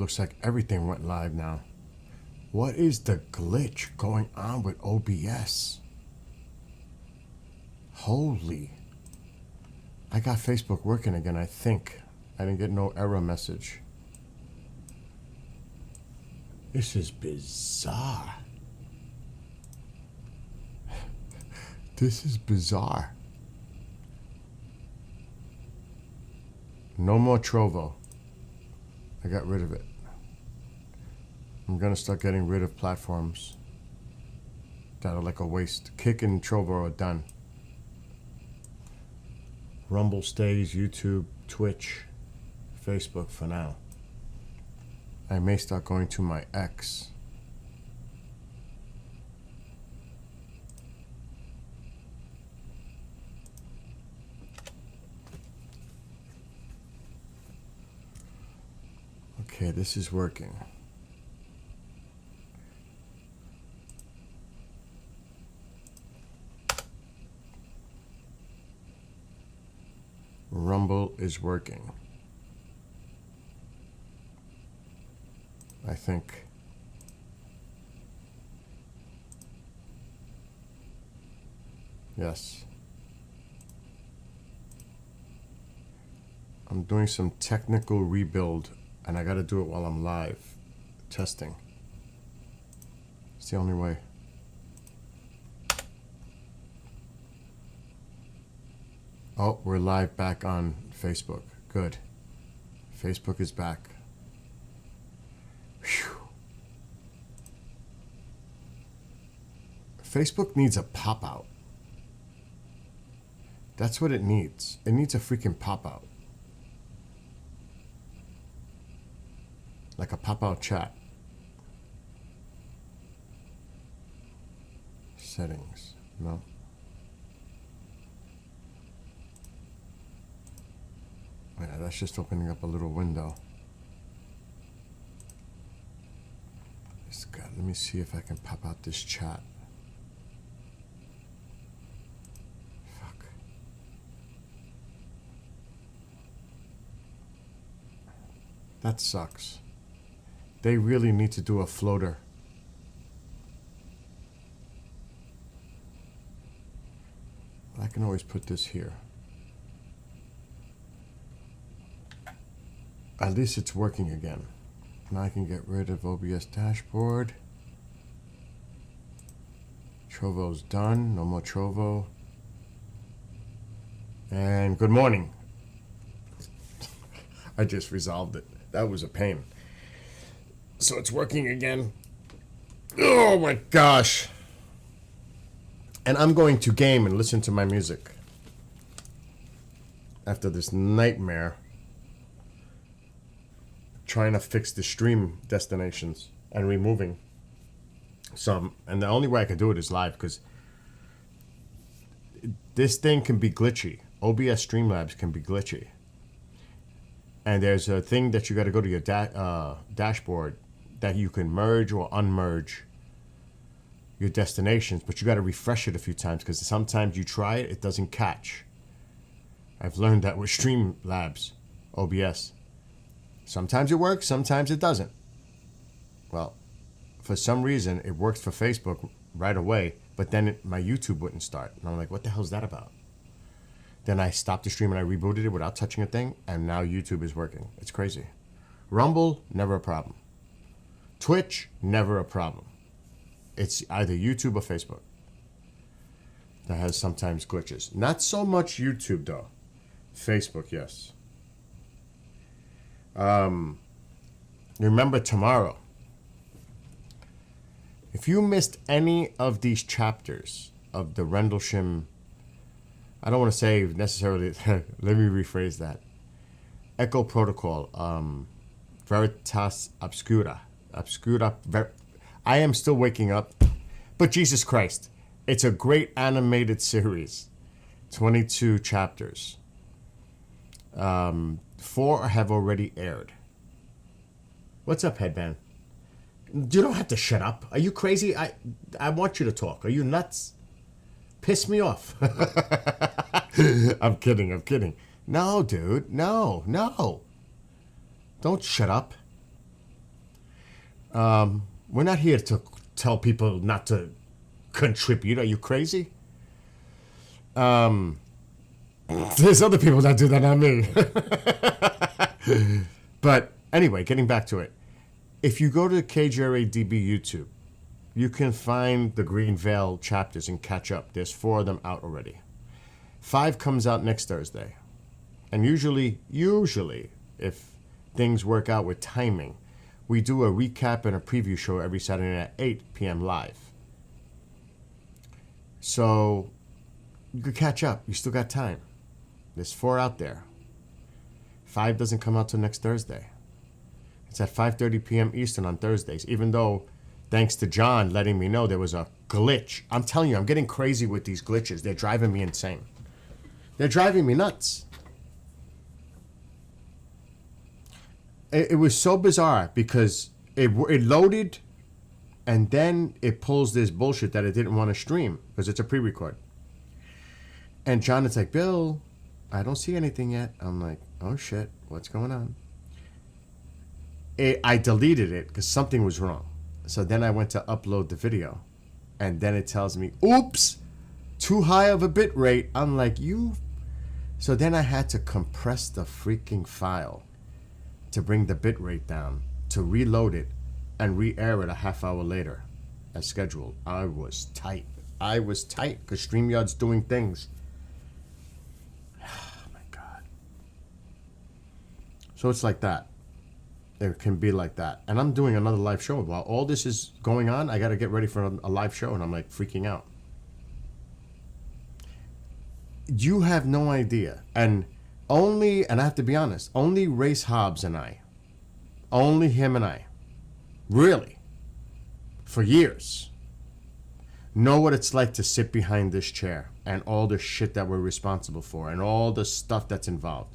looks like everything went live now. What is the glitch going on with OBS? Holy. I got Facebook working again, I think. I didn't get no error message. This is bizarre. This is bizarre. No more Trovo. I got rid of it. I'm gonna start getting rid of platforms that are like a waste. Kick and Trovo are done. Rumble stays, YouTube, Twitch, Facebook for now. I may start going to my X. Okay, this is working. Rumble is working. I think. Yes. I'm doing some technical rebuild, and I gotta do it while I'm live testing. It's the only way. Oh, we're live back on Facebook. Good. Facebook is back. Whew. Facebook needs a pop-out. That's what it needs. It needs a freaking pop-out. Like a pop-out chat. Settings. No. Yeah, that's just opening up a little window. Let me see if I can pop out this chat. Fuck. That sucks. They really need to do a floater. I can always put this here. At least it's working again. Now I can get rid of OBS dashboard. Trovo's done. No more Trovo. And good morning. I just resolved it. That was a pain. So it's working again. Oh my gosh. And I'm going to game and listen to my music. After this nightmare. Trying to fix the stream destinations and removing some. And the only way I could do it is live, because this thing can be glitchy. OBS Streamlabs can be glitchy. And there's a thing that you got to go to your dashboard that you can merge or unmerge your destinations, but you got to refresh it a few times, because sometimes you try it, it doesn't catch. I've learned that with Streamlabs, OBS. Sometimes it works, sometimes it doesn't. Well, for some reason, it works for Facebook right away, but then my YouTube wouldn't start. And I'm like, what the hell is that about? Then I stopped the stream and I rebooted it without touching a thing, and now YouTube is working. It's crazy. Rumble, never a problem. Twitch, never a problem. It's either YouTube or Facebook that has sometimes glitches. Not so much YouTube, though. Facebook, yes. Remember tomorrow. If you missed any of these chapters of the Rendlesham, I don't want to say necessarily, let me rephrase that. Echo Protocol, Veritas Obscura. I am still waking up, but Jesus Christ, it's a great animated series. 22 chapters. 4 have already aired. What's up, Headband? You don't have to shut up. Are you crazy? I want you to talk. Are you nuts? Piss me off. I'm kidding. No, dude. No. Don't shut up. We're not here to tell people not to contribute. Are you crazy? There's other people that do that, not me. But anyway, getting back to it. If you go to KJRADB YouTube, you can find the Green Veil chapters and catch up. There's 4 of them out already. 5 comes out next Thursday. And usually, if things work out with timing, we do a recap and a preview show every Saturday at 8 p.m. live. So you could catch up. You still got time. There's 4 out there. 5 doesn't come out till next Thursday. It's at 5:30 p.m. Eastern on Thursdays, even though, thanks to John letting me know there was a glitch. I'm telling you, I'm getting crazy with these glitches. They're driving me insane. They're driving me nuts. It was so bizarre because it loaded and then it pulls this bullshit that it didn't want to stream because it's a pre-record. And John is like, Bill, I don't see anything yet. I'm like, oh shit, what's going on? I deleted it because something was wrong. So then I went to upload the video. And then it tells me, oops, too high of a bit rate. I'm like, you. So then I had to compress the freaking file to bring the bit rate down, to reload it, and re-air it a half hour later as scheduled. I was tight because StreamYard's doing things. Oh my God. So it's like that. It can be like that. And I'm doing another live show. While all this is going on, I got to get ready for a live show, and I'm like freaking out. You have no idea. And I have to be honest, only Race Hobbs and I, only him and I, really, for years, know what it's like to sit behind this chair and all the shit that we're responsible for and all the stuff that's involved.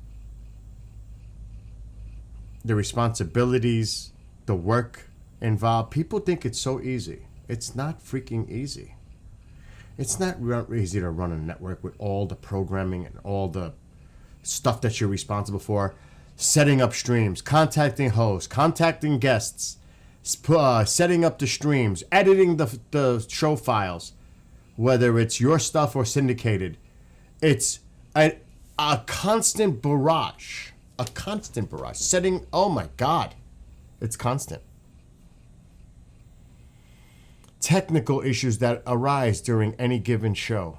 The responsibilities, the work involved. People think it's so easy. It's not freaking easy. It's not easy to run a network with all the programming and all the stuff that you're responsible for. Setting up streams, contacting hosts, contacting guests, setting up the streams, editing the show files, whether it's your stuff or syndicated. It's a constant barrage. A constant barrage. Setting, oh my God, it's constant. Technical issues that arise during any given show.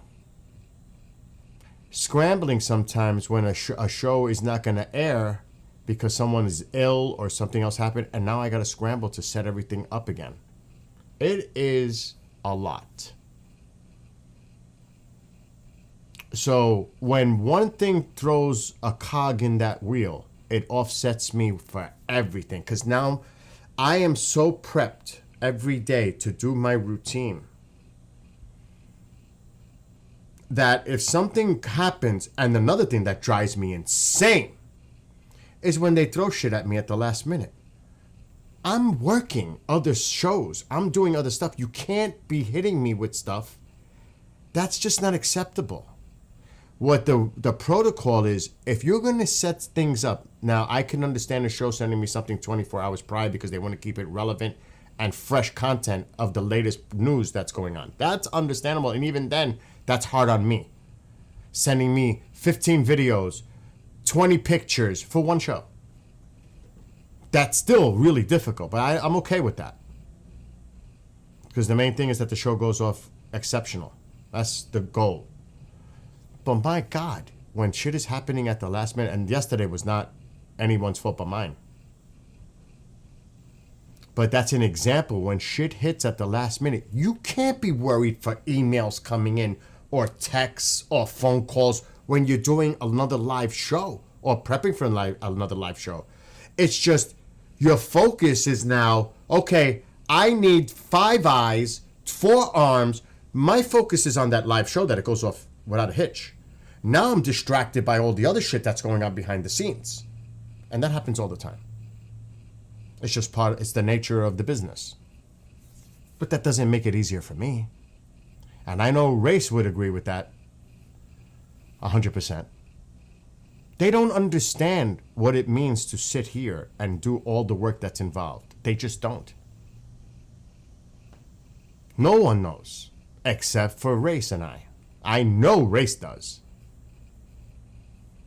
Scrambling sometimes when a show is not going to air because someone is ill or something else happened, and now I got to scramble to set everything up again. It is a lot. So when one thing throws a cog in that wheel, it offsets me for everything. Because now I am so prepped every day to do my routine that if something happens, and another thing that drives me insane is when they throw shit at me at the last minute. I'm working other shows. I'm doing other stuff. You can't be hitting me with stuff. That's just not acceptable. What the protocol is, if you're going to set things up, now I can understand a show sending me something 24 hours prior because they want to keep it relevant and fresh content of the latest news that's going on. That's understandable, and even then, that's hard on me. Sending me 15 videos, 20 pictures for one show. That's still really difficult, but I'm okay with that. Because the main thing is that the show goes off exceptional. That's the goal. But my God, when shit is happening at the last minute, and yesterday was not anyone's fault but mine. But that's an example. When shit hits at the last minute, you can't be worried for emails coming in or texts or phone calls when you're doing another live show or prepping for another live show. It's just your focus is now, okay, I need 5 eyes, 4 arms. My focus is on that live show that it goes off without a hitch. Now I'm distracted by all the other shit that's going on behind the scenes. And that happens all the time. It's just it's the nature of the business. But that doesn't make it easier for me. And I know Race would agree with that 100%. They don't understand what it means to sit here and do all the work that's involved. They just don't. No one knows except for Race and I. I know Race does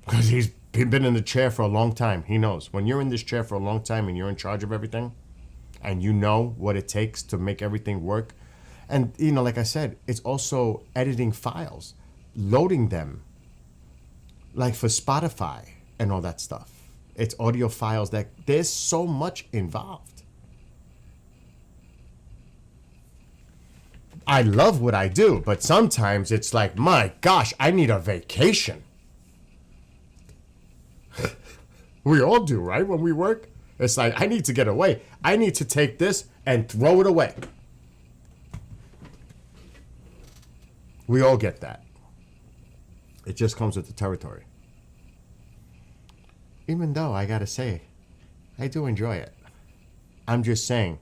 because he's been in the chair for a long time. He knows when you're in this chair for a long time and you're in charge of everything and you know what it takes to make everything work. And, you know, like I said, it's also editing files, loading them, like for Spotify and all that stuff. It's audio files that there's so much involved. I love what I do, but sometimes it's like, my gosh, I need a vacation. We all do, right? When we work, it's like, I need to get away. I need to take this and throw it away. We all get that. It just comes with the territory. Even though I gotta say, I do enjoy it. I'm just saying,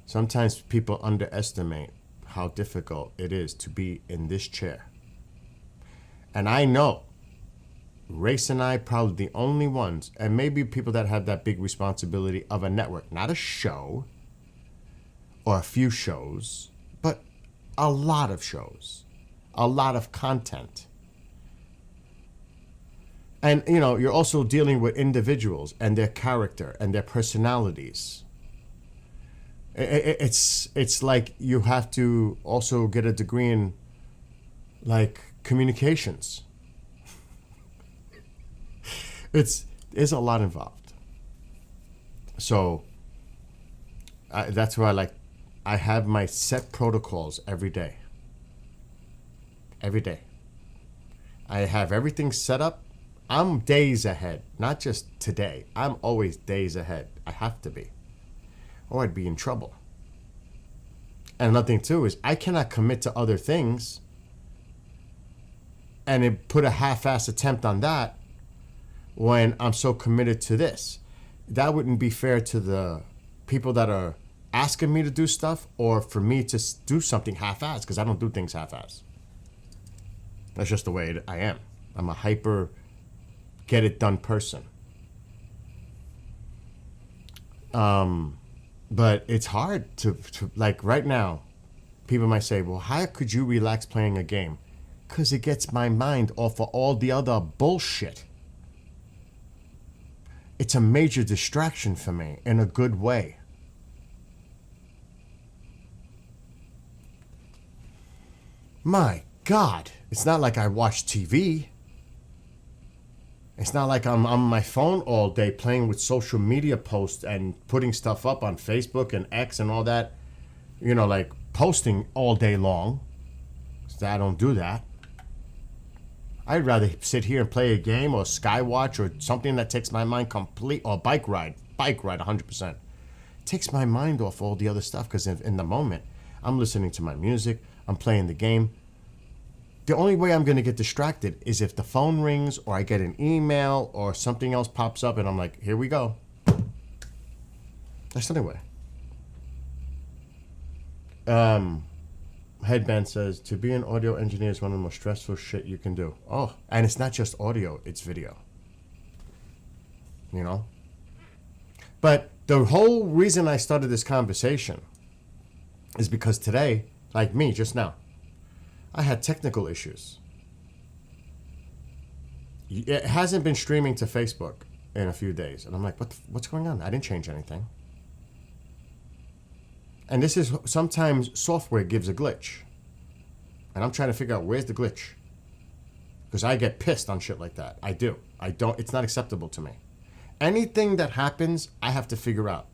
sometimes people underestimate how difficult it is to be in this chair. And I know Race and I probably the only ones, and maybe people that have that big responsibility of a network, not a show or a few shows, but a lot of shows. A lot of content. And, you know, you're also dealing with individuals and their character and their personalities. It's like you have to also get a degree in, like, communications. There's a lot involved. So, that's why I have my set protocols every day. Every day. I have everything set up. I'm days ahead, not just today. I'm always days ahead. I have to be, or I'd be in trouble. And another thing too is I cannot commit to other things and put a half-ass attempt on that when I'm so committed to this. That wouldn't be fair to the people that are asking me to do stuff, or for me to do something half-ass, because I don't do things half-ass. That's just the way I am. I'm a hyper, get-it-done person. But it's hard to, like right now, people might say, well, how could you relax playing a game? Because it gets my mind off of all the other bullshit. It's a major distraction for me in a good way. My God, it's not like I watch TV. It's not like I'm on my phone all day playing with social media posts and putting stuff up on Facebook and X and all that. You know, like posting all day long. So I don't do that. I'd rather sit here and play a game or Skywatch or something that takes my mind complete, or bike ride 100%. It takes my mind off all the other stuff, because in the moment, I'm listening to my music, I'm playing the game. The only way I'm going to get distracted is if the phone rings or I get an email or something else pops up and I'm like, here we go. That's the only way. Headband says, to be an audio engineer is one of the most stressful shit you can do. Oh, and it's not just audio, it's video. You know? But the whole reason I started this conversation is because today, like me just now, I had technical issues. It hasn't been streaming to Facebook in a few days. And I'm like, what's going on? I didn't change anything. And this is, sometimes software gives a glitch. And I'm trying to figure out where's the glitch. Because I get pissed on shit like that. I do. It's not acceptable to me. Anything that happens, I have to figure out.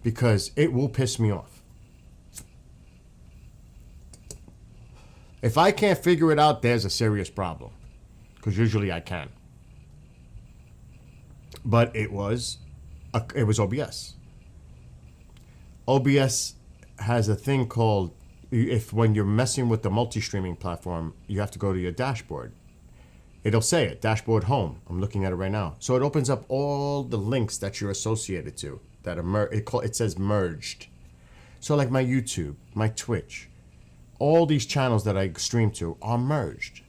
Because it will piss me off. If I can't figure it out, there's a serious problem. Because usually I can. But it was OBS. OBS has a thing called, when you're messing with the multi-streaming platform, you have to go to your dashboard. It'll say it, dashboard home. I'm looking at it right now. So it opens up all the links that you're associated to that are it says merged. So like my YouTube, my Twitch, all these channels that I stream to are merged.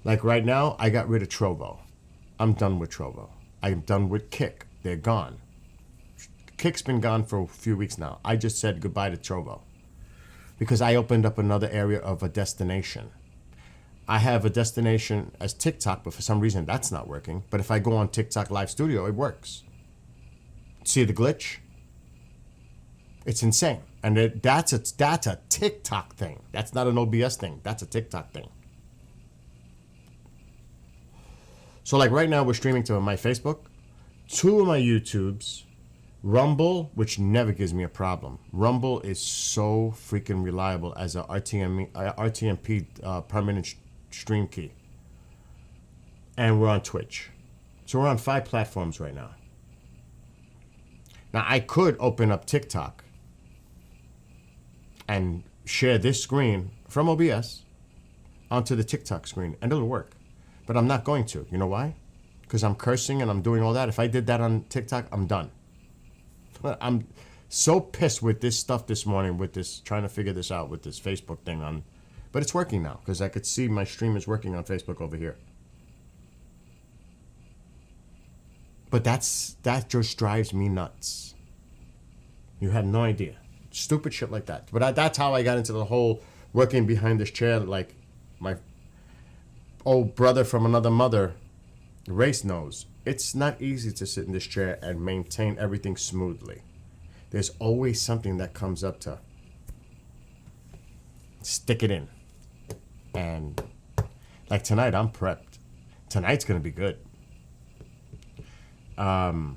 Like right now, I got rid of Trovo. I'm done with Trovo. I'm done with Kick. They're gone. Kick's been gone for a few weeks now. I just said goodbye to Trovo. because I opened up another area of a destination. I have a destination as TikTok, but for some reason that's not working. But if I go on TikTok Live Studio, it works. See the glitch? It's insane. And that's a TikTok thing. That's not an OBS thing. That's a TikTok thing. So like right now we're streaming to my Facebook, 2 of my YouTubes, Rumble, which never gives me a problem. Rumble is so freaking reliable as a RTMP permanent stream key. And we're on Twitch. So we're on 5 platforms right now. Now I could open up TikTok and share this screen from OBS onto the TikTok screen, and it'll work. But I'm not going to. You know why? Because I'm cursing and I'm doing all that. If I did that on TikTok, I'm done. I'm so pissed with this stuff this morning, with this, trying to figure this out with this Facebook thing on. But it's working now, because I could see my stream is working on Facebook over here. But that just drives me nuts. You had no idea. Stupid shit like that. But that's how I got into the whole working behind this chair, like my old brother from another mother, Race, knows. It's not easy to sit in this chair and maintain everything smoothly. There's always something that comes up to stick it in. And like tonight, I'm prepped. Tonight's going to be good. Well,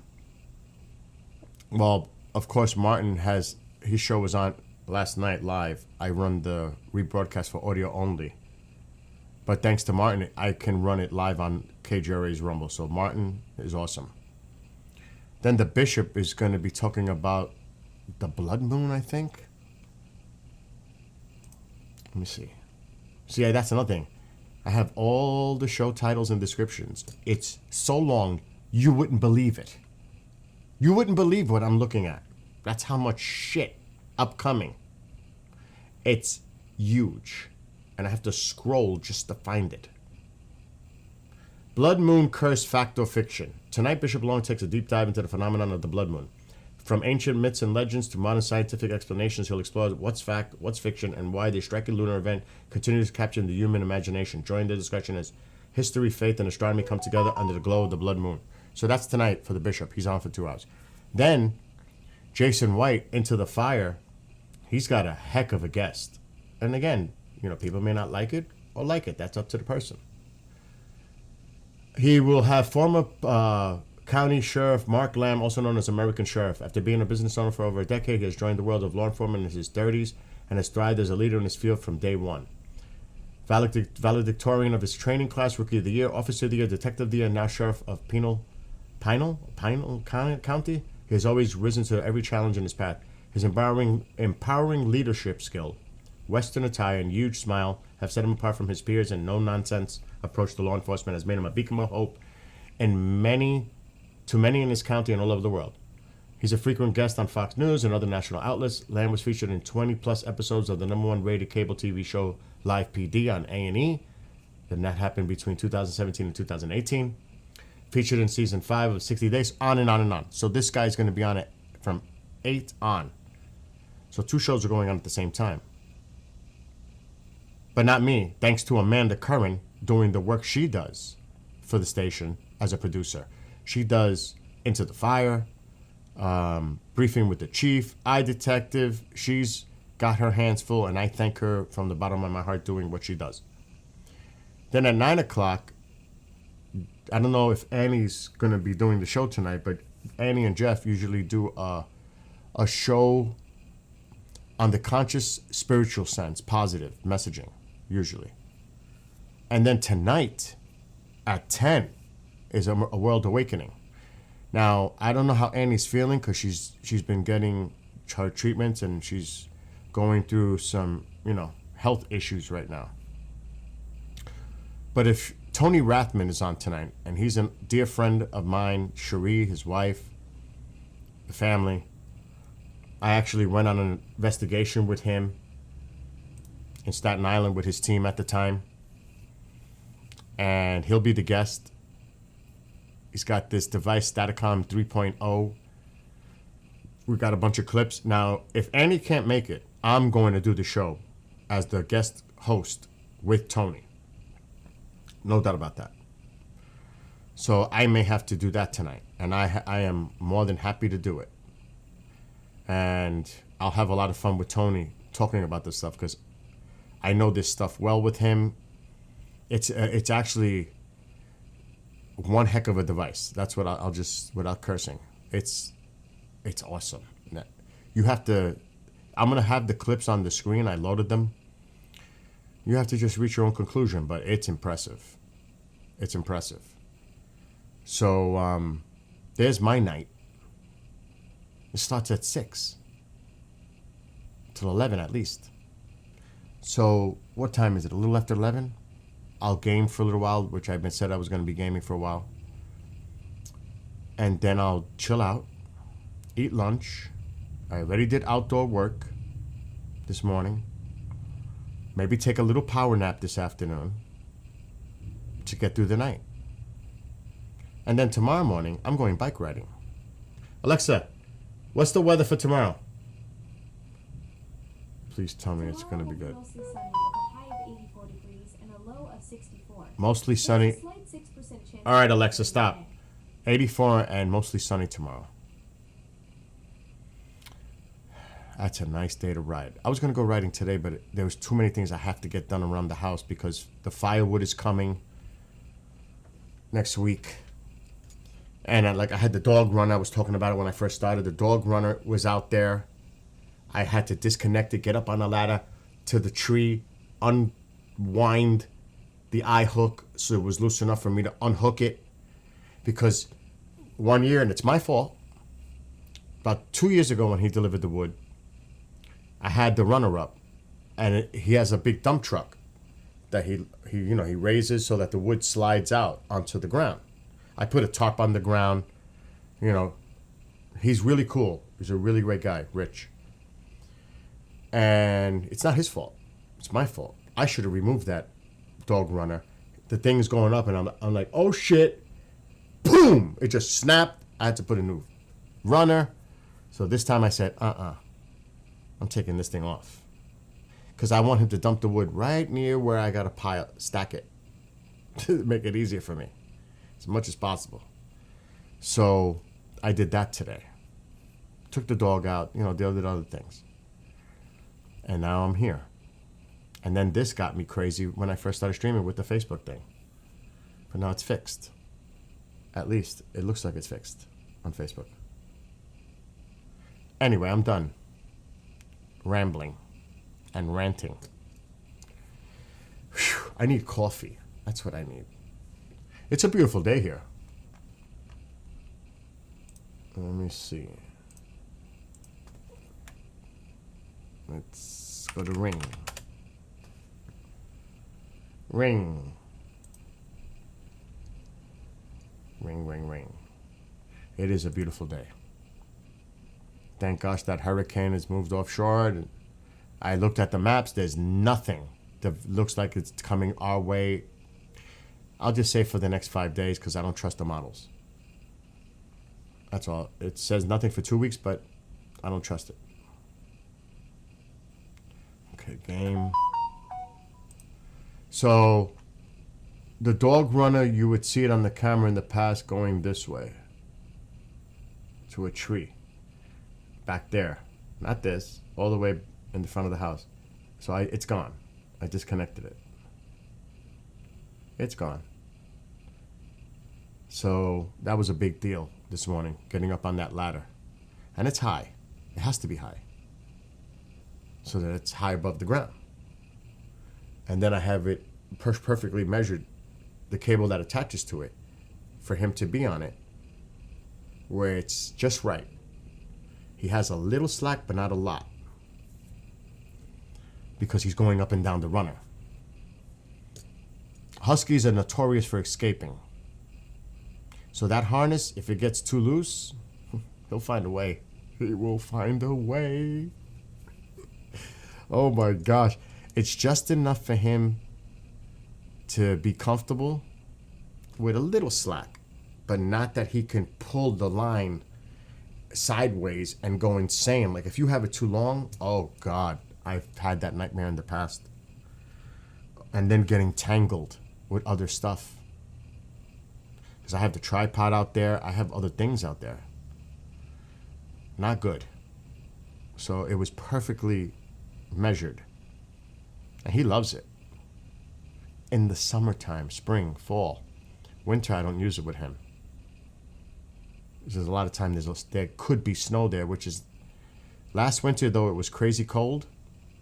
of course, Martin has, his show was on last night live. I run the rebroadcast for audio only. But thanks to Martin, I can run it live on KGRA's Rumble. So Martin is awesome. Then the Bishop is going to be talking about the blood moon, I think. Let me see. See, that's another thing. I have all the show titles and descriptions. It's so long, you wouldn't believe it. You wouldn't believe what I'm looking at. That's how much shit upcoming. It's huge. And I have to scroll just to find it. Blood Moon Curse Fact or Fiction. Tonight, Bishop Long takes a deep dive into the phenomenon of the blood moon. From ancient myths and legends to modern scientific explanations, he'll explore what's fact, what's fiction, and why the striking lunar event continues to capture the human imagination. Join the discussion as history, faith, and astronomy come together under the glow of the blood moon. So that's tonight for the Bishop. He's on for 2 hours. Then, Jason White, Into the Fire. He's got a heck of a guest. And again, you know, people may not like it or like it. That's up to the person. He will have former County Sheriff Mark Lamb, also known as American Sheriff. After being a business owner for over a decade, he has joined the world of law enforcement in his 30s and has thrived as a leader in his field from day one. Valedictorian of his training class, Rookie of the Year, Officer of the Year, Detective of the Year, now Sheriff of Pinal County. He has always risen to every challenge in his path. His empowering leadership skill, Western attire, and huge smile have set him apart from his peers, and no-nonsense approach to law enforcement has made him a beacon of hope to many in his county and all over the world. He's a frequent guest on Fox News and other national outlets. Lamb was featured in 20-plus episodes of the #1 rated cable TV show Live PD on A&E. Then that happened between 2017 and 2018. Featured in season 5 of 60 Days, on and on and on. So this guy's going to be on it from 8 on. So 2 shows are going on at the same time. But not me, thanks to Amanda Curran doing the work she does for the station as a producer. She does Into the Fire, Briefing with the Chief, iDetective. She's got her hands full, and I thank her from the bottom of my heart doing what she does. Then at 9 o'clock, I don't know if Annie's going to be doing the show tonight, but Annie and Jeff usually do a show on the conscious spiritual sense, positive messaging, usually. And then tonight at 10 is a World Awakening. Now, I don't know how Annie's feeling because she's been getting her treatments and she's going through some, health issues right now. But if Tony Rathman is on tonight, and he's a dear friend of mine, Cherie, his wife, the family. I actually went on an investigation with him in Staten Island with his team at the time. And he'll be the guest. He's got this device, Statacom 3.0. We've got a bunch of clips. Now, if Annie can't make it, I'm going to do the show as the guest host with Tony. No doubt about that. So I may have to do that tonight, and I am more than happy to do it. And I'll have a lot of fun with Tony talking about this stuff because I know this stuff well with him. It's actually one heck of a device. That's what I'll just, without cursing. It's awesome. You have to, I'm going to have the clips on the screen. I loaded them. You have to just reach your own conclusion, but it's impressive. It's impressive. So there's my night. It starts at 6 till 11 at least. So what time is it? A little after 11? I'll game for a little while, which I've been said I was going to be gaming for a while. And then I'll chill out, eat lunch. I already did outdoor work this morning. Maybe take a little power nap this afternoon to get through the night. And then tomorrow morning, I'm going bike riding. Alexa, what's the weather for tomorrow? Please tell me it's going to be good. Mostly sunny with a high of 84 degrees and a low of 64. Mostly sunny. There's a slight 6% chance. All right, Alexa, stop. 84 and mostly sunny tomorrow. That's a nice day to ride. I was going to go riding today, but there was too many things I have to get done around the house because the firewood is coming next week. And I had the dog runner. I was talking about it when I first started. The dog runner was out there. I had to disconnect it, get up on the ladder to the tree, unwind the eye hook so it was loose enough for me to unhook it. Because one year, and it's my fault, about 2 years ago when he delivered the wood, I had the runner up, and he has a big dump truck that he raises so that the wood slides out onto the ground. I put a tarp on the ground. He's really cool. He's a really great guy, Rich. And it's not his fault. It's my fault. I should have removed that dog runner. The thing's going up, and I'm like, oh shit! Boom! It just snapped. I had to put a new runner. So this time I said, I'm taking this thing off. Because I want him to dump the wood right near where I got to stack it. To make it easier for me. As much as possible. So I did that today. Took the dog out, did other things. And now I'm here. And then this got me crazy when I first started streaming with the Facebook thing. But now it's fixed. At least it looks like it's fixed on Facebook. Anyway, I'm done rambling and ranting. Whew, I need coffee. That's what I need. It's a beautiful day here. Let me see. Let's go to Ring. Ring. Ring, ring, ring. It is a beautiful day. Thank gosh that hurricane has moved offshore. I looked at the maps. There's nothing that looks like it's coming our way. I'll just say for the next 5 days because I don't trust the models. That's all. It says nothing for 2 weeks, but I don't trust it. Okay, game. So the dog runner, you would see it on the camera in the past going this way to a tree. Back there. Not this. All the way in the front of the house. So it's gone. I disconnected it. It's gone. So that was a big deal this morning, getting up on that ladder. And it's high. It has to be high. So that it's high above the ground. And then I have it perfectly measured, the cable that attaches to it, for him to be on it, where it's just right. He has a little slack, but not a lot. Because he's going up and down the runner. Huskies are notorious for escaping. So that harness, if it gets too loose, he'll find a way. He will find a way. Oh my gosh. It's just enough for him to be comfortable with a little slack, but not that he can pull the line sideways and go insane. Like if you have it too long, oh God, I've had that nightmare in the past. And then getting tangled with other stuff. Because I have the tripod out there. I have other things out there. Not good. So it was perfectly measured. And he loves it. In the summertime, spring, fall. Winter, I don't use it with him. There's a lot of time there could be snow there, which is... Last winter, though, it was crazy cold.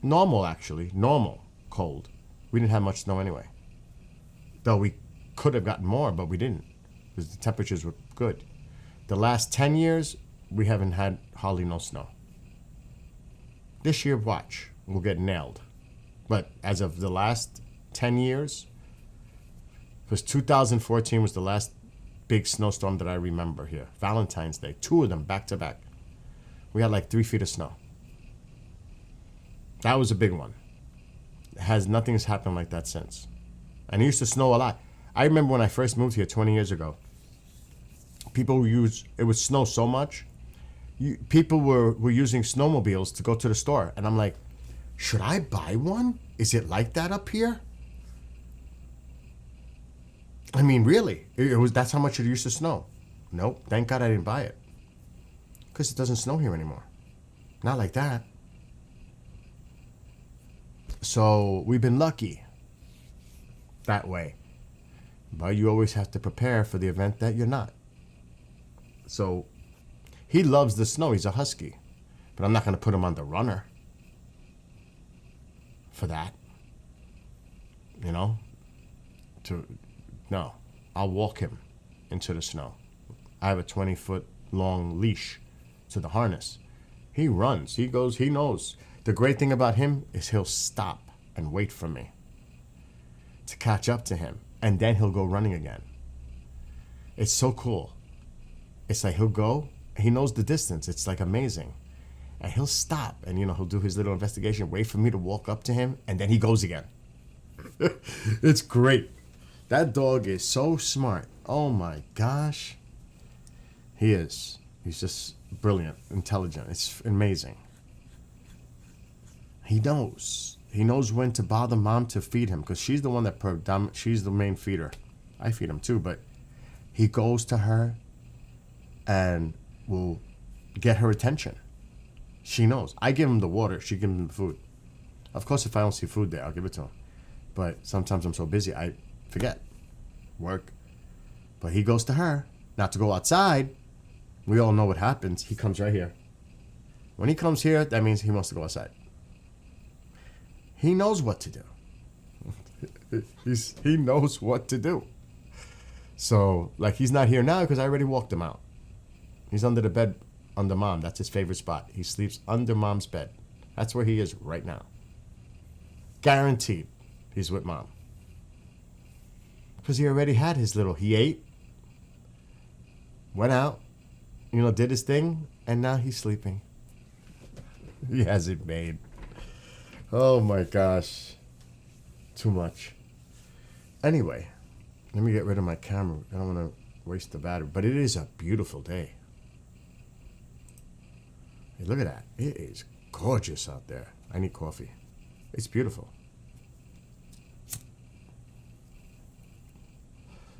Normal, actually. Normal cold. We didn't have much snow anyway. Though we could have gotten more, but we didn't. Because the temperatures were good. The last 10 years, we haven't had hardly no snow. This year, watch. We'll get nailed. But as of the last 10 years, because 2014 was the last big snowstorm that I remember here. Valentine's Day. 2 of them back to back. We had like 3 feet of snow. That was a big one. Nothing's happened like that since. And it used to snow a lot. I remember when I first moved here 20 years ago. It would snow so much. People were using snowmobiles to go to the store. And I'm like, should I buy one? Is it like that up here? I mean, really? That's how much it used to snow. Nope. Thank God I didn't buy it. Because it doesn't snow here anymore. Not like that. So we've been lucky that way. But you always have to prepare for the event that you're not. So he loves the snow. He's a husky. But I'm not going to put him on the runner for that. You know? No. I'll walk him into the snow. I have a 20-foot long leash to the harness. He runs. He goes. He knows. The great thing about him is he'll stop and wait for me to catch up to him. And then he'll go running again. It's so cool. It's like he'll go. He knows the distance. It's like amazing. And he'll stop. And, he'll do his little investigation, wait for me to walk up to him. And then he goes again. It's great. That dog is so smart. Oh, my gosh. He is. He's just brilliant, intelligent. It's amazing. He knows. He knows when to bother mom to feed him because she's the one she's the main feeder. I feed him too, but he goes to her and will get her attention. She knows. I give him the water. She gives him the food. Of course, if I don't see food there, I'll give it to him. But sometimes I'm so busy, I forget. Work. But he goes to her. Not to go outside. We all know what happens. He comes right here. When he comes here, that means he wants to go outside. He knows what to do. He knows what to do. So, like, he's not here now because I already walked him out. He's under the bed under mom. That's his favorite spot. He sleeps under mom's bed. That's where he is right now. Guaranteed he's with mom. Because he already had he ate, went out, did his thing, and now he's sleeping. He has it made. Oh my gosh. Too much. Anyway, let me get rid of my camera. I don't want to waste the battery. But it is a beautiful day. Hey, look at that. It is gorgeous out there. I need coffee. It's beautiful.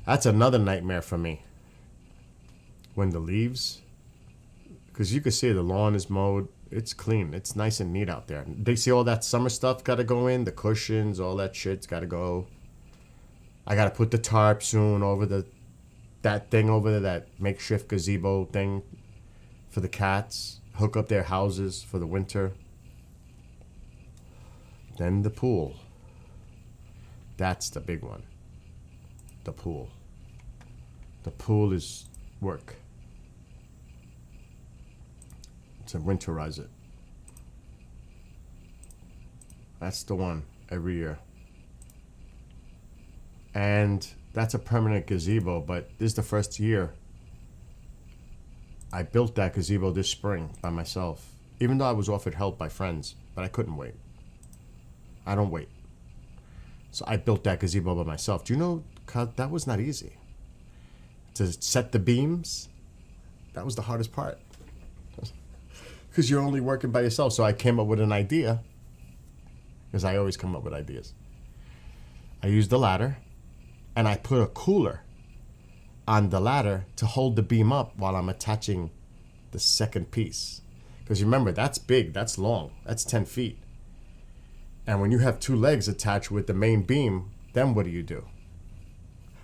That's another nightmare for me. When the leaves, because you can see the lawn is mowed. It's clean. It's nice and neat out there. They see all that summer stuff got to go in. The cushions, all that shit's got to go. I got to put the tarp soon over that thing over there, that makeshift gazebo thing for the cats. Hook up their houses for the winter. Then the pool. That's the big one. The pool. The pool is work. To winterize it. That's the one every year. And that's a permanent gazebo, but this is the first year I built that gazebo this spring by myself. Even though I was offered help by friends, but I couldn't wait. I don't wait. So I built that gazebo by myself. Do you know, that was not easy. To set the beams, that was the hardest part. Because you're only working by yourself. So I came up with an idea because I always come up with ideas. I used the ladder, and I put a cooler on the ladder to hold the beam up while I'm attaching the second piece. Because remember, that's big, that's long, that's 10 feet. And when you have two legs attached with the main beam, then what do?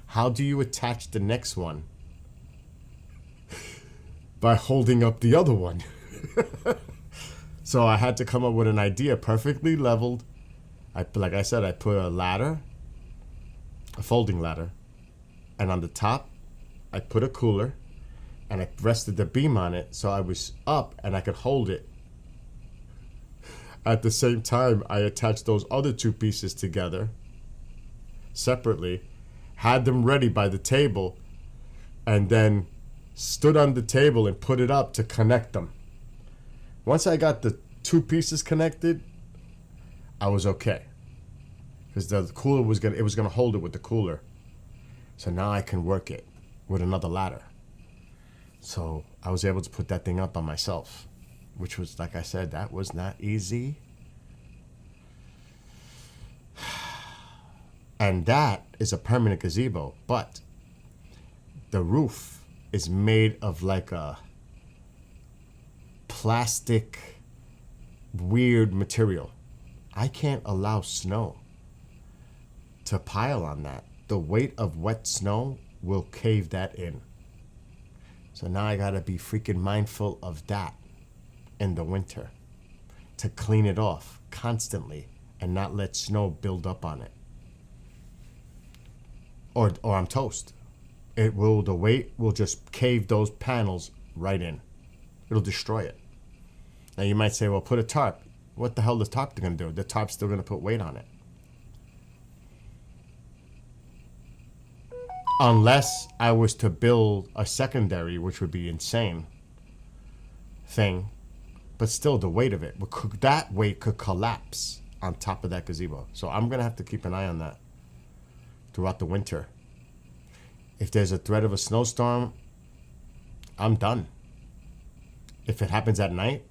How do you attach the next one? By holding up the other one. So I had to come up with an idea, perfectly leveled. Like I said, I put a ladder, a folding ladder, and on the top, I put a cooler, and I rested the beam on it so I was up and I could hold it. At the same time, I attached those other two pieces together separately, had them ready by the table, and then stood on the table and put it up to connect them. Once I got the two pieces connected, I was okay. Because the cooler was gonna hold it with the cooler. So now I can work it with another ladder. So I was able to put that thing up by myself, which was, like I said, that was not easy. And that is a permanent gazebo, but the roof is made of like a plastic weird material. I can't allow snow to pile on that. The weight of wet snow will cave that in. So now I gotta be freaking mindful of that in the winter to clean it off constantly and not let snow build up on it. Or I'm toast. The weight will just cave those panels right in. It'll destroy it. Now you might say, well, put a tarp. What the hell is the tarp gonna do? The tarp's still gonna put weight on it. Unless I was to build a secondary, which would be insane thing, but still the weight of it, that weight could collapse on top of that gazebo. So I'm gonna have to keep an eye on that throughout the winter. If there's a threat of a snowstorm, I'm done. If it happens at night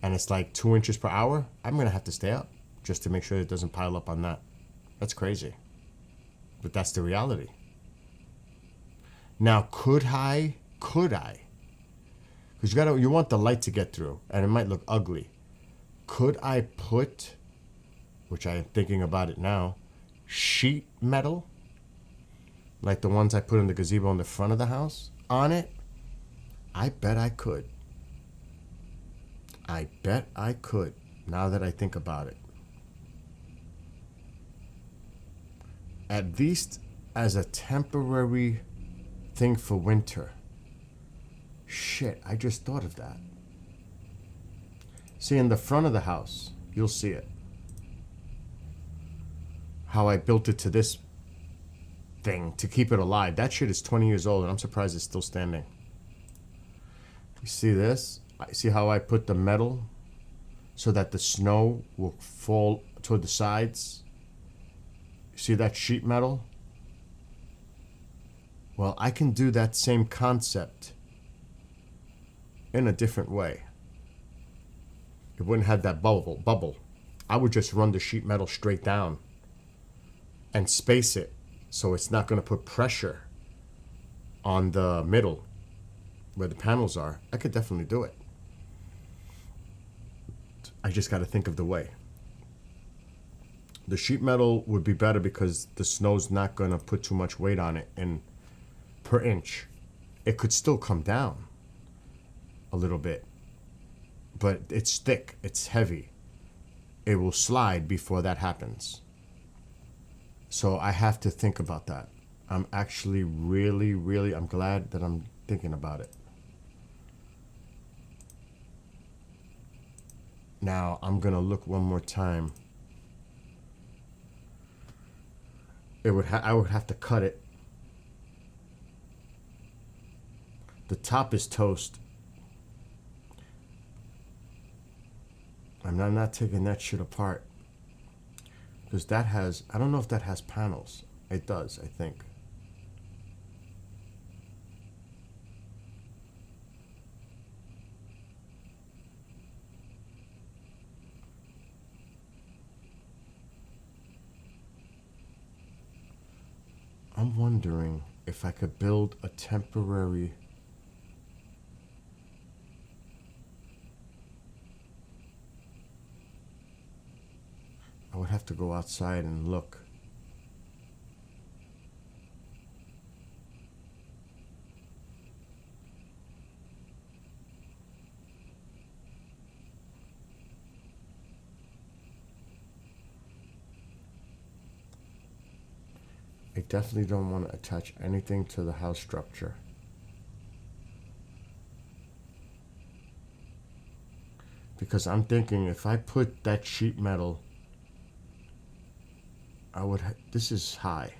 and it's like 2 inches per hour, I'm gonna have to stay up just to make sure it doesn't pile up on that. That's crazy, but that's the reality. Now, could I? Because you want the light to get through, and it might look ugly. Could I put, which I am thinking about it now, sheet metal, like the ones I put in the gazebo in the front of the house, on it? I bet I could. I bet I could, now that I think about it. At least as a temporary thing for winter. Shit, I just thought of that. See, in the front of the house, you'll see it. How I built it to this thing to keep it alive. That shit is 20 years old, and I'm surprised it's still standing. You see this? See how I put the metal so that the snow will fall toward the sides? You see that sheet metal? Well, I can do that same concept in a different way. It wouldn't have that bubble. I would just run the sheet metal straight down and space it so it's not going to put pressure on the middle where the panels are. I could definitely do it. I just got to think of the way. The sheet metal would be better because the snow's not going to put too much weight on it, and per inch it could still come down a little bit, but it's thick, it's heavy, it will slide before that happens. So I have to think about that. I'm actually really I'm glad that I'm thinking about it. Now I'm gonna look one more time. I would have to cut it. The top is toast. I'm not taking that shit apart. Because that has, I don't know if that has panels. It does, I think. I'm wondering if I could build a temporary. I would have to go outside and look. I definitely don't want to attach anything to the house structure. Because I'm thinking if I put that sheet metal, this is high.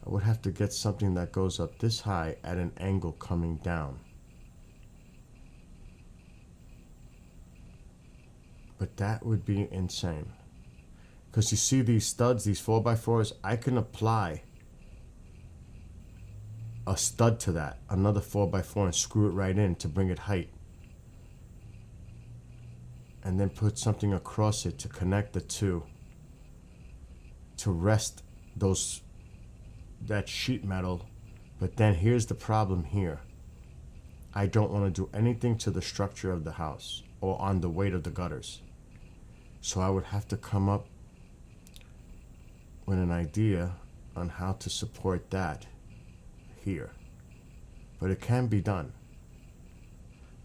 I would have to get something that goes up this high at an angle coming down. But that would be insane. Because you see these studs, these 4x4s, I can apply a stud to that, another 4x4, and screw it right in to bring it height. And then put something across it to connect the two, to rest that sheet metal. But then here's the problem here. I don't want to do anything to the structure of the house or on the weight of the gutters. So I would have to come up with an idea on how to support that here. But it can be done.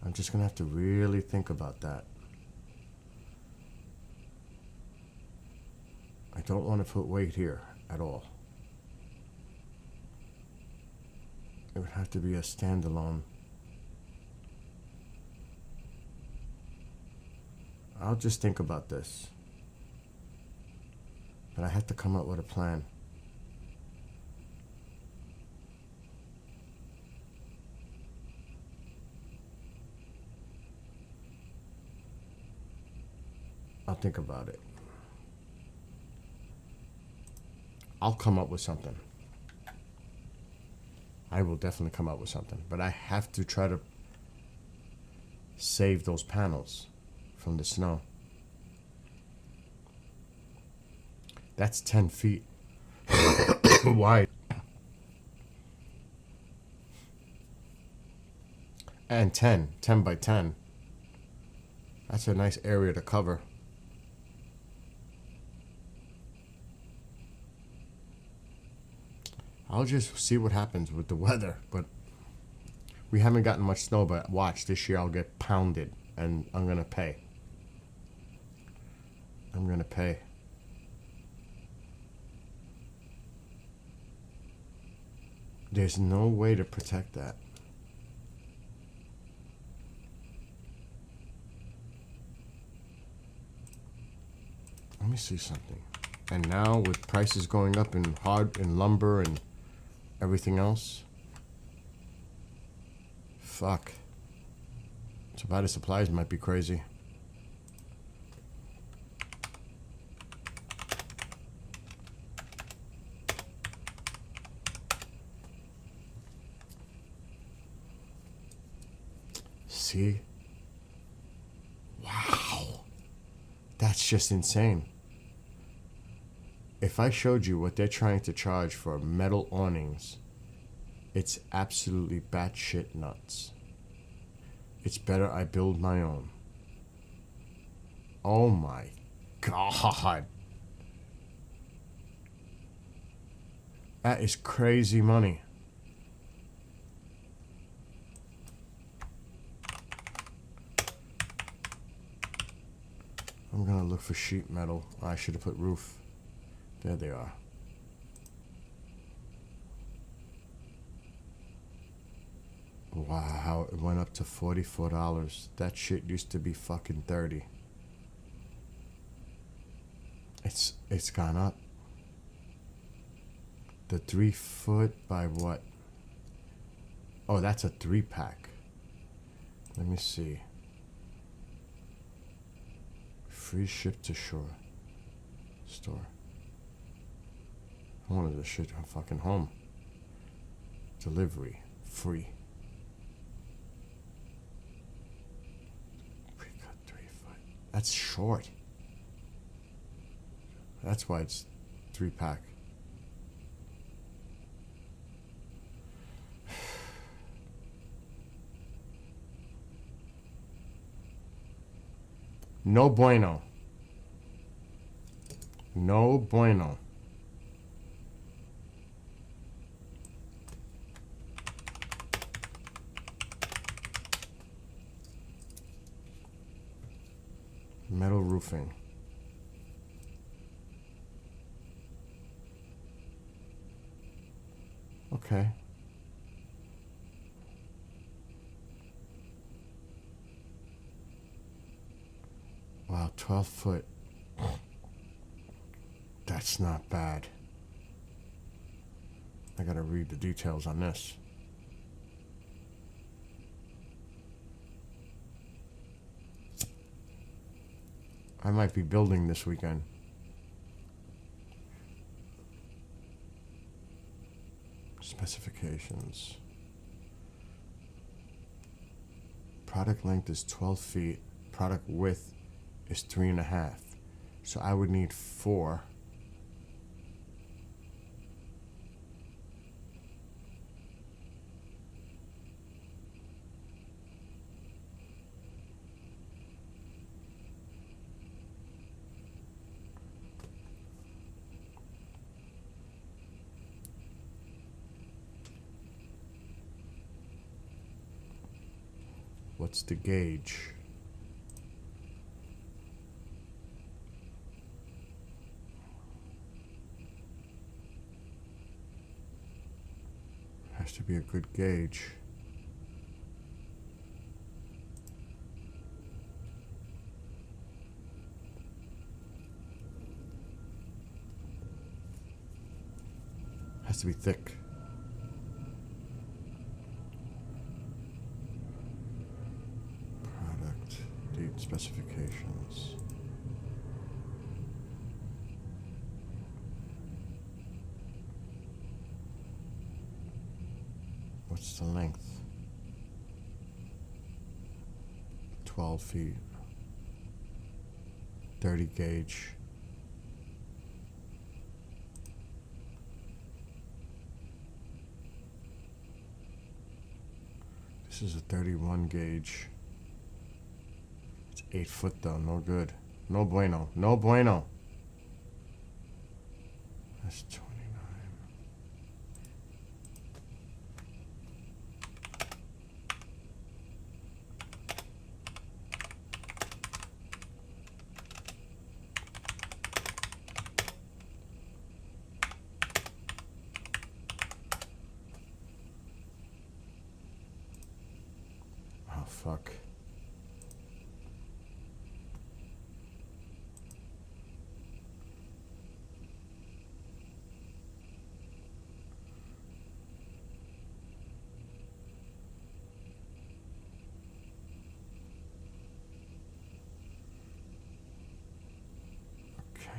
I'm just gonna have to really think about that. I don't want to put weight here at all. It would have to be a standalone. I'll just think about this. But I have to come up with a plan. I'll think about it. I'll come up with something. I will definitely come up with something. But I have to try to save those panels from the snow. That's 10 feet wide. And 10 by 10. That's a nice area to cover. I'll just see what happens with the weather, but we haven't gotten much snow, but watch, this year I'll get pounded and I'm gonna pay. I'm gonna pay. There's no way to protect that. Let me see something. And now with prices going up in lumber and everything else, fuck. Supply to supplies might be crazy. See? Wow. That's just insane. If I showed you what they're trying to charge for metal awnings, it's absolutely batshit nuts. It's better I build my own. Oh my God. That is crazy money. I'm gonna look for sheet metal. Oh, I should have put roof. There they are. Wow, it went up to $44. That shit used to be fucking $30. It's gone up. The 3 foot by what? Oh, that's a 3-pack. Let me see. Free ship to shore. Store. I wanted to shit on fucking home. Delivery. Free. Pre-cut 3 foot. That's short. That's why it's 3-pack. No bueno. No bueno. Metal roofing. Okay. Wow, 12 foot. That's not bad. I gotta read the details on this. I might be building this weekend. Specifications. Product length is 12 feet. Product width is 3.5. So I would need 4. What's the gauge? Has to be a good gauge. Has to be thick. Product date specifications. What's the length? 12 feet. 30 gauge. This is a 31 gauge. It's 8 foot though, no good. No bueno, no bueno. That's 29. Oh, fuck. Okay.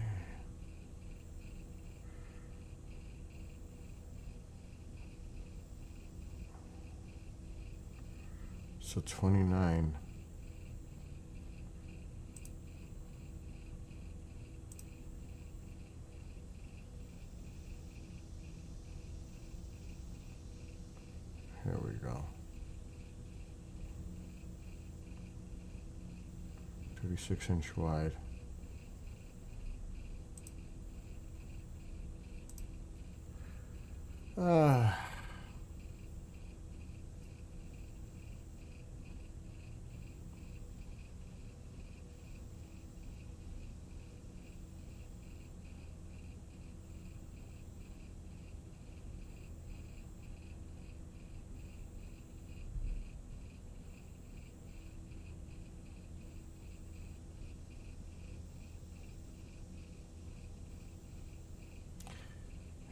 So 29. Here we go. 36-inch wide.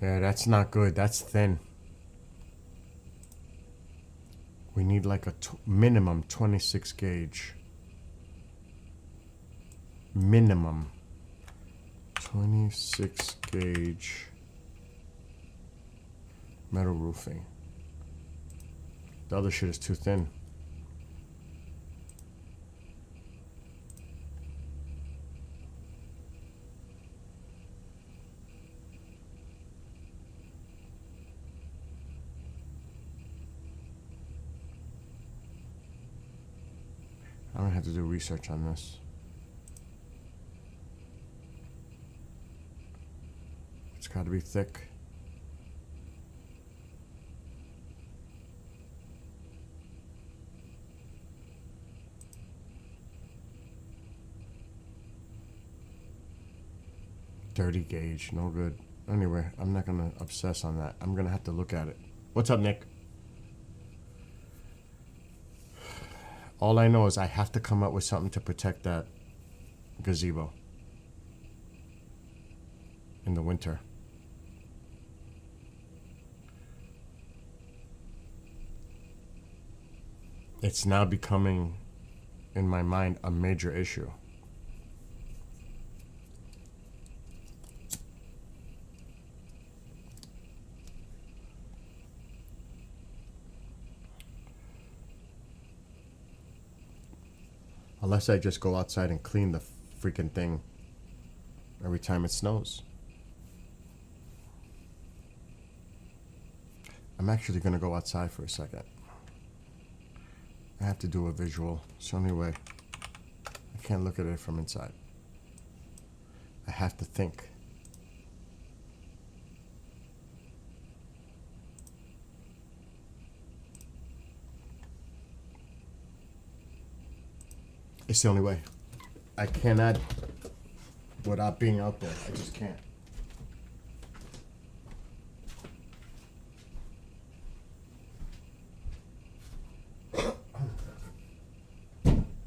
Yeah, that's not good. That's thin. We need like a minimum 26 gauge. Minimum 26 gauge metal roofing. The other shit is too thin. I'm gonna have to do research on this. Gotta be thick. Dirty gauge, no good. Anyway, I'm not gonna obsess on that. I'm gonna have to look at it. What's up, Nick? All I know is I have to come up with something to protect that gazebo in the winter. It's now becoming, in my mind, a major issue. Unless I just go outside and clean the freaking thing every time it snows. I'm actually going to go outside for a second. I have to do a visual. It's the only way. I can't look at it from inside. I have to think. It's the only way. I cannot without being out there. I just can't.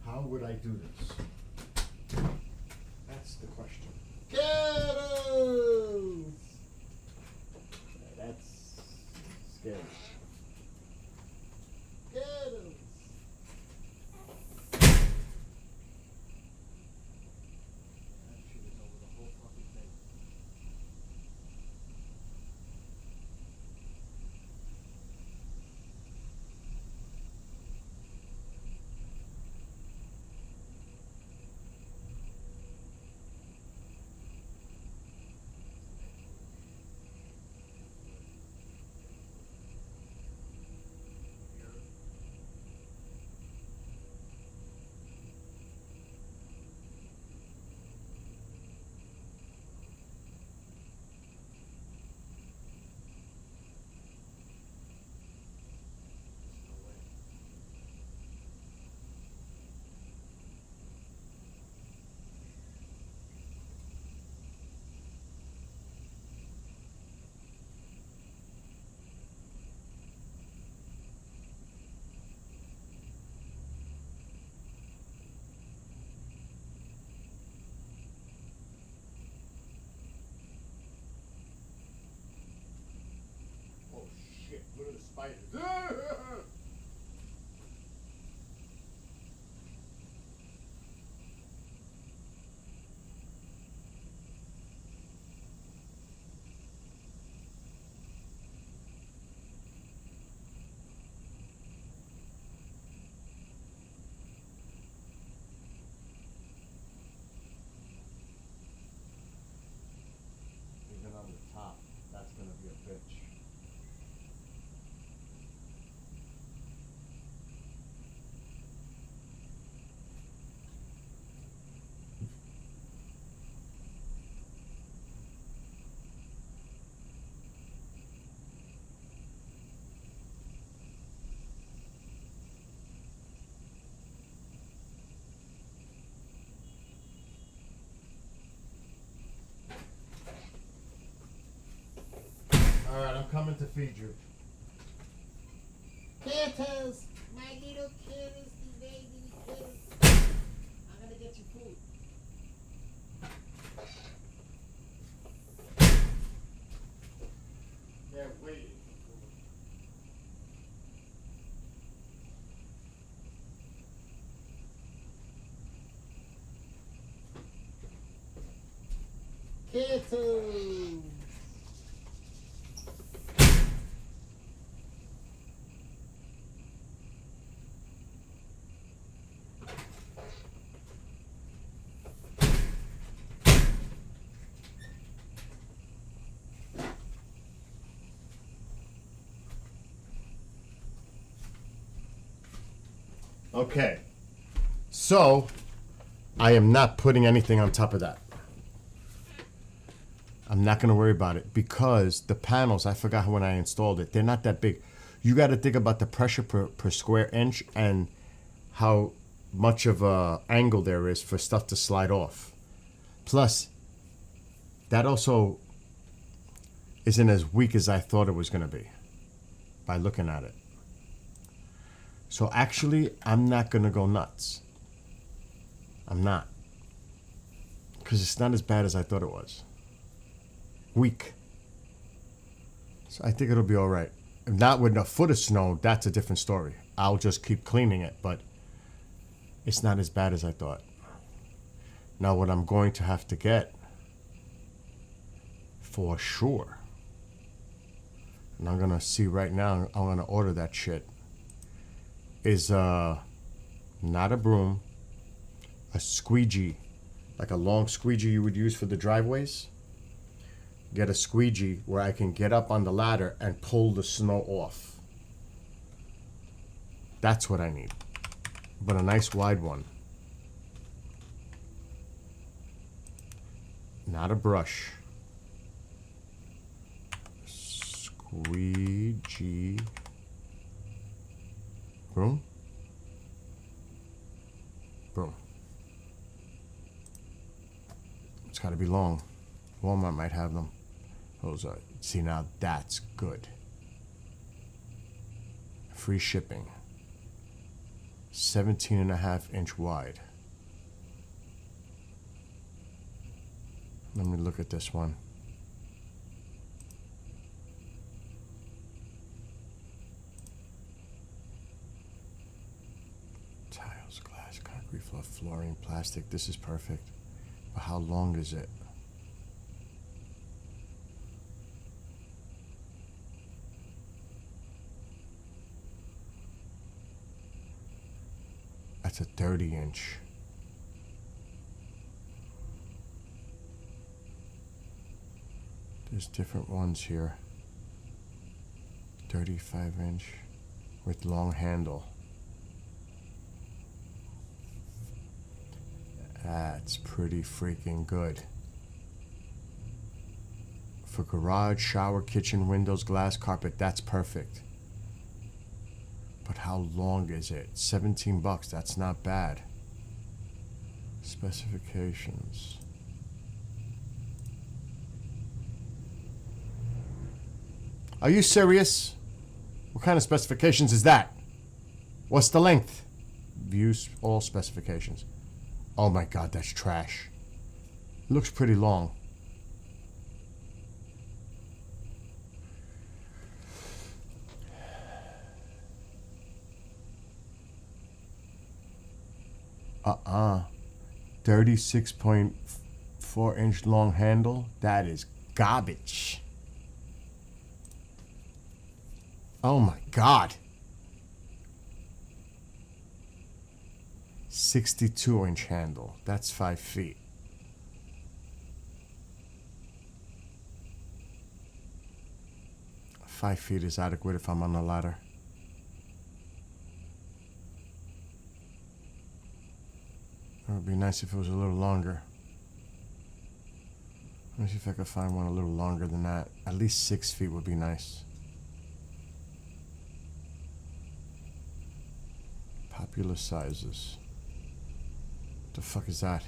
How would I do this? That's the question. Kettles! That's scary. Kettles! Look at the spiders. Even on the top, that's gonna be a bitch. All right, I'm coming to feed you. Kittles, my little kittles, the baby kittles. I'm gonna get you food. They're waiting for food. Kittles. Okay, so I am not putting anything on top of that. I'm not going to worry about it because the panels, I forgot when I installed it, they're not that big. You got to think about the pressure per square inch and how much of a angle there is for stuff to slide off. Plus, that also isn't as weak as I thought it was going to be by looking at it. So actually, I'm not going to go nuts. I'm not. Because it's not as bad as I thought it was. Weak. So I think it'll be all right. If not with a foot of snow, that's a different story. I'll just keep cleaning it, but it's not as bad as I thought. Now what I'm going to have to get, for sure, and I'm going to see right now, I'm going to order that shit, is not a broom, a squeegee, like a long squeegee you would use for the driveways. Get a squeegee where I can get up on the ladder and pull the snow off. That's what I need. But a nice wide one. Not a brush. Squeegee. Broom? Broom. It's got to be long. Walmart might have them. Those are, see, now that's good. Free shipping. 17.5-inch wide. Let me look at this one. Tiles, glass, concrete floor, flooring, plastic. This is perfect. But how long is it? That's a 30-inch. There's different ones here. 35-inch with long handle. That's pretty freaking good. For garage, shower, kitchen, windows, glass, carpet, that's perfect. But how long is it? $17, that's not bad. Specifications. Are you serious? What kind of specifications is that? What's the length? Views all specifications. Oh my God, that's trash. It looks pretty long. Uh-uh. 36.4-inch long handle? That is garbage. Oh my God. 62-inch handle. That's 5 feet. Five feet is adequate if I'm on the ladder. It would be nice if it was a little longer. Let me see if I could find one a little longer than that. At least 6 feet would be nice. Popular sizes. What the fuck is that?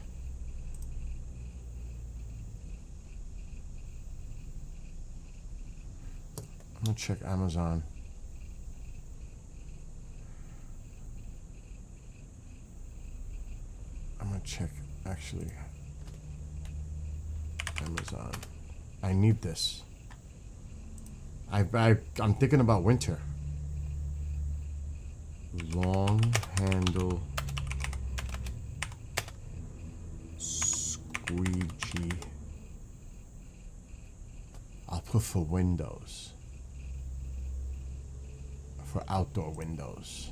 I'm gonna check Amazon. I'm gonna check, actually, Amazon. I need this. I'm thinking about winter. Long handle squeegee. I'll put for windows. For outdoor windows.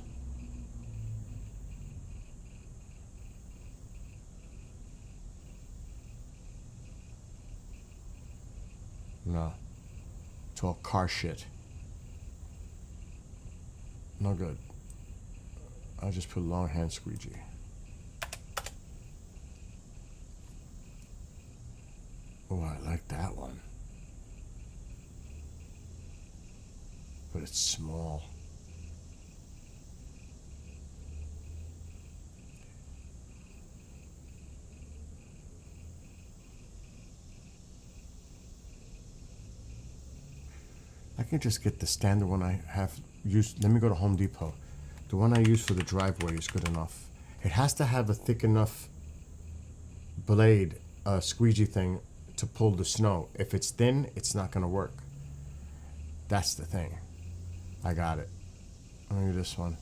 No. It's all car shit. No good. I'll just put long hand squeegee. Oh, I like that one. it's small. I can just get the standard one I have used. Let me go to Home Depot. The one I use for the driveway is good enough. It has to have a thick enough blade, squeegee thing, to pull the snow. If it's thin, it's not going to work. That's the thing. I got it. Let me do this one.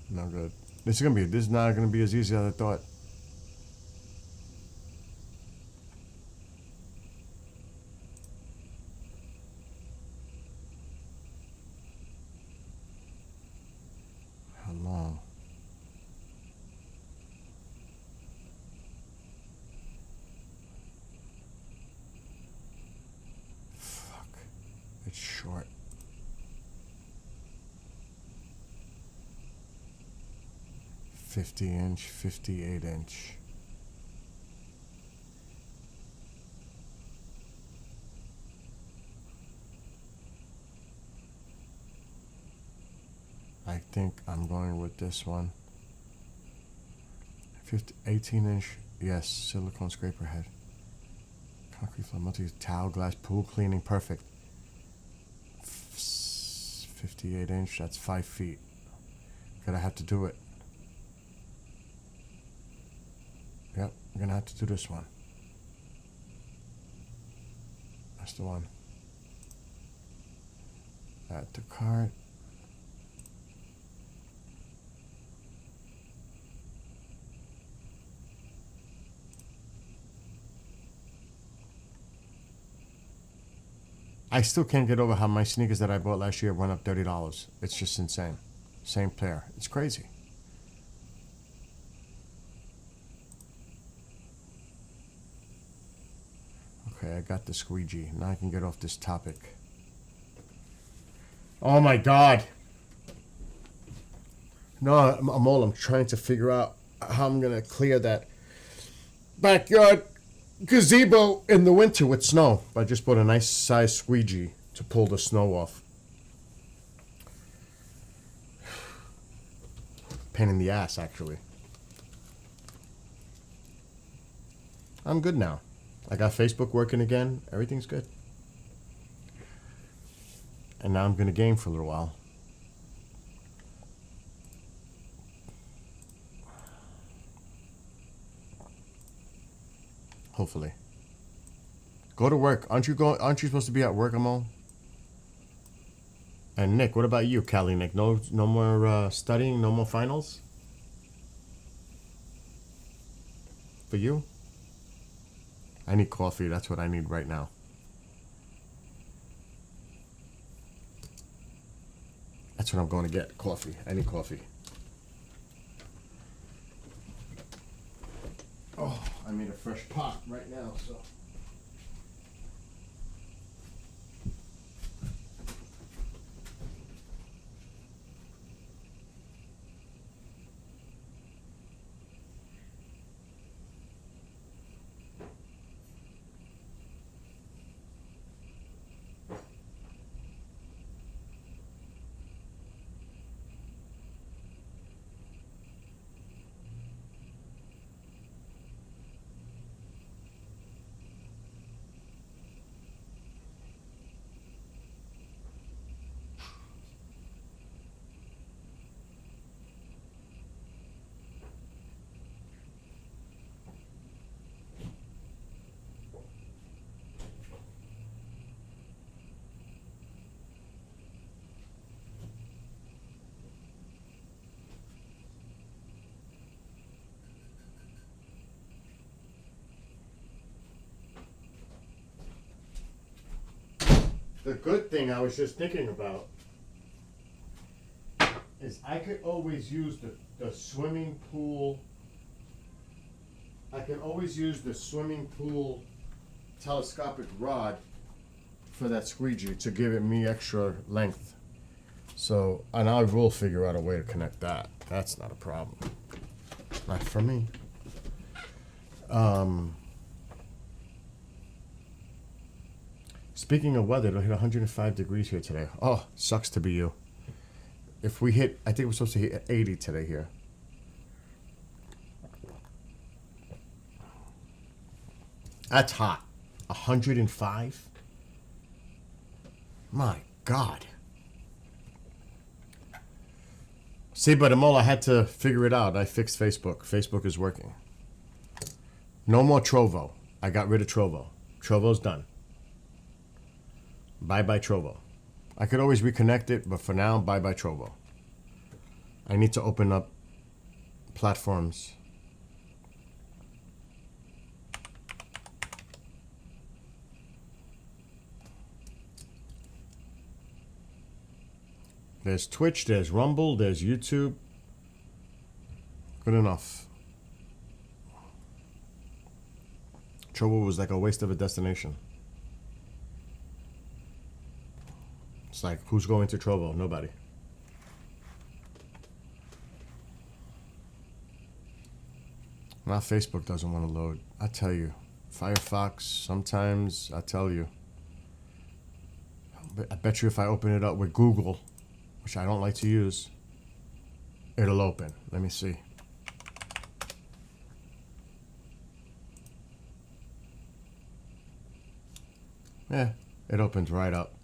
No good. This is not gonna be as easy as I thought. How long? Fuck. It's short. .50" 58". I think I'm going with this one. 18". Yes, silicone scraper head. Concrete floor, multi-towel glass, pool cleaning, perfect. 58". That's 5 feet. Gonna have to do it. Yep, I'm gonna have to do this one. That's the one. Add to cart. I still can't get over how my sneakers that I bought last year went up $30. It's just insane. Same pair. It's crazy. Okay, I got the squeegee. Now I can get off this topic. Oh my God. No, I'm trying to figure out how I'm going to clear that backyard gazebo in the winter with snow. I just bought a nice size squeegee to pull the snow off. Pain in the ass, actually. I'm good now. I got Facebook working again. Everything's good. And now I'm going to game for a little while. Hopefully. Go to work. Aren't you supposed to be at work, Amal? And Nick, what about you, Callie Nick? No more studying, no more finals? For you? I need coffee. That's what I need right now. That's what I'm going to get. Coffee. I need coffee. Oh, I made a fresh pot right now, so. The good thing I was just thinking about is I could always use the swimming pool. I can always use the swimming pool telescopic rod for that squeegee to give it me extra length. So, and I will figure out a way to connect that. That's not a problem. Not for me. Speaking of weather, it'll hit 105 degrees here today. Oh, sucks to be you. If we hit, I think we're supposed to hit 80 today here. That's hot. 105? My God. See, but Amol, I had to figure it out. I fixed Facebook. Facebook is working. No more Trovo. I got rid of Trovo. Trovo's done. Bye-bye Trovo. I could always reconnect it, but for now, bye-bye Trovo. I need to open up platforms. There's Twitch, there's Rumble, there's YouTube. Good enough. Trovo was like a waste of a destination. It's like, who's going to Trovo? Nobody. Now Facebook doesn't want to load. I tell you. Firefox, sometimes, I tell you. I bet you if I open it up with Google, which I don't like to use, it'll open. Let me see. Yeah, it opens right up.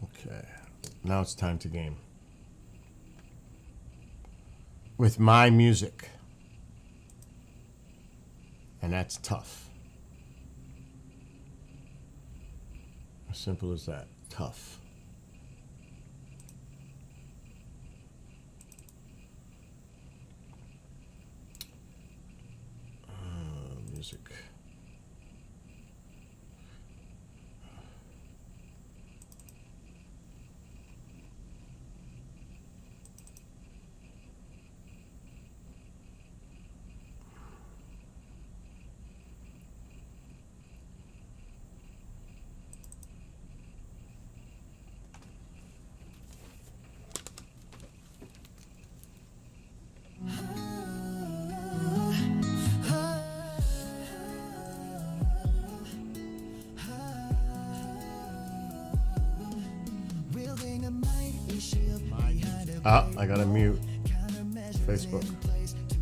Okay, now it's time to game. With my music. And that's tough. As simple as that. Tough. Music. I gotta mute Facebook.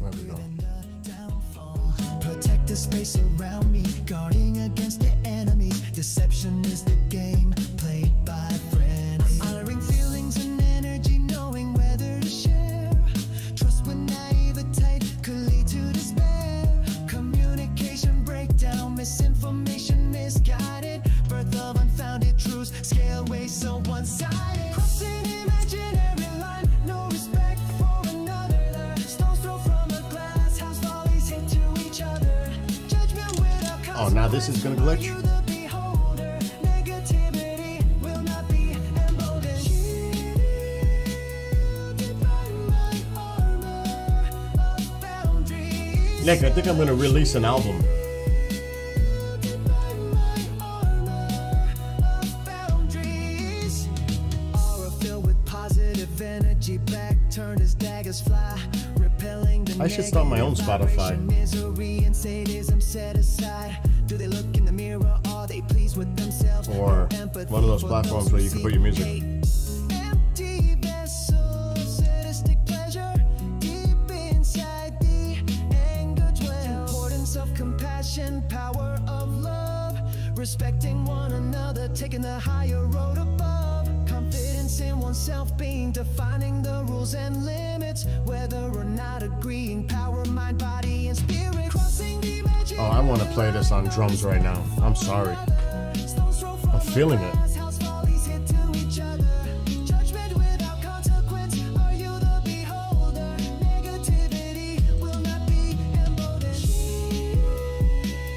There we go. Protect the space around me, guarding against the enemies. Deception is the game played by friends. Honoring feelings and energy, knowing whether to share. Trust when naivete could lead to despair. Communication breakdown, misinformation misguided. Birth of unfounded truths, scale way so one-sided. Crossing imaginary line, no respect for another. Stones thrown from a glass house, volleys hit to each other. Judgment without Oh, now this is gonna glitch? you the beholder. Negativity will not be emboldened. Shielded by my armor of boundaries. Nick, I think I'm gonna release an album. Shielded by my armor of boundaries. Aura filled with positive energy, back turned as daggers fly, repelling the I should start my own negative Spotify. vibration. Misery and sadism set aside. Do they look in the mirror? Are they pleased with themselves? Or Empathy one of those for platforms those where who you can see put your music. hate. Empty vessels, sadistic pleasure, deep inside the anger dwells. Importance of compassion, power of love, respecting one another, taking the higher road above. Confidence in oneself, being defining the rules and limits, whether or not agreeing. Power, mind, body, and spirit. Crossing the imaginary Oh, I want to play this on drums right now. I'm sorry. I'm feeling it.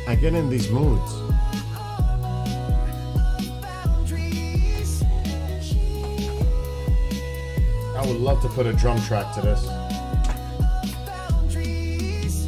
I get in these moods. I would love to put a drum track to this. boundaries.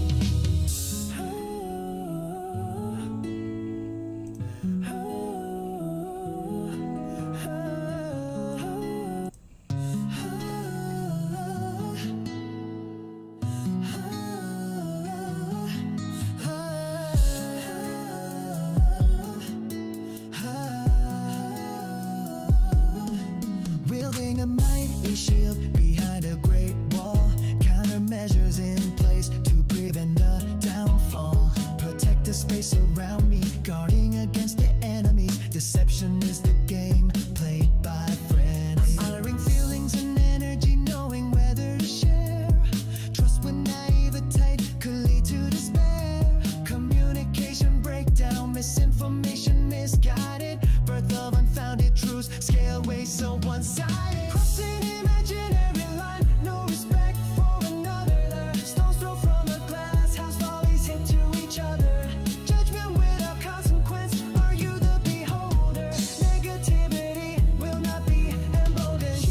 Wielding a mighty shield behind a great wall, countermeasures in place to prevent the downfall. Protect the space around me, guarding against the enemy. Deception is the game played by friends. Honoring feelings and energy, knowing whether to share. Trust when naivete could lead to despair. Communication breakdown, misinformation misguided. Birth of unfounded truths, scale way so one-sided. Crossing imaginary line, no respect for another. Stones thrown from a glass house, volleys hit to each other. Judgment without consequence, are you the beholder? Negativity will not be emboldened.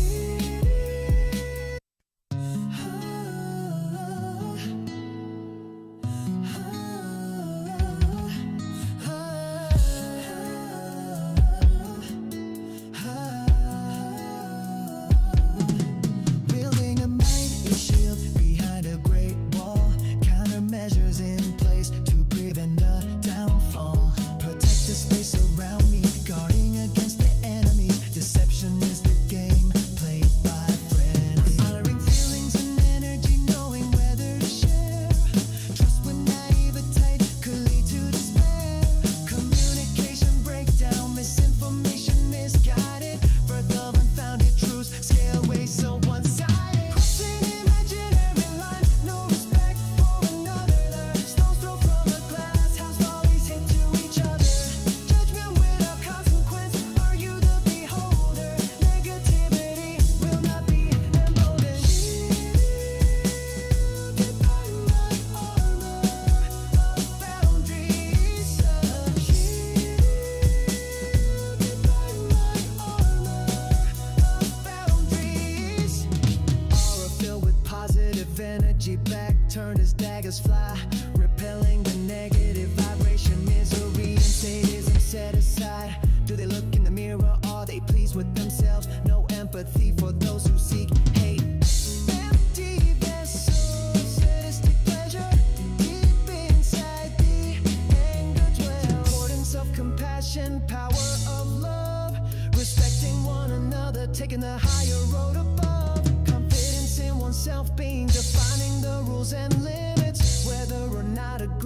Building a mighty shield behind a great wall, countermeasures in place to prevent the downfall. Protect the space around me, guarding against the enemy. Deception is the game played by friends. Honoring feelings and energy, knowing whether to share. Trust when naivete could lead to despair. Communication breakdown, misinformation misguided. Birth of unfounded truths, scale way so one-sided. Crossing imaginary line, no respect for another. Stones thrown from a glass house, volleys hit to each other. Judgment without consequence, are you the beholder? Negativity will not be emboldened. Shielded by my armor of boundaries. Shielded by my armor of boundaries. Aura filled with positive energy, back turned as daggers fly, repelling the negative vibration, misery and sadism set aside. Do they look in the mirror? Are they pleased with themselves? No empathy for those who seek hate. Empty vessels, sadistic pleasure, deep inside the anger dwells. Importance of compassion, power of love, respecting one another, taking the higher road above. Confidence in oneself being, defining the rules and limits, whether or not agree.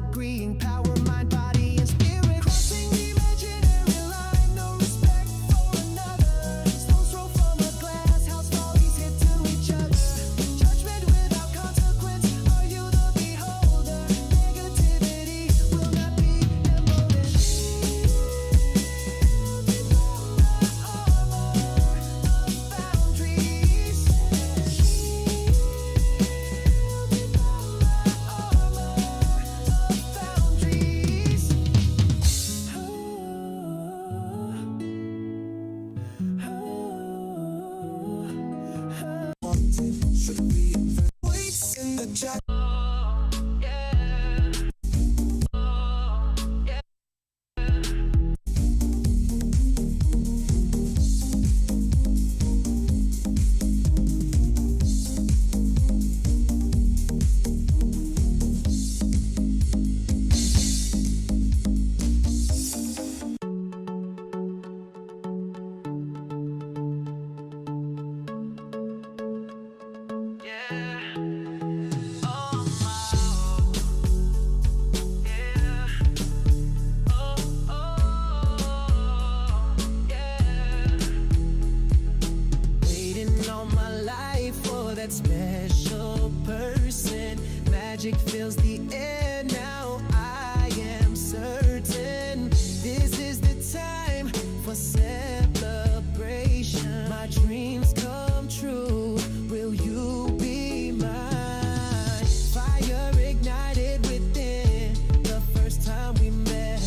agreeing. Power, mind, body, and spirit. Crossing the imaginary line, no respect for another. Stones throw from a glass house, volleys hit to each other. Judgment without consequence, are you the beholder? Negativity will not be emboldened. Waiting all my life for that special person. Magic fills the air now, I am certain. This is the time for celebration. My dreams come true, will you be mine? Fire ignited within the first time we met.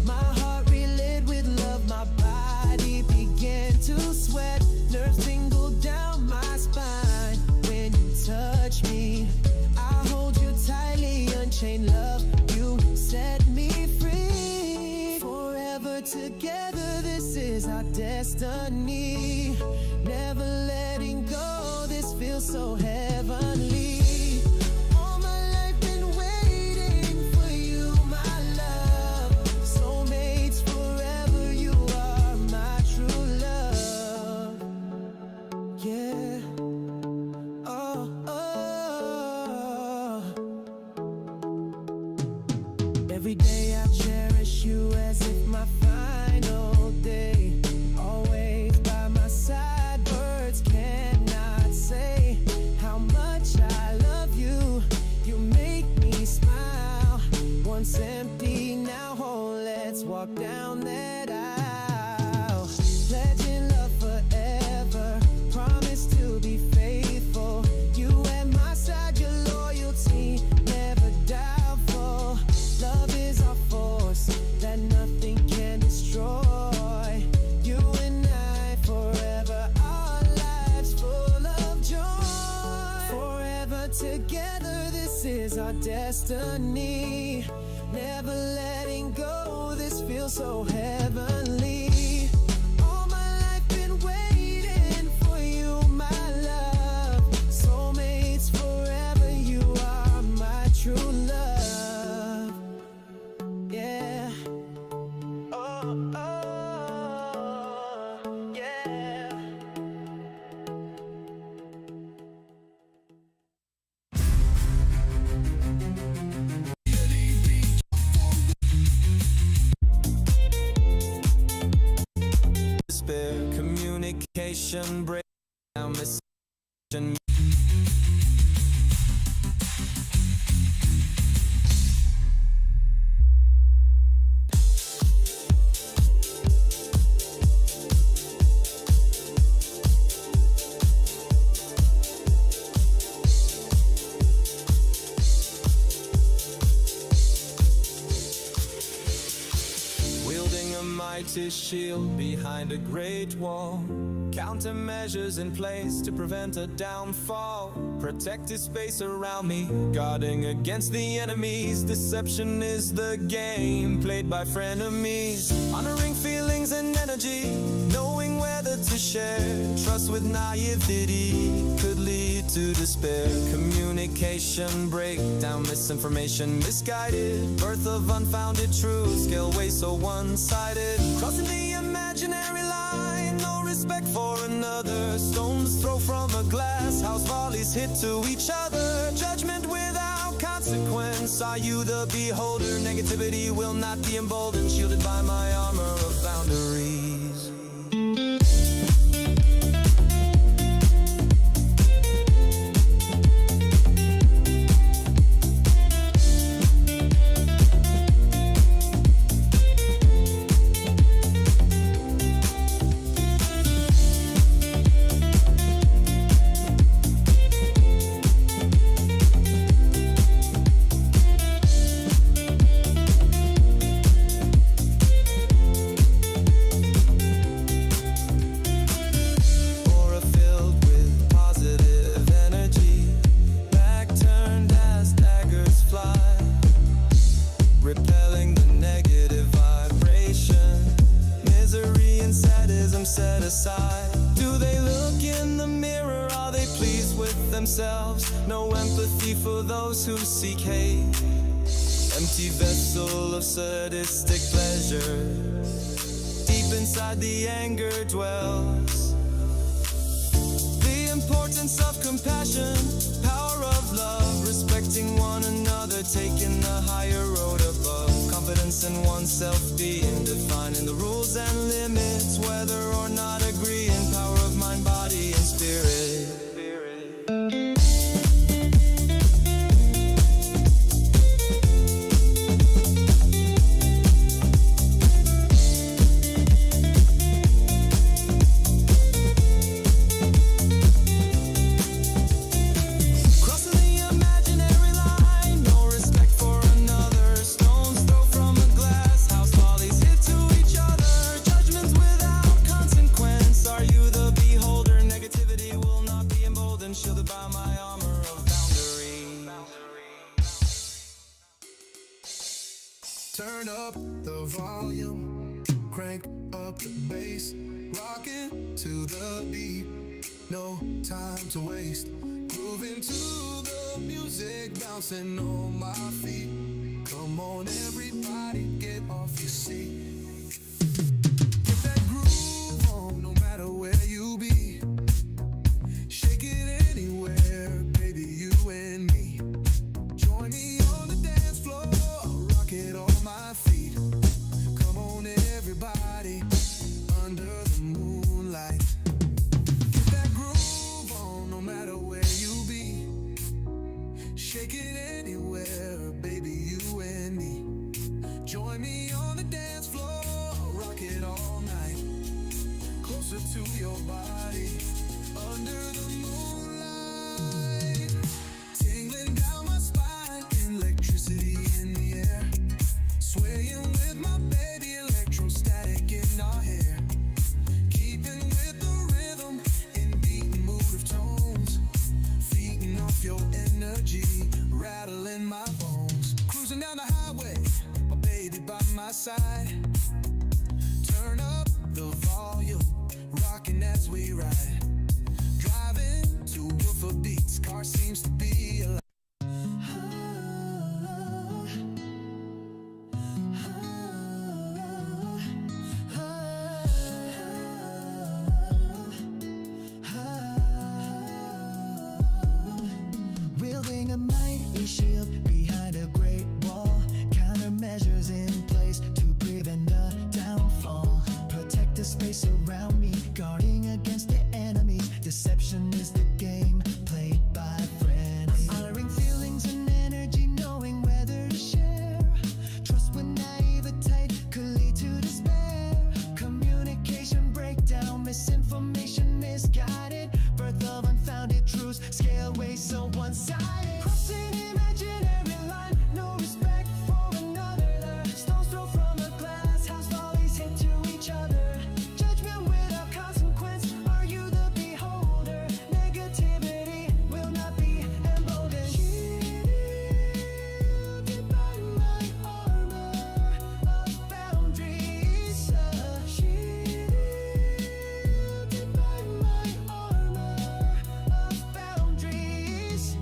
My heart relit with love, my body began to sweat. Nerves tingle down my spine when you touch me. I hold you tightly, unchained love, you set me free. Forever together, this is our destiny. Never letting go, this feels so heavenly. All my life been waiting for you, my love. Soulmates forever, you are my true love. Yeah. Oh, oh. Every day I cherish you as if my final day. Always by my side, words cannot say how much I love you. You make me smile. Once empty, now whole. Let's walk down that aisle. Pledging love forever. Promise to be faithful. You at my side, your loyalty never doubtful. Love is our force that nothing can destroy. You and I forever, our lives full of joy. Forever together, this is our destiny. Never letting go, this feels so heavenly. All my life been waiting for you, my love. Soulmates forever, you are my true love. Yeah. Oh, oh, yeah. Despair, communication breakdown, mission. Wielding a mighty shield behind a great wall. Countermeasures in place to prevent a downfall. Protective space around me, guarding against the enemies. Deception is the game played by frenemies. Honoring feelings and energy, knowing whether to share. Trust with naivety could lead to despair. Communication breakdown, misinformation misguided. Birth of unfounded truths, scale way so one-sided. Crossing the imaginary line, no respect for another. Stones throw from a glass house, volleys hit to each other. Judgment without consequence. Are you the beholder? Negativity will not be emboldened, shielded by my armor of boundaries. Aura filled with positive energy, back turned as daggers fly, repelling the negative vibration. Misery and sadism set aside. Do they look in the mirror? Are they pleased with themselves? No empathy for those who seek hate. Empty vessel of sadistic pleasure. Deep inside the anger dwells. The importance of compassion, power of love, respecting one another, taking the higher road above. Confidence in oneself, being defining the rules and limits, whether or not agreeing. Power of mind, body, and spirit. Crossing the imaginary line, no respect for another. Stones thrown from a glass house, volleys hit to each other. Judgments without consequence. Are you the beholder? Negativity will not be emboldened, shielded by my armor of boundary. Turn up the volume, crank up the bass, rockin' to the beat, no time to waste. Grooving to the music, bouncing on my feet. Come on, everybody, get off your seat. Get that groove on, no matter where you be. Shake it anywhere, baby, you and me. Join me on the dance floor, rock it on my feet. Come on, everybody, under the moonlight. Get that groove on, no matter where you be. Shake it anywhere, baby, you and me. Join me on the dance floor, rock it all night. Closer to your body, under the moonlight. Tingling down my spine, electricity in the air. Swaying with my baby, electrostatic in our hair. Keeping with the rhythm, in beating mood of tones. Feeding off your energy, rattling my bones. Cruising down the highway, my baby by my side. Turn up the volume, rocking as we ride. Driving to woofer beats, car seems to be alive. Wielding a mighty shield behind a great wall. Countermeasures in place to prevent a downfall. Protect the space around me, guarding against the enemy. Deception is the game played by friends. Honoring feelings and energy, knowing whether to share. Trust when naivete could lead to despair. Communication breakdown, misinformation misguided. Birth of unfounded truths, scale way so one-sided. Crossing imaginary line, no respect for another. Stones thrown from a glass house, volleys hit to each other. Judgment without consequence. Are you the beholder? Negativity will not be emboldened. Shielded by my armor of boundaries. Shielded by my armor of boundaries.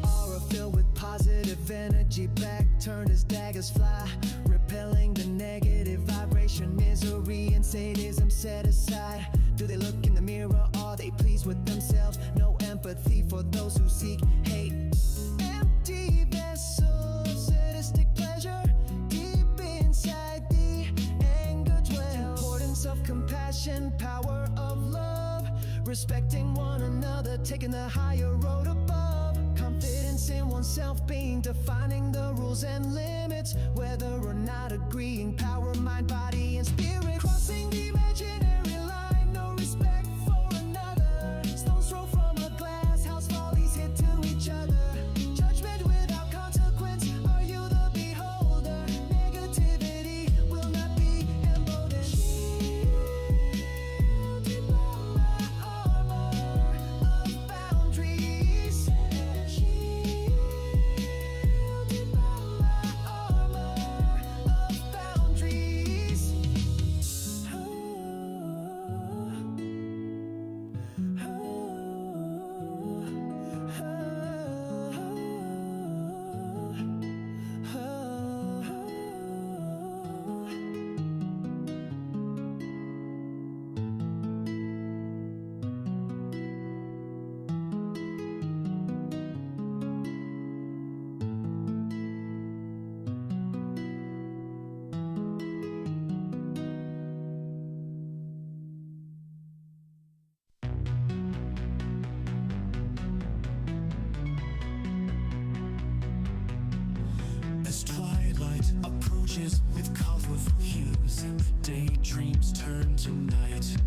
Aura filled with positive energy, back turned as daggers fly, repelling the negative vibration. Misery and sadism set aside. Do they look in the mirror? Are they pleased with themselves? No empathy for those who seek hate. Empty vessels respecting one another, taking the higher road above. Confidence in oneself being defining the rules and limits, whether or not agreeing, power, mind, body, and spirit. Crossing the imaginary line, no respect for another. Stones thrown from a glass house, volleys hit to each other. Judgment without consequence, are you the beholder? Negativity will not be emboldened. Shielded by my armor of boundaries. Shielded by my armor of boundaries. As twilight approaches with colorful hues, daydreams turn to night.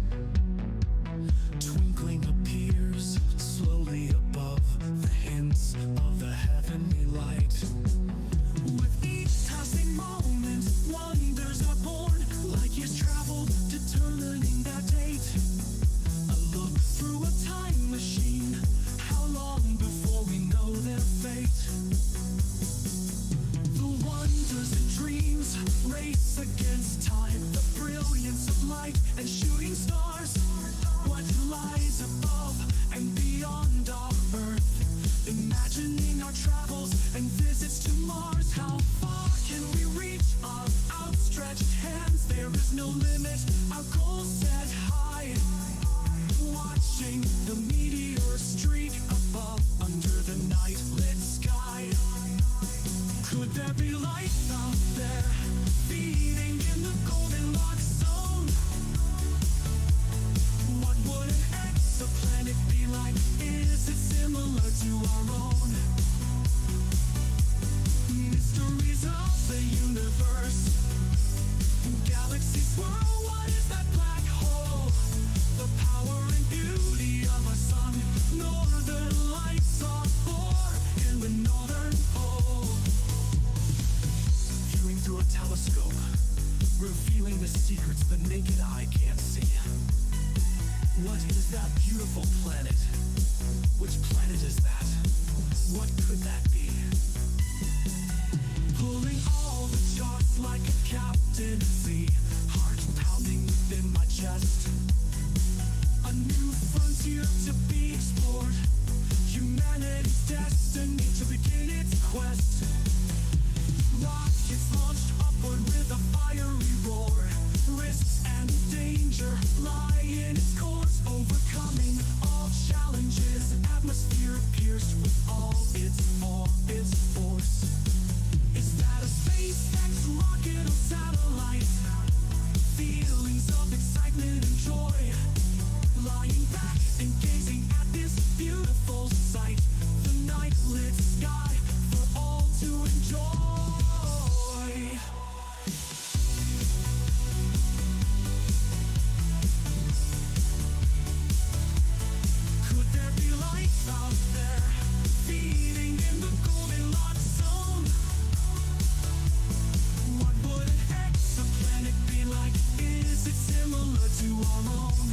Twinkling appears slowly above the hints of the heavenly light. With each passing moment, wonders are born, like years travel, determining that date. A look through a time machine, how long before we know their fate? The wonders and dreams race against time, the brilliance of light and shooting stars. What lies above and beyond our earth? Imagining our travels and visits to Mars. How far can we reach our outstretched hands? There is no limit, our goals set high. Watching the meteor streak above under the night lit sky. Could there be life out there, feeding in the Goldilocks zone? What would an exoplanet be like? Is it similar to our own? Mysteries of the universe, galaxies swirl, what is that black hole? The power and beauty of our sun, northern lights are born in the northern pole. Viewing through a telescope, revealing the secrets the naked eye can't see. What is that beautiful planet? Which planet is that? What could that be? Pulling all the charts like a captaincy, heart pounding within my chest. A new frontier to be explored, humanity's destiny to begin its quest. Rockets launched upward with a fiery roar. Risks and danger lie in its course, overcoming all challenges. Atmosphere pierced with all its force. Is that a SpaceX rocket or satellite? Feelings of excitement and joy, lying back and gazing at this beautiful sight. The night lit sky for all to enjoy. Could there be life out there, feeding in the Goldilocks zone? What would an exoplanet be like? Is it similar to our own?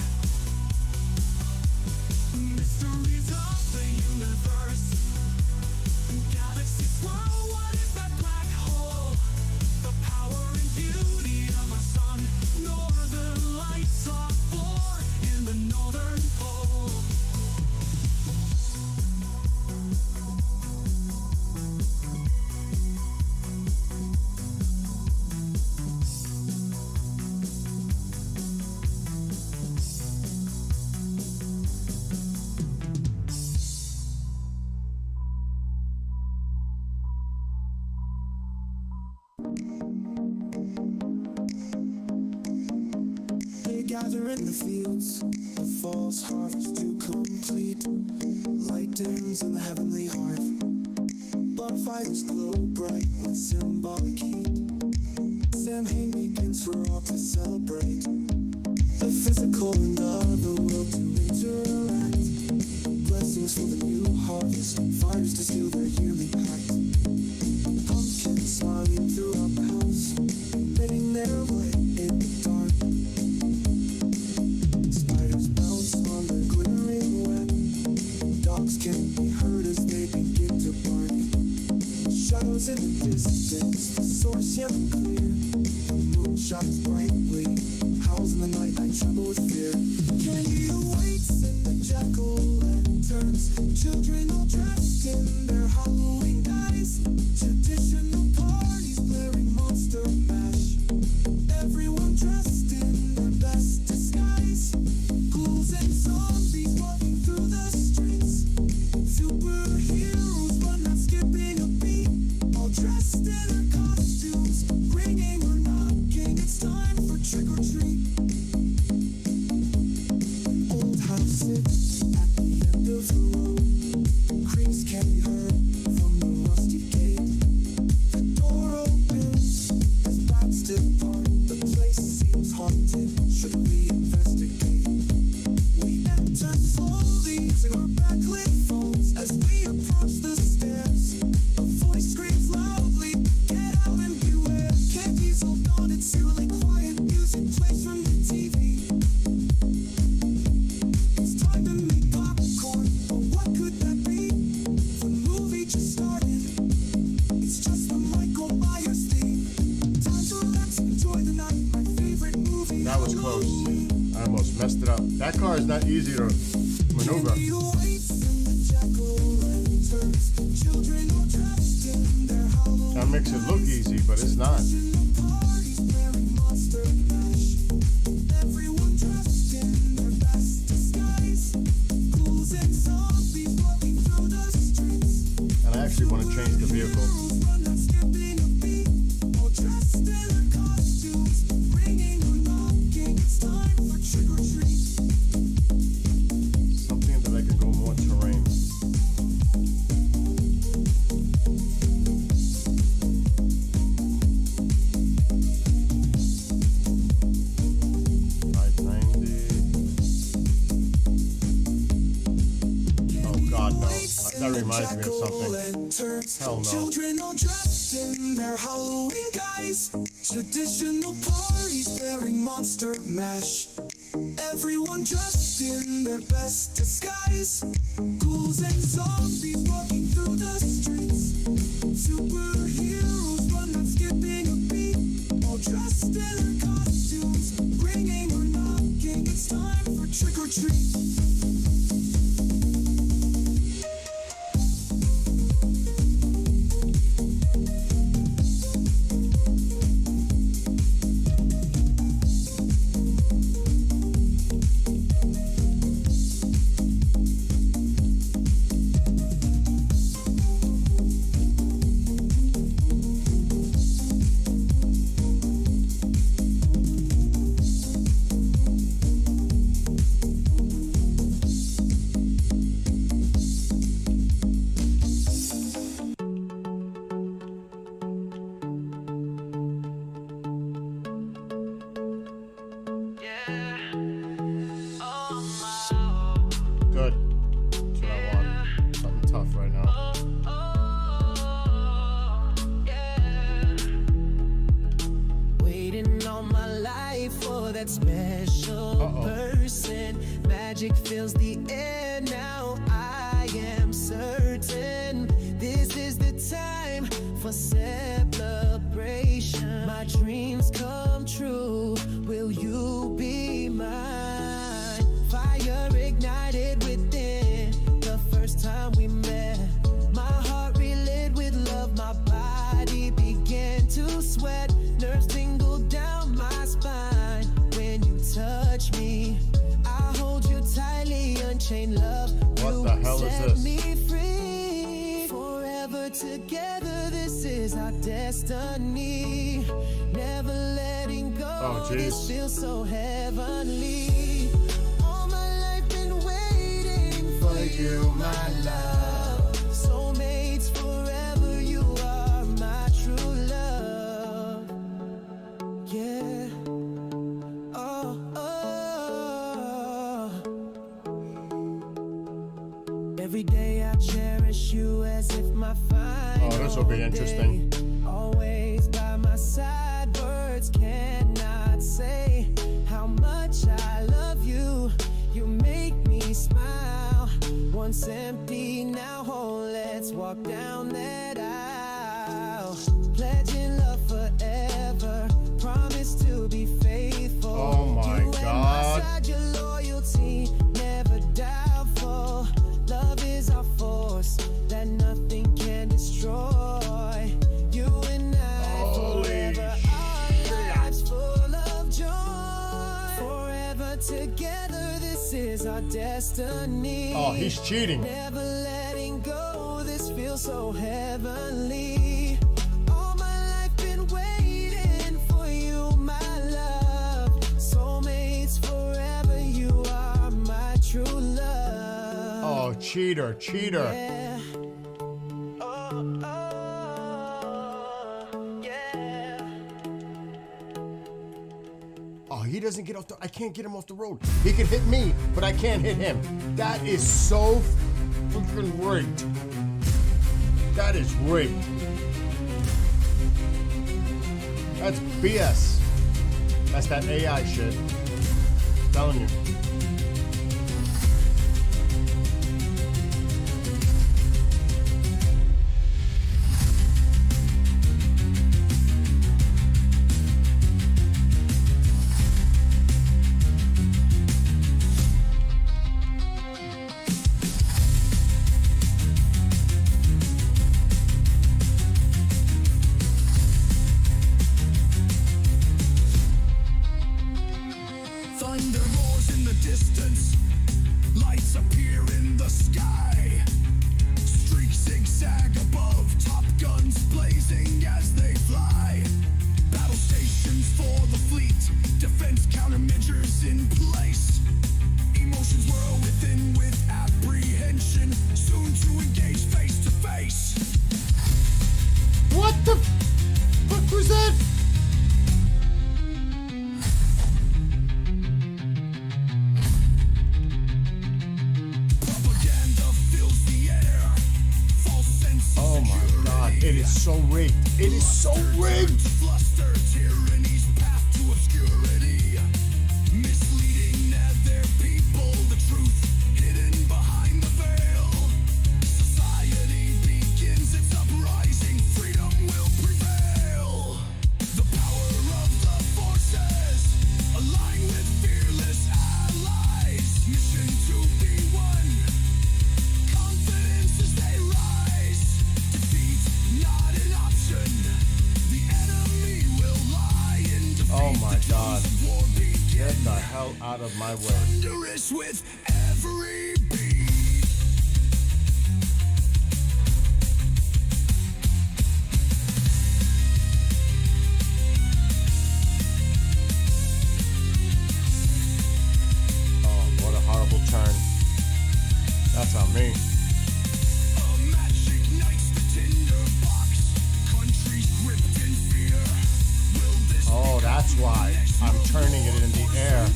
Mysteries of the universe, galaxies swirl, what is that black hole? The power and beauty of our sun, northern lights are born in the northern pole. gather in the fields. The fall's harvest to complete. Light dims in the heavenly hearth. Bonfires glow bright with symbolic heat. Samhain begins for all to celebrate. The physical and the will to interact. Blessings for the new harvest. Fires to seal their yearly pact. Pumpkins smiling throughout the house, emitting their light in the dark. Spiders bounce on the glittering web. Dogs can be heard as they begin to bark. Shadows in the distance, the source yet clear. The moon shines brightly, howls in the night, I tremble with fear. Can you wait in the jack-o'-lanterns? Children all dressed in their Halloween guise. Traditional parties blaring Monster Mash. Everyone dressed in their best disguise. Ghouls and zombies walking through the streets. Superheroes but not skipping a beat. All dressed in their costumes, ringing or knocking. It's time for trick or treat. Old house sits at the end of the road. Creaks can be heard from the rusty gate. The door opens as bats depart. The place seems haunted. Should we investigate? We enter slowly using our backlit phones. As we approach the stairs, a voice screams loudly, "Get out and beware!" Candy's all gone, it's eerily quiet. Music plays from the TV. It's time to make popcorn, but what could that be? The movie just started. It's just the Michael Myers theme. Time to relax, enjoy the night. My favorite movie. That was close. I almost messed it up. That car is not easy to maneuver. Candy waits in the jack-o'-lanterns. Children all dressed in their Halloween That makes it look easy, but it's not. parties wearing Monster Mash. Everyone dressed in their best disguise. Ghouls and zombies walking through the streets. And I actually want to change the vehicle. Heroes but not skipping a beat. All dressed in their costumes, ringing or knocking. It's time for trick or treat. Something that I can go more terrain. Oh God, no. That reminds me of something. Hell no. Children all dressed in their Halloween guise. Traditional parties bearing Monster Mash. Everyone dressed in their best disguise. Ghouls and zombies walking through the streets. Superheroes but not skipping a beat. All dressed in their costumes, ringing or knocking. It's time for trick or treat. Good. That's what I want. Something tough right now. Waiting all my life for that special person. Magic fills the air now. I am certain this is the time for celebration. My dreams come true. Will you be mine? Fire ignited within the first time we met. My heart relit with love. My body began to sweat. Nerves tingled down my spine when you touch me. I hold you tightly, unchained love. What You the hell is set this? me free. Forever together, this is our destiny. Never letting go. Oh, this jeez. feels so heavenly. All my life been waiting for you, my love. Soulmates forever, you are my true love. Yeah. Oh, oh. Every day I cherish you as if my final Oh, this will be interesting. day. Always by my side, words cannot say how much I love you. You make me smile. Once empty, now whole. Let's walk down that aisle. Pledging love forever. Promise to be faithful. Oh my You at God. my side, your loyalty never doubtful. Love is our force that nothing can destroy. You and I Holy forever, our lives full of joy. Forever together, this is our destiny. Oh, he's cheating. Never letting go, this feels so heavenly. All my life been waiting for you, my love. Soulmates forever, you are my true love. Oh, cheater, cheater. Yeah. Oh, oh, yeah. Oh, he doesn't get off the. I can't get him off the road. He can hit me, but I can't hit him. That is so freaking rigged. That is rigged. That's BS. That's that AI shit. I'm telling you. Thunder roars in the distance. Lights appear in the sky. Streaks zigzag above. Top guns blazing as they fly. Battle stations for the fleet. Defense countermeasures in place. Emotions whirl within with apprehension. Soon to engage face to face. What the fuck was that? Propaganda fills the air. False sense of Oh my god, security. it is so rigged. It is so rigged. Fluster tyranny's path to obscurity. Misleading their people, the truth hidden behind the veil. Society begins its uprising, freedom will prevail. The power of the forces align with fearless allies. Mission to be one. Confidence as they rise. Defeat not an option. The enemy will lie in defeat. Oh my god. War begins. Get the hell out of my way. Thunderous with every beat. Oh, what a horrible turn. That's on me. A match ignites the tinder box. Countries gripped in fear. Will this Oh, that's why. I'm turning it in the air.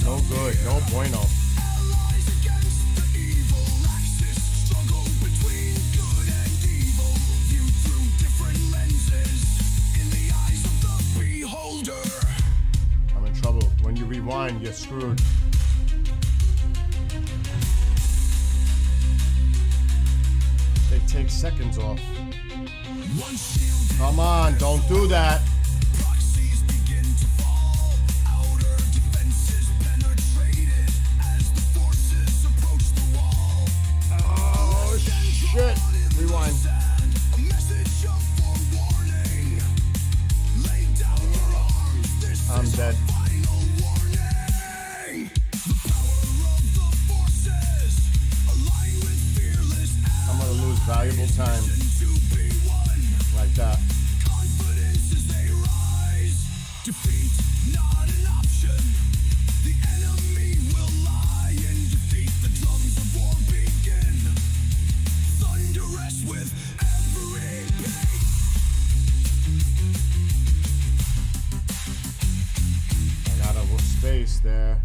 No good. No bueno. allies against the evil axis? Struggle between good and evil. Viewed through different lenses. In the eyes of the beholder. I'm in trouble. When you rewind, you're screwed. They take seconds off. One shield Come on, don't do that. proxies begin to fall. Outer defenses penetrated as the forces approach the wall. Oh, shit. Rewind. A message of forewarning. Lay down your arms. This I'm is dead. our final warning. The power of the forces align with fearless I'm gonna lose valuable time action to be one. like that. Confidence as they bass there.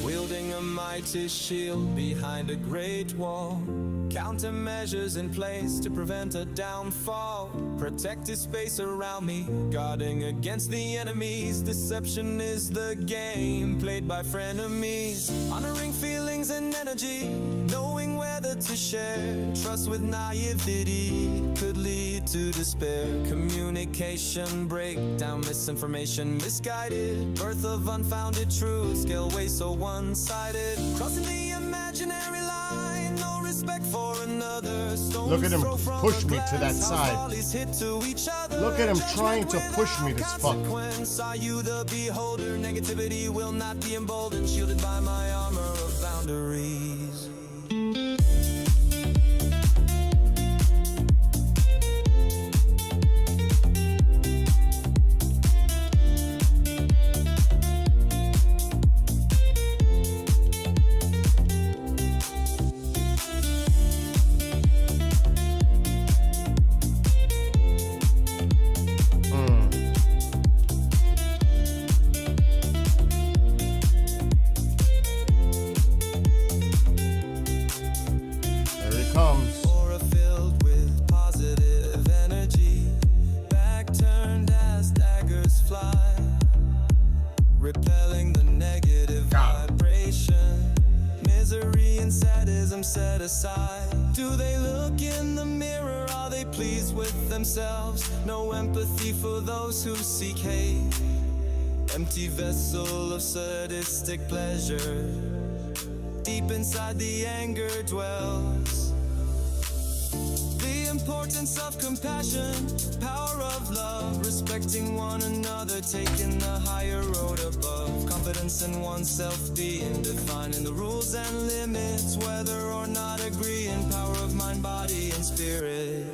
Wielding a mighty shield behind a great wall. Countermeasures in place to prevent a downfall. Protected space around me, guarding against the enemies. Deception is the game played by frenemies. Honoring feelings and energy, knowing whether to share. Trust with naivety could lead to despair. Communication breakdown, misinformation misguided. Birth of unfounded truths, scale way so one-sided. Crossing the imaginary line, no respect for another. Stones Look at him throw from push a me to that glass, how side. follies hit to each other. Look at him Judgment trying to push me, without this fuck. consequence. Are you the beholder? Negativity will not be emboldened, shielded by my armor of boundaries. There he comes. Aura filled with positive energy, back turned as daggers fly, repelling the negative vibration. Misery and sadism set aside. Do they look in the mirror? Are they pleased with themselves? No empathy for those who seek hate. Empty vessel of sadistic pleasure. Deep inside the anger dwells. The importance of compassion, power of love, respecting one another, taking the higher road above. Confidence in oneself, being defining the rules and limits, whether or not agreeing. Power of mind, body, and spirit.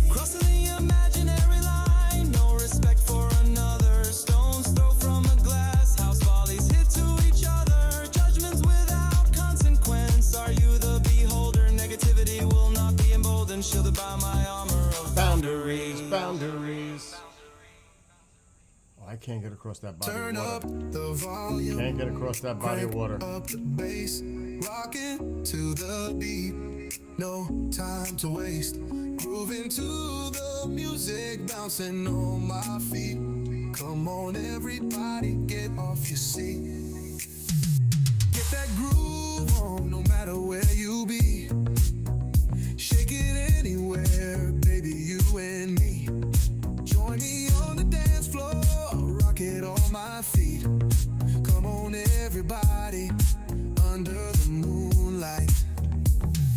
Crossing the imaginary line, no respect for another. Stones throw from a glass house, volleys hit to each other. Judgments without consequence. Are you the beholder? Negativity will not be emboldened, shielded by my armor of Boundaries, boundaries. Oh, I can't get across that body Turn of up water. the volume. Can't get across that body of water. Up the bass, rocking to the beat. No time to waste. Grooving to the music, bouncing on my feet. Come on, everybody, get off your seat. Get that groove on, no matter where you be. Shake it anywhere, baby, you and me. Join me on the dance floor, rock it on my feet. Come on, everybody, under the moonlight.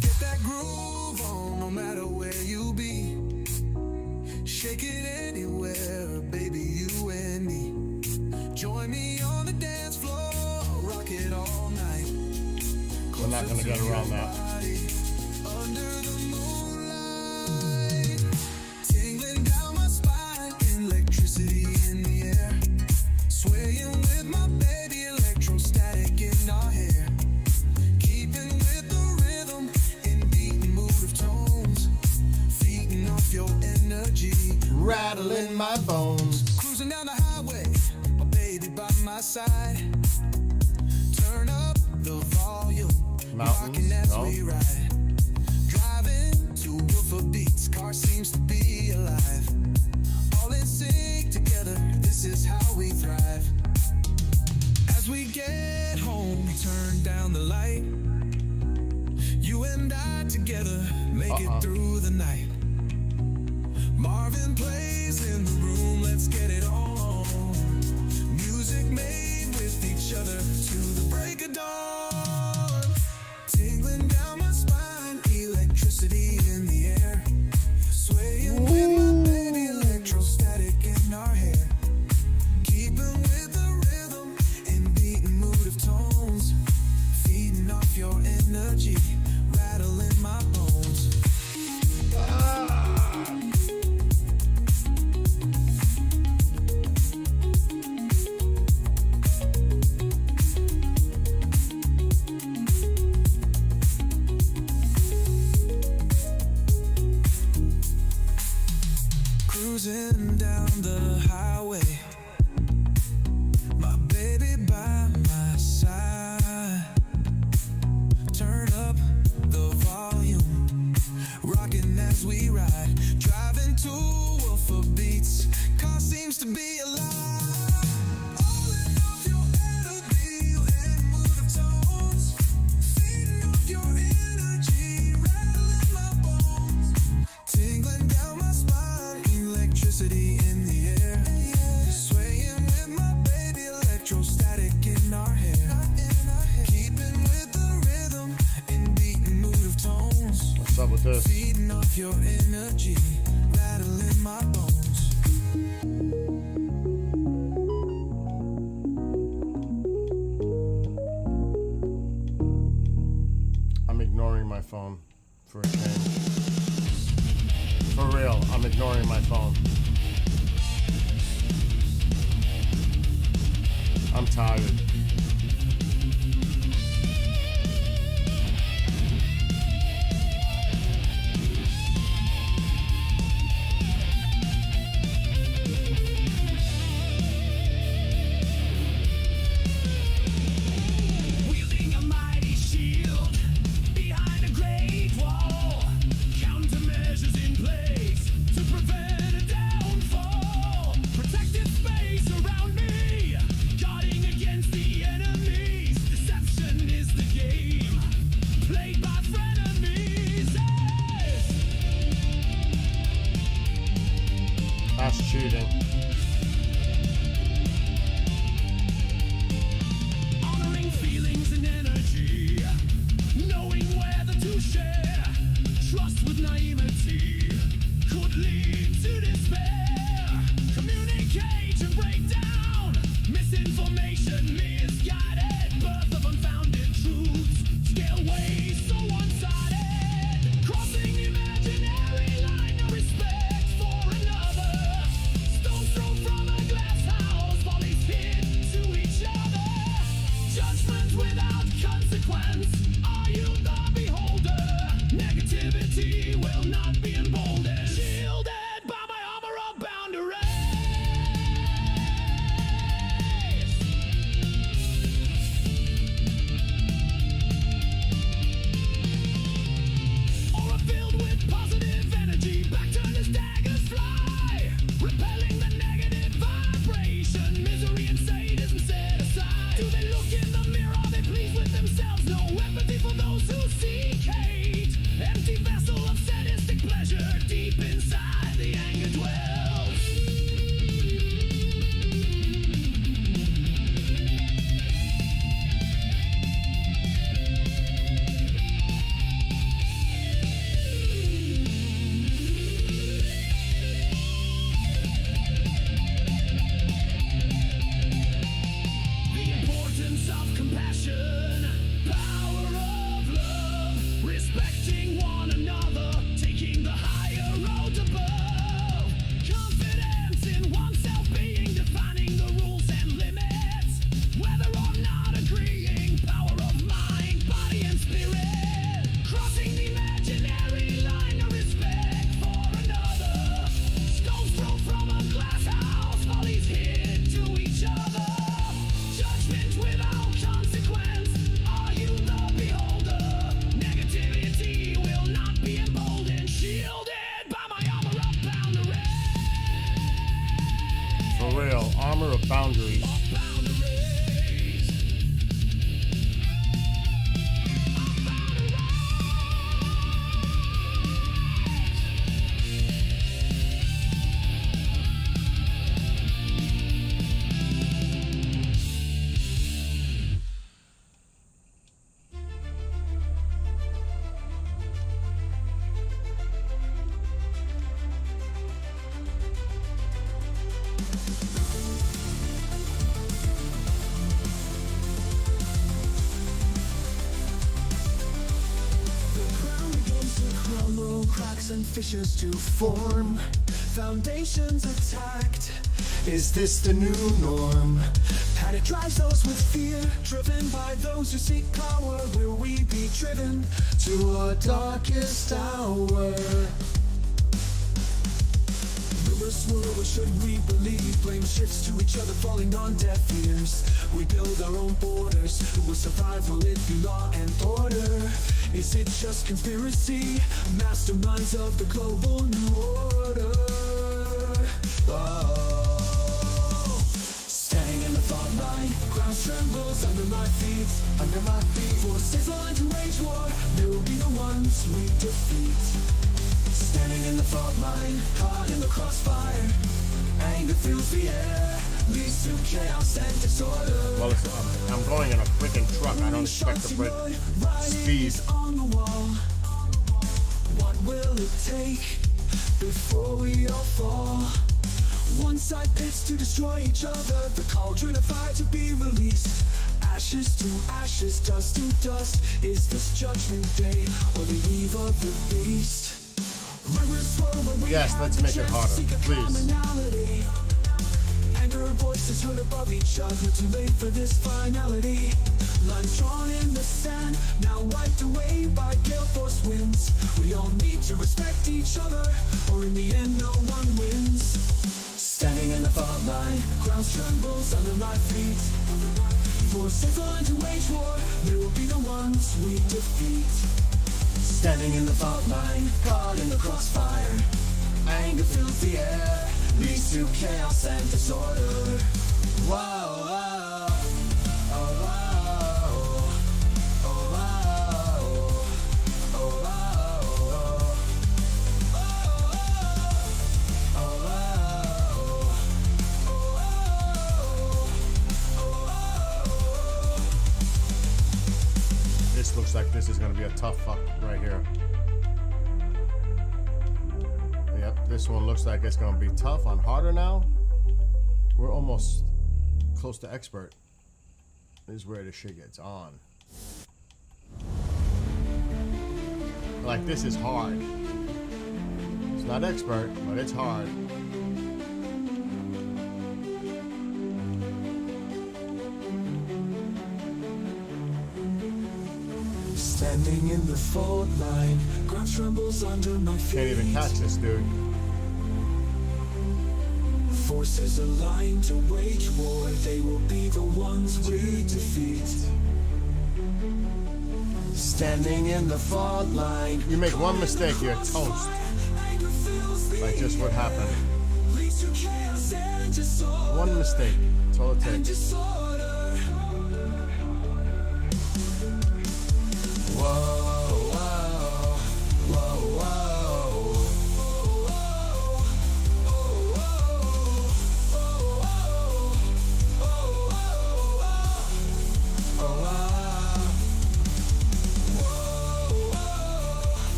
Get that groove on, no matter where you be. Shake it anywhere, baby, you and me. Join me on the dance floor, rock it all night. We're not gonna get around that. Under the moonlight, tingling down my spine, electricity in the air, swaying with my baby, electrostatic in our hair, keeping with the rhythm in beating mood of tones, feeding off your energy, Rattling my bones. cruising down the highway, my baby by my side. Turn up the volume, Mountains, rocking as no? we ride. Driving to woofer beats, car seems to be alive. All in sync together, this is how we thrive. As we get home, turn down the light. You and I together, make it through the night. Marvin plays in the room, let's get it on. Music made with each other to the break of dawn. Tingling down my spine, electricity in the air. Swaying with my baby, electrostatic in our hair. Cruising down the highway, my baby by my side. Turn up the volume, rocking as we ride. Driving to Woofer Beats, car seems to be alive. All off your energy and mood of tones, feeding off your energy, rattling my bones, tingling down my spine, electricity in the air, swaying with my baby, electrostatic in our hair, keeping with the rhythm and beating mood of tones. What's up with this? Feeding off your energy, rattling my bones. I'm ignoring my phone for a change. For real, I'm ignoring my phone. I'm tired. Wielding a mighty shield behind a great wall, countermeasures in place to prevent a downfall. Protective space around me, guarding against the enemies. Deception is the game played by frenemies. That's cheating. Honoring feelings and energy, knowing whether to share. Trust with naivety could lead to despair. Communicate and break down misinformation, misguided birth of unfounded truths. Scale ways so one-sided, crossing the imaginary line of respect for another. Stones thrown from a glass house, volleys hit to each other. Judgment without consequence, are you the beholder? Negativity will not be emboldened. Shielded by my armor of boundaries. Aura filled with positive energy, back turned as daggers fly, repelling the negative vibration, misery and sadism set aside. Do they look in the mirror? Are they pleased with themselves? No empathy for those who seek hate. Empty vessel of sadistic pleasure, deep inside the anger dwells. The importance of compassion, power of love, respecting one another, taking the higher road above. Confidence in oneself being, defining the rules and limits, whether or not agreeing, power of mind, body and spirit, crossing the imaginary line of respect for another. Stones thrown from a glass house, volleys hit to each other. Judgment without consequence, are you the beholder? Negativity will not be emboldened, shielded by my armor of boundaries. For real, armor of boundaries. Boundaries. cracks and fissures to form. Foundations attacked. Is this the new norm? Panic drives those with fear, driven by those who seek power. Will we be driven to our darkest hour? Rumors world, what should we believe? Blame shifts to each other, falling on deaf ears. We build our own borders. Who will survive? Will it be law and order? Is it just conspiracy? Masterminds of the global new order. Oh. Standing in the front line, ground trembles under my feet. Under my feet, forces aligned to wage war. They will be the ones we defeat. Standing in the front line, caught in the crossfire. Anger fills the air, leads to chaos and disorder. Well, I'm going in a freaking truck. I don't expect to break speed. On the wall. What will it take before we all fall? One side pits to destroy each other, the cauldron of fire to be released. Ashes to ashes, dust to dust. Is this judgment day or the eve of the beast? Yes, let's make it harder, please. Anger voices heard above each other, too late for this finality. Lines drawn in the sand, now wiped away by gale force winds. We all need to respect each other, or in the end no one wins. Standing in the front line, ground trembles under my feet. Forces aligned to wage war, they will be the ones we defeat. Standing in the front line, caught in the crossfire. Anger fills the air, leads to chaos and disorder. Whoa, whoa, oh, whoa, oh, whoa, oh, Oh, this looks like this is going to be a tough fuck right here. Yep, this one looks like it's going to be tough on harder now. We're almost close to expert. This is where the shit gets on. Like, this is hard. It's not expert, but it's hard. Standing in the fault line, ground trembles under my feet. Can't even catch this dude. Forces aligned to wage war, they will be the ones we defeat. Standing in the fault line. You make one mistake, you're toast. Like just what happened. One mistake. That's all it takes.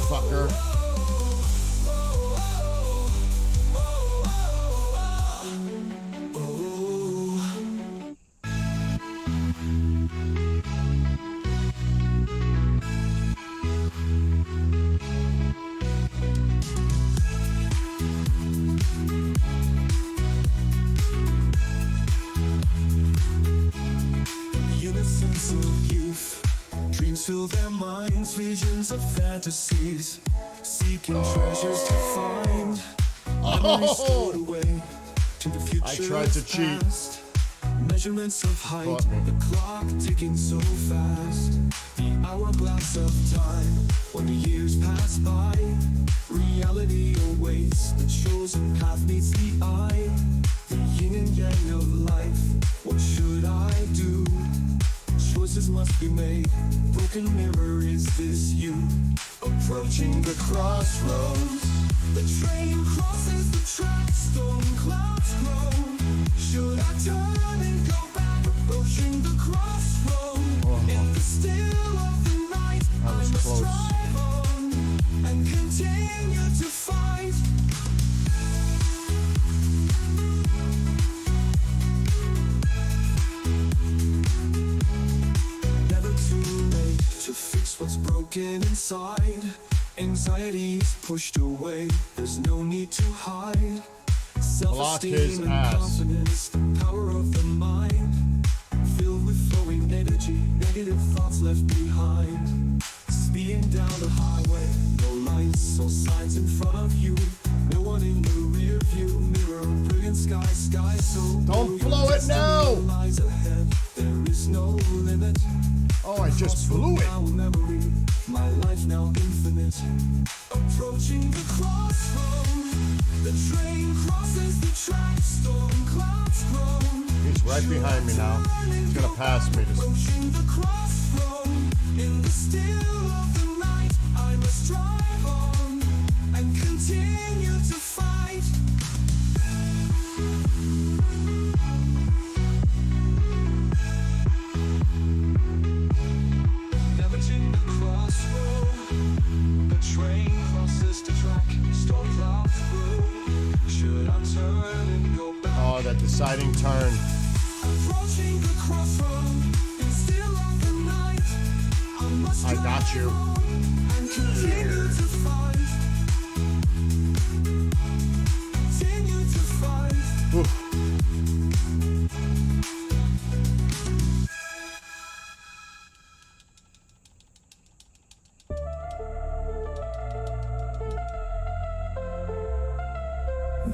Fucker. Innocence of youth, dreams fill their minds, visions of fantasies, seeking treasures to find. Memories stored away to the future. I tried to cheat. Past. Measurements of height, Caught me. the clock ticking so fast. The hourglass of time, when the years pass by. Reality awaits, the chosen path meets the eye. The yin and yang of life, what should I do? Choices must be made, broken mirror, is this you? Approaching the crossroads, the train crosses the tracks, storm clouds grow. Should I turn and go back? Approaching the crossroad, in the still of the night, I must close. drive on and continue to fight. Never too late to fix what's broken inside. Anxiety's pushed away, there's no need to hide. Block his Self-esteem and ass. confidence, the power of the mind. Filled with flowing energy, negative thoughts left behind. Speeding down the highway, no lines darkness, all signs in front of you. No one in the rear view mirror. Brilliant sky so Don't blue. blow it now. Destiny lies ahead. There is no limit. Oh, I just blew it. Now memory, my life now infinite. Approaching the crossroad, the train crosses the track. Storm clouds grow. He's right behind me now. He's gonna pass me. Approaching the crossroad, in the still of the night, I must drive on and continue to fight. Navigating the crossroad, the train crosses the track. Storm clouds grow. Should I turn and go back? Oh, that deciding turn. Approaching the crossroad, in the still of the night, I must I got drive you. on and continue to fight. Continue to fight. Oof.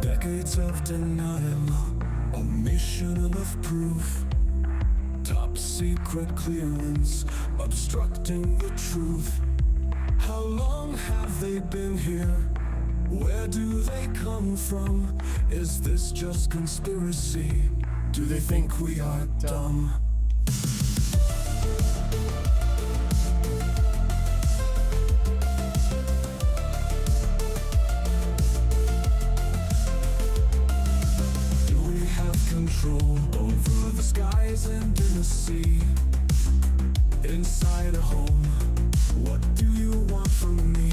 Decades of denial, a mission of proof. Top secret clearance, obstructing the truth. How long have they been here? Where do they come from? Is this just conspiracy? Do they think we are dumb? Do we have control over the skies and in the sea? Inside a home, what do you want from me?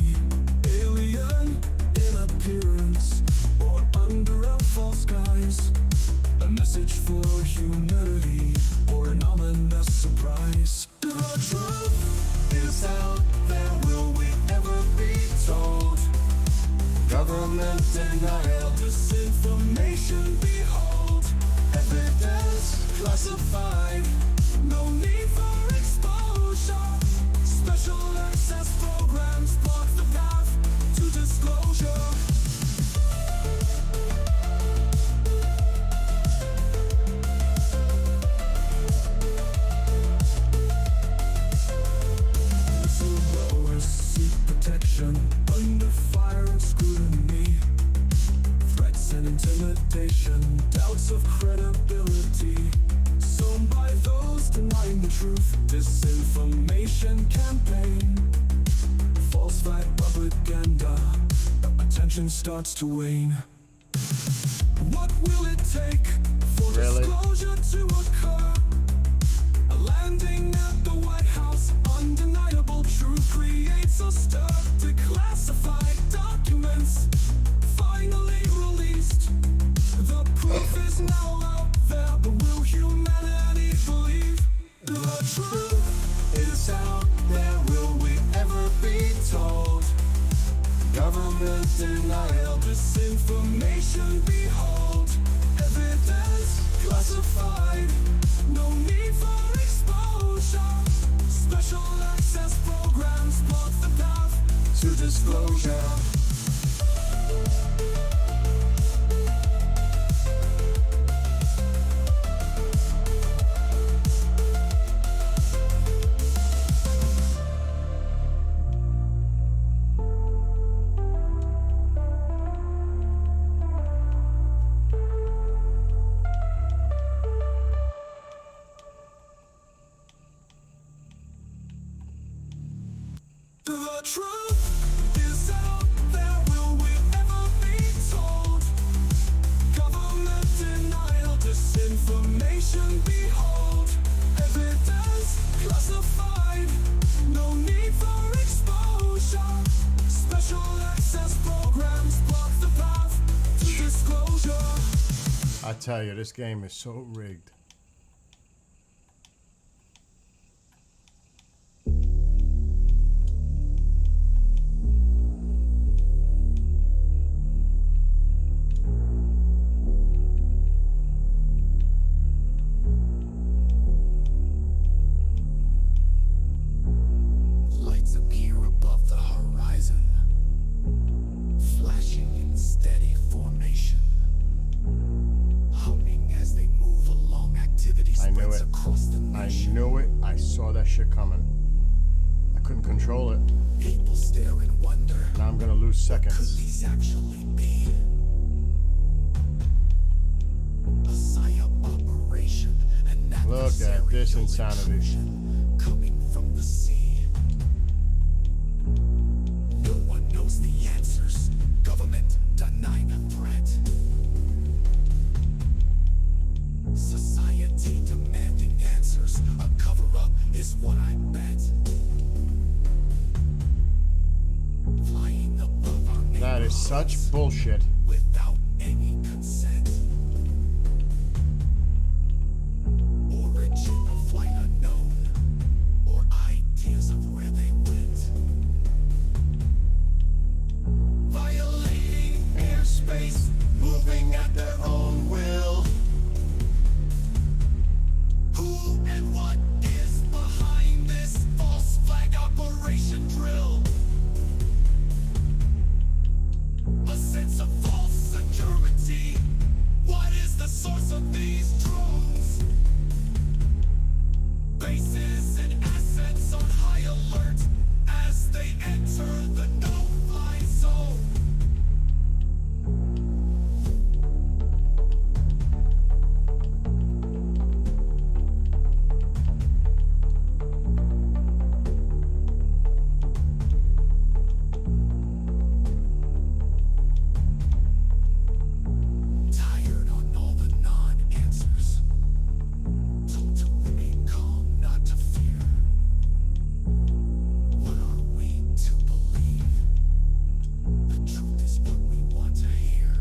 Alien in appearance, or under a false skies? A message for humanity, or an ominous surprise? The truth is out there, will we ever be told? Government denial, disinformation, behold. Evidence classified, no need for exposure. Special access programs block the path to disclosure. Whistleblowers seek protection under fire and scrutiny. Threats and intimidation, doubts of credibility. Sown by those denying the truth. Disinformation campaign, false flag propaganda. Attention starts to wane. What will it take for Really? disclosure to occur? A landing at the White House, undeniable truth creates a stir. Declassified documents finally released. The proof is now out there, but will humanity believe? The truth is out there, will we ever be told? Government denial, disinformation, behold. Evidence classified, no need for exposure. Special access programs block the path to disclosure. The truth is out there, will we ever be told? Government denial, disinformation, behold. Evidence classified, no need for exposure. Special access programs block the path to disclosure. I tell you, this game is so rigged. Lights appear above the horizon. those seconds. These actually be a psyop operation, an Look at this insanity. coming from the sea. No one knows the answers. Government denying a threat. Society demanding answers. A cover-up is what I bet. Flying above our That is such neighborhoods bullshit. without any consent. Origin of flight unknown, or ideas of where they went. Violating airspace, moving at their own will. Who and what is behind this false flag operation drill? A sense of false security. What is the source of these drones? Bases and assets on high alert as they enter the no-fly zone. Tired on all the non-answers. Told to remain calm, not to fear. What are we to believe? The truth is what we want to hear.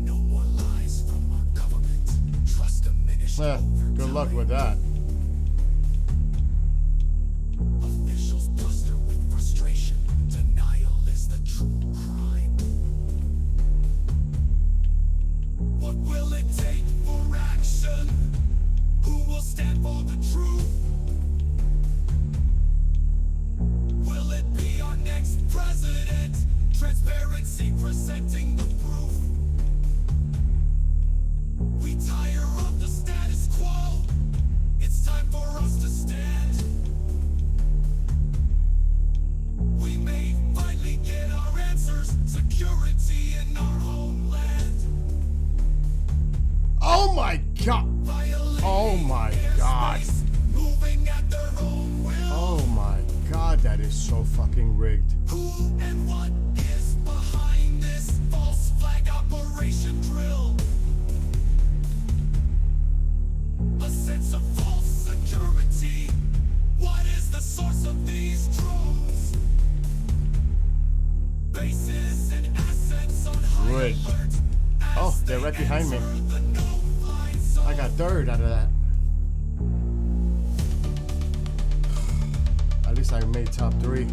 No more lies from our government. Trust diminished over Good luck time. with that. Officials bluster with frustration. Denial is the true crime. What will it take for action? Who will stand for the truth? Will it be our next president? Transparency presenting the proof. We tire of the status quo. It's time for us to stand. We may finally get our answers. Security in our homeland. Oh my god! Violating Oh my god! airspace, moving at their own will. Oh my god, that is so fucking rigged. Who and what is behind this false flag operation drill? A sense of false security. What is the source of these drones? Bases and assets on high Rigged. alert. Oh, as they're they right behind me. enter the no-fly zone. I got third out of that. At least I made top 3.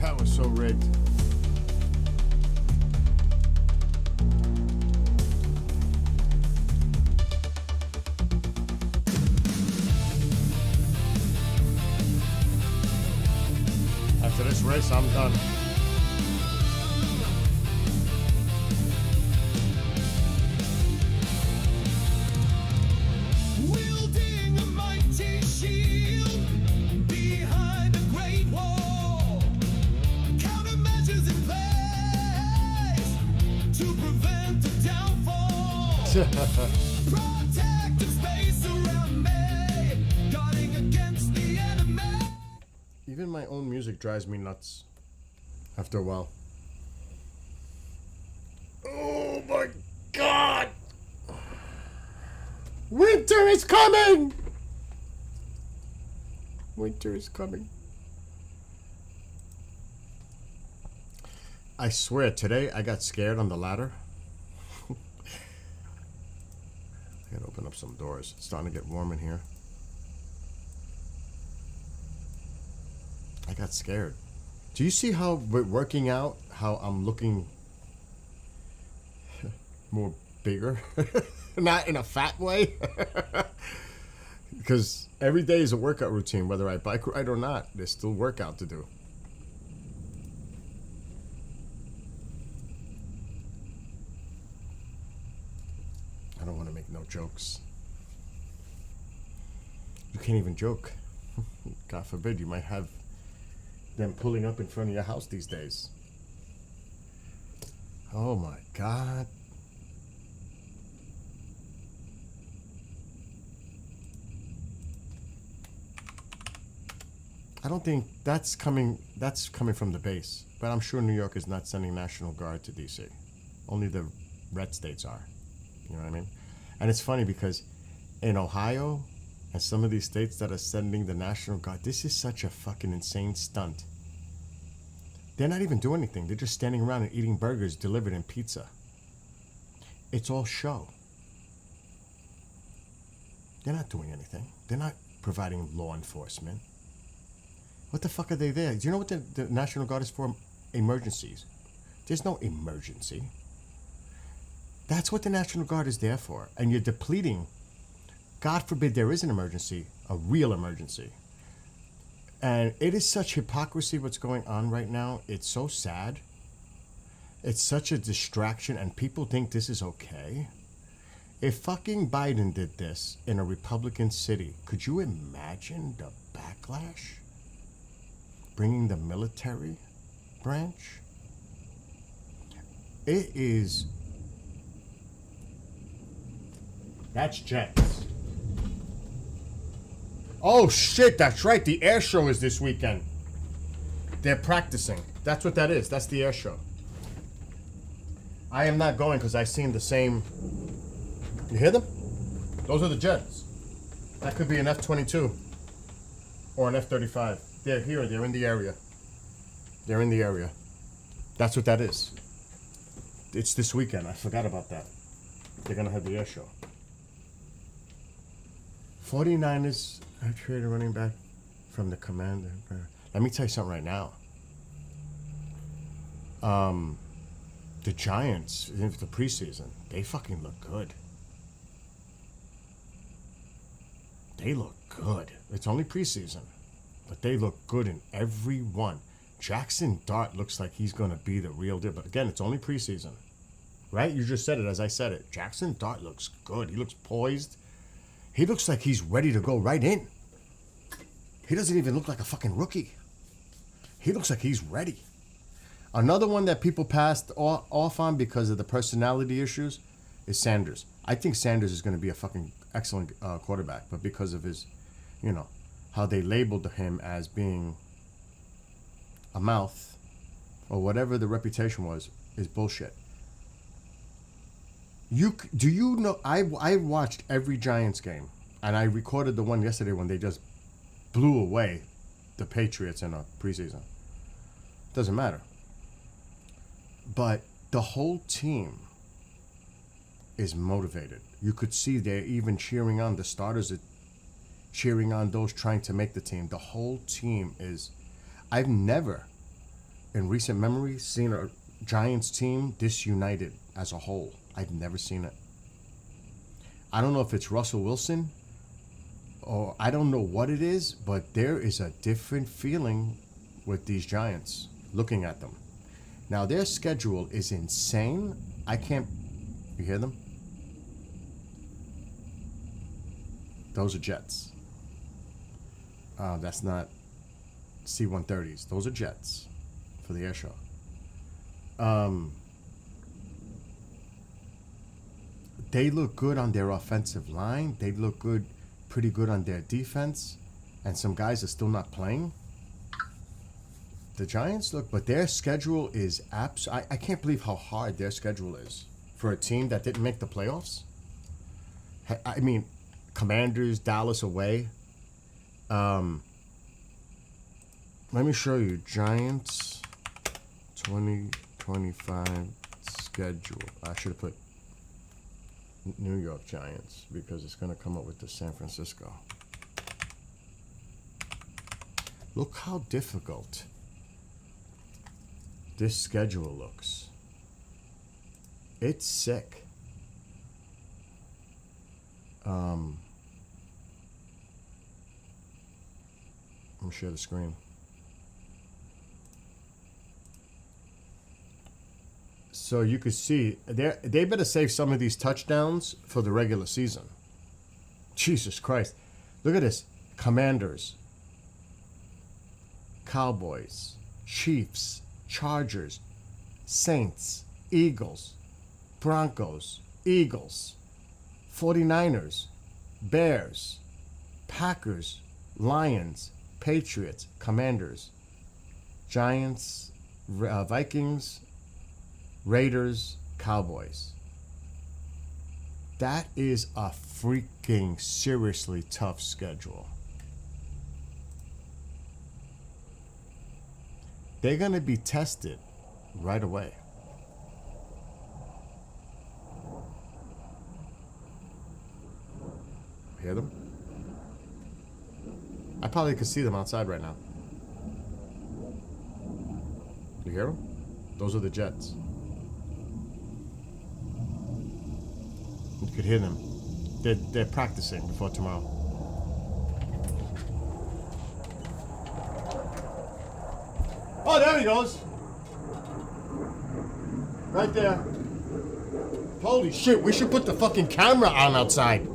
That was so rigged. After this race, I'm done. Wielding a mighty shield behind a great wall. Countermeasures in place to prevent the downfall. Protective space around me, guarding against the enemy. Even my own music drives me nuts after a while. Oh my god! Winter is coming! Winter is coming. I swear, today I got scared on the ladder. I gotta open up some doors. It's starting to get warm in here. I got scared. Do you see how with working out, how I'm looking more bigger? Not in a fat way. Because every day is a workout routine, whether I bike ride or not. There's still workout to do. I don't want to make no jokes. You can't even joke. God forbid, you might have them pulling up in front of your house these days. Oh my God. I don't think that's coming from the base. But I'm sure New York is not sending National Guard to DC. Only the red states are. You know what I mean? And it's funny because in Ohio and some of these states that are sending the National Guard, this is such a fucking insane stunt. They're not even doing anything. They're just standing around and eating burgers delivered in pizza. It's all show. They're not doing anything. They're not providing law enforcement. What the fuck are they there? Do you know what the National Guard is for? Emergencies. There's no emergency. That's what the National Guard is there for. And you're depleting, God forbid there is an emergency, a real emergency. And it is such hypocrisy what's going on right now. It's so sad. It's such a distraction, and people think this is okay. If fucking Biden did this in a Republican city, could you imagine the backlash? Bringing the military branch? It is... That's jets. Oh shit, that's right. The air show is this weekend. They're practicing. That's what that is. That's the air show. I am not going because I've seen the same... You hear them? Those are the jets. That could be an F-22 or an F-35. They're here. They're in the area. They're in the area. That's what that is. It's this weekend. I forgot about that. They're going to have the air show. 49ers have traded a running back from the Commander. Let me tell you something right now. The Giants, in the preseason, they fucking look good. They look good. It's only preseason, but they look good in every one. Jackson Dart looks like he's going to be the real deal. But again, it's only preseason. Right? You just said it as I said it. Jackson Dart looks good. He looks poised. He looks like he's ready to go right in. He doesn't even look like a fucking rookie. He looks like he's ready. Another one that people passed off on because of the personality issues is Sanders. I think Sanders is going to be a fucking excellent quarterback, but because of his, you know, how they labeled him as being a mouth or whatever the reputation was, is bullshit. Do you know? I watched every Giants game, and I recorded the one yesterday when they just blew away the Patriots in a preseason. Doesn't matter. But the whole team is motivated. You could see they're even cheering on the starters, are cheering on those trying to make the team. The whole team is. I've never, in recent memory, seen a Giants team this united as a whole. I've never seen it. I don't know if it's Russell Wilson or I don't know what it is, but there is a different feeling with these Giants looking at them. Now, their schedule is insane. I can't... You hear them? Those are jets. That's not C-130s. Those are jets for the air show. They look good on their offensive line. They look good, pretty good on their defense. And some guys are still not playing. The Giants look, but their schedule is I can't believe how hard their schedule is for a team that didn't make the playoffs. I mean, Commanders, Dallas away. Let me show you Giants 2025 schedule. I should have put New York Giants because it's going to come up with the San Francisco. Look how difficult this schedule looks. It's sick. Let me share the screen. So you could see they better save some of these touchdowns for the regular season. Jesus Christ. Look at this. Commanders. Cowboys, Chiefs, Chargers, Saints, Eagles, Broncos, Eagles, 49ers, Bears, Packers, Lions, Patriots, Commanders, Giants, Vikings, Raiders, Cowboys. That is a freaking seriously tough schedule. They're going to be tested right away. Hear them? I probably could see them outside right now. You hear them? Those are the Jets. You could hear them. They're practicing before tomorrow. Oh, there he goes. Right there. Holy shit, we should put the fucking camera on outside.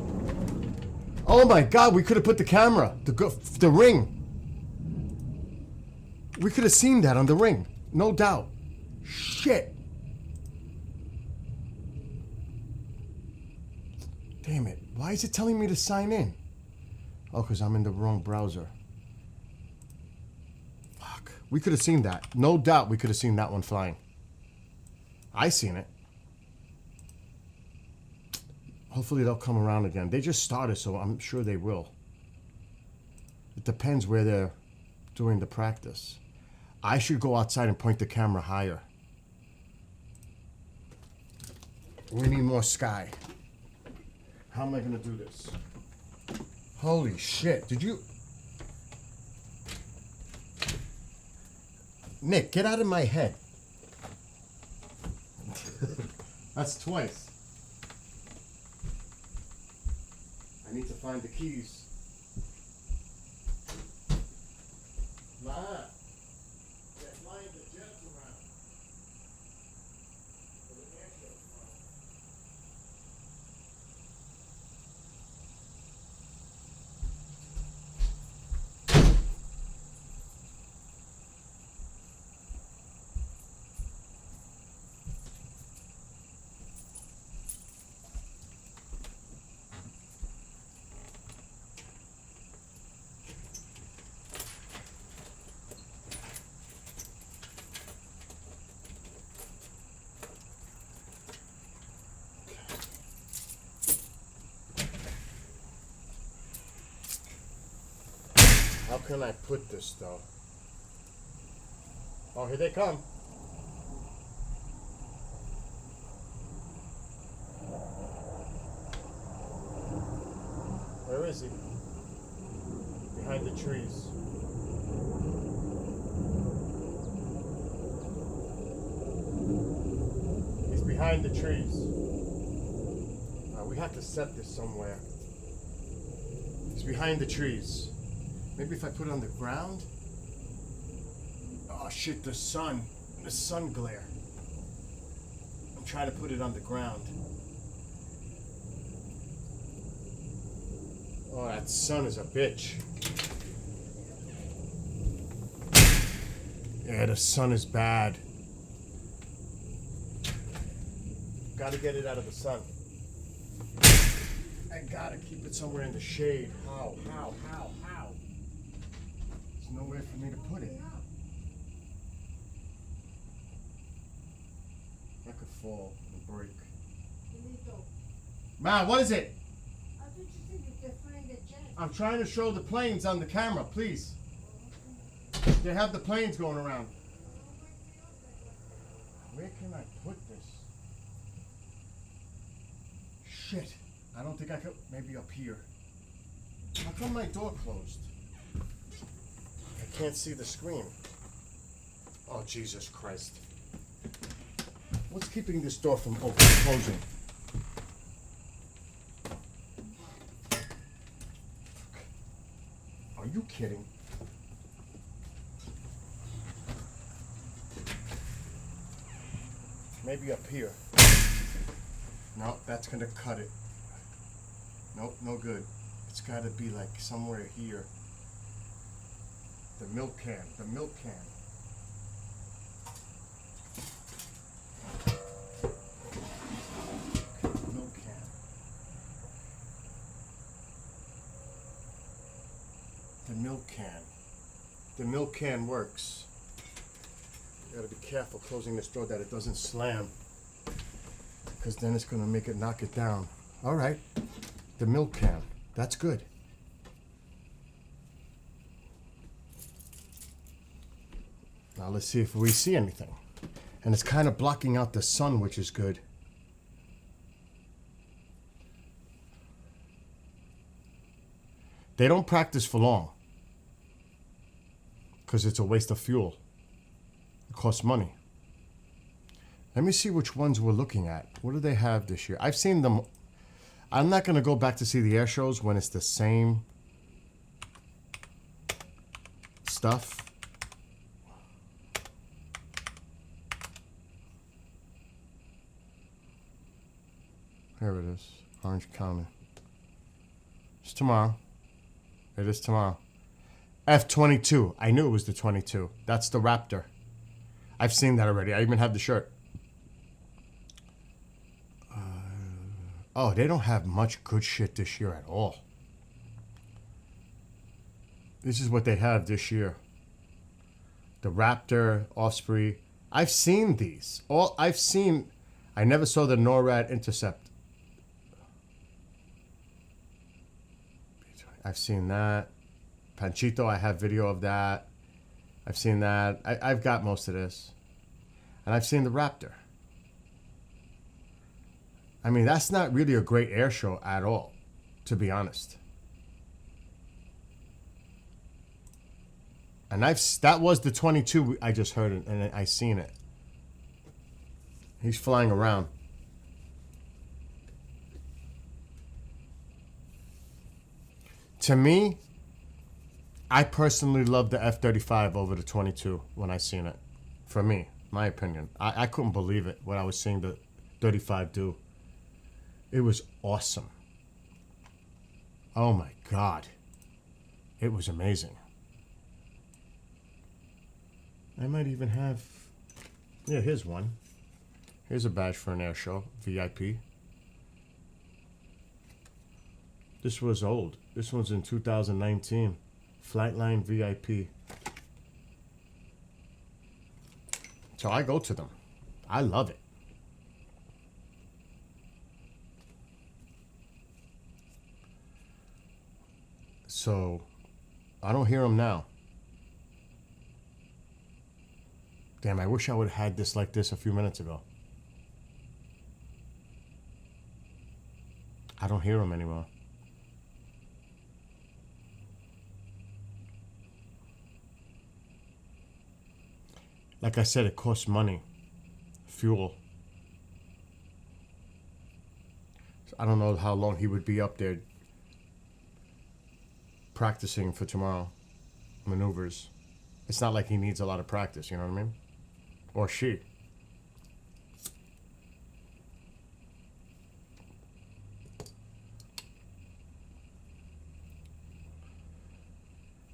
Oh my God, we could have put the camera, the ring. We could have seen that on the ring, no doubt. Shit. Damn it, why is it telling me to sign in? Oh, because I'm in the wrong browser. Fuck, we could have seen that. No doubt we could have seen that one flying. I seen it. Hopefully they'll come around again. They just started, so I'm sure they will. It depends where they're doing the practice. I should go outside and point the camera higher. We need more sky. How am I gonna do this? Holy shit, did you... Nick, get out of my head. That's twice. I need to find the keys. Ma, they're flying the jets around. For the air show tomorrow. How can I put this though? Oh, here they come. Where is he? Behind the trees. He's behind the trees. We have to set this somewhere. He's behind the trees. Maybe if I put it on the ground? Oh shit, the sun glare. I'm trying to put it on the ground. Oh, that sun is a bitch. Yeah, the sun is bad. Gotta get it out of the sun. I gotta keep it somewhere in the shade. How? There's nowhere for me to put it. I could fall and break. Ma, what is it? I thought you said you could find the jet. I'm trying to show the planes on the camera, please. They have the planes going around. Where can I put this? Shit. I don't think I could. Maybe up here. How come my door closed? I can't see the screen. Oh, Jesus Christ. What's keeping this door from closing? Are you kidding? Maybe up here. No, that's gonna cut it. Nope, no good. It's gotta be like somewhere here. The milk can. The milk can. Milk can. The milk can. The milk can works. You gotta be careful closing this door that it doesn't slam, because then it's gonna make it knock it down. All right. The milk can. That's good. Now let's see if we see anything. And it's kind of blocking out the sun, which is good. They don't practice for long, because it's a waste of fuel. It costs money. Let me see which ones we're looking at. What do they have this year? I've seen them. I'm not going to go back to see the air shows when it's the same stuff. Here it is. Orange County. It's tomorrow. It is tomorrow. F-22. I knew it was the 22. That's the Raptor. I've seen that already. I even have the shirt. Oh, they don't have much good shit this year at all. This is what they have this year. The Raptor, Osprey. I've seen these. I never saw the NORAD Intercept. I've seen that. Panchito, I have video of that. I've seen that. I've got most of this. And I've seen the Raptor. I mean, that's not really a great air show at all, to be honest. And that was the 22 I just heard it, and I seen it. He's flying around. To me, I personally love the F-35 over the 22 when I seen it. For me, my opinion. I couldn't believe it when I was seeing the 35 do. It was awesome. Oh my God. It was amazing. I might even have... Yeah, here's one. Here's a badge for an air show. VIP. This was old. This one's in 2019. Flightline VIP. So I go to them. I love it. So I don't hear them now. Damn, I wish I would have had this like this a few minutes ago. I don't hear them anymore. Like I said, it costs money. Fuel. So I don't know how long he would be up there practicing for tomorrow. Maneuvers. It's not like he needs a lot of practice, you know what I mean? Or she.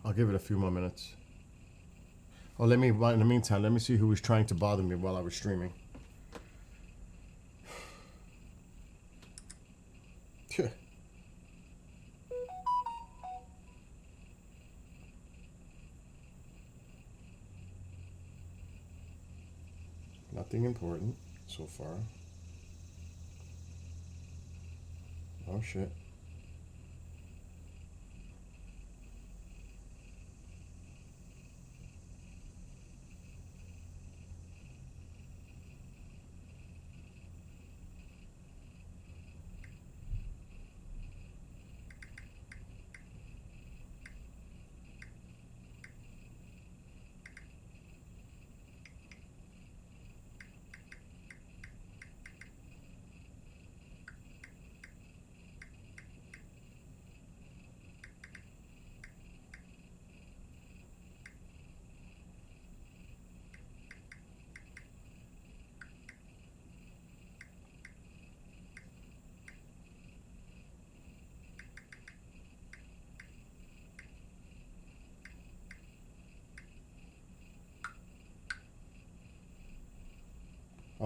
I'll give it a few more minutes. Oh, in the meantime, let me see who was trying to bother me while I was streaming. Nothing important so far. Oh shit.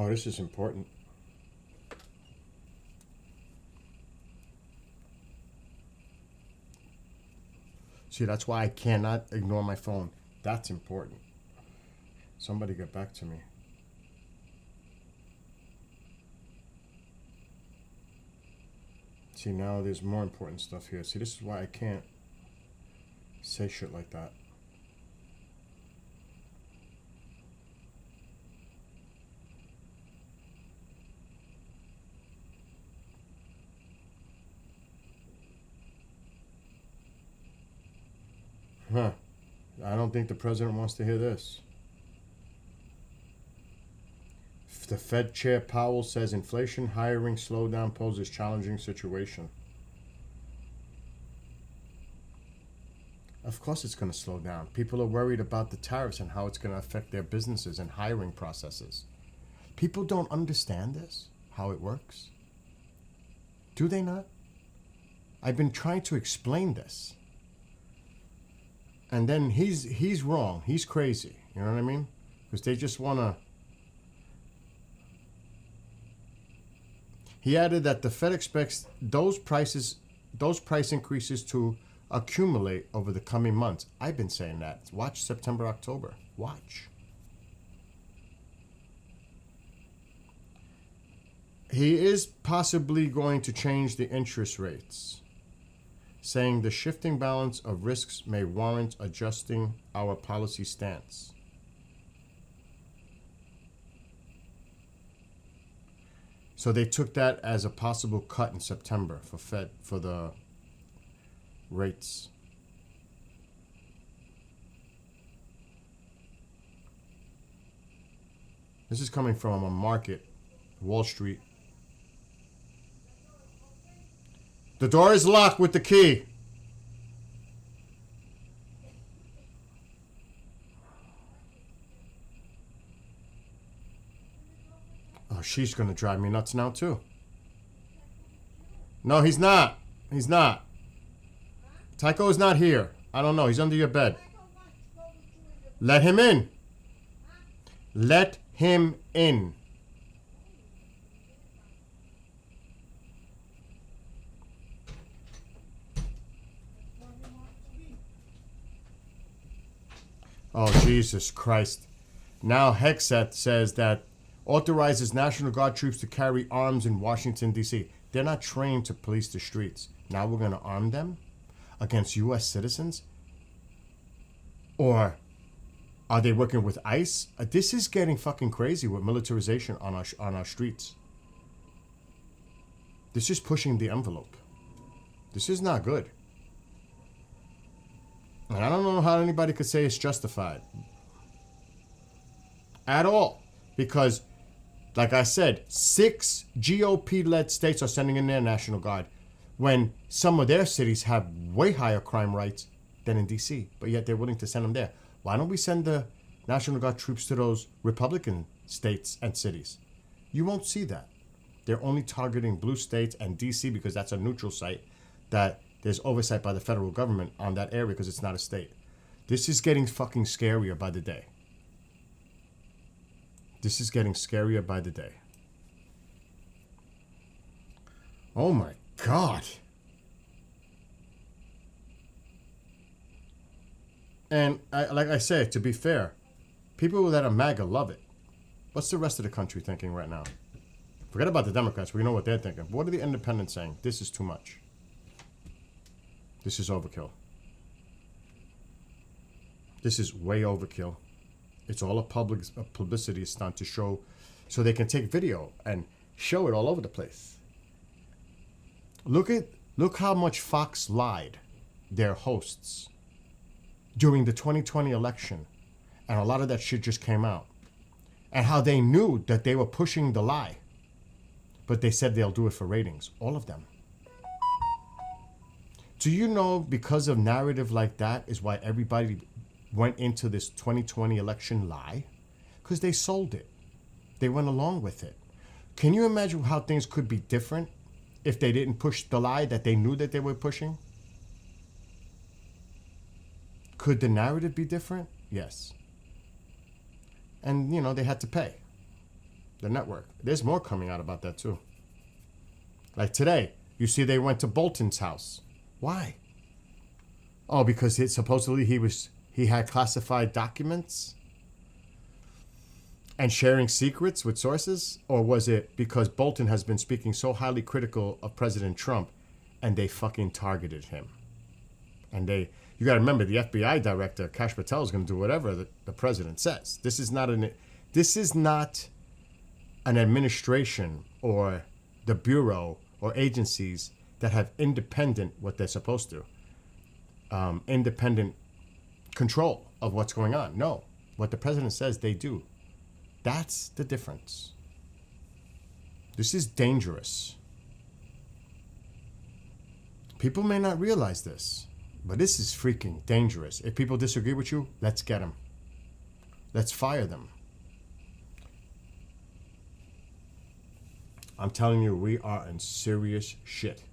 Oh, this is important. See, that's why I cannot ignore my phone. That's important. Somebody get back to me. See, now there's more important stuff here. See, this is why I can't say shit like that. Huh. I don't think the president wants to hear this. The Fed Chair Powell says inflation hiring slowdown poses challenging situation. Of course it's going to slow down. People are worried about the tariffs and how it's going to affect their businesses and hiring processes. People don't understand this, how it works. Do they not? I've been trying to explain this. And then he's wrong. He's crazy. You know what I mean? Because they just want to... He added that the Fed expects those price increases to accumulate over the coming months. I've been saying that. Watch September, October. Watch. He is possibly going to change the interest rates, saying the shifting balance of risks may warrant adjusting our policy stance. So they took that as a possible cut in September for the rates. This is coming from a market, Wall Street. The door is locked with the key. Oh, she's going to drive me nuts now, too. No, he's not. He's not. Tycho is not here. I don't know. He's under your bed. Let him in. Let him in. Oh, Jesus Christ. Now Hexeth says that authorizes National Guard troops to carry arms in Washington, D.C. They're not trained to police the streets. Now we're going to arm them against U.S. citizens? Or are they working with ICE? This is getting fucking crazy with militarization on our streets. This is pushing the envelope. This is not good. And I don't know how anybody could say it's justified. At all. Because, like I said, 6 GOP-led states are sending in their National Guard when some of their cities have way higher crime rates than in D.C., but yet they're willing to send them there. Why don't we send the National Guard troops to those Republican states and cities? You won't see that. They're only targeting blue states and D.C. because that's a neutral site that there's oversight by the federal government on that area because it's not a state. This is getting fucking scarier by the day. This is getting scarier by the day. Oh my God. And like I said, to be fair, people that are MAGA love it. What's the rest of the country thinking right now? Forget about the Democrats. We know what they're thinking. What are the independents saying? This is too much. This is overkill. This is way overkill. It's all a publicity stunt to show, so they can take video and show it all over the place. Look how much Fox lied, their hosts, during the 2020 election, and a lot of that shit just came out, and how they knew that they were pushing the lie, but they said they'll do it for ratings, all of them. Do you know because of narrative like that is why everybody went into this 2020 election lie? Because they sold it. They went along with it. Can you imagine how things could be different if they didn't push the lie that they knew that they were pushing? Could the narrative be different? Yes. And, you know, they had to pay. the network. There's more coming out about that too. Like today, you see they went to Bolton's house. Why? Oh, because supposedly he had classified documents and sharing secrets with sources? Or was it because Bolton has been speaking so highly critical of President Trump and they fucking targeted him? And you got to remember, the FBI director, Kash Patel, is going to do whatever the president says. This is not an administration or the bureau or agencies that have independent, what they're supposed to, independent control of what's going on. No, what the president says, they do. That's the difference. This is dangerous. People may not realize this, but this is freaking dangerous. If people disagree with you, let's get them. Let's fire them. I'm telling you, we are in serious shit.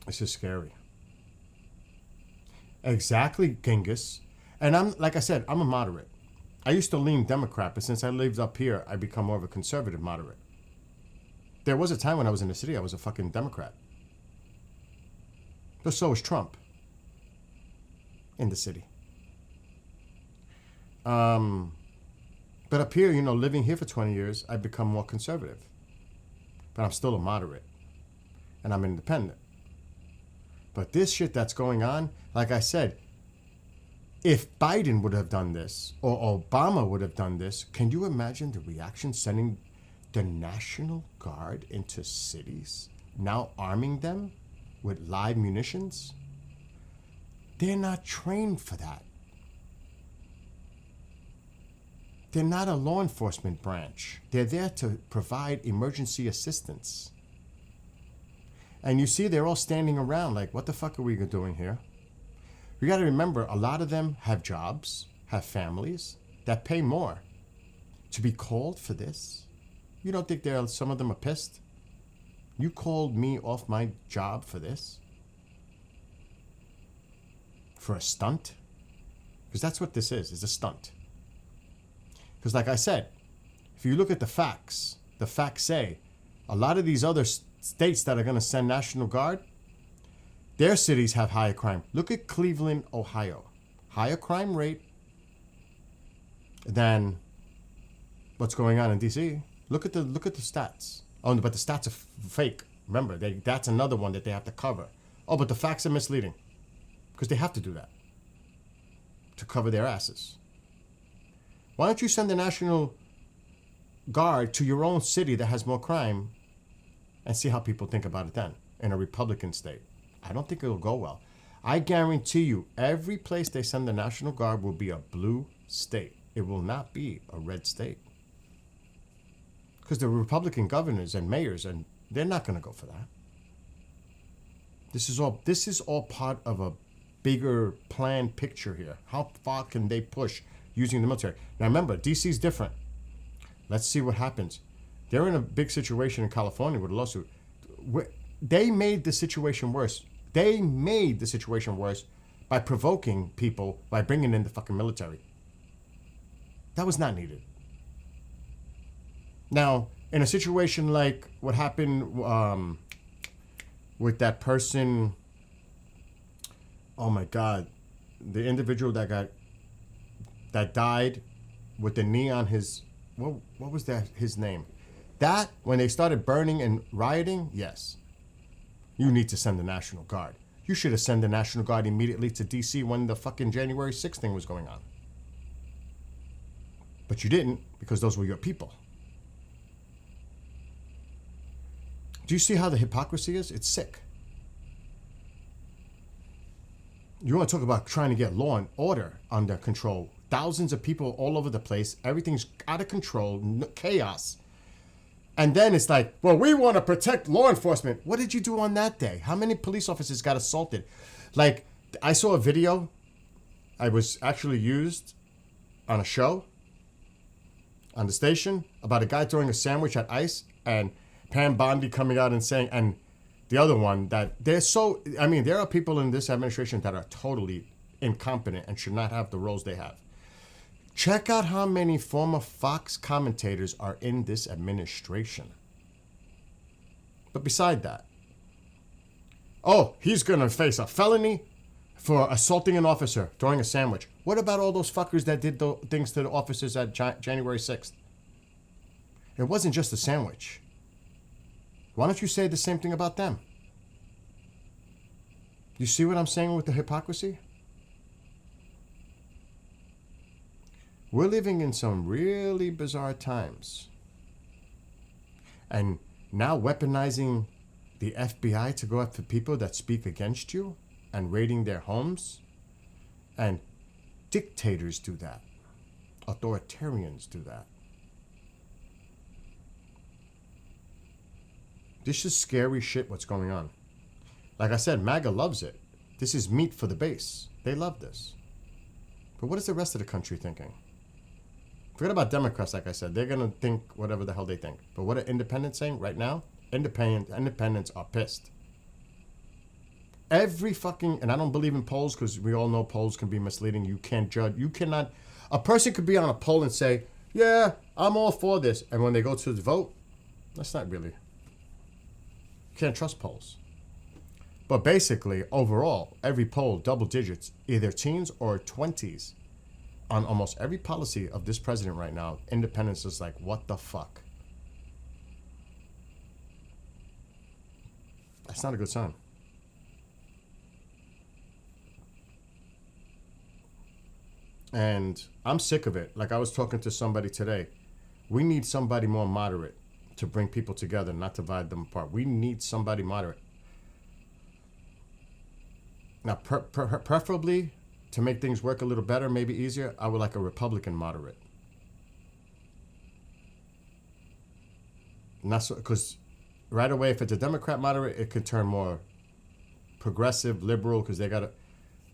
This is scary. Exactly, Genghis. And like I said, I'm a moderate. I used to lean Democrat, but since I lived up here, I become more of a conservative moderate. There was a time when I was in the city, I was a fucking Democrat. But so was Trump in the city. But up here, living here for 20 years, I've become more conservative. But I'm still a moderate. And I'm independent. But this shit that's going on, like I said, if Biden would have done this, or Obama would have done this, can you imagine the reaction sending the National Guard into cities, now arming them with live munitions? They're not trained for that. They're not a law enforcement branch. They're there to provide emergency assistance. And you see, they're all standing around like, what the fuck are we doing here? You got to remember, a lot of them have jobs, have families that pay more. To be called for this? You don't think some of them are pissed? You called me off my job for this? For a stunt? Because that's what this is a stunt. Because like I said, if you look at the facts say a lot of these other states that are going to send National Guard, their cities have higher crime. Look at Cleveland, Ohio. Higher crime rate than what's going on in D.C. Look at the stats. Oh, but the stats are fake. Remember, that's another one that they have to cover. Oh, but the facts are misleading. Because they have to do that. To cover their asses. Why don't you send the National Guard to your own city that has more crime and see how people think about it then in a Republican state? I don't think it'll go well. I guarantee you, every place they send the National Guard will be a blue state. It will not be a red state. Because the Republican governors and mayors, and they're not going to go for that. This is all part of a bigger planned picture here. How far can they push using the military? Now remember, DC's different. Let's see what happens. They're in a big situation in California with a lawsuit. They made the situation worse. They made the situation worse by provoking people by bringing in the fucking military. That was not needed. Now, in a situation like what happened with that person, oh my God, the individual that died with the knee on his, what was his name? That, when they started burning and rioting, yes. You need to send the National Guard. You should have sent the National Guard immediately to D.C. when the fucking January 6th thing was going on. But you didn't, because those were your people. Do you see how the hypocrisy is? It's sick. You want to talk about trying to get law and order under control. Thousands of people all over the place. Everything's out of control. Chaos. And then it's like, well, we want to protect law enforcement. What did you do on that day? How many police officers got assaulted? Like, I saw a video. I was actually used on a show on the station about a guy throwing a sandwich at ICE and Pam Bondi coming out and saying, and the other one, that they're so, I mean, there are people in this administration that are totally incompetent and should not have the roles they have. Check out how many former Fox commentators are in this administration. But beside that, oh, he's going to face a felony for assaulting an officer, throwing a sandwich. What about all those fuckers that did the things to the officers at January 6th? It wasn't just a sandwich. Why don't you say the same thing about them? You see what I'm saying with the hypocrisy? We're living in some really bizarre times. And now weaponizing the FBI to go after people that speak against you and raiding their homes. And dictators do that. Authoritarians do that. This is scary shit what's going on. Like I said, MAGA loves it. This is meat for the base. They love this. But what is the rest of the country thinking? Forget about Democrats, like I said. They're going to think whatever the hell they think. But what are independents saying right now? Independents are pissed. Every fucking, and I don't believe in polls because we all know polls can be misleading. You can't judge. You cannot, a person could be on a poll and say, yeah, I'm all for this. And when they go to the vote, that's not really, you can't trust polls. But basically, overall, every poll, double digits, either teens or 20s. On almost every policy of this president right now, independence is like, what the fuck? That's not a good sign. And I'm sick of it. Like I was talking to somebody today. We need somebody more moderate to bring people together, not divide them apart. We need somebody moderate. Now, preferably, to make things work a little better, maybe easier, I would like a Republican moderate. Not so, because right away, if it's a Democrat moderate, it could turn more progressive, liberal, because they got to,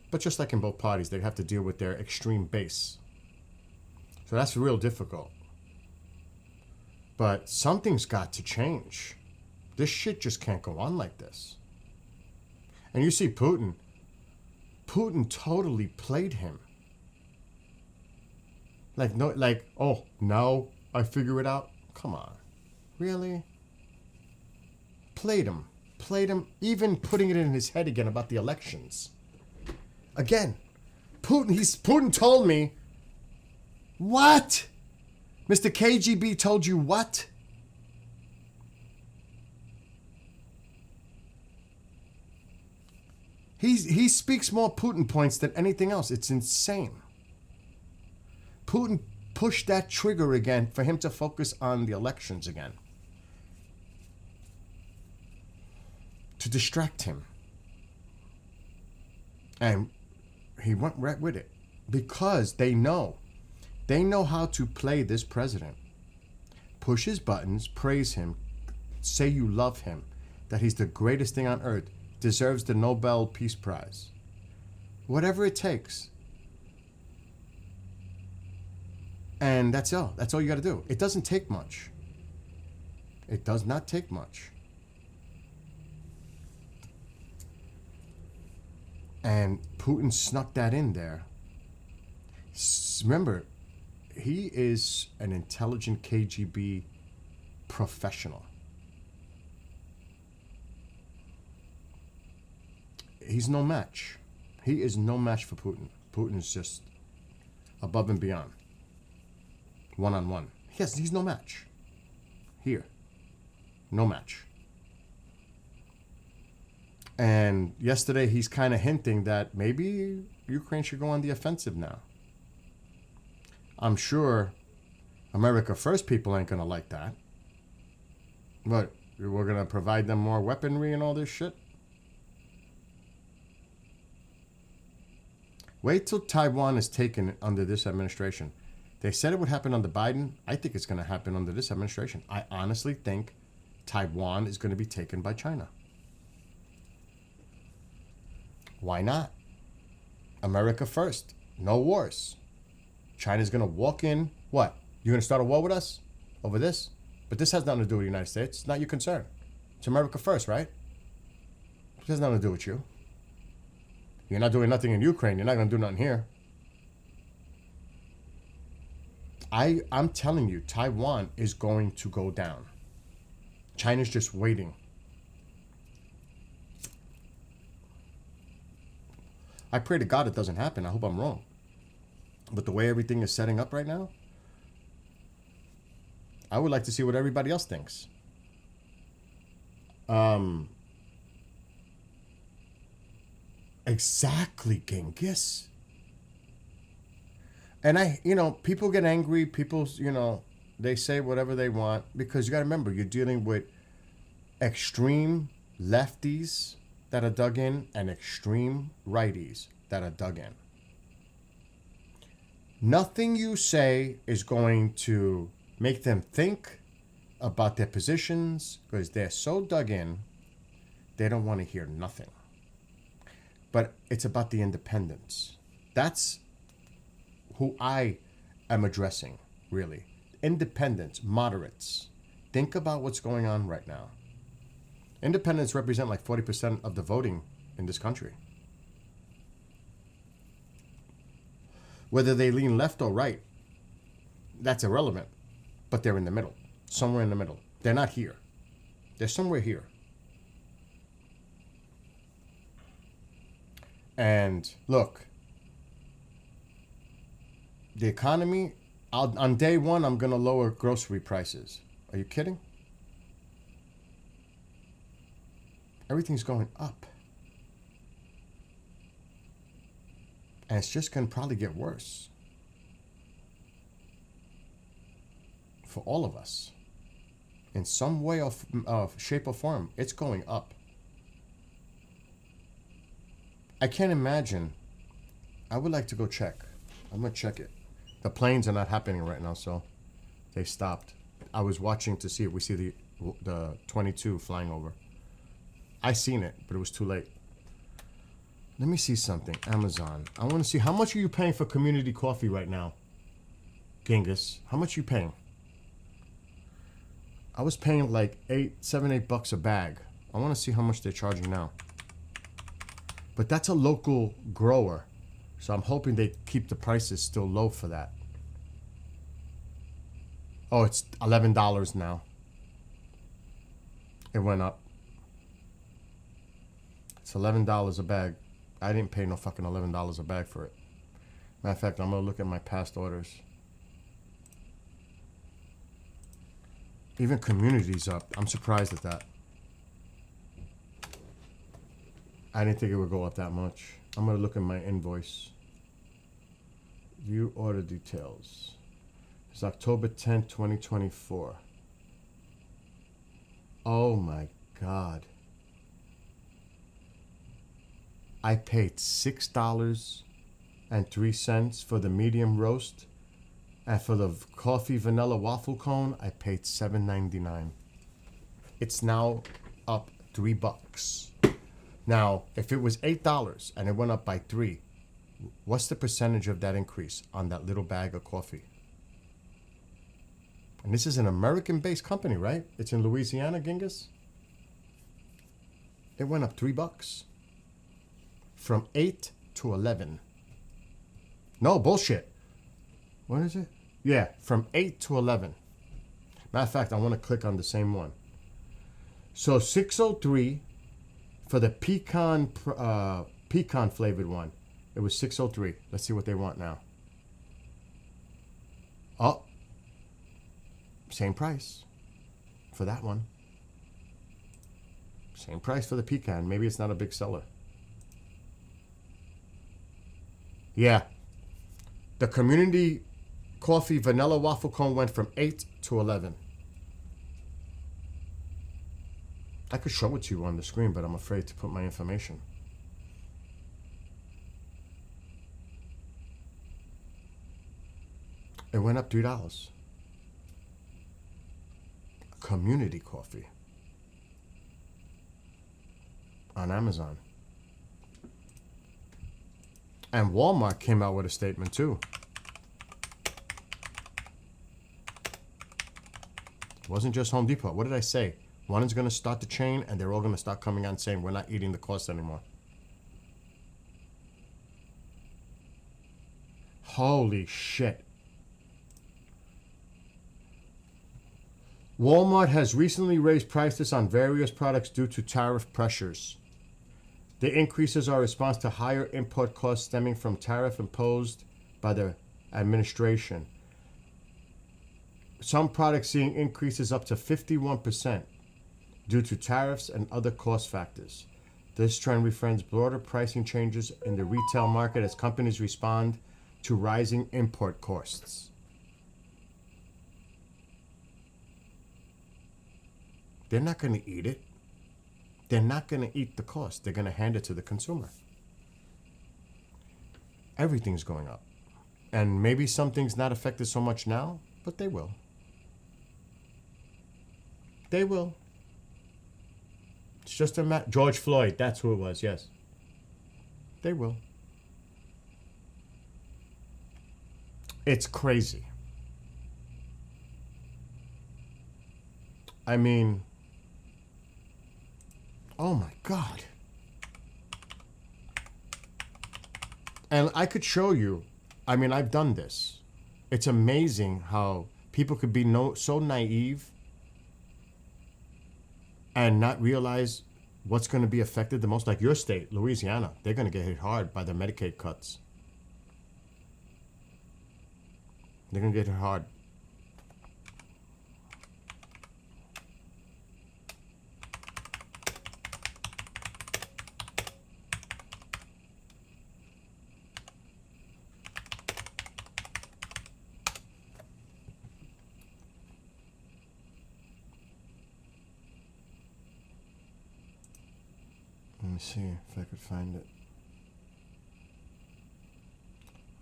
but just like in both parties, they have to deal with their extreme base. So that's real difficult. But something's got to change. This shit just can't go on like this. And you see Putin totally played him. Like, no, like, oh, now I figure it out? Come on. Really? Played him, even putting it in his head again about the elections. Again, Putin told me, what? Mr. KGB told you what? He speaks more Putin points than anything else. It's insane. Putin pushed that trigger again for him to focus on the elections again. To distract him. And he went right with it. Because they know how to play this president. Push his buttons, praise him, say you love him, that he's the greatest thing on earth, deserves the Nobel Peace Prize. Whatever it takes. And that's all. That's all you got to do. It doesn't take much. It does not take much. And Putin snuck that in there. Remember, he is an intelligent KGB professional. He's no match. He is no match for Putin. Putin is just above and beyond. One-on-one. Yes, he's no match. Here. No match. And yesterday he's kind of hinting that maybe Ukraine should go on the offensive now. I'm sure America First people ain't going to like that. But we're going to provide them more weaponry and all this shit. Wait till Taiwan is taken under this administration. They said it would happen under Biden. I think it's going to happen under this administration. I honestly think Taiwan is going to be taken by China. Why not? America first. No wars. China's going to walk in. What? You're going to start a war with us over this? But this has nothing to do with the United States. It's not your concern. It's America first, right? It has nothing to do with you. You're not doing nothing in Ukraine. You're not going to do nothing here. I'm telling you, Taiwan is going to go down. China's just waiting. I pray to God it doesn't happen. I hope I'm wrong. But the way everything is setting up right now, I would like to see what everybody else thinks. Exactly, Genghis. And people get angry. People, they say whatever they want because you got to remember, you're dealing with extreme lefties that are dug in and extreme righties that are dug in. Nothing you say is going to make them think about their positions because they're so dug in, they don't want to hear nothing. But it's about the independents. That's who I am addressing, really. Independents, moderates. Think about what's going on right now. Independents represent like 40% of the voting in this country. Whether they lean left or right, that's irrelevant. But they're in the middle, somewhere in the middle. They're not here. They're somewhere here. And look, the economy, on day one, I'm going to lower grocery prices. Are you kidding? Everything's going up. And it's just going to probably get worse. For all of us. In some way of shape or form, it's going up. I can't imagine. I would like to go check. I'm going to check it. The planes are not happening right now, so they stopped. I was watching to see if we see the 22 flying over. I seen it, but it was too late. Let me see something. Amazon. I want to see how much are you paying for community coffee right now, Genghis? How much are you paying? I was paying like $7-8 a bag. I want to see how much they're charging now. But that's a local grower, so I'm hoping they keep the prices still low for that. Oh, it's $11 now. It went up. It's $11 a bag. I didn't pay no fucking $11 a bag for it. Matter of fact, I'm gonna look at my past orders. Even community's up. I'm surprised at that. I didn't think it would go up that much. I'm gonna look at my invoice. View order details. It's October 10th, 2024. Oh my God. I paid $6.03 for the medium roast, and for the coffee vanilla waffle cone, I paid $7.99. It's now up $3. Now, if it was $8 and it went up by $3, what's the percentage of that increase on that little bag of coffee? And this is an American-based company, right? It's in Louisiana, Genghis. It went up $3. From 8 to 11. No, bullshit. What is it? Yeah, from 8 to 11. Matter of fact, I want to click on the same one. So 603 for the pecan flavored one. It was 603. Let's see what they want now. Oh. Same price for that one. Same price for the pecan. Maybe it's not a big seller. Yeah. The community coffee vanilla waffle cone went from 8 to 11. I could show it to you on the screen, but I'm afraid to put my information. It went up $3. Community coffee. On Amazon. And Walmart came out with a statement too. It wasn't just Home Depot. What did I say? One is going to start the chain and they're all going to start coming out and saying we're not eating the cost anymore. Holy shit. Walmart has recently raised prices on various products due to tariff pressures. The increases are a response to higher import costs stemming from tariff imposed by the administration. Some products seeing increases up to 51% due to tariffs and other cost factors. This trend reflects broader pricing changes in the retail market as companies respond to rising import costs. They're not going to eat it. They're not going to eat the cost. They're going to hand it to the consumer. Everything's going up. And maybe something's not affected so much now, but they will. They will. It's just a matter. George Floyd, that's who it was, yes. They will. It's crazy. I mean, oh my God. And I could show you, I mean, I've done this. It's amazing how people could be so naive and not realize what's going to be affected the most. Like your state, Louisiana, they're going to get hit hard by the Medicaid cuts. They're going to get hit hard. Let me see if I could find it.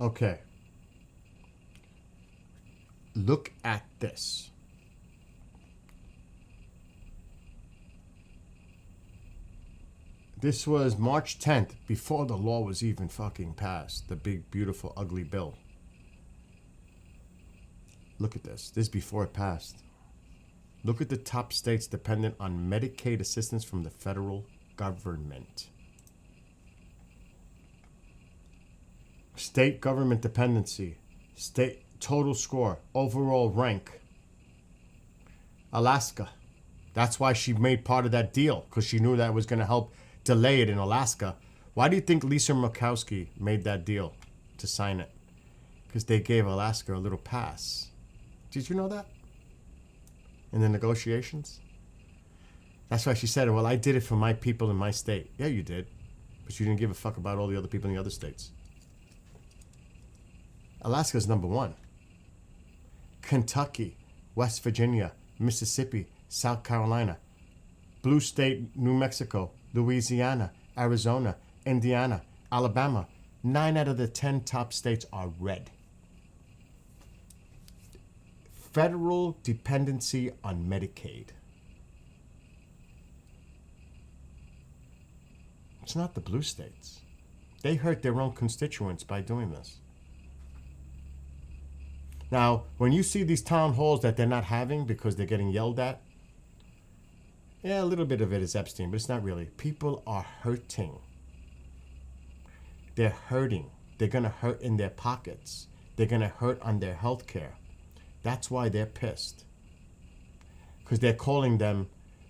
Okay. Look at this. This was March 10th, before the law was even fucking passed. The big, beautiful, ugly bill. Look at this. This is before it passed. Look at the top states dependent on Medicaid assistance from the federal government. State government dependency. State total score. Overall rank. Alaska. That's why she made part of that deal, because she knew that was going to help delay it in Alaska. Why do you think Lisa Murkowski made that deal to sign it? Because they gave Alaska a little pass. Did you know that? In the negotiations? That's why she said, well, I did it for my people in my state. Yeah, you did. But you didn't give a fuck about all the other people in the other states. Alaska's number one. Kentucky, West Virginia, Mississippi, South Carolina, Blue State, New Mexico, Louisiana, Arizona, Indiana, Alabama. 9 out of the 10 top states are red. Federal dependency on Medicaid. It's not the blue states. They hurt their own constituents by doing this. Now, when you see these town halls that they're not having because they're getting yelled at, yeah, a little bit of it is Epstein, but it's not really. People are hurting. They're hurting. They're going to hurt in their pockets. They're going to hurt on their health care. That's why they're pissed. Because they're calling them,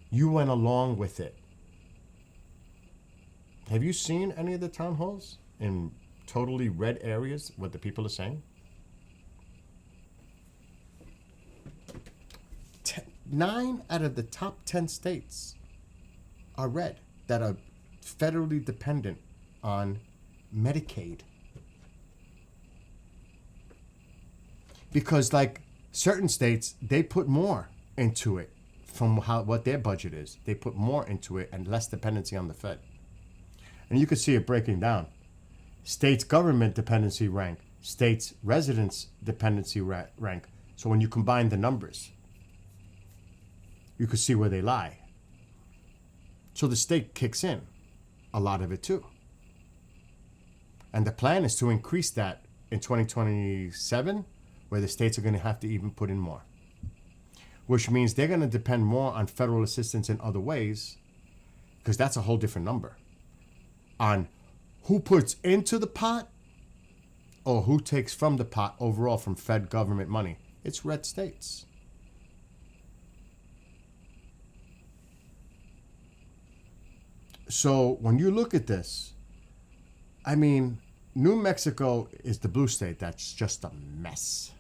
you went along with it. Have you seen any of the town halls in totally red areas, what the people are saying? 9 out of the top 10 states are red that are federally dependent on Medicaid. Because like certain states, they put more into it from what their budget is. They put more into it and less dependency on the Fed. And you can see it breaking down. States government dependency rank, states residence dependency rank. So when you combine the numbers, you can see where they lie. So the state kicks in a lot of it too. And the plan is to increase that in 2027, where the states are going to have to even put in more. Which means they're going to depend more on federal assistance in other ways, because that's a whole different number. On who puts into the pot or who takes from the pot overall from Fed government money. It's red states. So when you look at this, I mean, New Mexico is the blue state that's just a mess.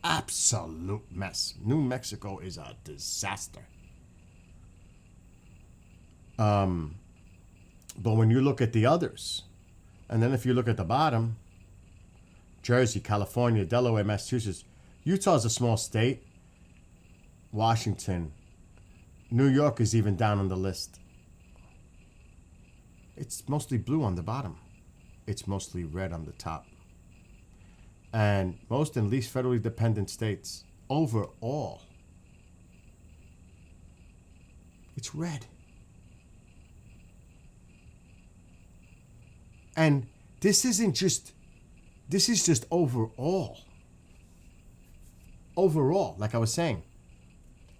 Absolute mess. New Mexico is a disaster. But when you look at the others, and then if you look at the bottom, Jersey, California, Delaware, Massachusetts, Utah's a small state. Washington, New York is even down on the list. It's mostly blue on the bottom. It's mostly red on the top. And most and least federally dependent states, overall, it's red. And this is just overall. Overall, like I was saying,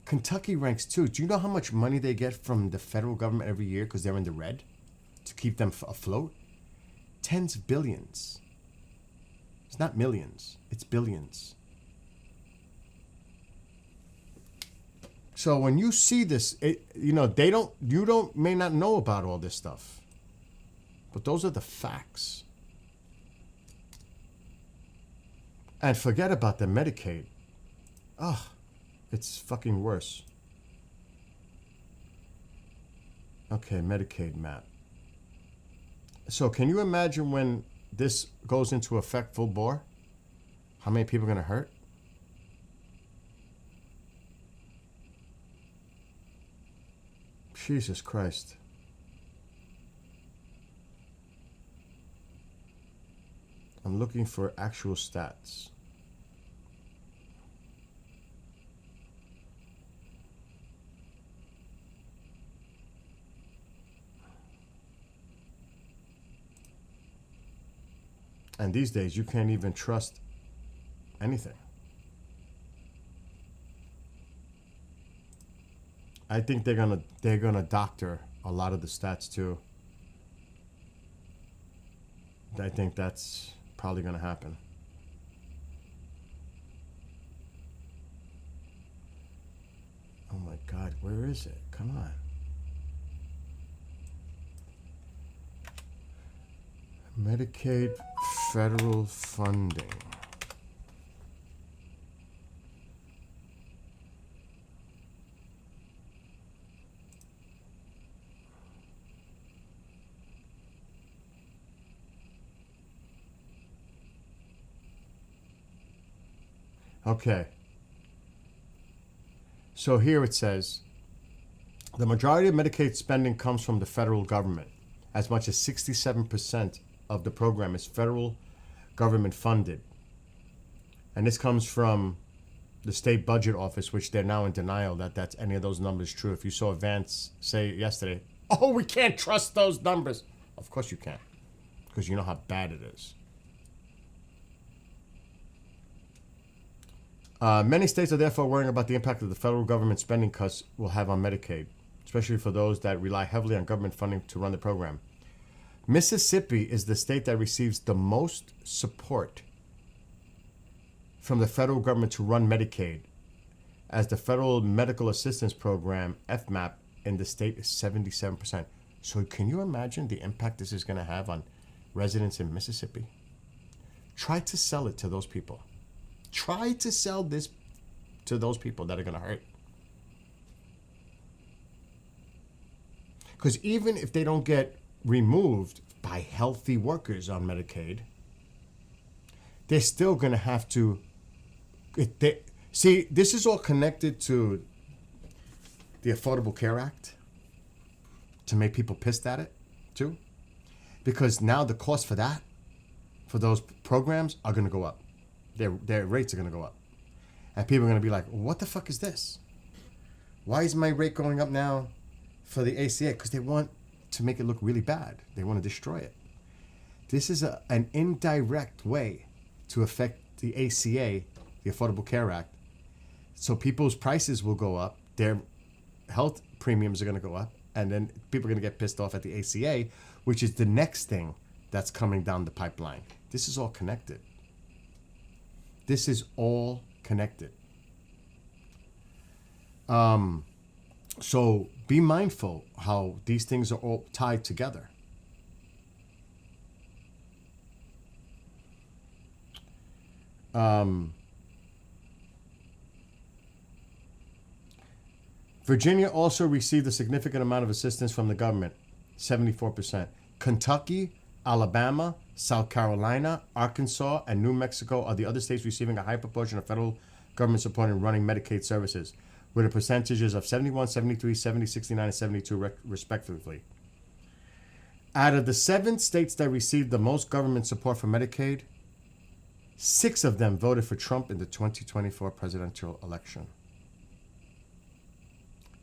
Kentucky ranks 2. Do you know how much money they get from the federal government every year because they're in the red to keep them afloat? Tens of billions. It's not millions, it's billions. So when you see this, you may not know about all this stuff. But those are the facts. And forget about the Medicaid. Ugh, it's fucking worse. Okay, Medicaid map. So can you imagine when this goes into effect full bore? How many people are going to hurt? Jesus Christ. I'm looking for actual stats. And these days, you can't even trust anything. I think they're gonna doctor a lot of the stats too. I think that's probably gonna happen. Oh my God, where is it? Come on. Medicaid federal funding. Okay. So here it says, the majority of Medicaid spending comes from the federal government. As much as 67% of the program is federal government funded. And this comes from the state budget office, which they're now in denial that that's any of those numbers true. If you saw Vance say yesterday, oh, we can't trust those numbers. Of course you can't, because you know how bad it is. Many states are therefore worrying about the impact of the federal government spending cuts will have on Medicaid, especially for those that rely heavily on government funding to run the program. Mississippi is the state that receives the most support from the federal government to run Medicaid, as the Federal Medical Assistance Program, FMAP, in the state is 77%. So can you imagine the impact this is going to have on residents in Mississippi? Try to sell it to those people. Try to sell this to those people that are going to hurt. Because even if they don't get removed by healthy workers on Medicaid, they're still going to have to... See, this is all connected to the Affordable Care Act to make people pissed at it, too. Because now the cost for that, for those programs, are going to go up. Their rates are going to go up. And people are going to be like, what the fuck is this? Why is my rate going up now for the ACA? Because they want to make it look really bad. They want to destroy it. This is an indirect way to affect the ACA, the Affordable Care Act. So people's prices will go up. Their health premiums are going to go up. And then people are going to get pissed off at the ACA, which is the next thing that's coming down the pipeline. This is all connected. This is all connected. So be mindful how these things are all tied together. Virginia also received a significant amount of assistance from the government, 74%. Kentucky, Alabama, South Carolina, Arkansas, and New Mexico are the other states receiving a high proportion of federal government support in running Medicaid services, with the percentages of 71, 73, 70, 69, and 72 respectively. Out of the 7 states that received the most government support for Medicaid, 6 of them voted for Trump in the 2024 presidential election.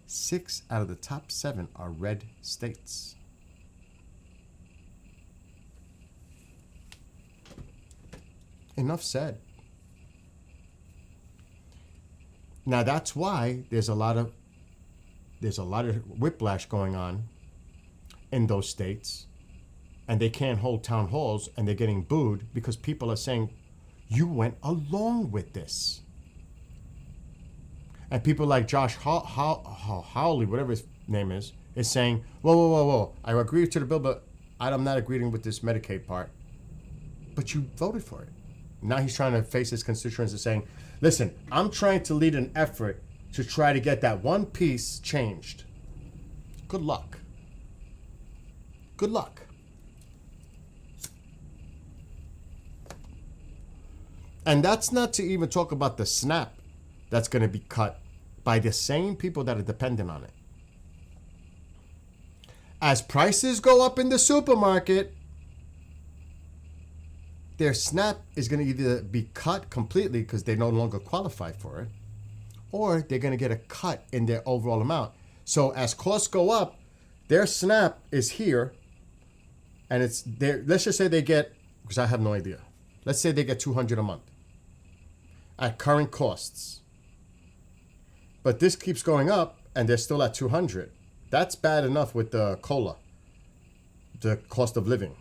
6 out of the top 7 are red states. Enough said. Now that's why there's a lot of whiplash going on in those states, and they can't hold town halls, and they're getting booed because people are saying, "You went along with this." And people like Josh Hawley, whatever his name is saying, whoa, I agree to the bill, but I'm not agreeing with this Medicaid part. But you voted for it. Now he's trying to face his constituents and saying, listen, I'm trying to lead an effort to try to get that one piece changed. Good luck. Good luck. And that's not to even talk about the SNAP that's going to be cut by the same people that are dependent on it. As prices go up in the supermarket, their SNAP is going to either be cut completely because they no longer qualify for it, or they're going to get a cut in their overall amount. So as costs go up, their SNAP is here, and it's there. Let's just say they get, because I have no idea. Let's say they get $200 a month at current costs. But this keeps going up, and they're still at $200. That's bad enough with the COLA, the cost of living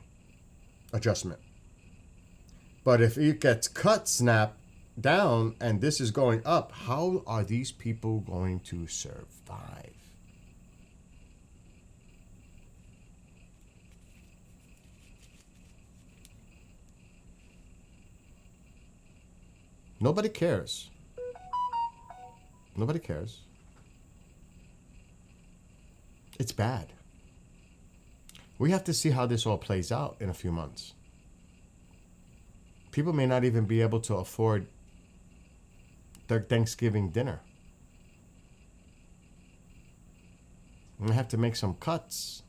adjustment. But if it gets cut, SNAP, down, and this is going up, how are these people going to survive? Nobody cares. Nobody cares. It's bad. We have to see how this all plays out in a few months. People may not even be able to afford their Thanksgiving dinner. We have to make some cuts.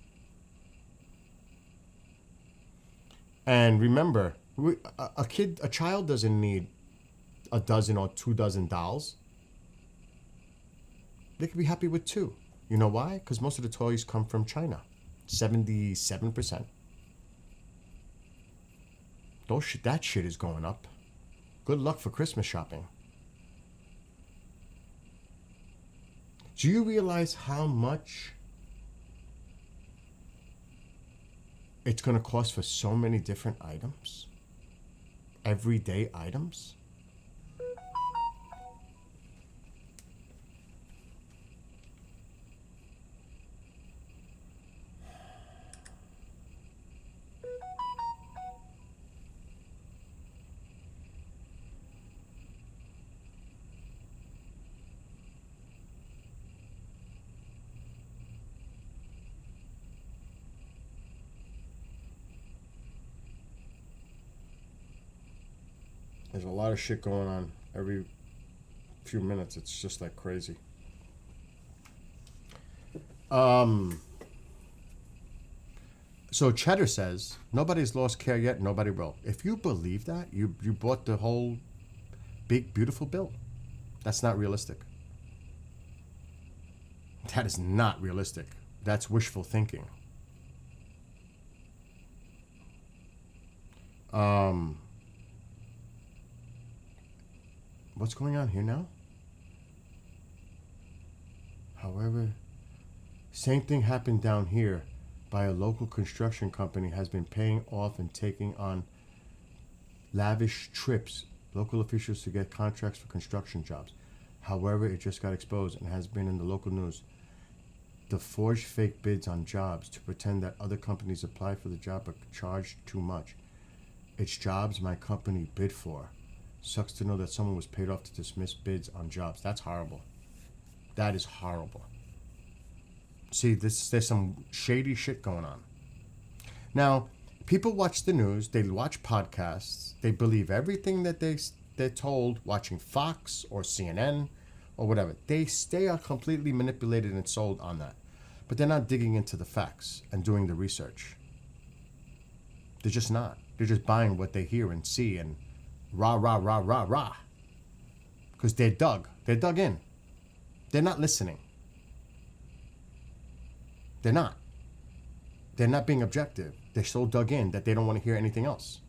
And remember, a child doesn't need a dozen or 2 dozen dolls. They could be happy with 2. You know why? Because most of the toys come from China. 77%. That shit is going up. Good luck for Christmas shopping. Do you realize how much it's going to cost for so many different items? Everyday items? There's a lot of shit going on every few minutes. It's just like crazy. So Cheddar says, nobody's lost care yet, nobody will. If you believe that, you bought the whole big, beautiful bill. That's not realistic. That is not realistic. That's wishful thinking. What's going on here now? However, same thing happened down here by a local construction company has been paying off and taking on lavish trips, local officials to get contracts for construction jobs. However, it just got exposed and has been in the local news. The forged fake bids on jobs to pretend that other companies apply for the job but charge too much. It's jobs my company bid for. Sucks to know that someone was paid off to dismiss bids on jobs. That's horrible. That is horrible. See, there's some shady shit going on. Now, people watch the news, they watch podcasts, they believe everything that they're told watching Fox or CNN or whatever. They are completely manipulated and sold on that. But they're not digging into the facts and doing the research. They're just not. They're just buying what they hear and see and rah, rah, rah, rah, rah. Because they're dug in. They're not listening. They're not. They're not being objective. They're so dug in that they don't want to hear anything else.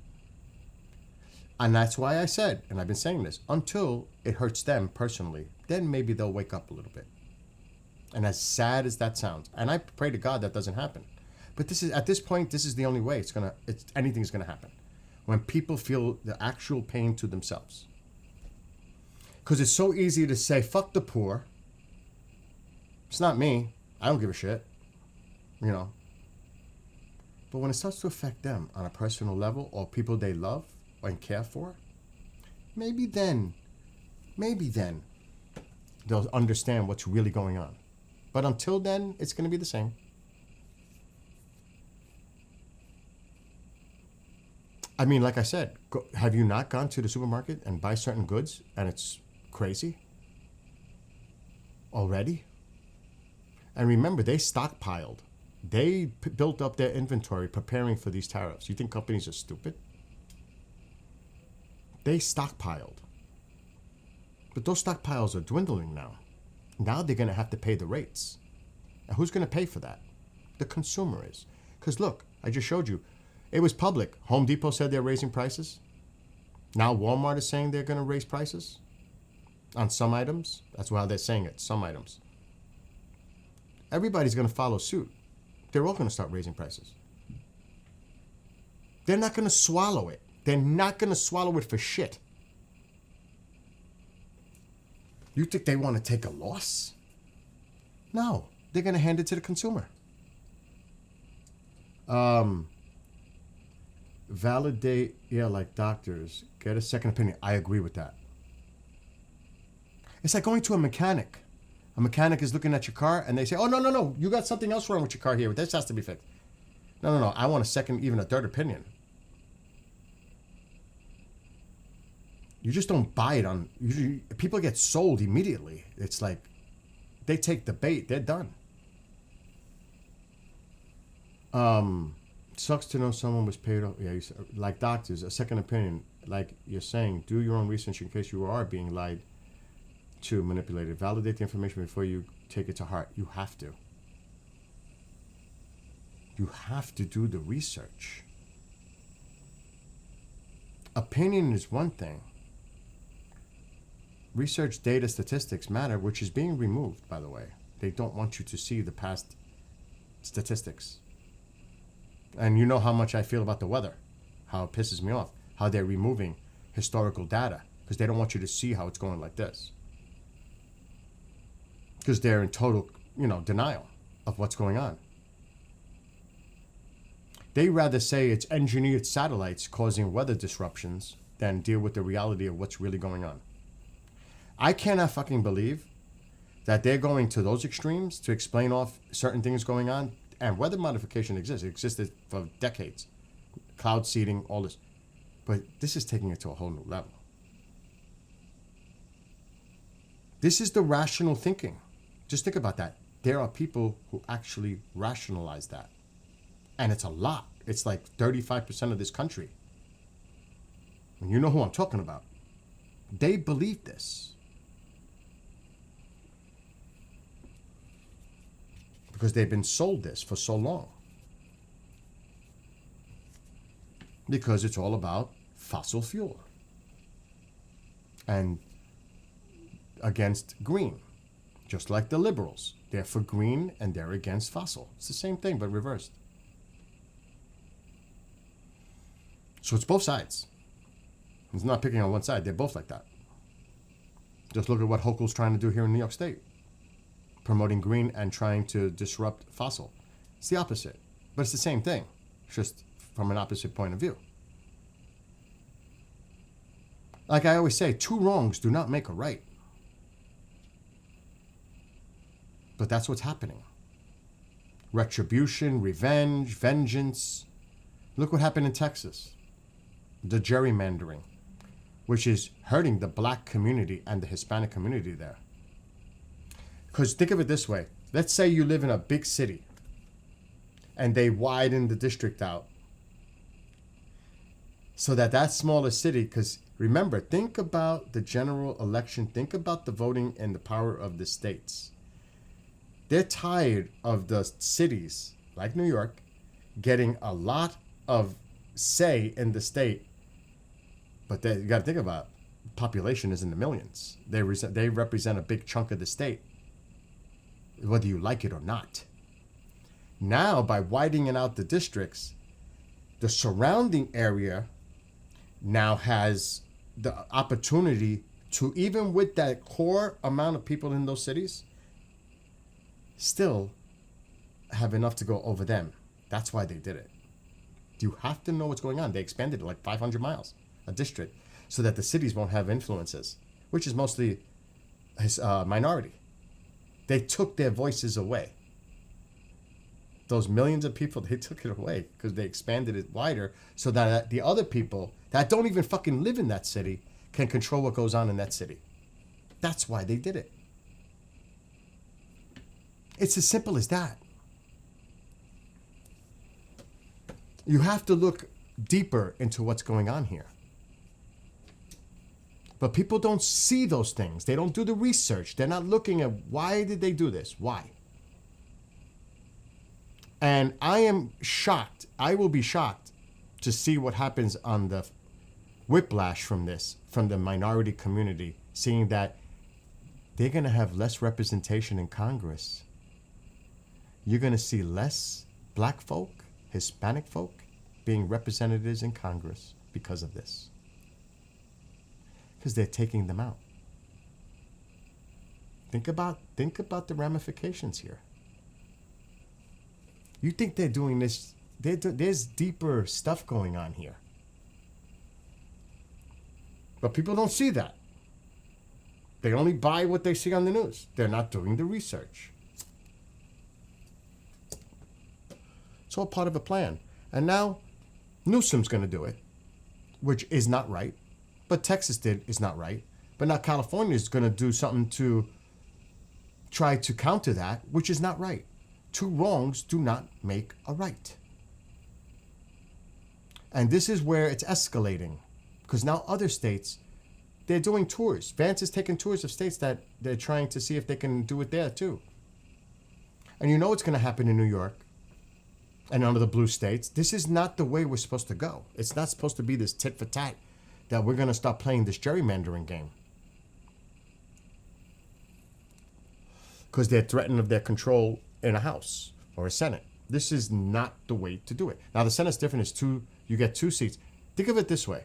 And that's why I said, and I've been saying this, until it hurts them personally, then maybe they'll wake up a little bit. And as sad as that sounds, and I pray to God that doesn't happen. But this is, at this point, this is the only way anything's gonna happen. When people feel the actual pain to themselves. Because it's so easy to say, fuck the poor. It's not me. I don't give a shit. You know. But when it starts to affect them on a personal level, or people they love and care for, maybe then they'll understand what's really going on. But until then, it's going to be the same. I mean, like I said, have you not gone to the supermarket and buy certain goods and it's crazy already? And remember, they stockpiled. They built up their inventory preparing for these tariffs. You think companies are stupid? They stockpiled. But those stockpiles are dwindling now. Now they're going to have to pay the rates. And who's going to pay for that? The consumer is. Because look, I just showed you. It was public. Home Depot said they're raising prices. Now Walmart is saying they're going to raise prices on some items. That's how they're saying it, some items. Everybody's going to follow suit. They're all going to start raising prices. They're not going to swallow it. They're not going to swallow it for shit. You think they want to take a loss? No, they're going to hand it to the consumer. Validate, like doctors. Get a second opinion. I agree with that. It's like going to a mechanic. A mechanic is looking at your car and they say, oh, no, you got something else wrong with your car here. This has to be fixed. No, I want a second, even a third opinion. You just don't buy it on, usually people get sold immediately. It's like, they take the bait, they're done. Sucks to know someone was paid off. Yeah, like doctors, a second opinion, like you're saying, do your own research in case you are being lied to, manipulated. Validate the information before you take it to heart. You have to. You have to do the research. Opinion is one thing. Research, data, statistics matter, which is being removed, by the way. They don't want you to see the past statistics. And you know how much I feel about the weather, how it pisses me off, how they're removing historical data, because they don't want you to see how it's going like this. Because they're in total, denial of what's going on. They rather say it's engineered satellites causing weather disruptions than deal with the reality of what's really going on. I cannot fucking believe that they're going to those extremes to explain off certain things going on. And weather modification exists. It existed for decades. Cloud seeding, all this. But this is taking it to a whole new level. This is the rational thinking. Just think about that. There are people who actually rationalize that. And it's a lot. It's like 35% of this country. And you know who I'm talking about. They believe this. Because they've been sold this for so long. Because it's all about fossil fuel. And against green. Just like the liberals. They're for green and they're against fossil. It's the same thing, but reversed. So it's both sides. It's not picking on one side. They're both like that. Just look at what Hochul's trying to do here in New York State. promoting green and trying to disrupt fossil. It's the opposite. But it's the same thing, just from an opposite point of view. Like I always say, two wrongs do not make a right. But that's what's happening. Retribution, revenge, vengeance. Look what happened in Texas. The gerrymandering, which is hurting the black community and the Hispanic community there. Because think of it this way. Let's say you live in a big city and they widen the district out so that smaller city, because remember, think about the general election, think about the voting and the power of the states. They're tired of the cities, like New York, getting a lot of say in the state. But you got to think about it. Population is in the millions. They represent a big chunk of the state, whether you like it or not. Now, by widening out the districts, the surrounding area now has the opportunity to, even with that core amount of people in those cities, still have enough to go over them. That's why they did it. You have to know what's going on. They expanded it like 500 miles, a district, so that the cities won't have influences, which is mostly minority. They took their voices away. Those millions of people, they took it away because they expanded it wider so that the other people that don't even fucking live in that city can control what goes on in that city. That's why they did it. It's as simple as that. You have to look deeper into what's going on here. But people don't see those things. They don't do the research. They're not looking at why did they do this? Why? And I am shocked. I will be shocked to see what happens on the whiplash from this, from the minority community, seeing that they're going to have less representation in Congress. You're going to see less black folk, Hispanic folk being representatives in Congress because of this. Because they're taking them out. Think about the ramifications here. You think they're doing this? There's deeper stuff going on here. But people don't see that. They only buy what they see on the news. They're not doing the research. It's all part of a plan. And now Newsom's going to do it, which is not right. But Texas is not right. But now California is going to do something to try to counter that, which is not right. Two wrongs do not make a right. And this is where it's escalating. Because now other states, they're doing tours. Vance is taking tours of states that they're trying to see if they can do it there too. And you know what's going to happen in New York and under the blue states. This is not the way we're supposed to go. It's not supposed to be this tit for tat that we're going to start playing this gerrymandering game. Because they're threatened of their control in a House or a Senate. This is not the way to do it. Now, the Senate's different. You get 2 seats. Think of it this way.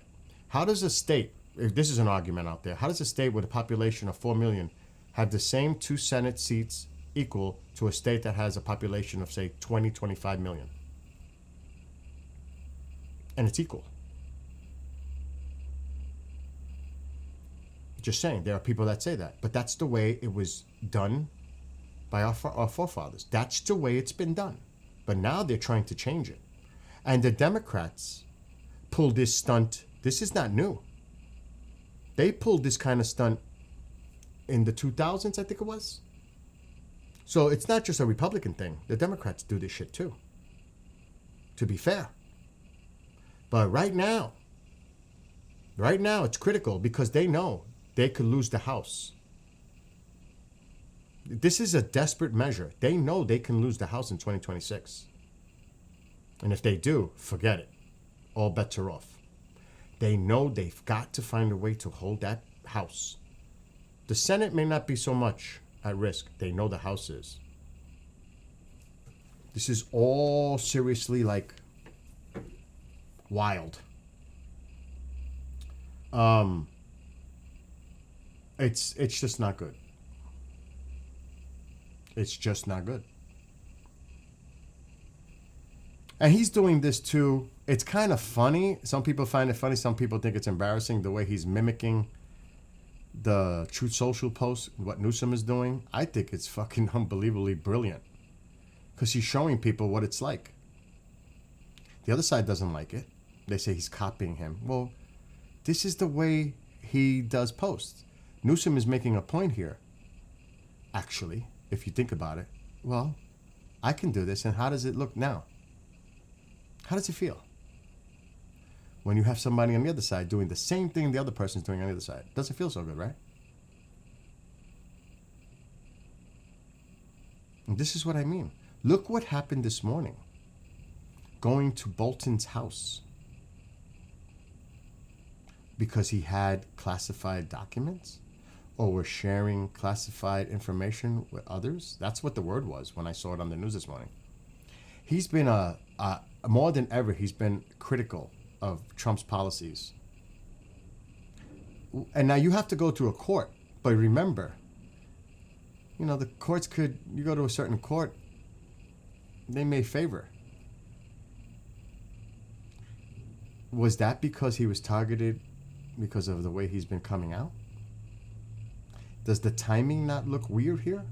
How does a state, if this is an argument out there, how does a state with a population of 4 million have the same 2 Senate seats equal to a state that has a population of, say, 20, 25 million? And it's equal. Just saying, there are people that say that. But that's the way it was done by our forefathers. That's the way it's been done. But now they're trying to change it. And the Democrats pulled this stunt. This is not new. They pulled this kind of stunt in the 2000s, I think it was. So it's not just a Republican thing. The Democrats do this shit too, to be fair. But right now it's critical because they know they could lose the House. This is a desperate measure. They know they can lose the House in 2026. And if they do, forget it. All bets are off. They know they've got to find a way to hold that House. The Senate may not be so much at risk. They know the House is. This is all seriously like wild. It's just not good. It's just not good. And he's doing this too. It's kind of funny. Some people find it funny. Some people think it's embarrassing the way he's mimicking the Truth Social post, what Newsom is doing. I think it's fucking unbelievably brilliant because he's showing people what it's like. The other side doesn't like it. They say he's copying him. Well, this is the way he does posts. Newsom is making a point here. Actually, if you think about it, well, I can do this, and how does it look now? How does it feel when you have somebody on the other side doing the same thing the other person's doing on the other side? Doesn't feel so good, right? And this is what I mean. Look what happened this morning. Going to Bolton's house because he had classified documents or was sharing classified information with others. That's what the word was when I saw it on the news this morning. He's been more than ever, he's been critical of Trump's policies. And now you have to go to a court, but remember, you know, the courts could, you go to a certain court, they may favor. Was that because he was targeted because of the way he's been coming out? Does the timing not look weird here?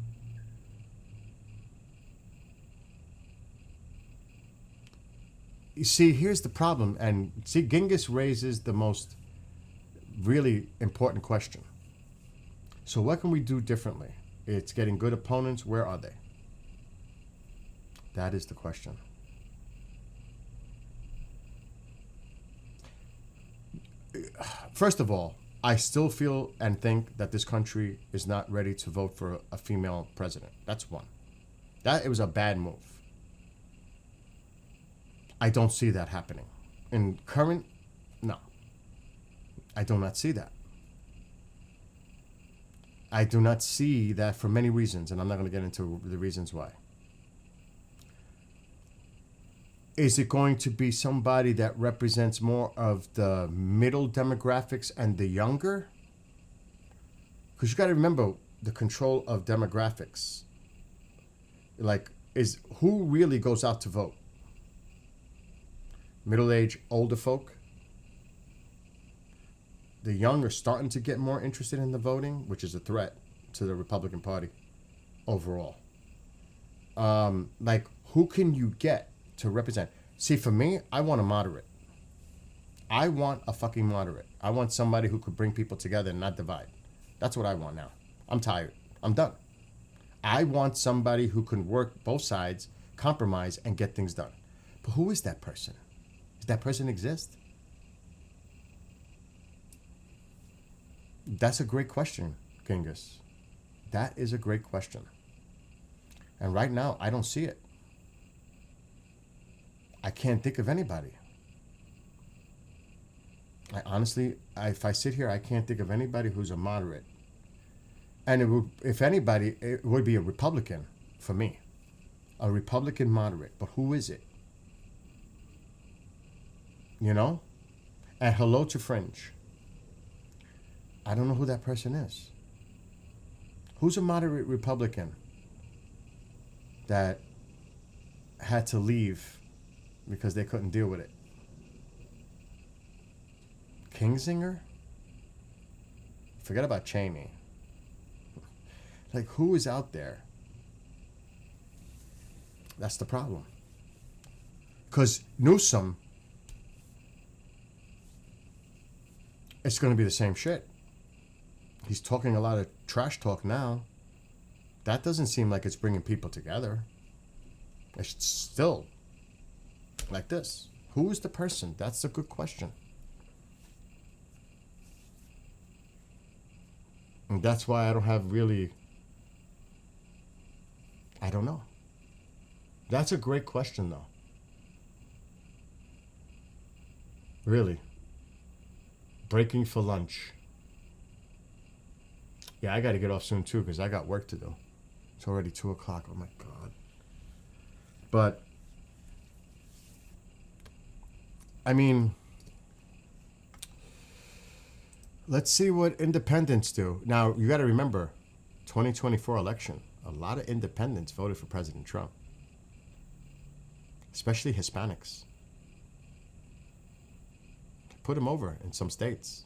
You see, here's the problem, and see, Genghis raises the most really important question. So what can we do differently? It's getting good opponents. Where are they? That is the question. First of all, I still feel and think that this country is not ready to vote for a female president. That's one. That it was a bad move. I don't see that happening. In current, no. I do not see that. I do not see that for many reasons, and I'm not going to get into the reasons why. Is it going to be somebody that represents more of the middle demographics and the younger? Because you got to remember the control of demographics. Like, is who really goes out to vote? Middle-aged, older folk. The young are starting to get more interested in the voting, which is a threat to the Republican Party overall. Like, who can you get to represent? See, for me, I want a moderate. I want a fucking moderate. I want somebody who could bring people together and not divide. That's what I want now. I'm tired. I'm done. I want somebody who can work both sides, compromise, and get things done. But who is that person? Does that person exist? That's a great question, Genghis. That is a great question. And right now, I don't see it. I can't think of anybody. I honestly, if I sit here, I can't think of anybody who's a moderate. And it would, if anybody, it would be a Republican for me. A Republican moderate. But who is it? You know? And hello to Fringe. I don't know who that person is. Who's a moderate Republican that had to leave because they couldn't deal with it? Kinzinger? Forget about Cheney. Like, who is out there? That's the problem. Because Newsom, it's going to be the same shit. He's talking a lot of trash talk now. That doesn't seem like it's bringing people together. It's still like this. Who is the person? That's a good question. And that's why I don't have really... I don't know. That's a great question, though. Really. Breaking for lunch. Yeah, I got to get off soon, too, because I got work to do. It's already 2 o'clock. Oh, my God. But, I mean, let's see what independents do. Now, you got to remember, 2024 election. a lot of independents voted for President Trump, especially Hispanics. Put him over in some states.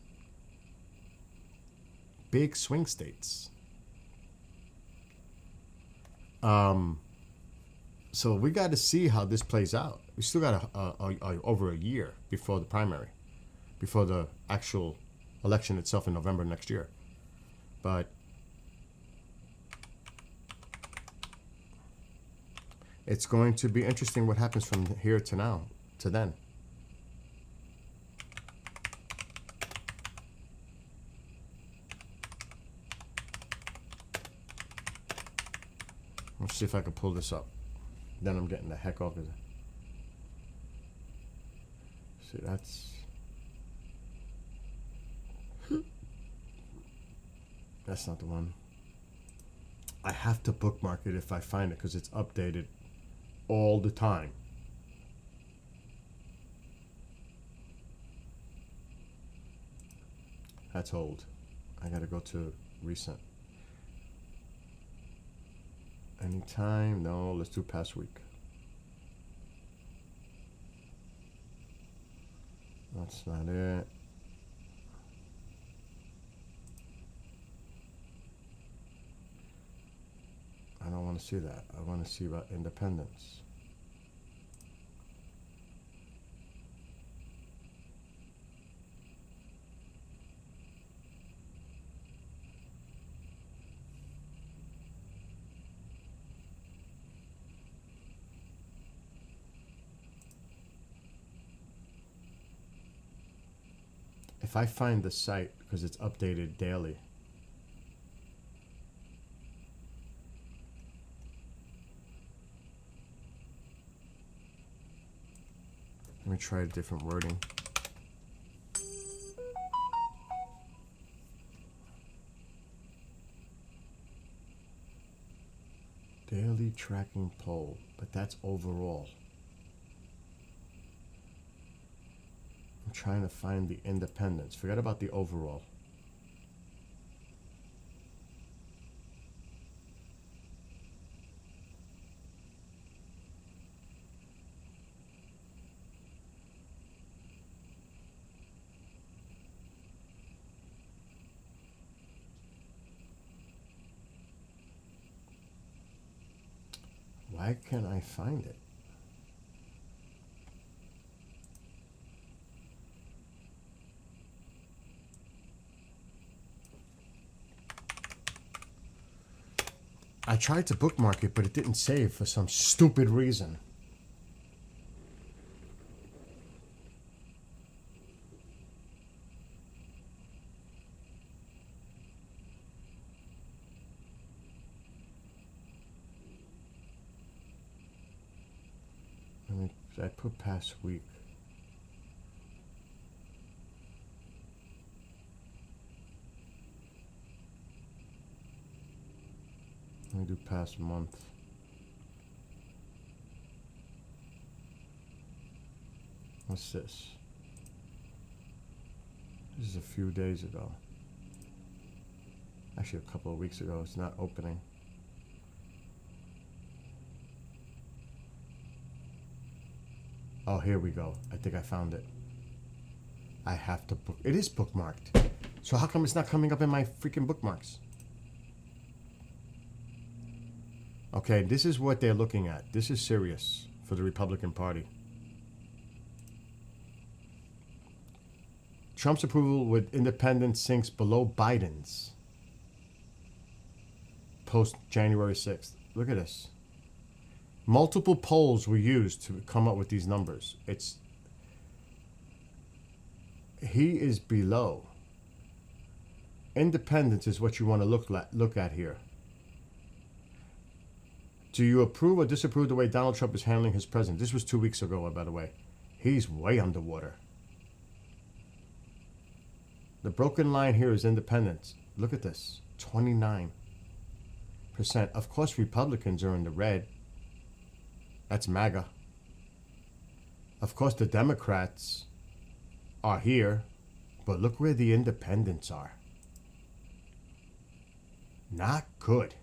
Big swing states. So we got to see how this plays out. We still got over a year before the primary, before the actual election itself in November next year. But it's going to be interesting what happens from here to now, to then. Let's see if I can pull this up. Then I'm getting the heck off of it. See, that's not the one. I have to bookmark it if I find it because it's updated all the time. That's old. I gotta go to recent. Anytime? No, let's do past week. That's not it. I don't want to see that. I want to see about independence. If I find the site, because it's updated daily. Let me try a different wording. Daily tracking poll, but that's overall. I'm trying to find the independence. Forget about the overall. Why can't I find it? I tried to bookmark it, but it didn't save for some stupid reason. I put past week. Let me do past month. What's this? This is a few days ago. Actually, a couple of weeks ago. It's not opening. Oh, here we go. I think I found it. I have to book. It is bookmarked. So how come it's not coming up in my freaking bookmarks? Okay, this is what they're looking at. This is serious for the Republican Party. Trump's approval with independents sinks below Biden's post January 6th. Look at this. Multiple polls were used to come up with these numbers. He is below. Independence is what you want to look at here. Do you approve or disapprove the way Donald Trump is handling his president? This was 2 weeks ago, by the way. He's way underwater. The broken line here is independence. Look at this. 29%. Of course, Republicans are in the red. That's MAGA. Of course, the Democrats are here. But look where the independents are. Not good.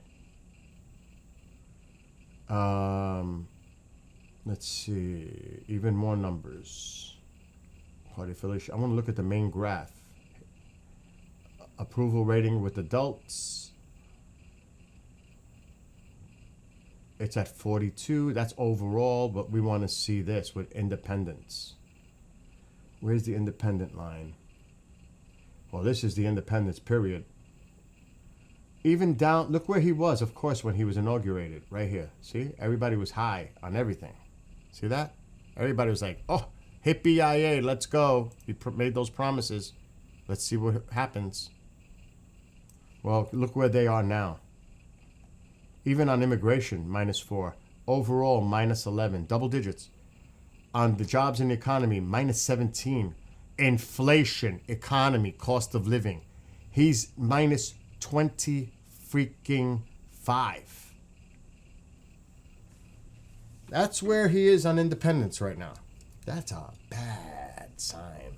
Let's see. Even more numbers. Party affiliation. I want to look at the main graph. Approval rating with adults. It's at 42. That's overall, but we want to see this with independents. Where's the independent line? Well, this is the independence period. Even down, look where he was, of course, when he was inaugurated. Right here. See? Everybody was high on everything. See that? Everybody was like, oh, hippie-IA, let's go. He made those promises. Let's see what happens. Well, look where they are now. Even on immigration, -4. Overall, -11. Double digits. On the jobs and the economy, -17. Inflation, economy, cost of living. He's -20 freaking 5. That's where he is on independence right now. That's a bad sign.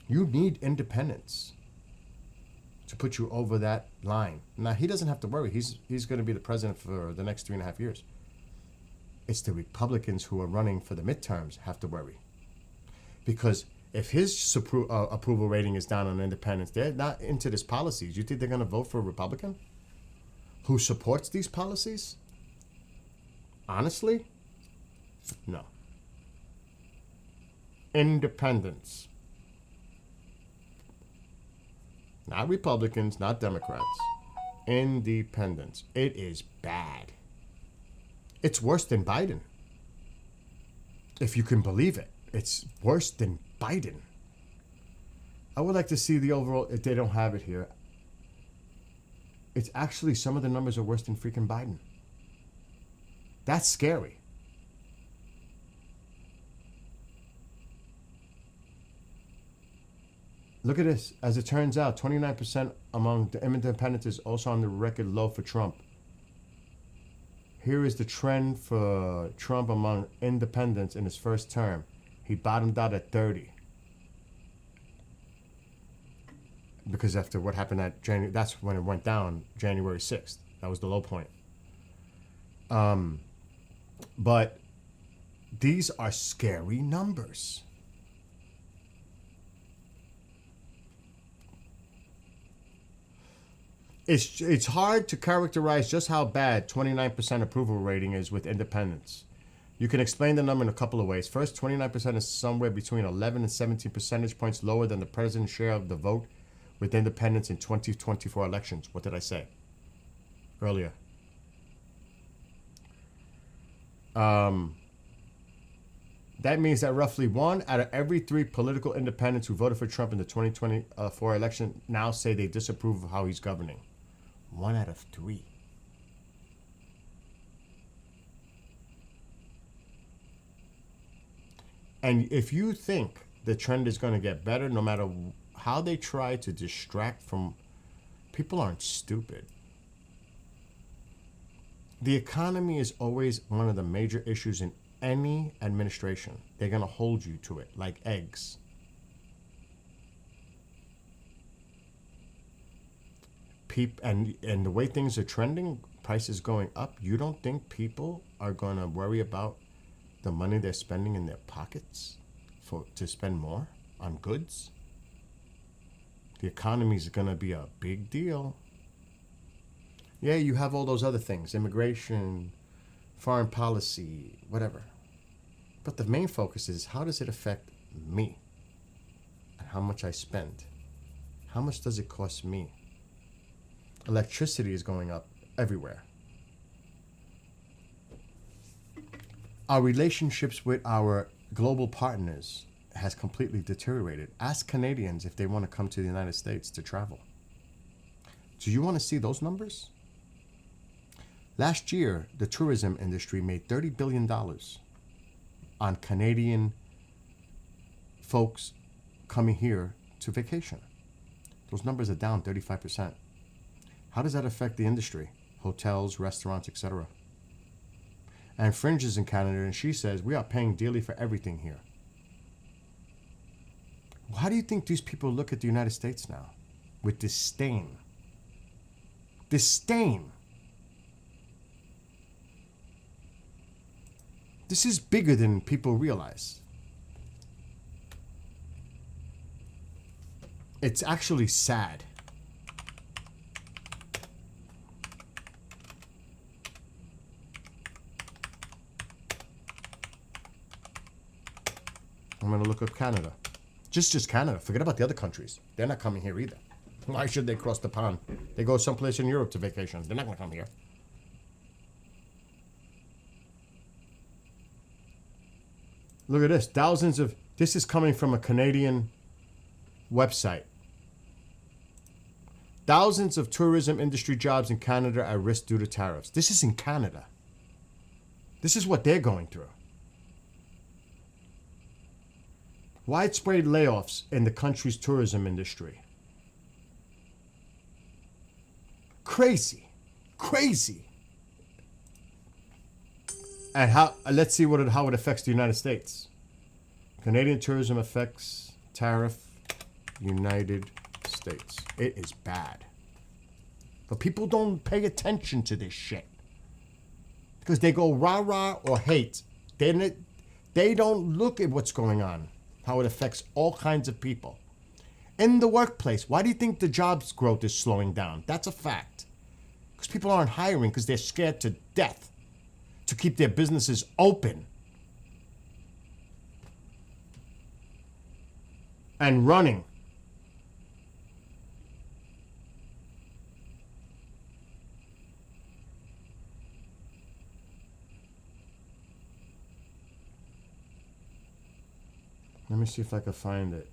You need independence to put you over that line. Now, he doesn't have to worry. He's going to be the president for the next 3.5 years. It's the Republicans who are running for the midterms have to worry. Because if his approval rating is down on independence, they're not into these policies. You think they're going to vote for a Republican who supports these policies? Honestly, no. Independence. Not Republicans, not Democrats. Independents. It is bad. It's worse than Biden. If you can believe it. It's worse than Biden. I would like to see the overall, if they don't have it here. It's actually, some of the numbers are worse than freaking Biden. That's scary. Look at this. As it turns out, 29% among the independents is also on the record low for Trump. Here is the trend for Trump among independents in his first term. He bottomed out at 30. Because after what happened at January, that's when it went down, January 6th. That was the low point. But these are scary numbers. It's hard to characterize just how bad 29% approval rating is with independents. You can explain the number in a couple of ways. First, 29% is somewhere between 11 and 17 percentage points lower than the president's share of the vote with independents in 2024 elections. What did I say earlier? That means that roughly 1 out of every 3 political independents who voted for Trump in the 2024 election now say they disapprove of how he's governing. 1 out of 3. And if you think the trend is going to get better, no matter how they try to distract from, people aren't stupid. The economy is always one of the major issues in any administration. They're going to hold you to it like eggs. And the way things are trending, prices going up, you don't think people are going to worry about the money they're spending in their pockets to spend more on goods? The economy is going to be a big deal. Yeah, you have all those other things, immigration, foreign policy, whatever. But the main focus is, how does it affect me? And how much I spend? How much does it cost me? Electricity is going up everywhere. Our relationships with our global partners has completely deteriorated. Ask Canadians if they want to come to the United States to travel. Do you want to see those numbers? Last year, the tourism industry made $30 billion on Canadian folks coming here to vacation. Those numbers are down 35%. How does that affect the industry? Hotels, restaurants, etc. And Fringe is in Canada, and she says, we are paying dearly for everything here. How do you think these people look at the United States now? With disdain. Disdain. This is bigger than people realize. It's actually sad. I'm going to look up Canada. Just Canada. Forget about the other countries. They're not coming here either. Why should they cross the pond? They go someplace in Europe to vacation. They're not going to come here. Look at this. Thousands of... This is coming from a Canadian website. Thousands of tourism industry jobs in Canada are at risk due to tariffs. This is in Canada. This is what they're going through. Widespread layoffs in the country's tourism industry. Crazy. Crazy. And how? Let's see how it affects the United States. Canadian tourism affects tariff, United States. It is bad. But people don't pay attention to this shit. Because they go rah-rah or hate. They don't look at what's going on. How it affects all kinds of people. In the workplace, why do you think the jobs growth is slowing down? That's a fact. Because people aren't hiring because they're scared to death to keep their businesses open and running. Let me see if I can find it.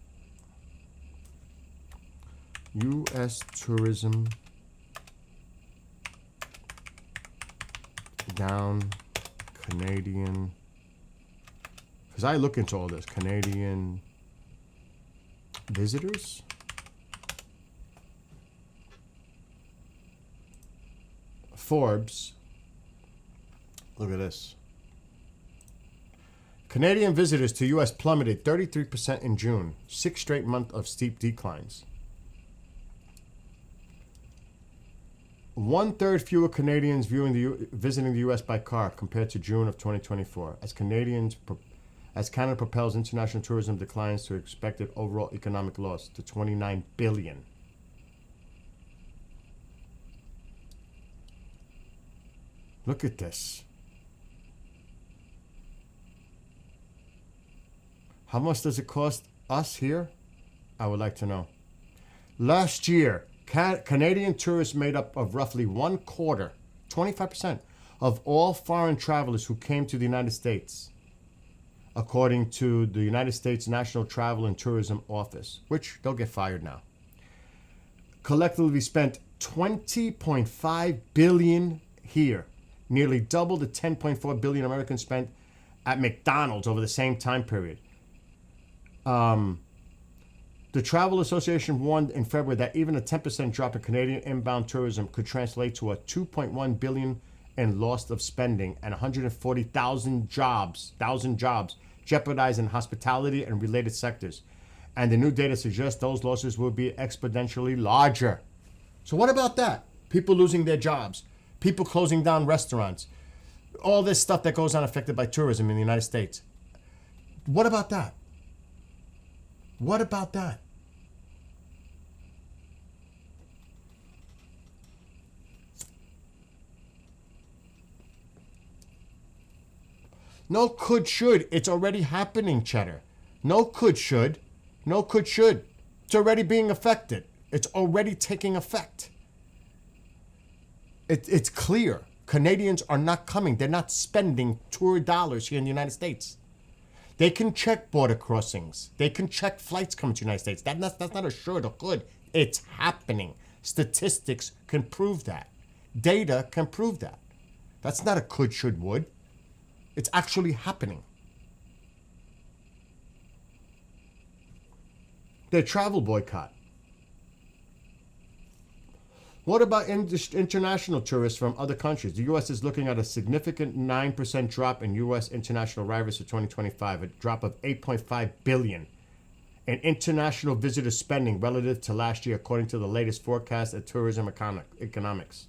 U.S. tourism down, Canadian. Because I look into all this. Canadian visitors. Forbes. Look at this. Canadian visitors to U.S. plummeted 33% in June, 6 straight months of steep declines. 1/3 fewer Canadians visiting the U.S. by car compared to June of 2024, as Canada propels international tourism declines to expected overall economic loss to $29 billion. Look at this. How much does it cost us here? I would like to know. Last year, Canadian tourists made up of roughly 1/4, 25%, of all foreign travelers who came to the United States, according to the United States National Travel and Tourism Office, which they'll get fired now. Collectively spent $20.5 billion here, nearly double the $10.4 billion Americans spent at McDonald's over the same time period. The Travel Association warned in February that even a 10% drop in Canadian inbound tourism could translate to a $2.1 billion in loss of spending and 140,000 jobs, jeopardizing hospitality and related sectors. And the new data suggests those losses will be exponentially larger. So what about that? People losing their jobs, people closing down restaurants, all this stuff that goes on affected by tourism in the United States. What about that? What about that? No could should. It's already happening, Cheddar. No could should. No could should. It's already being affected. It's already taking effect. It's clear. Canadians are not coming. They're not spending tour dollars here in the United States. They can check border crossings. They can check flights coming to the United States. That's not a should or could. It's happening. Statistics can prove that. Data can prove that. That's not a could, should, would. It's actually happening. Their travel boycott. What about international tourists from other countries? The U.S. is looking at a significant 9% drop in U.S. international arrivals for 2025, a drop of $8.5 billion in international visitor spending relative to last year, according to the latest forecast at Tourism Economics.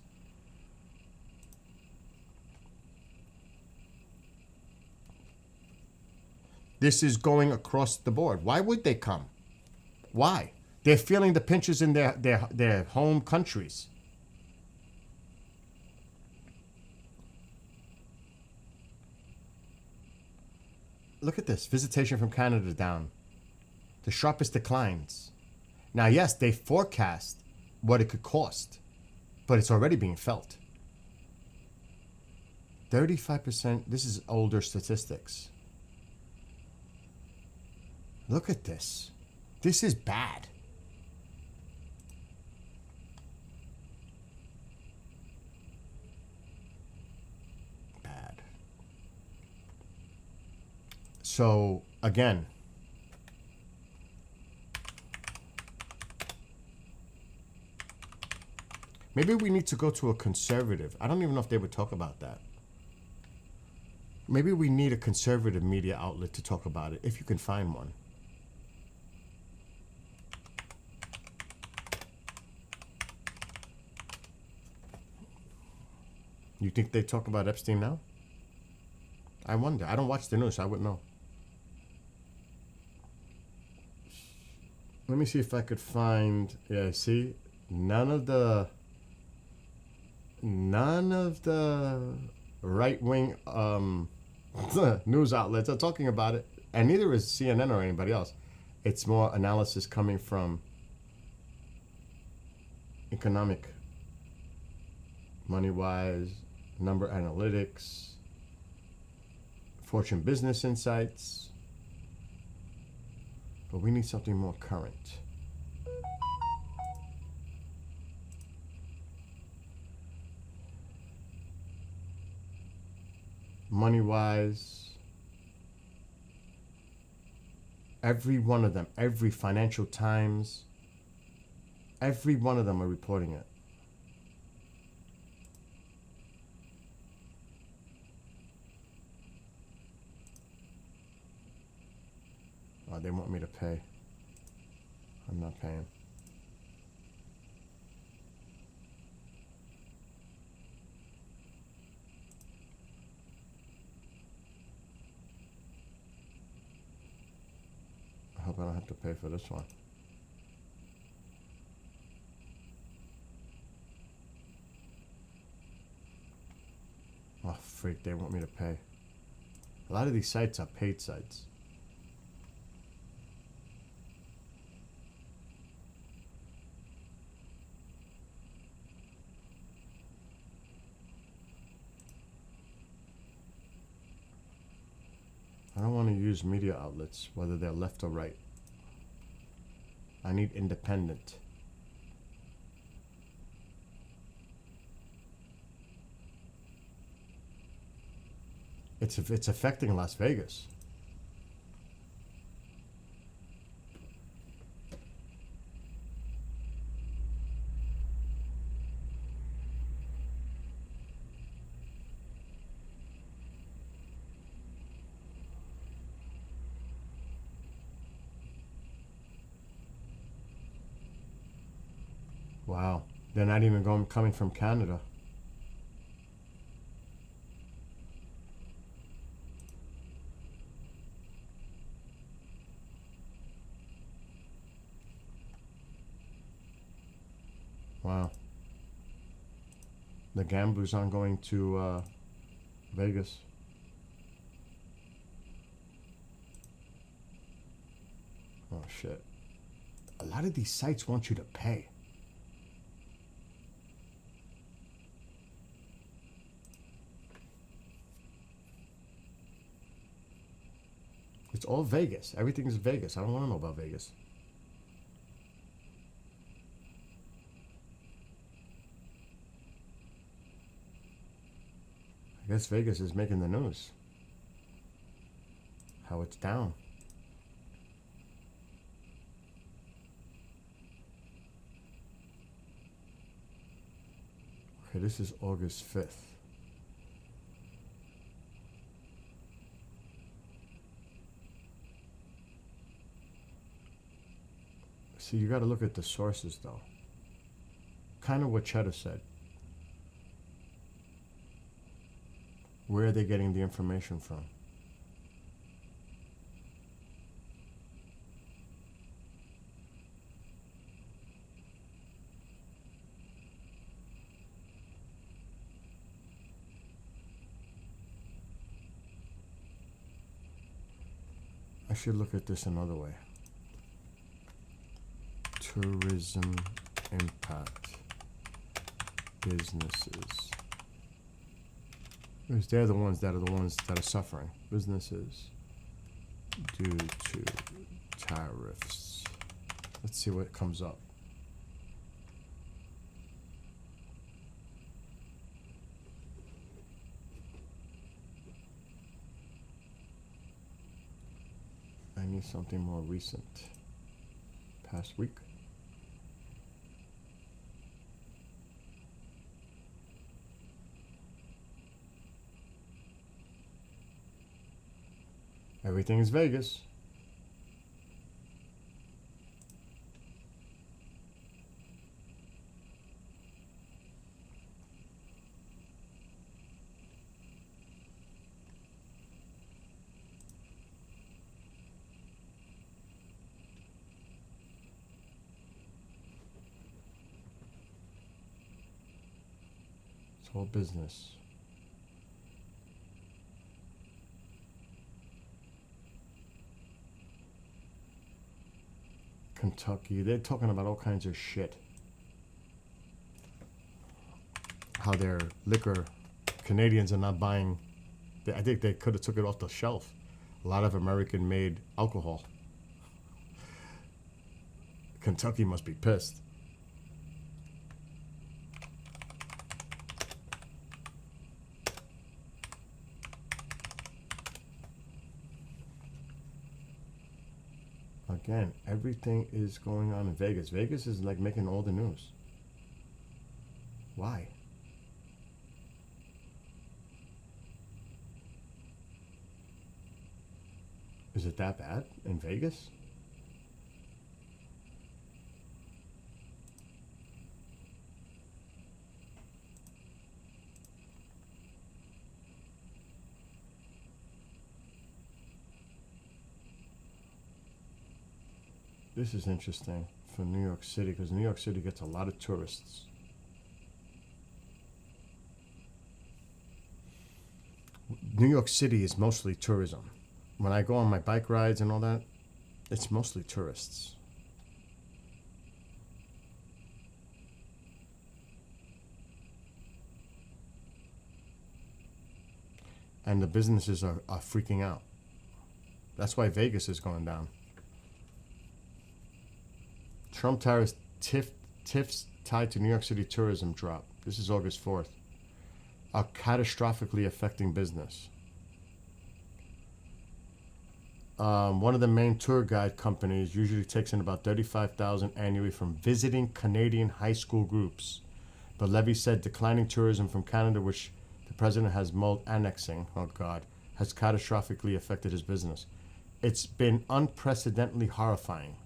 This is going across the board. Why would they come? Why? They're feeling the pinches in their home countries. Look at this. Visitation from Canada down. The sharpest declines. Now, yes, they forecast what it could cost, but it's already being felt. 35%. This is older statistics. Look at this. This is bad. Bad. So, again, maybe we need to go to a conservative. I don't even know if they would talk about that. Maybe we need a conservative media outlet to talk about it, if you can find one. You think they talk about Epstein now? I wonder. I don't watch the news, so I wouldn't know. Let me see if I could find. Yeah, see, none of the right-wing news outlets are talking about it, and neither is CNN or anybody else. It's more analysis coming from economic, MoneyWise, Number Analytics, Fortune Business Insights. But we need something more current. MoneyWise. Every one of them, every Financial Times, every one of them are reporting it. Oh, they want me to pay. I'm not paying. I hope I don't have to pay for this one. Oh, freak, they want me to pay. A lot of these sites are paid sites. I don't want to use media outlets, whether they're left or right. I need independent. It's affecting Las Vegas. Wow, they're not even coming from Canada. Wow. The gamblers aren't going to Vegas. Oh shit. A lot of these sites want you to pay. It's all Vegas. Everything is Vegas. I don't want to know about Vegas. I guess Vegas is making the news. How it's down. Okay, this is August 5th. See, you got to look at the sources, though. Kind of what Cheddar said. Where are they getting the information from? should look at this another way. Tourism impact businesses. Because they're the ones that are suffering. Businesses due to tariffs. Let's see what comes up. I need something more recent. Past week. Everything is Vegas. It's all business. Kentucky, they're talking about all kinds of shit. How their liquor, Canadians are not buying. I think they could have took it off the shelf. A lot of American-made alcohol. Kentucky must be pissed. Again, everything is going on in Vegas. Vegas is like making all the news. Why? Is it that bad in Vegas? This is interesting for New York City because New York City gets a lot of tourists. New York City is mostly tourism. When I go on my bike rides and all that, it's mostly tourists. And the businesses are freaking out. That's why Vegas is going down. Trump tariffs TIFs tied to New York City tourism drop. This is August 4th. Are catastrophically affecting business. One of the main tour guide companies usually takes in about $35,000 annually from visiting Canadian high school groups. But Levy said declining tourism from Canada, which the president has mulled annexing, has catastrophically affected his business. It's been unprecedentedly horrifying.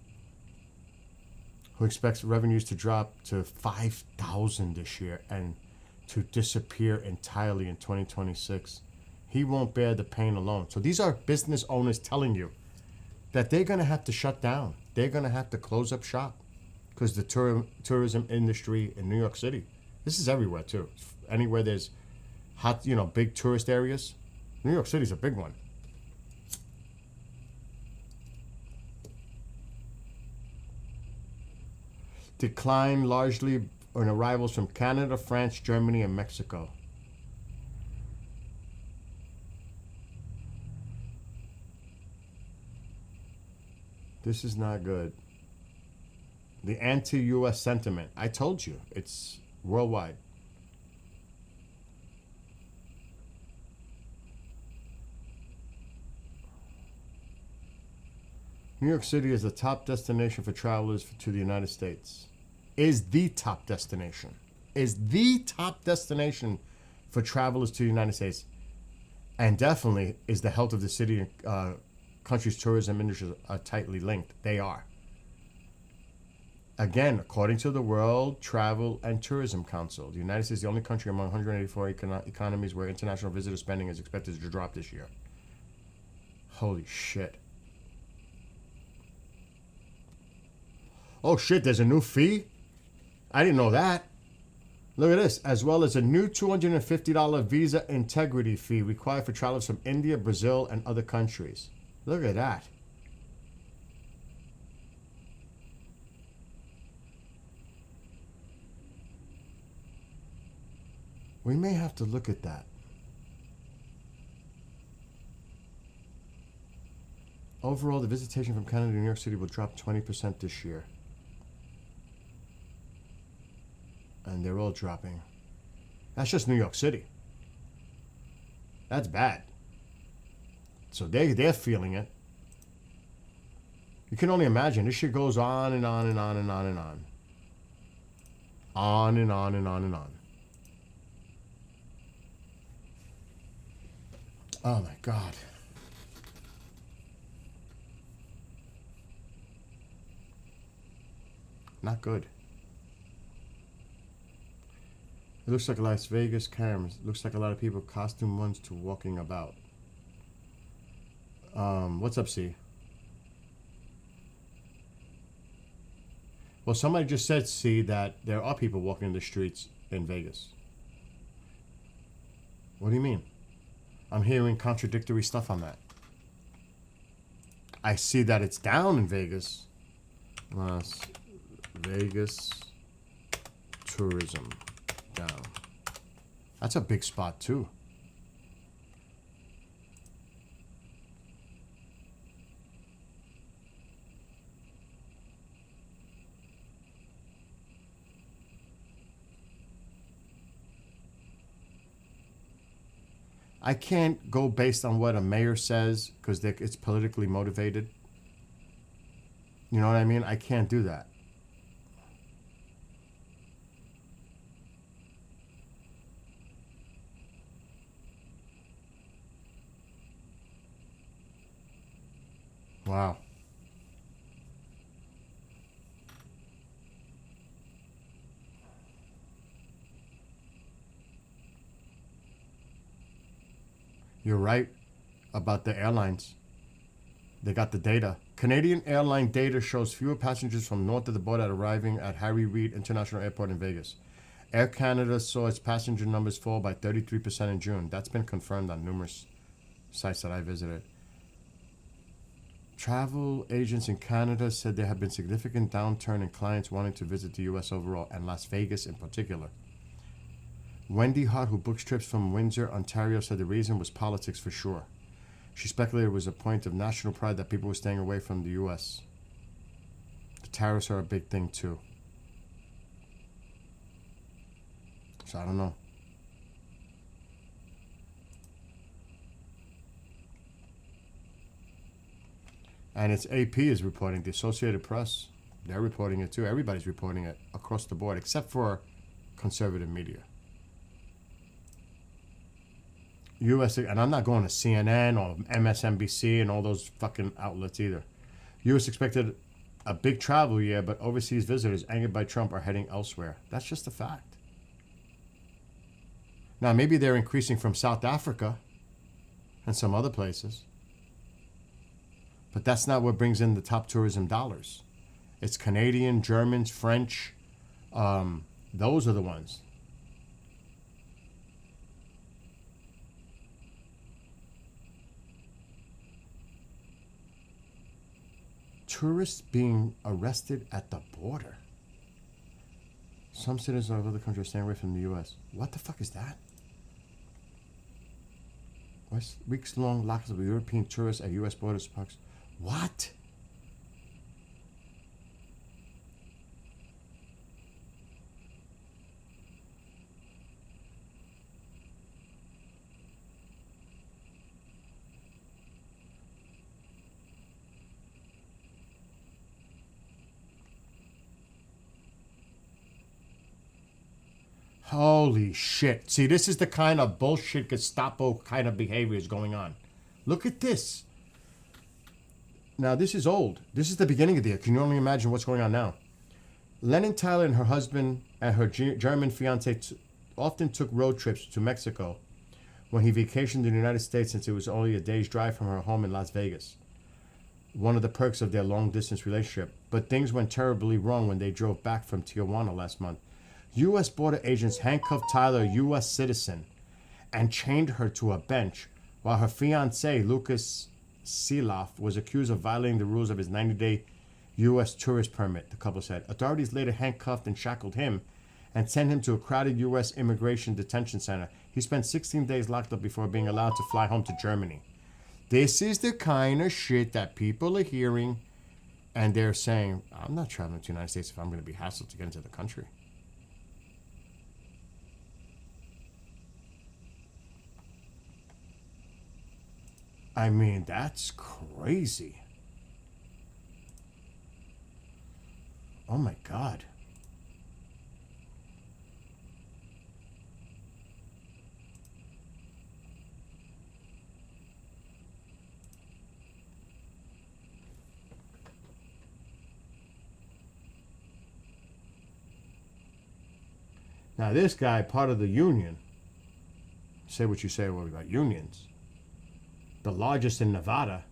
Who expects revenues to drop to $5,000 this year and to disappear entirely in 2026. He won't bear the pain alone. So these are business owners telling you that they're going to have to shut down. They're going to have to close up shop because the tourism industry in New York City, this is everywhere too. Anywhere there's hot, big tourist areas, New York City's a big one. Decline largely in arrivals from Canada, France, Germany, and Mexico. This is not good. The anti-U.S. sentiment. I told you, it's worldwide. New York City is the top destination for travelers to the United States. Is the top destination. Is the top destination for travelers to the United States. And definitely is the health of the city and country's tourism industry are tightly linked. They are. Again, according to the World Travel and Tourism Council, the United States is the only country among 184 economies where international visitor spending is expected to drop this year. Holy shit. Oh shit, there's a new fee? I didn't know that. Look at this. As well as a new $250 visa integrity fee required for travelers from India, Brazil, and other countries. Look at that. We may have to look at that. Overall, the visitation from Canada to New York City will drop 20% this year. And they're all dropping. That's just New York City. That's bad. So they're feeling it. You can only imagine. This shit goes on and on and on and on and on. On and on and on and on. Oh my God. Not good. It looks like Las Vegas cameras. Looks like a lot of people costume ones to walking about. What's up, C? Well, somebody just said, C, that there are people walking in the streets in Vegas. What do you mean? I'm hearing contradictory stuff on that. I see that it's down in Vegas. Las Vegas tourism down. That's a big spot too. I can't go based on what a mayor says because it's politically motivated. You know what I mean? I can't do that. Wow. You're right about the airlines. They got the data. Canadian airline data shows fewer passengers from north of the border arriving at Harry Reid International Airport in Vegas. Air Canada saw its passenger numbers fall by 33% in June. That's been confirmed on numerous sites that I visited. Travel agents in Canada said there have been significant downturn in clients wanting to visit the U.S. overall, and Las Vegas in particular. Wendy Hart, who books trips from Windsor, Ontario, said the reason was politics for sure. She speculated it was a point of national pride that people were staying away from the U.S. The tariffs are a big thing too. So I don't know. And it's AP is reporting, the Associated Press, they're reporting it too. Everybody's reporting it across the board, except for conservative media. US, and I'm not going to CNN or MSNBC and all those fucking outlets either. US expected a big travel year, but overseas visitors angered by Trump are heading elsewhere. That's just a fact. Now, maybe they're increasing from South Africa and some other places. But that's not what brings in the top tourism dollars. It's Canadian, Germans, French. Those are the ones. Tourists being arrested at the border. Some citizens of other countries staying away from the U.S. What the fuck is that? Weeks-long lockdowns of European tourists at U.S. borders parks. What? Holy shit. See, this is the kind of bullshit Gestapo kind of behavior is going on. Look at this. Now, this is old. This is the beginning of the year. Can you only imagine what's going on now? Lennon Tyler and her husband and her German fiance often took road trips to Mexico when he vacationed in the United States, since it was only a day's drive from her home in Las Vegas. One of the perks of their long-distance relationship. But things went terribly wrong when they drove back from Tijuana last month. U.S. border agents handcuffed Tyler, a U.S. citizen, and chained her to a bench while her fiancé, Lucas Siloff, was accused of violating the rules of his 90-day U.S. tourist permit, the couple said. Authorities later handcuffed and shackled him and sent him to a crowded U.S. immigration detention center. He spent 16 days locked up before being allowed to fly home to Germany. This is the kind of shit that people are hearing, and they're saying, I'm not traveling to the United States if I'm going to be hassled to get into the country. I mean, that's crazy. Oh my God. Now this guy, part of the union, say what you say about unions, the largest in Nevada,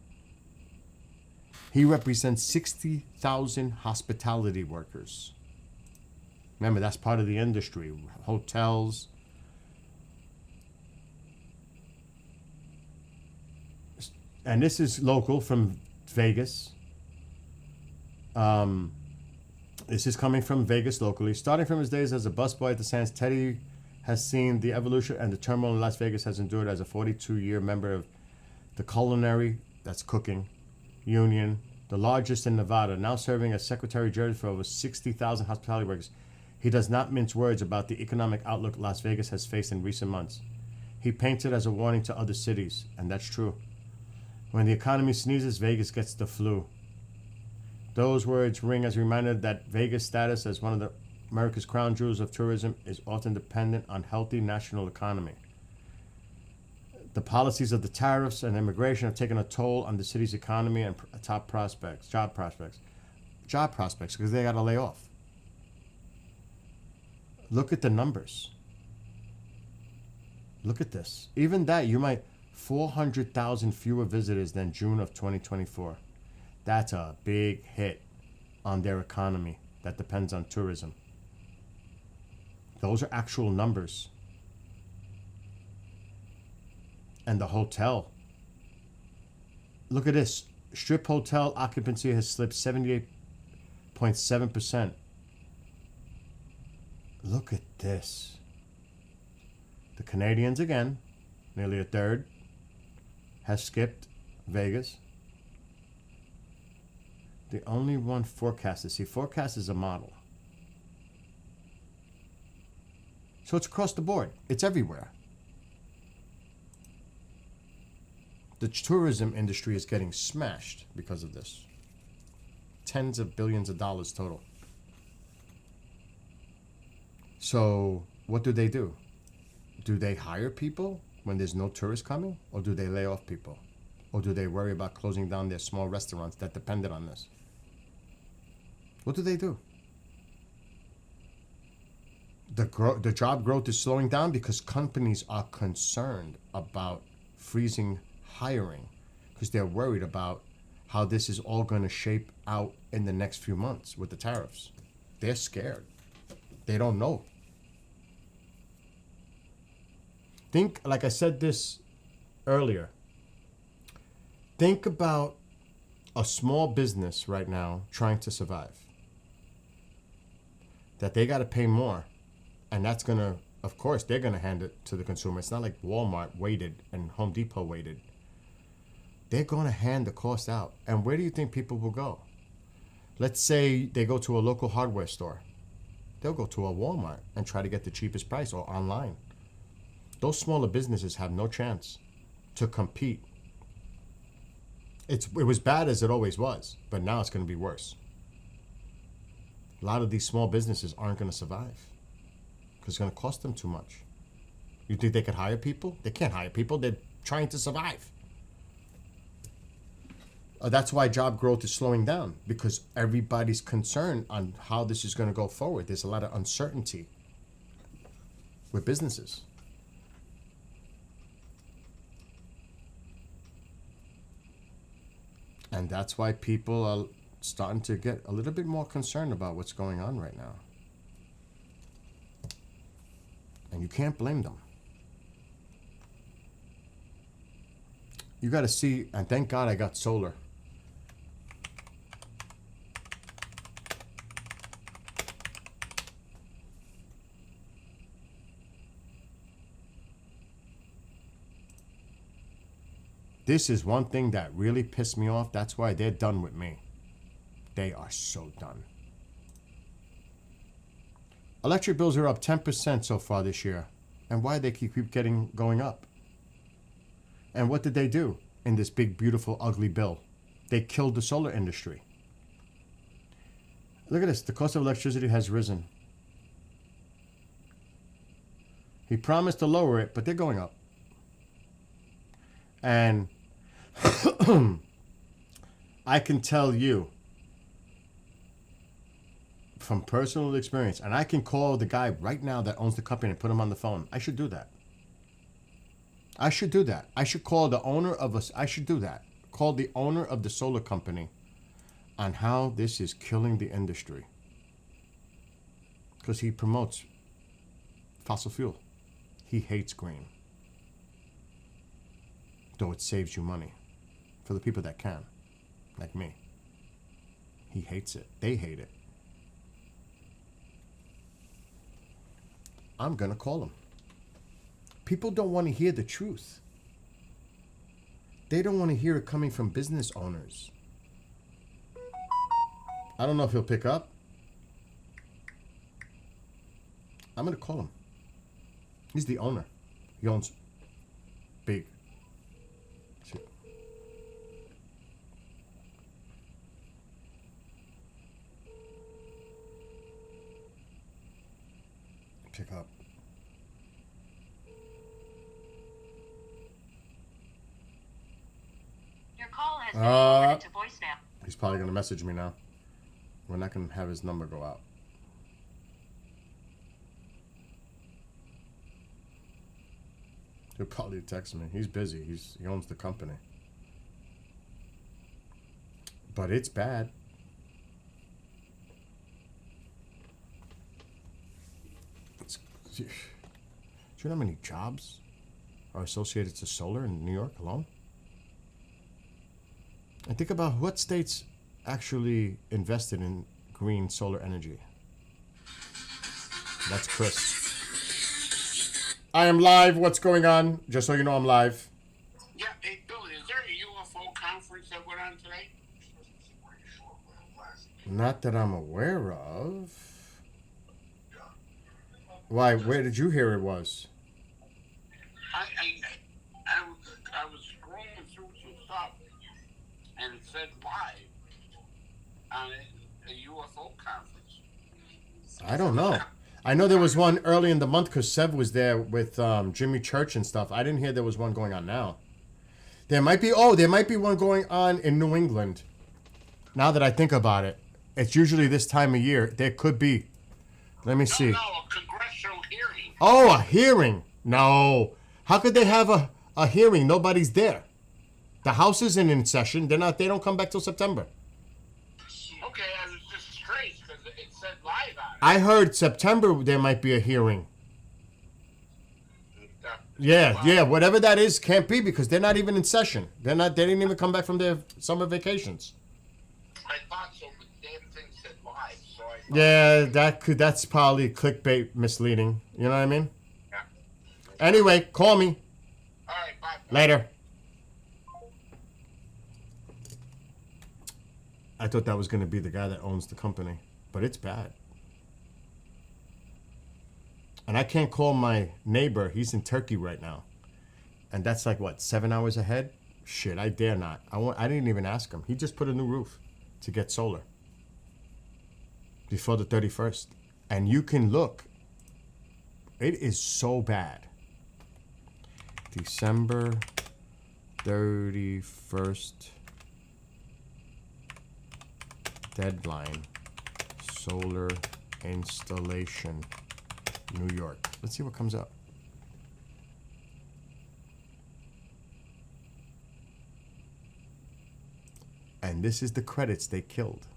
he represents 60,000 hospitality workers. Remember, that's part of the industry, hotels. And this is local from Vegas. This is coming from Vegas locally. Starting from his days as a busboy at the Sands, Teddy has seen the evolution and the turmoil in Las Vegas has endured as a 42-year member of the culinary, that's cooking, union, the largest in Nevada, now serving as Secretary General for over 60,000 hospitality workers. He does not mince words about the economic outlook Las Vegas has faced in recent months. He paints it as a warning to other cities, and that's true. When the economy sneezes, Vegas gets the flu. Those words ring as a reminder that Vegas' status as one of the America's crown jewels of tourism is often dependent on healthy national economy. The policies of the tariffs and immigration have taken a toll on the city's economy and job prospects, because they got to lay off. Look at the numbers. Look at this. Even that, 400,000 fewer visitors than June of 2024. That's a big hit on their economy that depends on tourism. Those are actual numbers. And the hotel. Look at this. Strip hotel occupancy has slipped 78.7%. Look at this. The Canadians again, nearly a third, has skipped Vegas. The only one forecasted. See, forecast is a model. So it's across the board. It's everywhere. The tourism industry is getting smashed because of this. Tens of billions of dollars total. So what do? Do they hire people when there's no tourists coming? Or do they lay off people? Or do they worry about closing down their small restaurants that depended on this? What do? The job growth is slowing down because companies are concerned about freezing hiring because they're worried about how this is all going to shape out in the next few months with the tariffs. They're scared. They don't know. Think, like I said this earlier, think about a small business right now trying to survive. That they got to pay more. And that's going to, of course, they're going to hand it to the consumer. It's not like Walmart waited and Home Depot waited. They're going to hand the cost out. And where do you think people will go? Let's say they go to a local hardware store. They'll go to a Walmart and try to get the cheapest price or online. Those smaller businesses have no chance to compete. It was bad as it always was, but now it's going to be worse. A lot of these small businesses aren't going to survive because it's going to cost them too much. You think they could hire people? They can't hire people. They're trying to survive. That's why job growth is slowing down, because everybody's concerned on how this is going to go forward. There's a lot of uncertainty with businesses. And that's why people are starting to get a little bit more concerned about what's going on right now. And you can't blame them. You got to see, and thank God I got solar. this is one thing that really pissed me off. That's why they're done with me. They are so done. Electric bills are up 10% so far this year. And why they keep going up? And what did they do in this big, beautiful, ugly bill? They killed the solar industry. Look at this. The cost of electricity has risen. He promised to lower it, but they're going up. And I can tell you from personal experience, and I can call the guy right now that owns the company and put him on the phone. I should do that. I should do that. I should call the owner of us. I should do that. Call the owner of the solar company on how this is killing the industry. Because he promotes fossil fuel. He hates green. Though it saves you money. For the people that can. Like me. He hates it. They hate it. I'm going to call him. People don't want to hear the truth. They don't want to hear it coming from business owners. I don't know if he'll pick up. I'm going to call him. He's the owner. He owns big. See. Pick up. Your call has been forwarded to voicemail. He's probably going to message me now. We're not going to have his number go out. He'll probably text me. He's busy. He owns the company. But it's bad. Do you know how many jobs are associated to solar in New York alone? And think about what states actually invested in green solar energy. That's Chris. I am live. What's going on? Just so you know, I'm live. Yeah, hey, Billy, is there a UFO conference that went on today? Not that I'm aware of. Why? Where did you hear it was? I was scrolling through some stuff, and it said live on a UFO conference. I don't know. I know there was one early in the month because Sev was there with Jimmy Church and stuff. I didn't hear there was one going on now. There might be one going on in New England. Now that I think about it, it's usually this time of year. There could be. Let me see. No, a congressional hearing. Oh, a hearing. No. How could they have a hearing? Nobody's there. The House isn't in session. They don't come back till September. Okay, I was just strange because it said live on it. I heard September there might be a hearing. Yeah, whatever that is can't be because they're not even in session. They didn't even come back from their summer vacations. I thought so, but the damn thing said live, so I thought... Yeah, that's probably clickbait misleading. You know what I mean? Yeah. Anyway, call me. All right, bye. Later. I thought that was going to be the guy that owns the company, but it's bad. And I can't call my neighbor. He's in Turkey right now. And that's like, what, 7 hours ahead? Shit, I dare not. I didn't even ask him. He just put a new roof to get solar before the 31st. And you can look. It is so bad. December 31st deadline. Solar installation. New York. Let's see what comes up. And this is the credits they killed.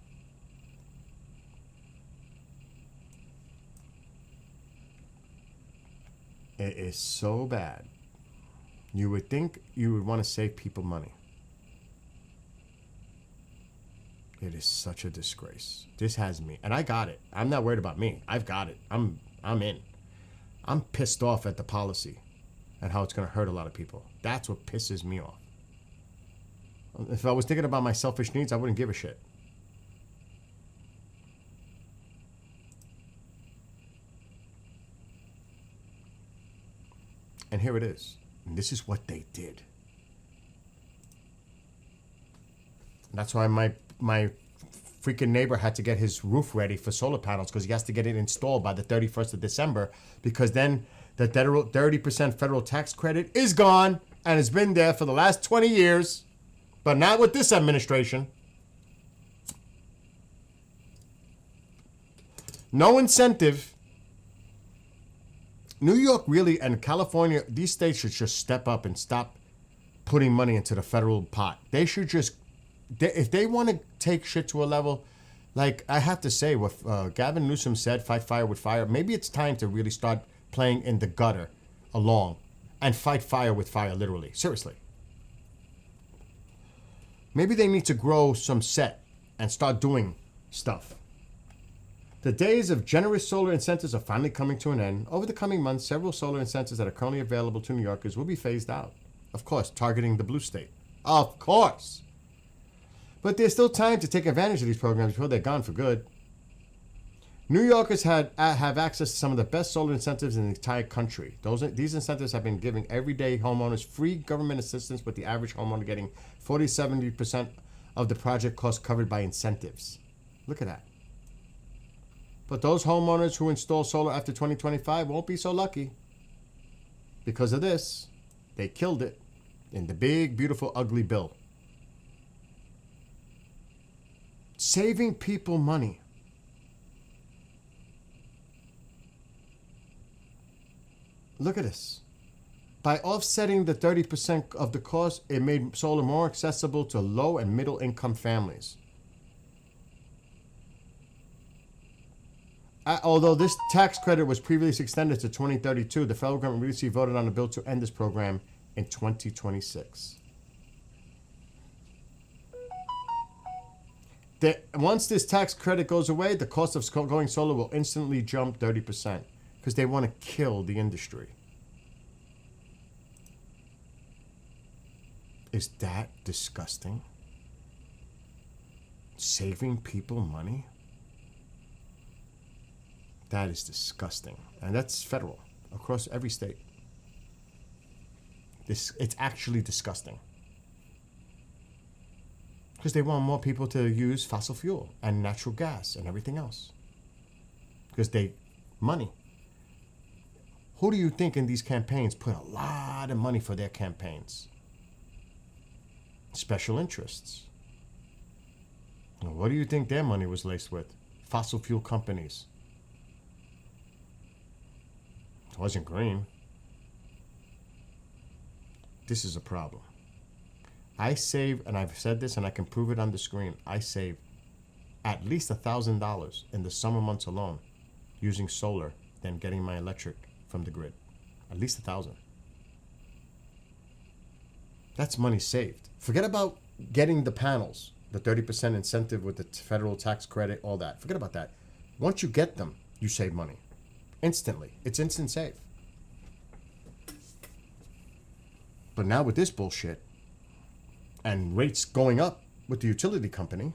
It is so bad. You would think you would want to save people money. It is such a disgrace. This has me. And I got it. I'm not worried about me. I've got it. I'm in. I'm pissed off at the policy and how it's going to hurt a lot of people. That's what pisses me off. If I was thinking about my selfish needs, I wouldn't give a shit. And here it is. And this is what they did. And that's why my freaking neighbor had to get his roof ready for solar panels, because he has to get it installed by the 31st of December, because then the 30% federal tax credit is gone, and it's been there for the last 20 years, but not with this administration. No incentive. New York really, and California, these states should just step up and stop putting money into the federal pot. They should just, if they want to take shit to a level, like I have to say what Gavin Newsom said, fight fire with fire, maybe it's time to really start playing in the gutter along and fight fire with fire, literally. Seriously. Maybe they need to grow some set and start doing stuff. The days of generous solar incentives are finally coming to an end. Over the coming months, several solar incentives that are currently available to New Yorkers will be phased out. Of course, targeting the blue state. Of course. But there's still time to take advantage of these programs before they're gone for good. New Yorkers have access to some of the best solar incentives in the entire country. These incentives have been giving everyday homeowners free government assistance, with the average homeowner getting 40-70% of the project cost covered by incentives. Look at that. But those homeowners who install solar after 2025 won't be so lucky. Because of this, they killed it in the big, beautiful, ugly bill. Saving people money. Look at this. By offsetting the 30% of the cost, it made solar more accessible to low and middle income families. Although this tax credit was previously extended to 2032, the federal government recently voted on a bill to end this program in 2026. Once this tax credit goes away, the cost of going solar will instantly jump 30%, because they want to kill the industry. Is that disgusting? Saving people money? That is disgusting. And that's federal, across every state. It's actually disgusting. Because they want more people to use fossil fuel and natural gas and everything else. Because money. Who do you think in these campaigns put a lot of money for their campaigns? Special interests. And what do you think their money was laced with? Fossil fuel companies. It wasn't green. This is a problem. I save, and I've said this and I can prove it on the screen, I save at least $1,000 in the summer months alone using solar than getting my electric from the grid. At least $1,000. That's money saved. Forget about getting the panels, the 30% incentive with the federal tax credit, all that. Forget about that. Once you get them, you save money. Instantly. It's instant save. But now with this bullshit, and rates going up with the utility company,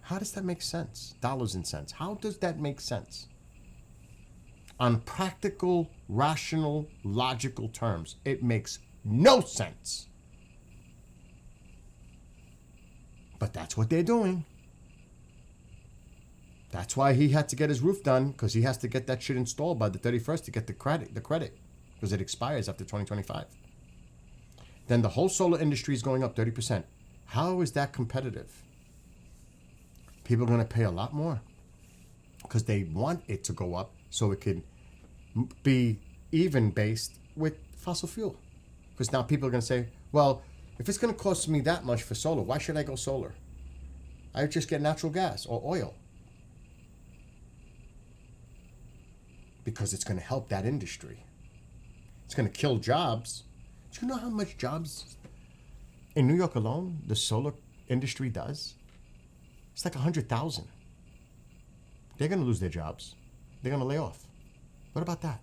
how does that make sense? Dollars and cents. How does that make sense? On practical, rational, logical terms, it makes no sense. But that's what they're doing. That's why he had to get his roof done, because he has to get that shit installed by the 31st to get the credit, because it expires after 2025. Then the whole solar industry is going up 30%. How is that competitive? People are going to pay a lot more because they want it to go up so it can be even based with fossil fuel. Because now people are going to say, well, if it's going to cost me that much for solar, why should I go solar? I would just get natural gas or oil. Because it's going to help that industry. It's going to kill jobs. Do you know how much jobs in New York alone the solar industry does? It's like 100,000. They're going to lose their jobs. They're going to lay off. What about that?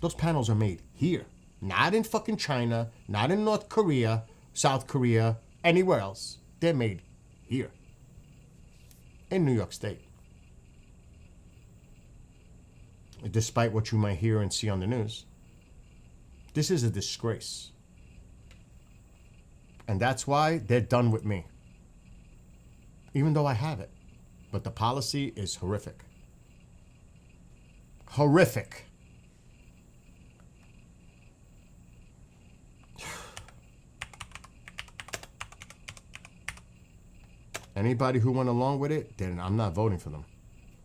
Those panels are made here. Not in fucking China, not in North Korea South Korea, anywhere else. They're made here in New York State. Despite what you might hear and see on the news, this is a disgrace. And that's why they're done with me. Even though I have it. But the policy is horrific. Horrific. Anybody who went along with it, then I'm not voting for them.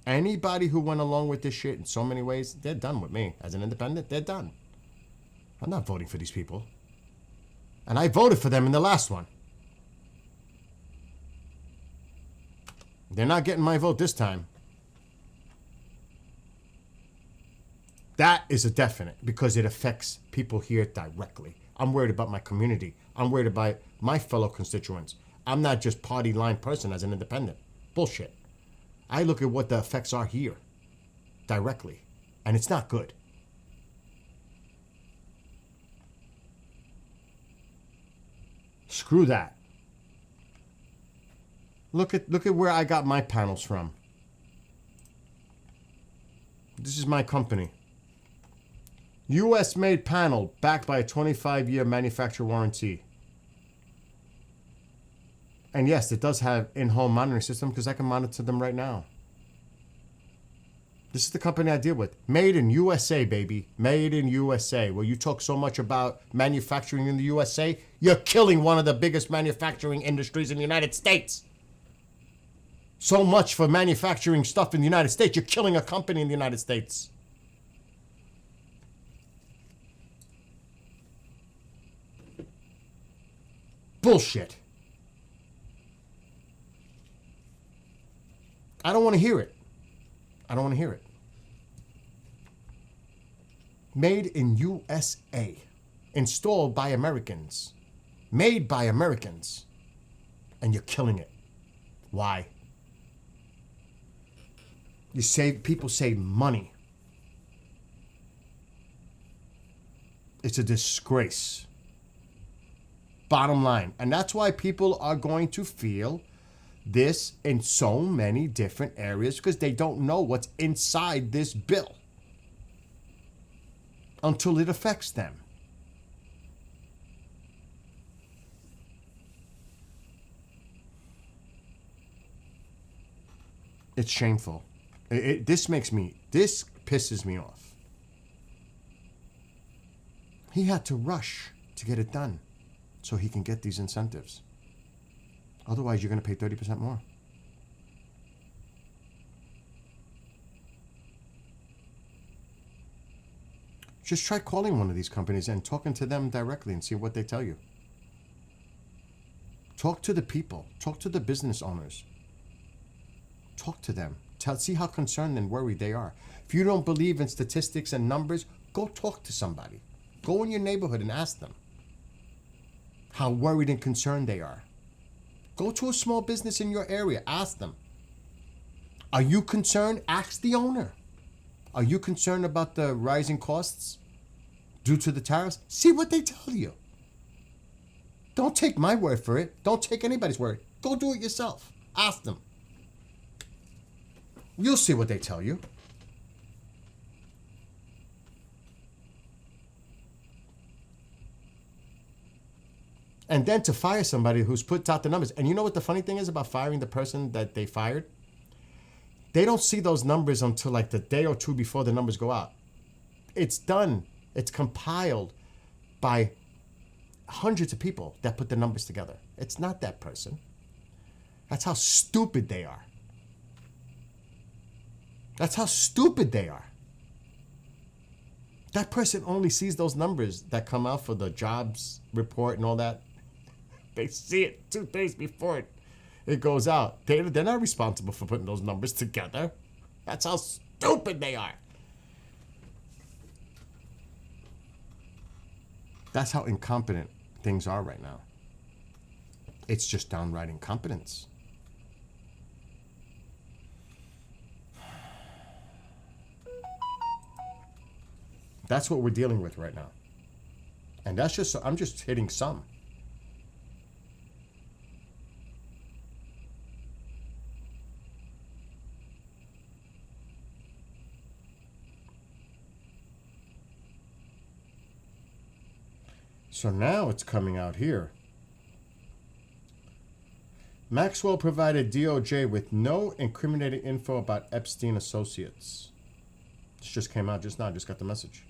Anybody who went along with this shit in so many ways, they're done with me. As an independent, they're done. I'm not voting for these people. And I voted for them in the last one. They're not getting my vote this time. That is a definite because it affects people here directly. I'm worried about my community. I'm worried about my fellow constituents. I'm not just party line person as an independent. Bullshit. I look at what the effects are here directly, and it's not good. Screw that. Look at where I got my panels from. This is my company. US made panel backed by a 25-year manufacturer warranty. And yes, it does have in-home monitoring system because I can monitor them right now. This is the company I deal with. Made in USA, baby. Made in USA. Well, you talk so much about manufacturing in the USA, you're killing one of the biggest manufacturing industries in the United States. So much for manufacturing stuff in the United States. You're killing a company in the United States. Bullshit. I don't want to hear it. I don't want to hear it. Made in USA. Installed by Americans. Made by Americans. And you're killing it. Why? People save money. It's a disgrace. Bottom line. And that's why people are going to feel this in so many different areas because they don't know what's inside this bill until it affects them. It's shameful. This pisses me off. He had to rush to get it done so he can get these incentives. Otherwise, you're going to pay 30% more. Just try calling one of these companies and talking to them directly and see what they tell you. Talk to the people. Talk to the business owners. Talk to them. See how concerned and worried they are. If you don't believe in statistics and numbers, go talk to somebody. Go in your neighborhood and ask them how worried and concerned they are. Go to a small business in your area. Ask them. Are you concerned? Ask the owner. Are you concerned about the rising costs due to the tariffs? See what they tell you. Don't take my word for it. Don't take anybody's word. Go do it yourself. Ask them. You'll see what they tell you. And then to fire somebody who's put out the numbers. And you know what the funny thing is about firing the person that they fired? They don't see those numbers until like the day or two before the numbers go out. It's done. It's compiled by hundreds of people that put the numbers together. It's not that person. That's how stupid they are. That's how stupid they are. That person only sees those numbers that come out for the jobs report and all that. They see it 2 days before it goes out. They're not responsible for putting those numbers together. That's how stupid they are. That's how incompetent things are right now. It's just downright incompetence. That's what we're dealing with right now. And that's just, I'm just hitting some. So now it's coming out here. Maxwell provided DOJ with no incriminating info about Epstein associates. This just came out just now. I just got the message.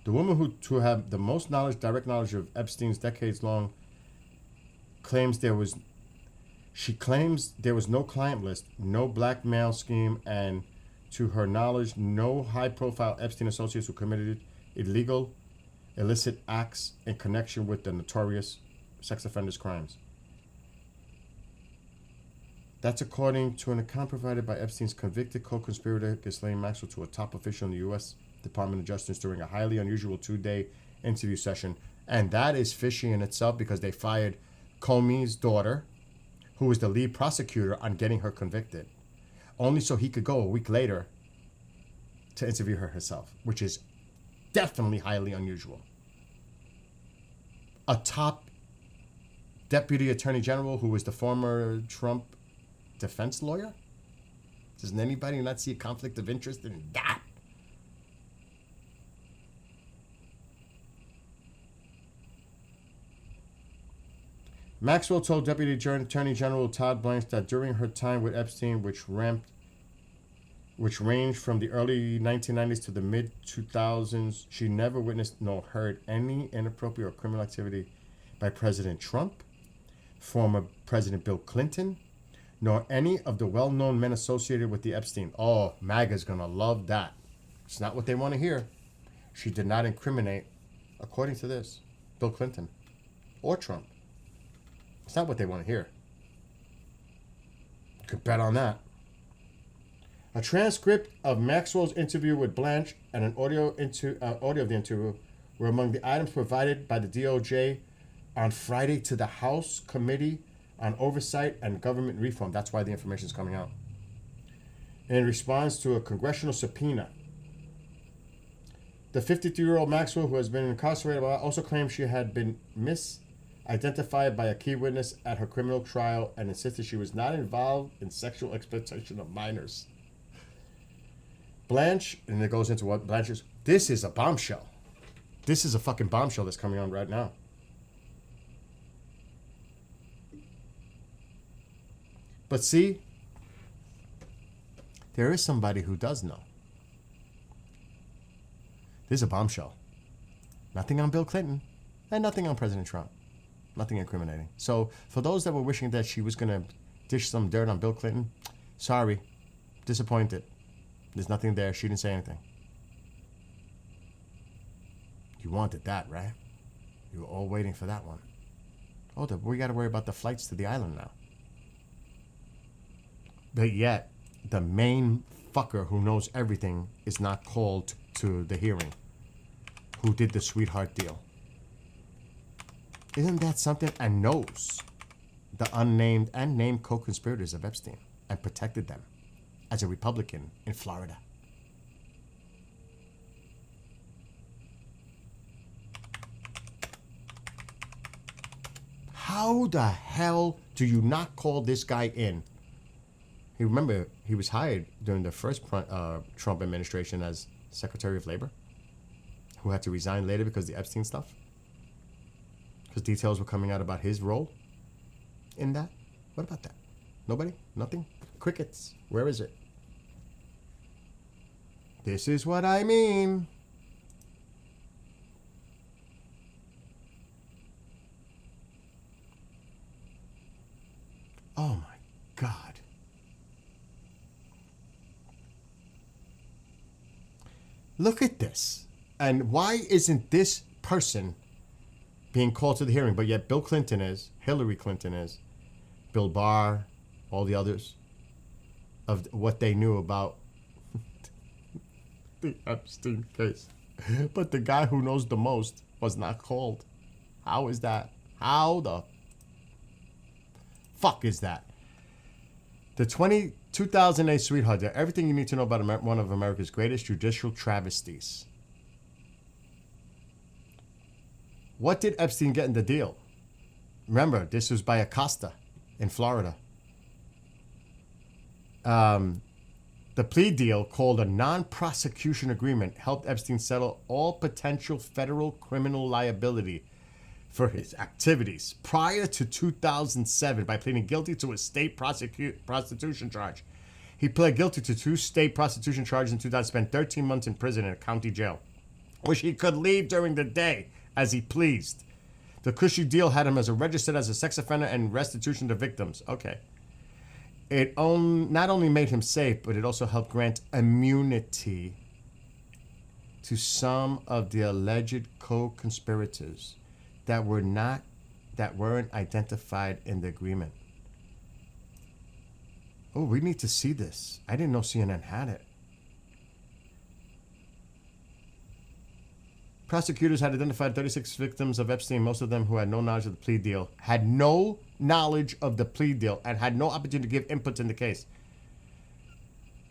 The woman who had the most knowledge, direct knowledge of Epstein's decades-long claims there was no client list, no blackmail scheme, and to her knowledge, no high-profile Epstein associates who committed illegal, illicit acts in connection with the notorious sex offenders' crimes. That's according to an account provided by Epstein's convicted co-conspirator Ghislaine Maxwell to a top official in the U.S. Department of Justice during a highly unusual 2-day interview session. And that is fishy in itself because they fired Comey's daughter, who was the lead prosecutor on getting her convicted, only so he could go a week later to interview her himself, which is definitely highly unusual. A top deputy attorney general who was the former Trump defense lawyer? Doesn't anybody not see a conflict of interest in that? Maxwell told Deputy Attorney General Todd Blanche that during her time with Epstein, which ranged from the early 1990s to the mid-2000s, she never witnessed nor heard any inappropriate or criminal activity by President Trump, former President Bill Clinton, nor any of the well-known men associated with the Epstein. Oh, MAGA's gonna love that. It's not what they want to hear. She did not incriminate, according to this, Bill Clinton or Trump. It's not what they want to hear. You could bet on that. A transcript of Maxwell's interview with Blanche and an audio of the interview were among the items provided by the DOJ on Friday to the House Committee on Oversight and Government Reform. That's why the information is coming out. In response to a congressional subpoena, the 52-year-old Maxwell, who has been incarcerated, also claimed she had been misidentified by a key witness at her criminal trial and insisted she was not involved in sexual exploitation of minors. Blanche, and it goes into what Blanche is. This is a bombshell. This is a fucking bombshell that's coming on right now. But see, there is somebody who does know. This is a bombshell. Nothing on Bill Clinton and nothing on President Trump. Nothing incriminating. So for those that were wishing that she was going to dish some dirt on Bill Clinton, sorry, disappointed. There's nothing there. She didn't say anything. You wanted that, right? You were all waiting for that one. Oh, we got to worry about the flights to the island now. But yet, the main fucker who knows everything is not called to the hearing. Who did the sweetheart deal? Isn't that something? And knows the unnamed and named co-conspirators of Epstein and protected them as a Republican in Florida. How the hell do you not call this guy in? Remember, he was hired during the first Trump administration as Secretary of Labor, who had to resign later because of the Epstein stuff. Because details were coming out about his role in that. What about that? Nobody? Nothing? Crickets. Where is it? This is what I mean. Oh my God. Look at this. And why isn't this person being called to the hearing? But yet Bill Clinton is, Hillary Clinton is, Bill Barr, all the others, of what they knew about the Epstein case. But the guy who knows the most was not called. How is that? How the fuck is that? The 2008 sweetheart, everything you need to know about one of America's greatest judicial travesties. What did Epstein get in the deal? Remember, this was by Acosta in Florida. The plea deal, called a non-prosecution agreement, helped Epstein settle all potential federal criminal liability for his activities prior to 2007 by pleading guilty to a state prostitution charge. He pled guilty to 2 state prostitution charges in 2000, spent 13 months in prison in a county jail, which he could leave during the day as he pleased. The cushy deal had him registered as a sex offender and restitution to victims. Okay. It not only made him safe, but it also helped grant immunity to some of the alleged co-conspirators that weren't identified in the agreement. Oh, we need to see this. I didn't know CNN had it. Prosecutors had identified 36 victims of Epstein, most of them who had no knowledge of the plea deal, and had no opportunity to give inputs in the case.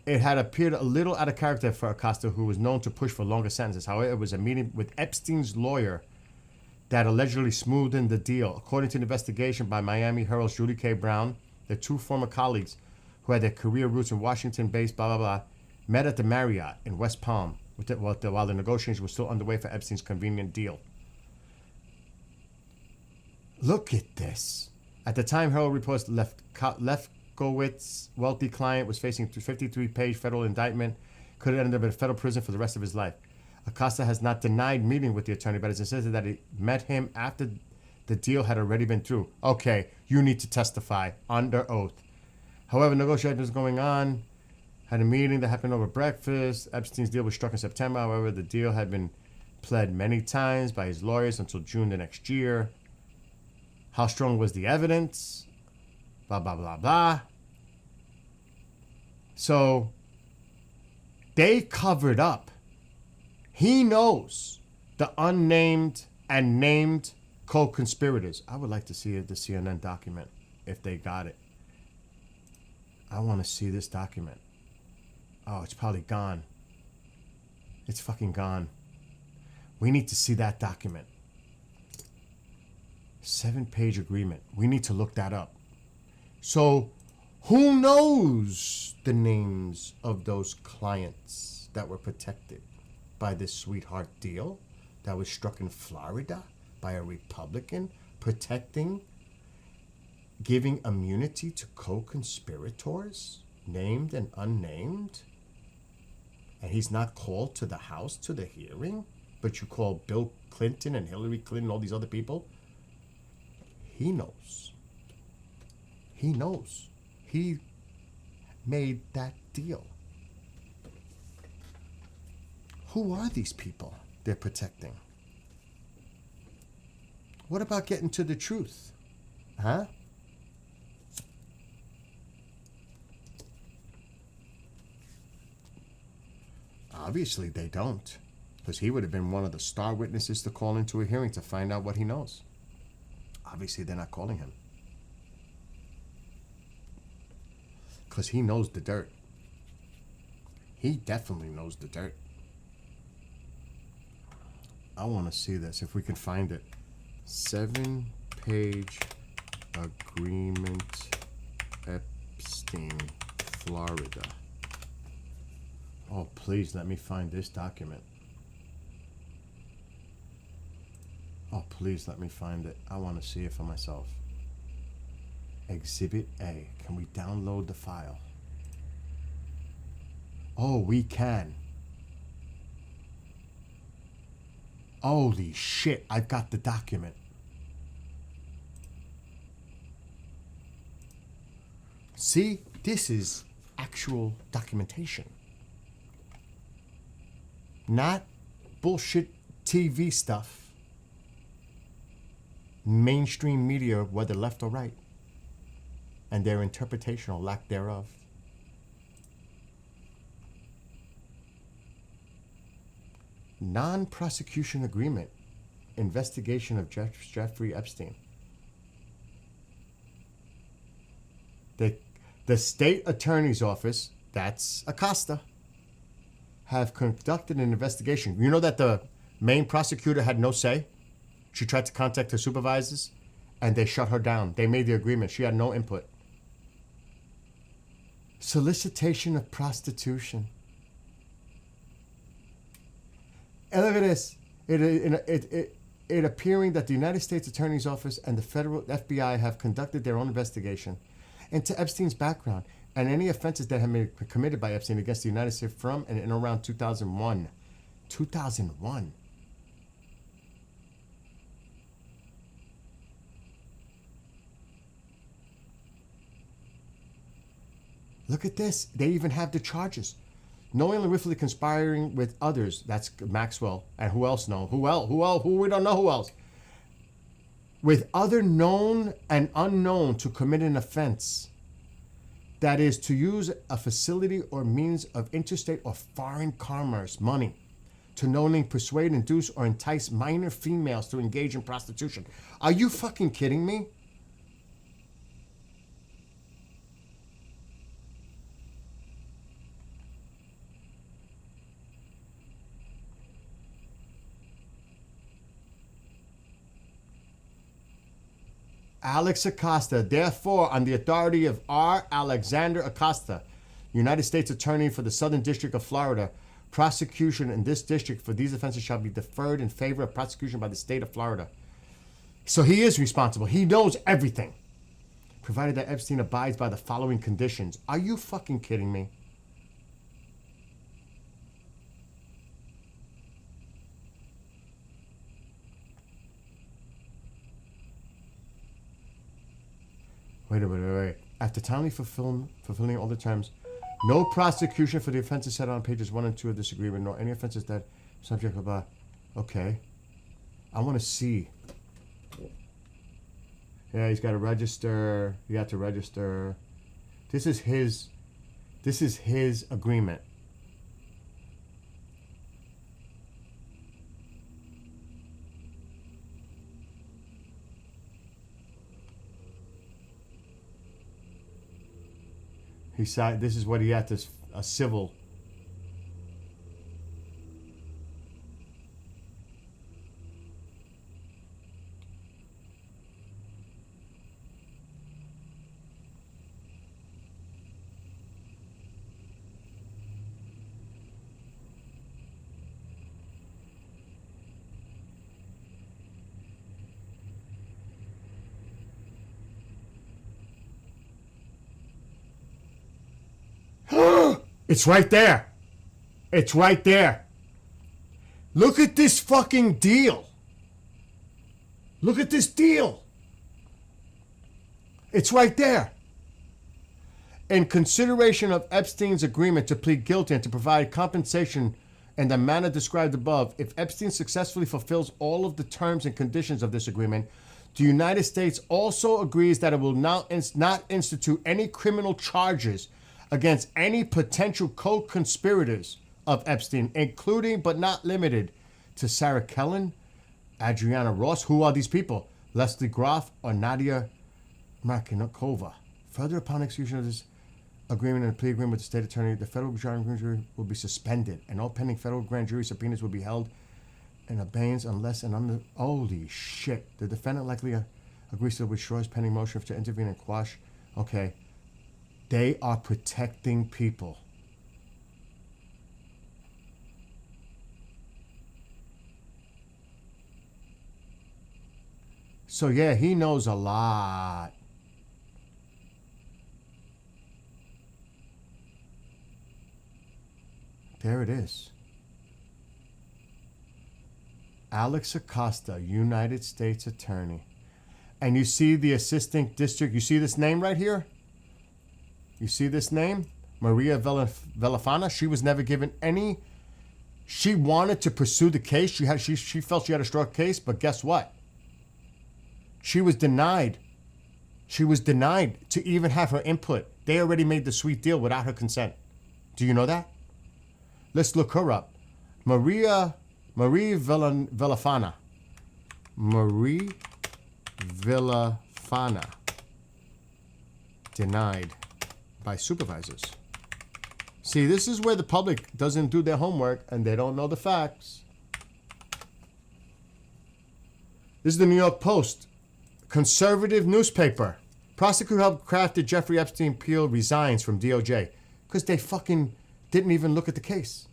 It had appeared a little out of character for Acosta, who was known to push for longer sentences. However, it was a meeting with Epstein's lawyer that allegedly smoothed in the deal. According to an investigation by Miami Herald's Julie K. Brown, the 2 former colleagues who had their career roots in Washington-based met at the Marriott in West Palm while the negotiations were still underway for Epstein's convenient deal. Look at this. At the time, Herald reports Lefkowitz's wealthy client was facing a 53-page federal indictment, could have ended up in federal prison for the rest of his life. Acosta has not denied meeting with the attorney, but has insisted that he met him after the deal had already been through. Okay, you need to testify under oath. However, negotiations going on, had a meeting that happened over breakfast. Epstein's deal was struck in September. However, the deal had been pled many times by his lawyers until June the next year. How strong was the evidence? Blah, blah, blah, blah. So, they covered up. He knows the unnamed and named co-conspirators. I would like to see the CNN document if they got it. I want to see this document. Oh, it's probably gone. It's fucking gone. We need to see that document. 7-page agreement. We need to look that up. So, who knows the names of those clients that were protected by this sweetheart deal that was struck in Florida by a Republican protecting, giving immunity to co-conspirators, named and unnamed? And he's not called to the House to the hearing, but you call Bill Clinton and Hillary Clinton, all these other people? He knows. He knows. He made that deal. Who are these people they're protecting? What about getting to the truth? Huh? Obviously they don't, because he would have been one of the star witnesses to call into a hearing to find out what he knows. Obviously they're not calling him, because he knows the dirt. He definitely knows the dirt. I want to see this, if we can find it. 7-page agreement, Epstein, Florida. Oh, please let me find this document. Oh, please let me find it. I want to see it for myself. Exhibit A. Can we download the file? Oh, we can. Holy shit, I've got the document. See, this is actual documentation. Not bullshit TV stuff. Mainstream media, whether left or right, and their interpretation or lack thereof. Non-prosecution agreement, investigation of Jeffrey Epstein. The state attorney's office, that's Acosta, have conducted an investigation. You know that the main prosecutor had no say? She tried to contact her supervisors, and they shut her down. They made the agreement. She had no input. Solicitation of prostitution. And look at this. it appearing that the United States Attorney's Office and the federal FBI have conducted their own investigation into Epstein's background and any offenses that have been committed by Epstein against the United States from and in around 2001. 2001. Look at this. They even have the charges. Knowingly, willfully conspiring with others. That's Maxwell. And who else know? Who else? Who we don't know who else. With other known and unknown to commit an offense. That is to use a facility or means of interstate or foreign commerce, money, to knowingly persuade, induce, or entice minor females to engage in prostitution. Are you fucking kidding me? Alex Acosta, therefore, on the authority of R. Alexander Acosta, United States Attorney for the Southern District of Florida, prosecution in this district for these offenses shall be deferred in favor of prosecution by the state of Florida. So he is responsible. He knows everything. Provided that Epstein abides by the following conditions. Are you fucking kidding me? Wait. After timely fulfilling all the terms, no prosecution for the offenses set on pages 1 and 2 of this agreement, nor any offenses that subject of okay. I want to see. Yeah, he's got to register. You have to register. This is his agreement. He signed. This is what he had to a civil. It's right there. It's right there. Look at this fucking deal. Look at this deal. It's right there. In consideration of Epstein's agreement to plead guilty and to provide compensation in the manner described above, if Epstein successfully fulfills all of the terms and conditions of this agreement, the United States also agrees that it will not institute any criminal charges against any potential co-conspirators of Epstein, including but not limited to Sarah Kellen, Adriana Ross. Who are these people? Leslie Groff or Nadia Markinakova. Further, upon execution of this agreement and plea agreement with the state attorney, the federal grand jury will be suspended, and all pending federal grand jury subpoenas will be held in abeyance unless and under. Holy shit! The defendant likely agrees to withdraw his pending motion to intervene and quash. Okay. They are protecting people. So yeah, he knows a lot. There it is. Alex Acosta, United States Attorney. And you see the assistant district, you see this name right here? You see this name? Maria Villafana. She was never given any. She wanted to pursue the case. She felt she had a strong case, but guess what? She was denied. She was denied to even have her input. They already made the sweet deal without her consent. Do you know that? Let's look her up. Marie Villafana. Marie Villafana. Denied by supervisors. See, this is where the public doesn't do their homework and they don't know the facts. This is the New York Post, conservative newspaper. Prosecutor helped crafted Jeffrey Epstein Peel resigns from DOJ because they fucking didn't even look at the case.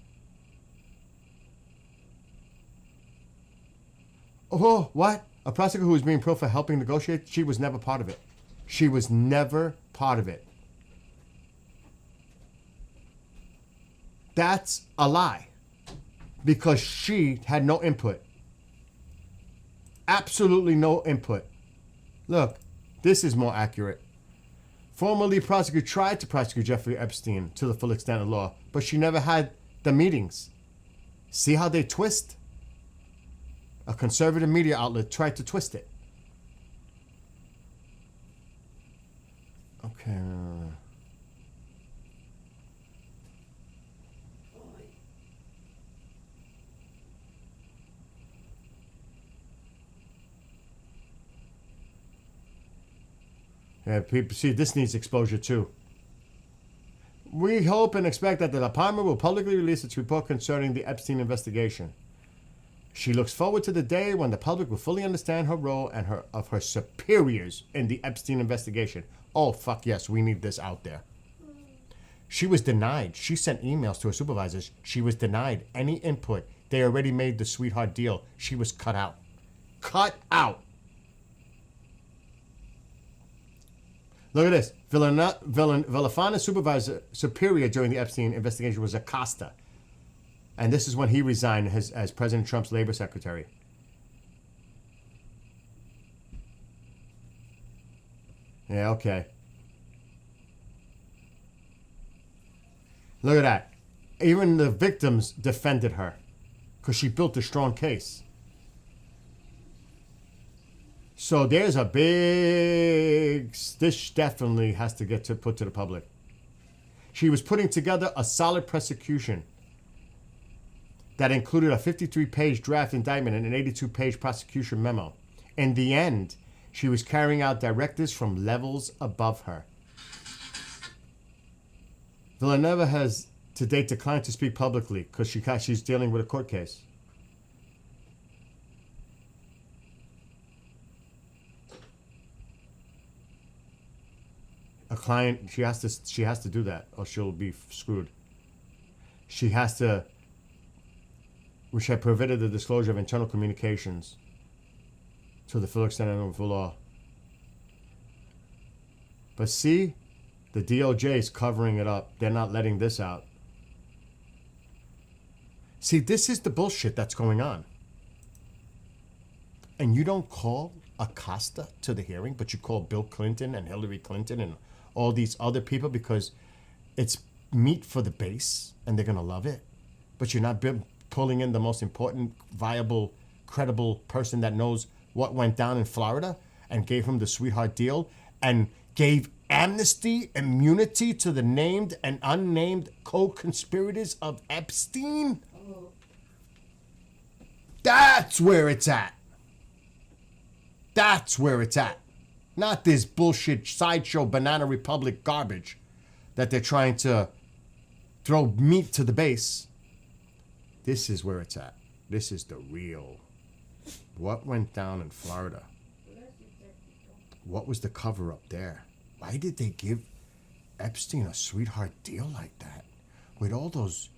Oh, what? A prosecutor who was being pro for helping negotiate? She was never part of it. She was never part of it. That's a lie. Because she had no input. Absolutely no input. Look, this is more accurate. Former lead prosecutor tried to prosecute Jeffrey Epstein to the full extent of law, but she never had the meetings. See how they twist? A conservative media outlet tried to twist it. Okay. Yeah, people see this needs exposure too. We hope and expect that the department will publicly release its report concerning the Epstein investigation. She looks forward to the day when the public will fully understand her role and of her superiors in the Epstein investigation. Oh, fuck yes, we need this out there. She was denied. She sent emails to her supervisors. She was denied any input. They already made the sweetheart deal. She was cut out. Cut out. Look at this. Villafana's supervisor superior during the Epstein investigation was Acosta. And this is when he resigned as President Trump's labor secretary. Yeah, okay. Look at that. Even the victims defended her because she built a strong case. So there's a big... This definitely has to get put to the public. She was putting together a solid prosecution that included a 53-page draft indictment and an 82-page prosecution memo. In the end, she was carrying out directives from levels above her. Villanova has to date declined to speak publicly because she's dealing with a court case. A client, she has to do that or she'll be screwed. She has to, which had prevented the disclosure of internal communications to the full extent of the law. But see, the DOJ is covering it up. They're not letting this out. See, this is the bullshit that's going on. And you don't call Acosta to the hearing, but you call Bill Clinton and Hillary Clinton and all these other people because it's meat for the base and they're going to love it. But you're not pulling in the most important, viable, credible person that knows what went down in Florida and gave him the sweetheart deal and gave amnesty, immunity to the named and unnamed co-conspirators of Epstein. That's where it's at. That's where it's at. Not this bullshit sideshow Banana Republic garbage that they're trying to throw meat to the base. This is where it's at. This is the real. What went down in Florida? What was the cover up there? Why did they give Epstein a sweetheart deal like that? With all those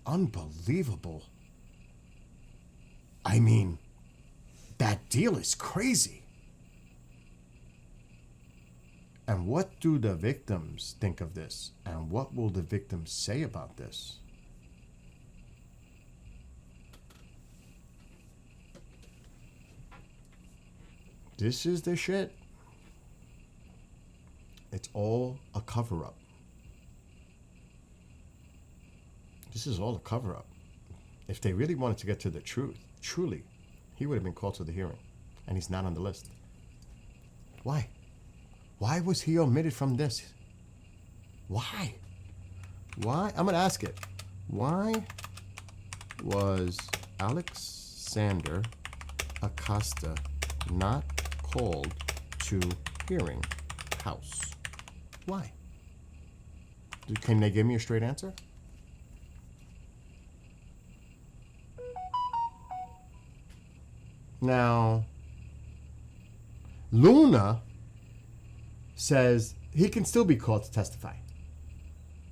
unbelievable... I mean, that deal is crazy. And what do the victims think of this? And what will the victims say about this? This is the shit. It's all a cover-up. This is all a cover-up. If they really wanted to get to the truth, truly, he would have been called to the hearing. And he's not on the list. Why? Why was he omitted from this? Why? Why? I'm going to ask it. Why was Alexander Acosta not called to hearing house? Why? Can they give me a straight answer? Now, Luna says he can still be called to testify.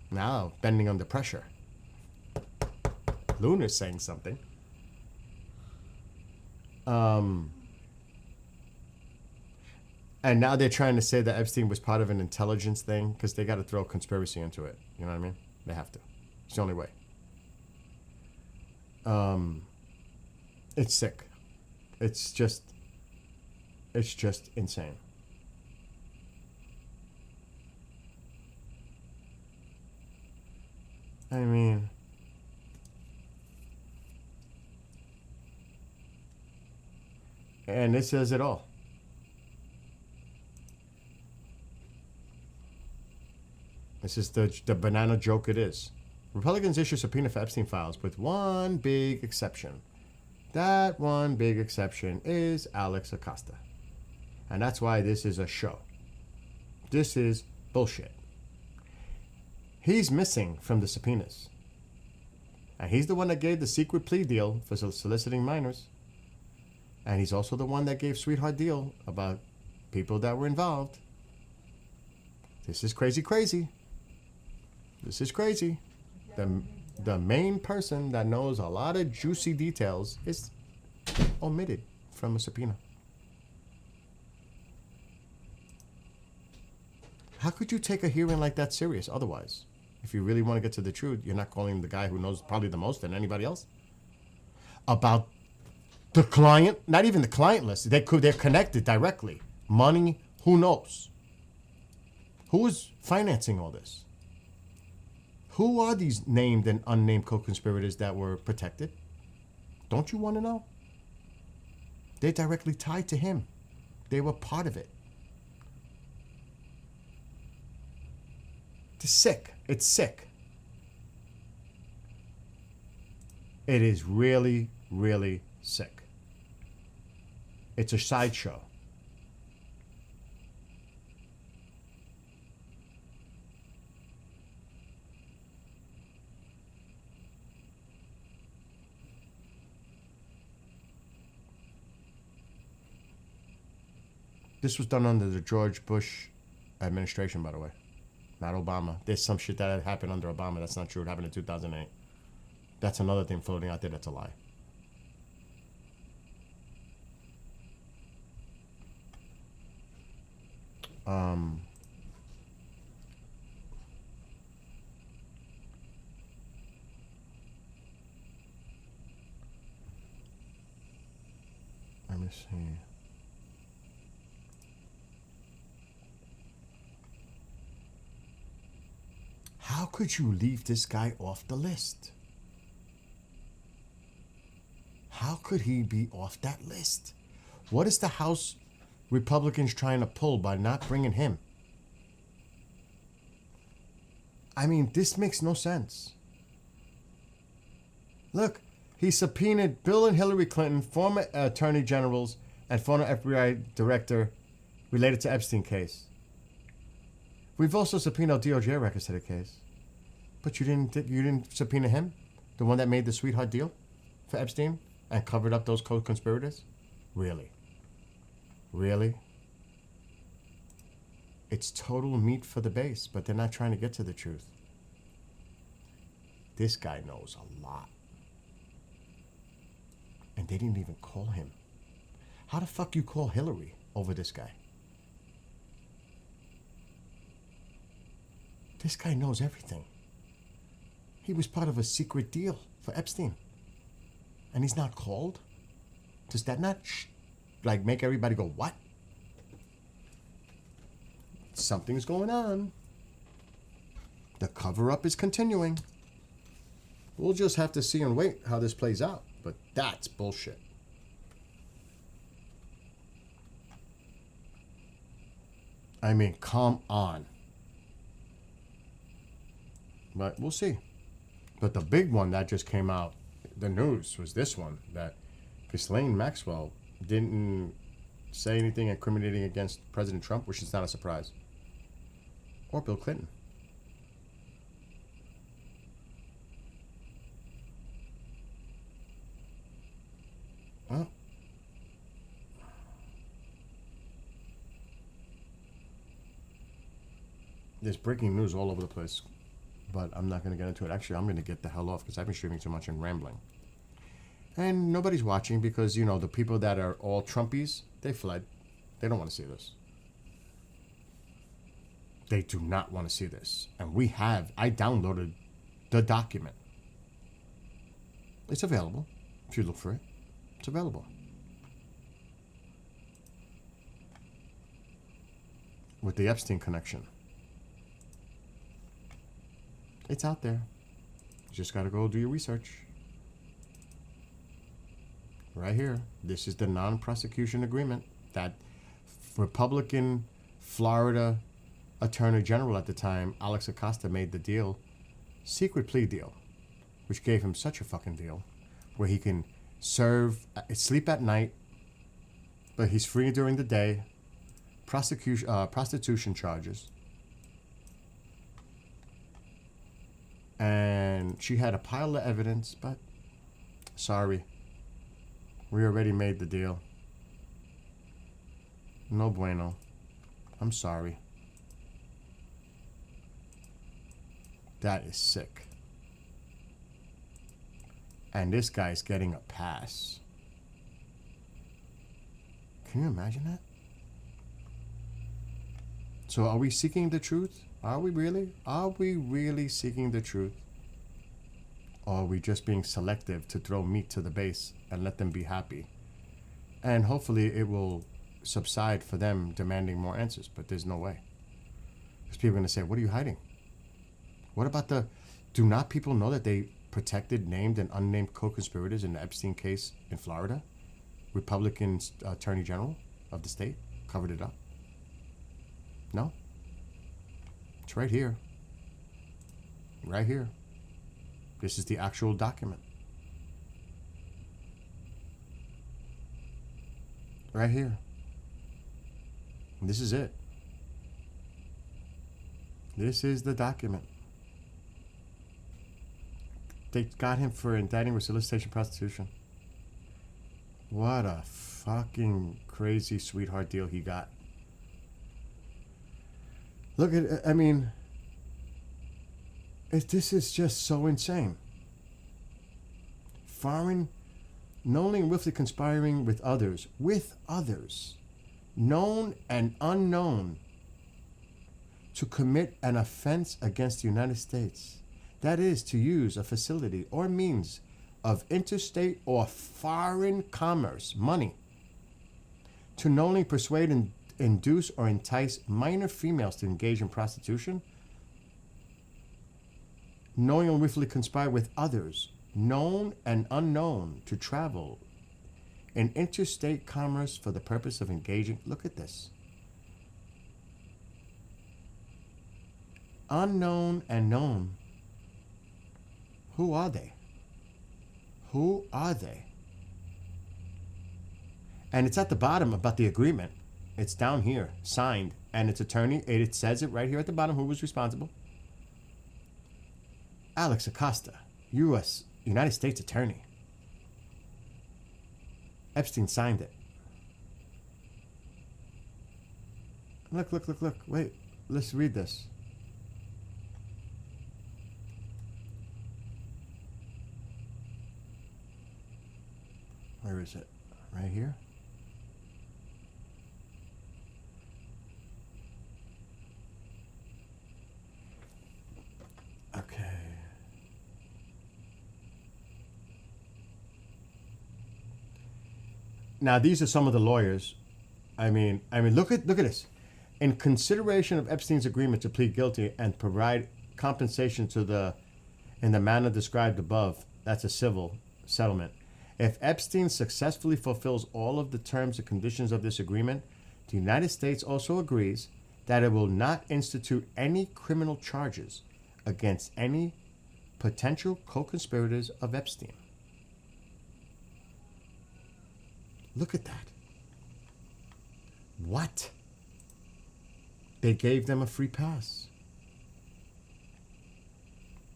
Now, bending under pressure. Luna's saying something. And now they're trying to say that Epstein was part of an intelligence thing because they got to throw conspiracy into it. You know what I mean? They have to. It's the only way. It's sick. It's just insane. I mean, and it says it all. This is the banana joke it is. Republicans issue subpoena for Epstein files with one big exception. That one big exception is Alex Acosta. And that's why this is a show. This is bullshit. He's missing from the subpoenas. And he's the one that gave the secret plea deal for soliciting minors. And he's also the one that gave sweetheart deal about people that were involved. This is crazy, crazy. This is crazy. The main person that knows a lot of juicy details is omitted from a subpoena. How could you take a hearing like that serious otherwise? If you really want to get to the truth, you're not calling the guy who knows probably the most than anybody else about the client, not even the client list. They're connected directly. Money, who knows? Who is financing all this? Who are these named and unnamed co-conspirators that were protected? Don't you want to know? They're directly tied to him. They were part of it. It's sick. It's sick. It is really, really sick. It's a sideshow. This was done under the George Bush administration, by the way, not Obama. There's some shit that happened under Obama that's not true. It happened in 2008. That's another thing floating out there that's a lie. Let me see. How could you leave this guy off the list? How could he be off that list? What is the House Republicans trying to pull by not bringing him? I mean, this makes no sense. Look, he subpoenaed Bill and Hillary Clinton, former attorney generals, and former FBI director related to Epstein case. We've also subpoenaed DOJ records to the case. But you didn't subpoena him? The one that made the sweetheart deal for Epstein and covered up those co-conspirators? Really? Really? It's total meat for the base, but they're not trying to get to the truth. This guy knows a lot. And they didn't even call him. How the fuck you call Hillary over this guy? This guy knows everything. He was part of a secret deal for Epstein. And he's not called? Does that not, make everybody go, what? Something's going on. The cover-up is continuing. We'll just have to see and wait how this plays out. But that's bullshit. I mean, come on. But we'll see. But the big one that just came out, the news, was this one, that Ghislaine Maxwell didn't say anything incriminating against President Trump, which is not a surprise, or Bill Clinton. Well, there's breaking news all over the place. But I'm not going to get into it. Actually, I'm going to get the hell off because I've been streaming too much and rambling. And nobody's watching because, you know, the people that are all Trumpies, they fled. They don't want to see this. They do not want to see this. And I downloaded the document. It's available. If you look for it, it's available. With the Epstein connection. It's out there. You just got to go do your research. Right here. This is the non-prosecution agreement that Republican Florida Attorney General at the time, Alex Acosta, made the deal. Secret plea deal. Which gave him such a fucking deal. Where he can sleep at night, but he's free during the day. Prostitution charges. And she had a pile of evidence, but sorry. We already made the deal. No bueno. I'm sorry. That is sick. And this guy's getting a pass. Can you imagine that? So are we seeking the truth? Are we really? Are we really seeking the truth? Or are we just being selective to throw meat to the base and let them be happy? And hopefully it will subside for them demanding more answers, but there's no way. Because people are going to say, what are you hiding? What about do not people know that they protected named and unnamed co-conspirators in the Epstein case in Florida? Republican Attorney General of the state covered it up. No? It's right here. Right here. This is the actual document. Right here. And this is it. This is the document. They got him for indicting with solicitation prostitution. What a fucking crazy sweetheart deal he got. Look at, I mean, this is just so insane. Foreign, knowingly and willfully conspiring with others, known and unknown, to commit an offense against the United States. That is, to use a facility or means of interstate or foreign commerce, money, to knowingly persuade and induce or entice minor females to engage in prostitution, knowing and willfully conspire with others, known and unknown, to travel in interstate commerce for the purpose of engaging. Look at this. Unknown and known. Who are they? Who are they? And it's at the bottom about the agreement. It's down here, signed, and its attorney, it says it right here at the bottom who was responsible. Alex Acosta, United States Attorney. Epstein signed it. Look. Wait, let's read this. Where is it? Right here? Okay. Now these are some of the lawyers. I mean, look at this. In consideration of Epstein's agreement to plead guilty and provide compensation in the manner described above, that's a civil settlement. If Epstein successfully fulfills all of the terms and conditions of this agreement, the United States also agrees that it will not institute any criminal charges against any potential co-conspirators of Epstein. Look at that. What? They gave them a free pass.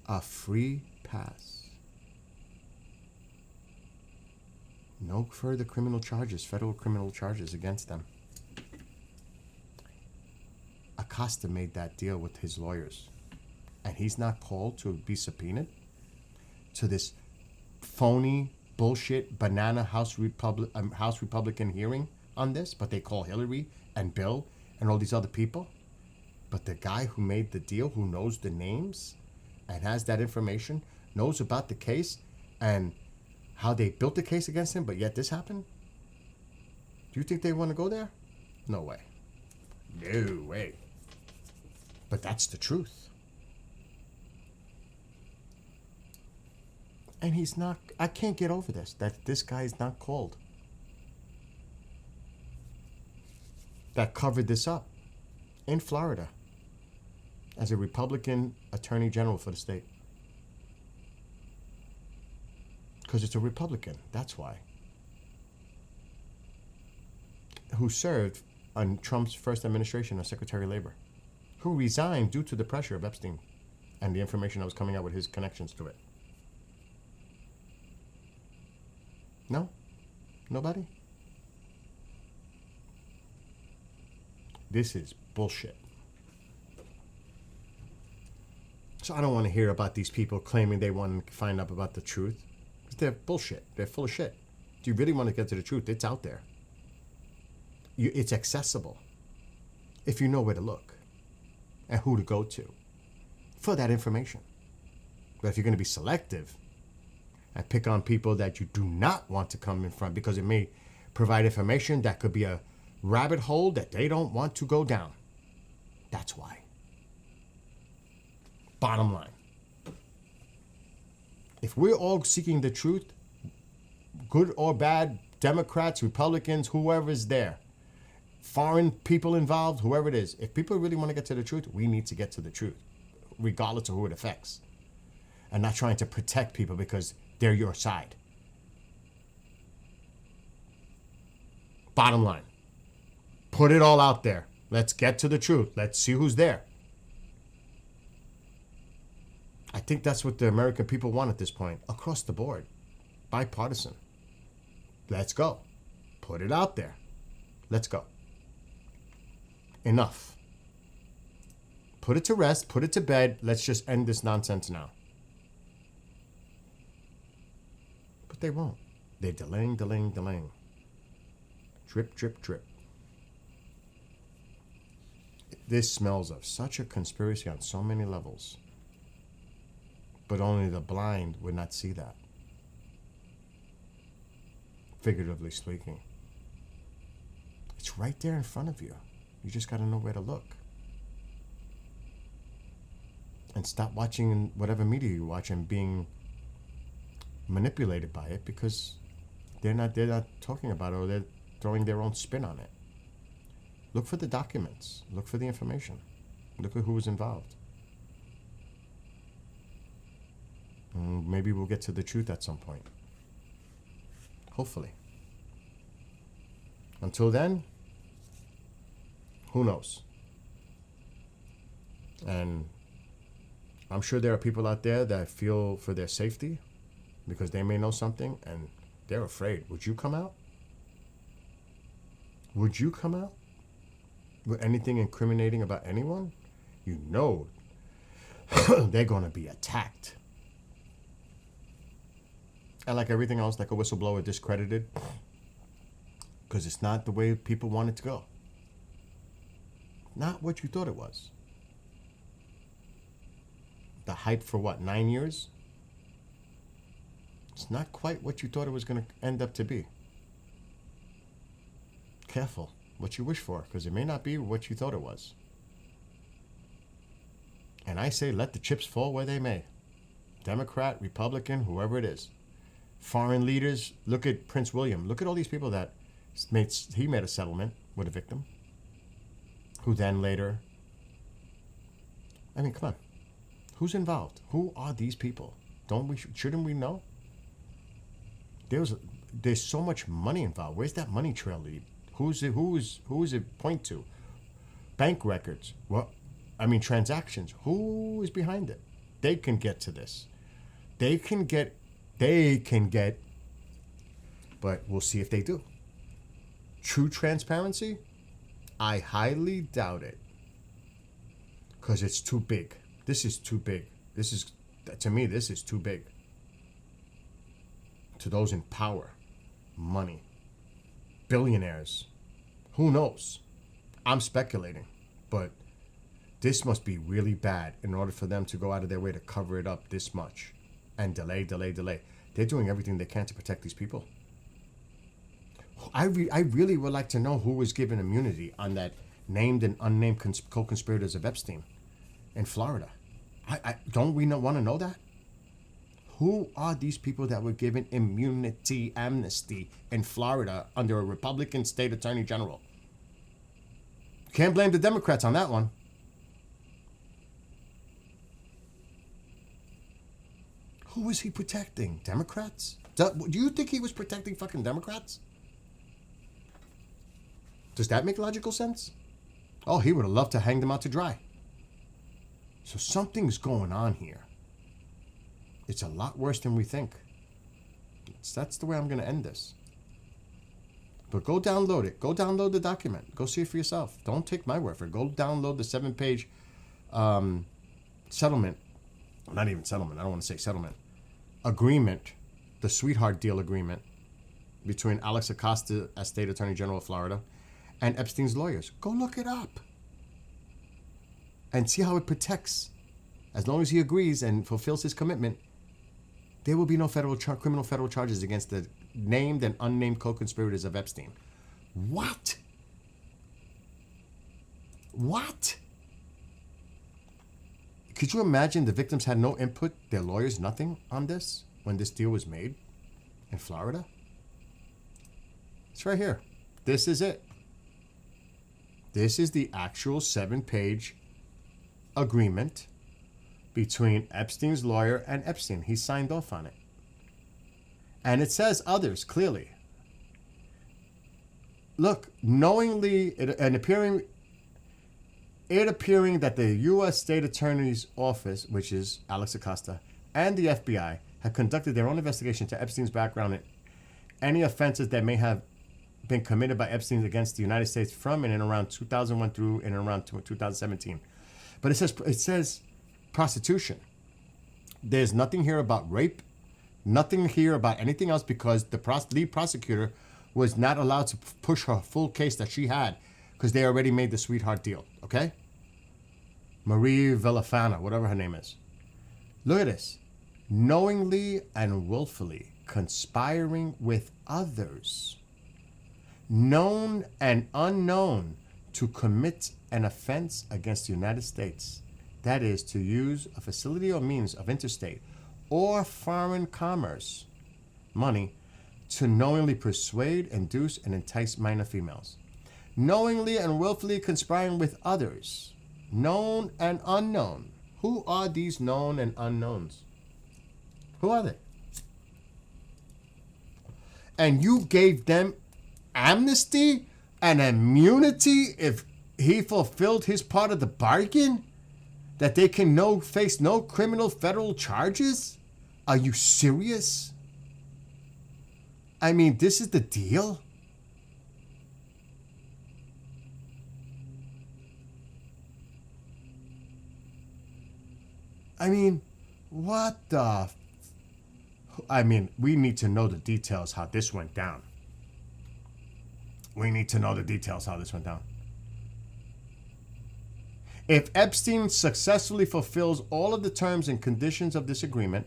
A free pass. No further criminal charges, federal criminal charges against them. Acosta made that deal with his lawyers. And he's not called to be subpoenaed to this phony bullshit banana House Republican hearing on this, but they call Hillary and Bill and all these other people. But the guy who made the deal, who knows the names and has that information, knows about the case and how they built the case against him, but yet this happened? Do you think they want to go there? No way. No way. But that's the truth. And he's not, I can't get over this, that this guy is not called. That covered this up in Florida as a Republican attorney general for the state. Because it's a Republican, that's why. Who served on Trump's first administration as Secretary of Labor. Who resigned due to the pressure of Epstein and the information that was coming out with his connections to it. No? Nobody? This is bullshit. So I don't want to hear about these people claiming they want to find out about the truth. They're bullshit. They're full of shit. Do you really want to get to the truth? It's out there. It's accessible if you know where to look and who to go to for that information. But if you're going to be selective and pick on people that you do not want to come in front because it may provide information that could be a rabbit hole that they don't want to go down, that's why. Bottom line. If we're all seeking the truth, good or bad, Democrats, Republicans, whoever's there, foreign people involved, whoever it is, if people really want to get to the truth, we need to get to the truth, regardless of who it affects. And not trying to protect people because they're your side. Bottom line. Put it all out there. Let's get to the truth. Let's see who's there. I think that's what the American people want at this point, across the board, bipartisan. Let's go. Put it out there. Let's go. Enough. Put it to rest. Put it to bed. Let's just end this nonsense now. But they won't. They're delaying. Drip, drip, drip. This smells of such a conspiracy on so many levels. But only the blind would not see that. Figuratively speaking. It's right there in front of you. You just got to know where to look. And stop watching whatever media you watch and being manipulated by it, because they're not talking about it, or they're throwing their own spin on it. Look for the documents. Look for the information. Look at who was involved. And maybe we'll get to the truth at some point. Hopefully. Until then, who knows? And I'm sure there are people out there that feel for their safety because they may know something and they're afraid. Would you come out? Would you come out with anything incriminating about anyone? You know they're going to be attacked. And like everything else, like a whistleblower, discredited because it's not the way people want it to go. Not what you thought it was. The hype for what, 9 years? It's not quite what you thought it was going to end up to be. Careful what you wish for, because it may not be what you thought it was. And I say let the chips fall where they may. Democrat, Republican, whoever it is. Foreign leaders, look at Prince William. Look at all these people that he made a settlement with a victim, who then later, I mean, come on. Who's involved? Who are these people? Shouldn't we know? There's so much money involved. Where's that money trail lead? Who is it point to? Bank records. Transactions. Who is behind it? They can get to this. They can get, but we'll see if they do. True transparency? I highly doubt it. Because it's too big. This is too big. To me, this is too big. to those in power, money, billionaires. Who knows? I'm speculating, but this must be really bad in order for them to go out of their way to cover it up this much and delay. They're doing everything they can to protect these people. I really would like to know who was given immunity on that named and unnamed co-conspirators of Epstein in Florida. Don't we want to know that? Who are these people that were given immunity, amnesty in Florida under a Republican state attorney general? Can't blame the Democrats on that one. Who was he protecting? Democrats? Do you think he was protecting fucking Democrats? Does that make logical sense? Oh, he would have loved to hang them out to dry. So something's going on here. It's a lot worse than we think. That's the way I'm going to end this. But go download it. Go download the document. Go see it for yourself. Don't take my word for it. Go download the 7-page settlement. Not even settlement. I don't want to say settlement. Agreement. The sweetheart deal agreement between Alex Acosta as State Attorney General of Florida and Epstein's lawyers. Go look it up. And see how it protects. As long as he agrees and fulfills his commitment, there will be no criminal federal charges against the named and unnamed co-conspirators of Epstein. What? What? Could you imagine the victims had no input, their lawyers, nothing on this when this deal was made in Florida? It's right here. This is it. This is the actual 7-page agreement between Epstein's lawyer and Epstein. He signed off on it. And it says others, clearly. Look, knowingly and appearing that the U.S. State Attorney's Office, which is Alex Acosta, and the FBI have conducted their own investigation to Epstein's background and any offenses that may have been committed by Epstein against the United States from and in around 2001 through and around 2017. But it says prostitution. There's nothing here about rape, nothing here about anything else, because the lead prosecutor was not allowed to push her full case that she had because they already made the sweetheart deal, okay? Marie Villafana, whatever her name is. Look at this. Knowingly and willfully conspiring with others, known and unknown, to commit an offense against the United States. That is, to use a facility or means of interstate or foreign commerce, money, to knowingly persuade, induce, and entice minor females. Knowingly and willfully conspiring with others, known and unknown. Who are these known and unknowns? Who are they? And you gave them amnesty and immunity if he fulfilled his part of the bargain? That they can face no criminal federal charges? Are you serious? I mean, this is the deal? I mean, what the... I mean, we need to know the details how this went down. We need to know the details how this went down. If Epstein successfully fulfills all of the terms and conditions of this agreement,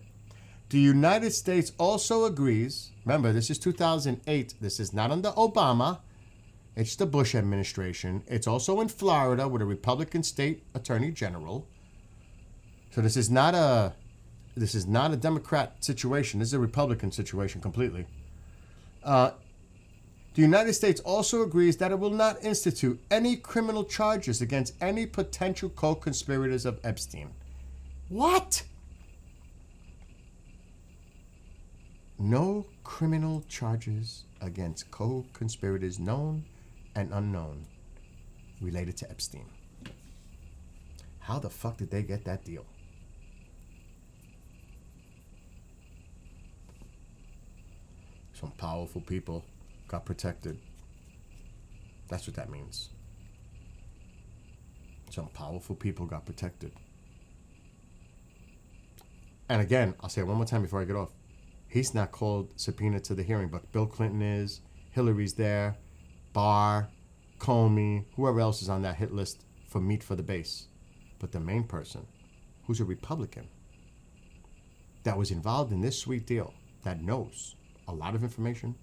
the United States also agrees, remember, this is 2008, this is not under Obama, it's the Bush administration. It's also in Florida with a Republican state attorney general. So this is not a Democrat situation, this is a Republican situation completely. The United States also agrees that it will not institute any criminal charges against any potential co-conspirators of Epstein. What? No criminal charges against co-conspirators known and unknown related to Epstein. How the fuck did they get that deal? Some powerful people got protected. That's what that means. Some powerful people got protected. And again, I'll say it one more time before I get off. He's not called subpoena to the hearing, but Bill Clinton is, Hillary's there, Barr, Comey, whoever else is on that hit list for meat for the base. But the main person, who's a Republican, that was involved in this sweet deal, that knows a lot of information,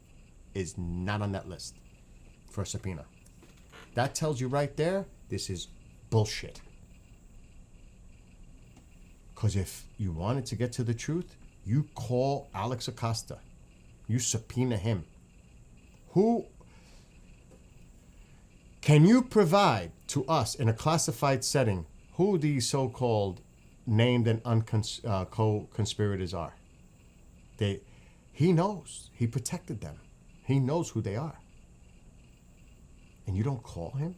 is not on that list for a subpoena. That tells you right there, this is bullshit. Because if you wanted to get to the truth, you call Alex Acosta. You subpoena him. Who can you provide to us in a classified setting who these so-called named and co-conspirators are? He knows. He protected them. He knows who they are. And you don't call him?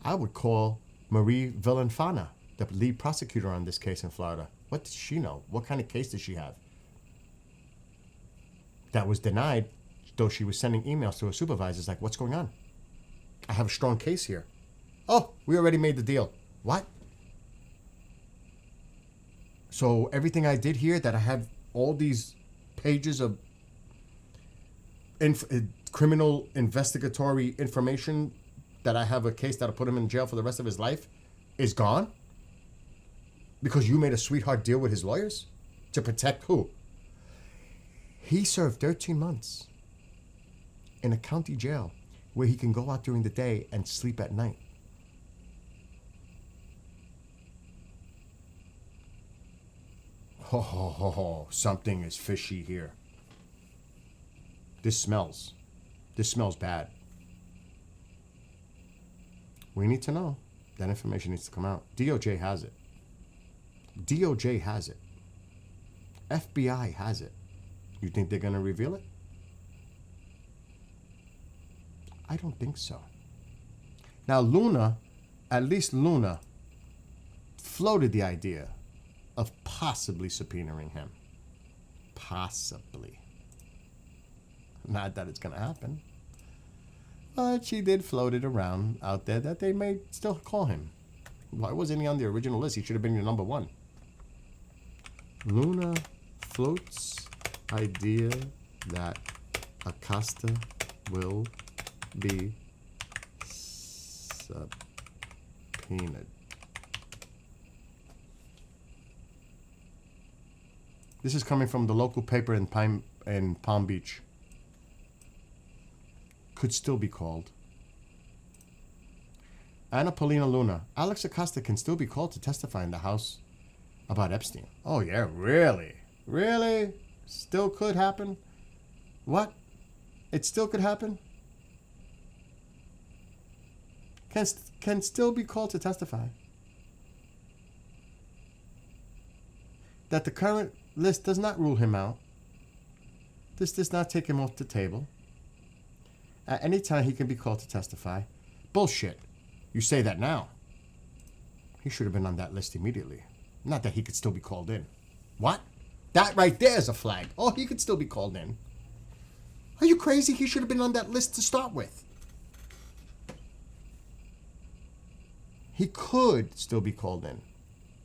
I would call Marie Villanfana, the lead prosecutor on this case in Florida. What does she know? What kind of case does she have? That was denied, though she was sending emails to her supervisors like, what's going on? I have a strong case here. Oh, we already made the deal. What? So everything I did here, that I have all these pages of criminal investigatory information, that I have a case that'll put him in jail for the rest of his life, is gone? Because you made a sweetheart deal with his lawyers? To protect who? He served 13 months in a county jail where he can go out during the day and sleep at night. Ho, something is fishy here. This smells bad. We need to know. That information needs to come out. DOJ has it. DOJ has it. FBI has it. You think they're going to reveal it? I don't think so. Now, Luna, at least Luna, floated the idea of possibly subpoenaing him. Possibly. Not that it's going to happen. But she did float it around out there that they may still call him. Why wasn't he on the original list? He should have been your number one. Luna floats idea that Acosta will be subpoenaed. This is coming from the local paper in Palm Beach. Could still be called. Anna Paulina Luna. Alex Acosta can still be called to testify in the House about Epstein. Oh, yeah, really? Really? Still could happen? What? It still could happen? Can still be called to testify. That the current list does not rule him out. This does not take him off the table. At any time, he can be called to testify. Bullshit. You say that now. He should have been on that list immediately. Not that he could still be called in. What? That right there is a flag. Oh, he could still be called in. Are you crazy? He should have been on that list to start with. He could still be called in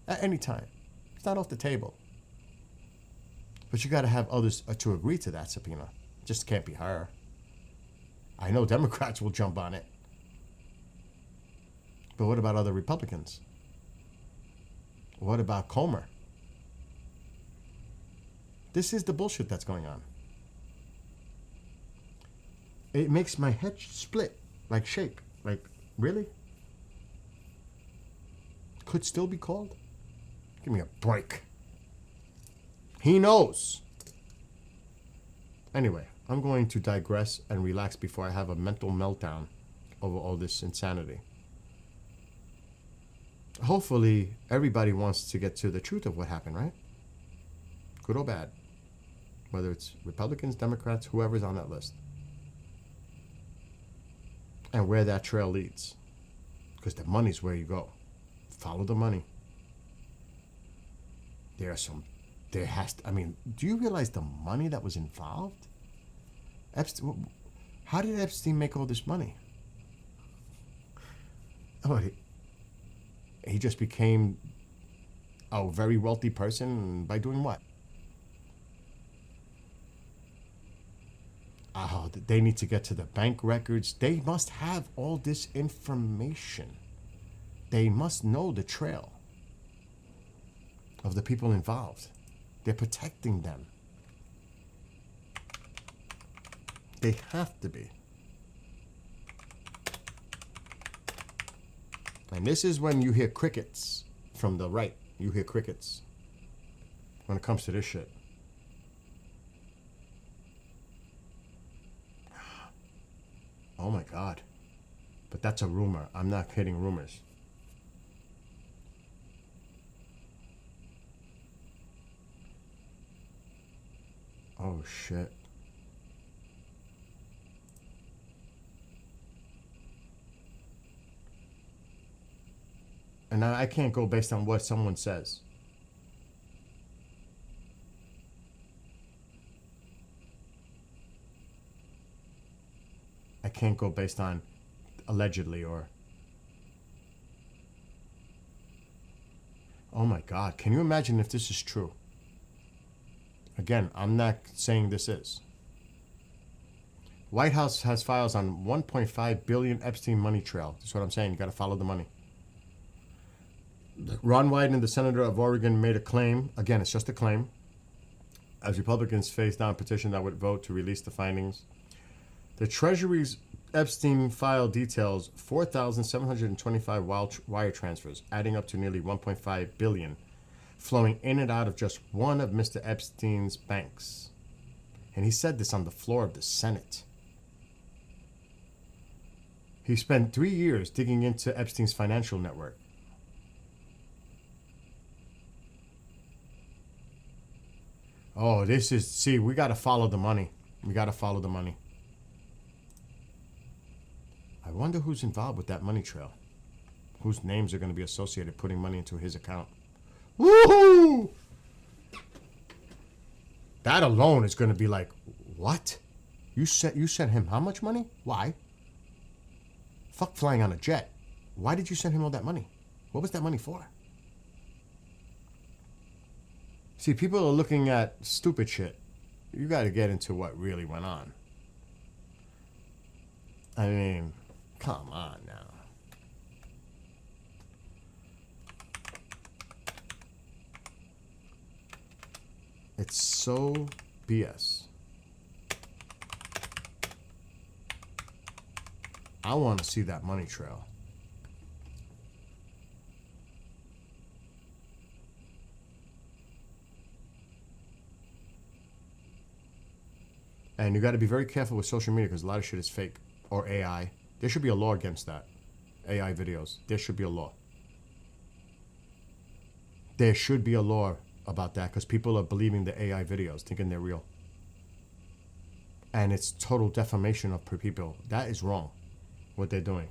at any time. It's not off the table. But you got to have others to agree to that subpoena. Just can't be her. I know Democrats will jump on it. But what about other Republicans? What about Comer? This is the bullshit that's going on. It makes my head split, like shake. Like, really? Could still be called? Give me a break. He knows. Anyway, I'm going to digress and relax before I have a mental meltdown over all this insanity. Hopefully, everybody wants to get to the truth of what happened, right? Good or bad. Whether it's Republicans, Democrats, whoever's on that list. And where that trail leads. Because the money's where you go. Follow the money. Do you realize the money that was involved? How did Epstein make all this money? Oh, he just became a very wealthy person by doing what? They need to get to the bank records. They must have all this information. They must know the trail of the people involved. They're protecting them. They have to be. And this is when you hear crickets from the right. You hear crickets when it comes to this shit. Oh my God. But that's a rumor. I'm not hitting rumors. Oh shit. And I can't go based on what someone says. I can't go based on allegedly or... Oh my God, can you imagine if this is true? Again, I'm not saying this is. White House has files on 1.5 billion Epstein money trail. That's what I'm saying. You got to follow the money. Ron Wyden, the senator of Oregon, made a claim. Again, it's just a claim. As Republicans face down a petition that would vote to release the findings. The Treasury's Epstein file details 4,725 wire transfers, adding up to nearly 1.5 billion, flowing in and out of just one of Mr. Epstein's banks. And he said this on the floor of the Senate. He spent 3 years digging into Epstein's financial network. Oh, this is, see, we got to follow the money. We got to follow the money. I wonder who's involved with that money trail. Whose names are going to be associated putting money into his account. Woohoo! That alone is going to be like, what? You sent him how much money? Why? Fuck flying on a jet. Why did you send him all that money? What was that money for? See, people are looking at stupid shit. You got to get into what really went on. I mean, come on now. It's so BS. I want to see that money trail. And you got to be very careful with social media because a lot of shit is fake or AI. There should be a law against that. AI videos. There should be a law. There should be a law about that because people are believing the AI videos, thinking they're real. And it's total defamation of people. That is wrong, what they're doing.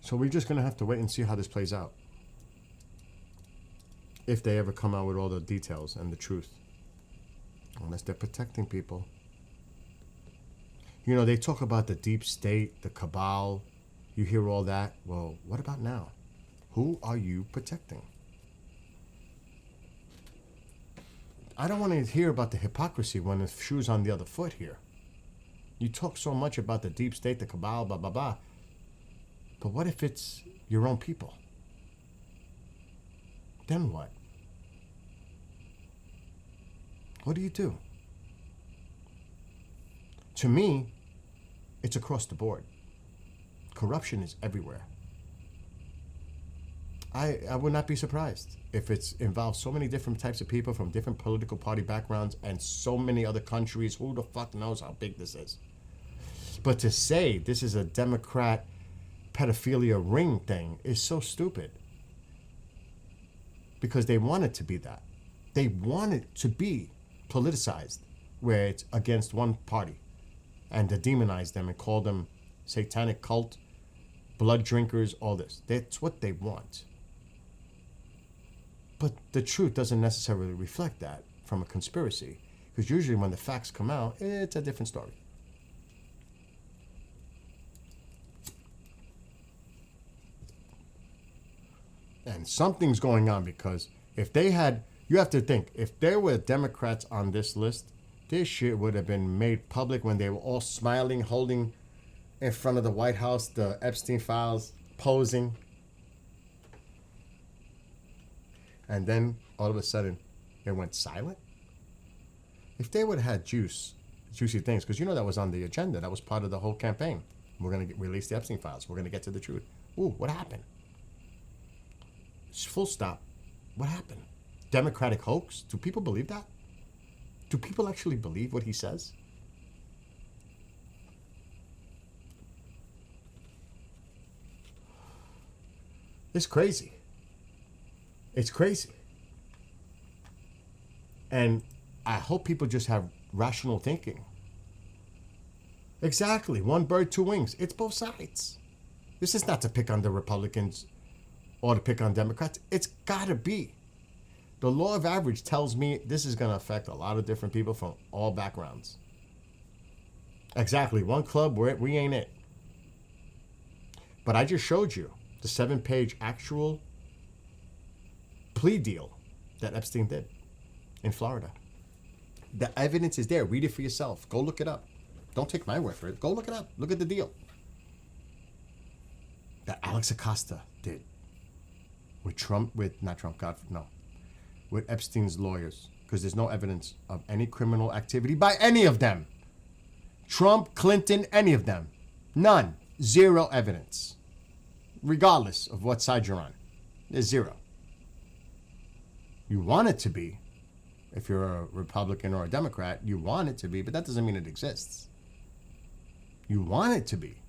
So we're just going to have to wait and see how this plays out. If they ever come out with all the details and the truth. Unless they're protecting people. You know, they talk about the deep state, the cabal. You hear all that. Well, what about now? Who are you protecting? I don't want to hear about the hypocrisy when the shoe's on the other foot here. You talk so much about the deep state, the cabal, blah, blah, blah. But what if it's your own people? Then what? What do you do? To me, it's across the board. Corruption is everywhere. I would not be surprised if it's involved so many different types of people from different political party backgrounds and so many other countries. Who the fuck knows how big this is? But to say this is a Democrat pedophilia ring thing is so stupid. Because they want it to be that. They want it to be politicized, where it's against one party. And to demonize them and call them satanic cult, blood drinkers, all this. That's what they want. But the truth doesn't necessarily reflect that from a conspiracy. Because usually when the facts come out, it's a different story. And something's going on, because if they had, you have to think, if there were Democrats on this list, this shit would have been made public when they were all smiling, holding in front of the White House the Epstein files, posing. And then all of a sudden it went silent. If they would have had juicy things, because you know that was on the agenda, that was part of the whole campaign. We're going to release the Epstein files. We're going to get to the truth. Ooh, what happened? Full stop. What happened? Democratic hoax? Do people believe that? Do people actually believe what he says? It's crazy. It's crazy. And I hope people just have rational thinking. Exactly. One bird, two wings. It's both sides. This is not to pick on the Republicans or to pick on Democrats. It's got to be. The law of average tells me this is going to affect a lot of different people from all backgrounds. Exactly. One club, we ain't it. But I just showed you the 7-page actual plea deal that Epstein did in Florida. The evidence is there. Read it for yourself. Go look it up. Don't take my word for it. Go look it up. Look at the deal that Alex Acosta did with Epstein's lawyers, because there's no evidence of any criminal activity by any of them. Trump, Clinton, any of them. None. Zero evidence. Regardless of what side you're on. There's zero. You want it to be. If you're a Republican or a Democrat, you want it to be, but that doesn't mean it exists. You want it to be.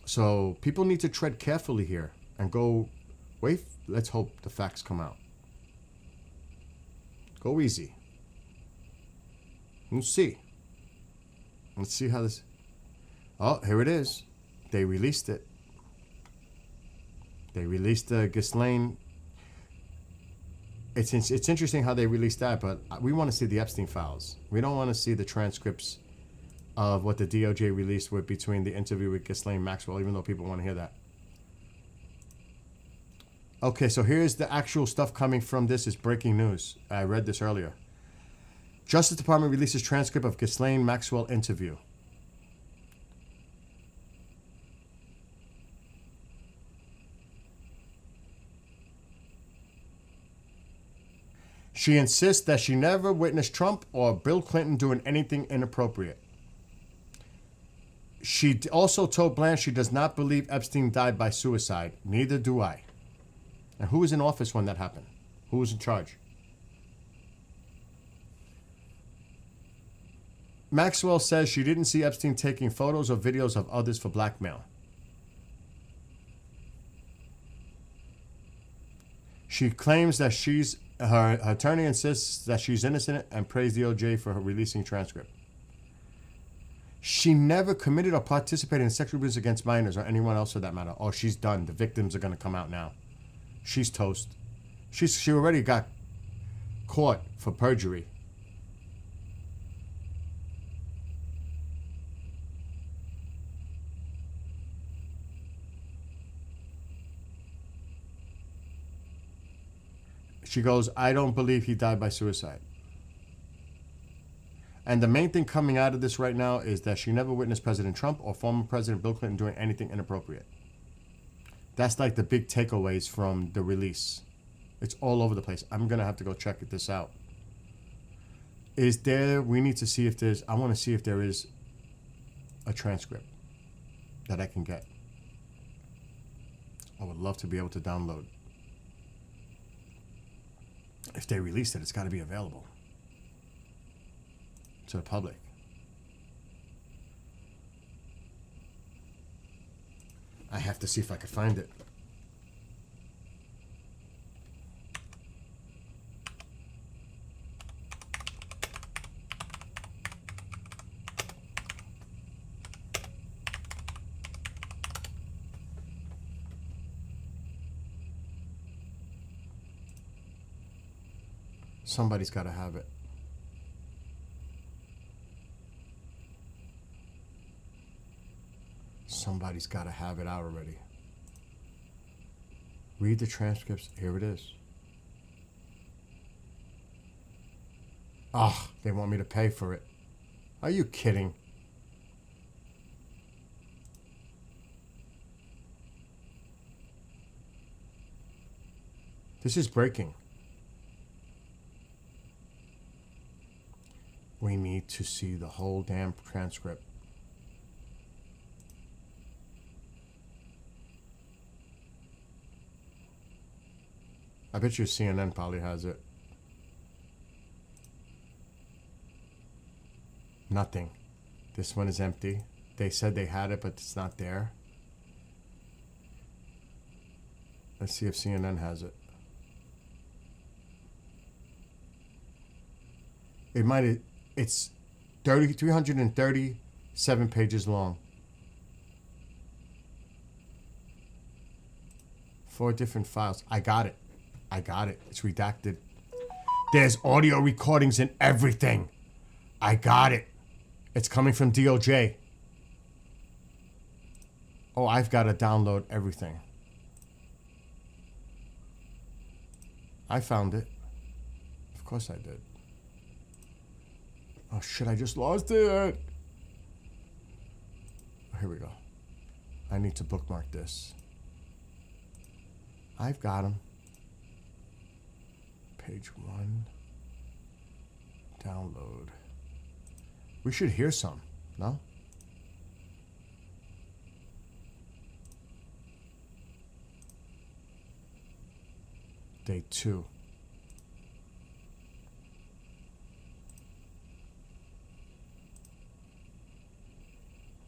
So people need to tread carefully here and go, wait, let's hope the facts come out. Go easy. Let's see. Let's see how this... Oh, here it is. They released it. They released Ghislaine. It's interesting how they released that, but we want to see the Epstein files. We don't want to see the transcripts of what the DOJ released with between the interview with Ghislaine Maxwell, even though people want to hear that. Okay, so here's the actual stuff coming from this. Is breaking news. I read this earlier. Justice Department releases transcript of Ghislaine Maxwell interview. She insists that she never witnessed Trump or Bill Clinton doing anything inappropriate. She also told Blanche she does not believe Epstein died by suicide. Neither do I. And who was in office when that happened? Who was in charge? Maxwell says she didn't see Epstein taking photos or videos of others for blackmail. She claims that her attorney insists that she's innocent and praised DOJ for her releasing transcript. She never committed or participated in sexual abuse against minors or anyone else for that matter. Oh, she's done. The victims are going to come out now. She's toast. She already got caught for perjury. She goes, I don't believe he died by suicide. And the main thing coming out of this right now is that she never witnessed President Trump or former President Bill Clinton doing anything inappropriate. That's like the big takeaways from the release. It's all over the place. I'm going to have to go check this out. We need to see if I want to see if there is a transcript that I can get. I would love to be able to download. If they release it, it's got to be available to the public. I have to see if I can find it. Somebody's got to have it. Somebody's got to have it out already. Read the transcripts. Here it is. Ah, they want me to pay for it. Are you kidding? This is breaking. We need to see the whole damn transcript. I bet you CNN probably has it. Nothing. This one is empty. They said they had it, but it's not there. Let's see if CNN has it. It might. It's 337 pages long. 4 different files. I got it. I got it. It's redacted. There's audio recordings and everything. I got it. It's coming from DOJ. Oh, I've got to download everything. I found it. Of course I did. Oh shit, I just lost it. Here we go. I need to bookmark this. I've got them. Page 1. Download. We should hear some, no? Day 2.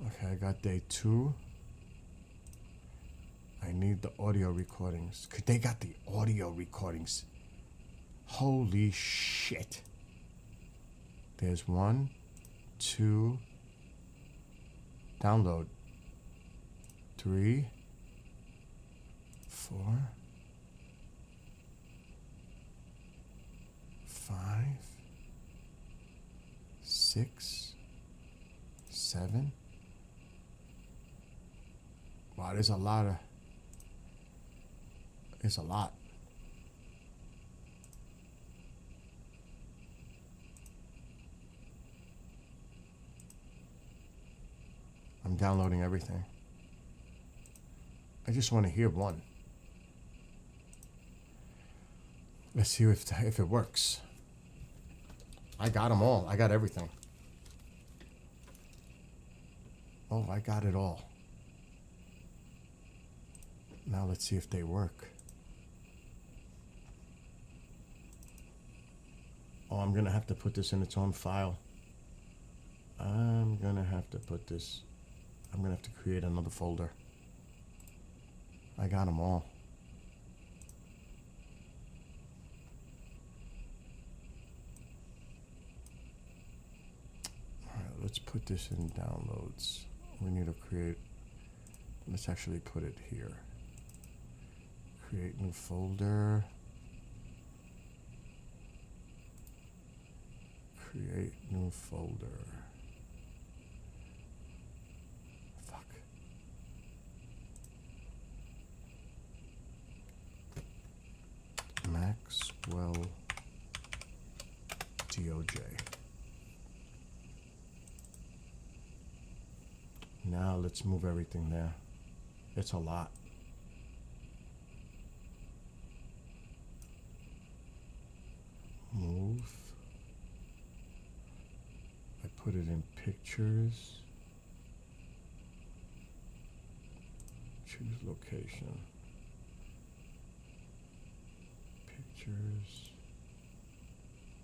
Okay, I got day 2. I need the audio recordings. Cause they got the audio recordings. Holy shit. There's 1, 2. Download. 3, 4, 5, 6, 7. Wow, there's a lot of... It's a lot. I'm downloading everything. I just want to hear one. Let's see if it works. I got them all. I got everything. Oh, I got it all. Now let's see if they work. Oh, I'm gonna have to put this in its own file. I'm gonna have to create another folder. I got them all. Alright, let's put this in downloads. We need to create, let's actually put it here. Create new folder. Create new folder. Fuck. Maxwell DOJ. Now let's move everything there. It's a lot. Move. I put it in pictures. Choose location. Pictures.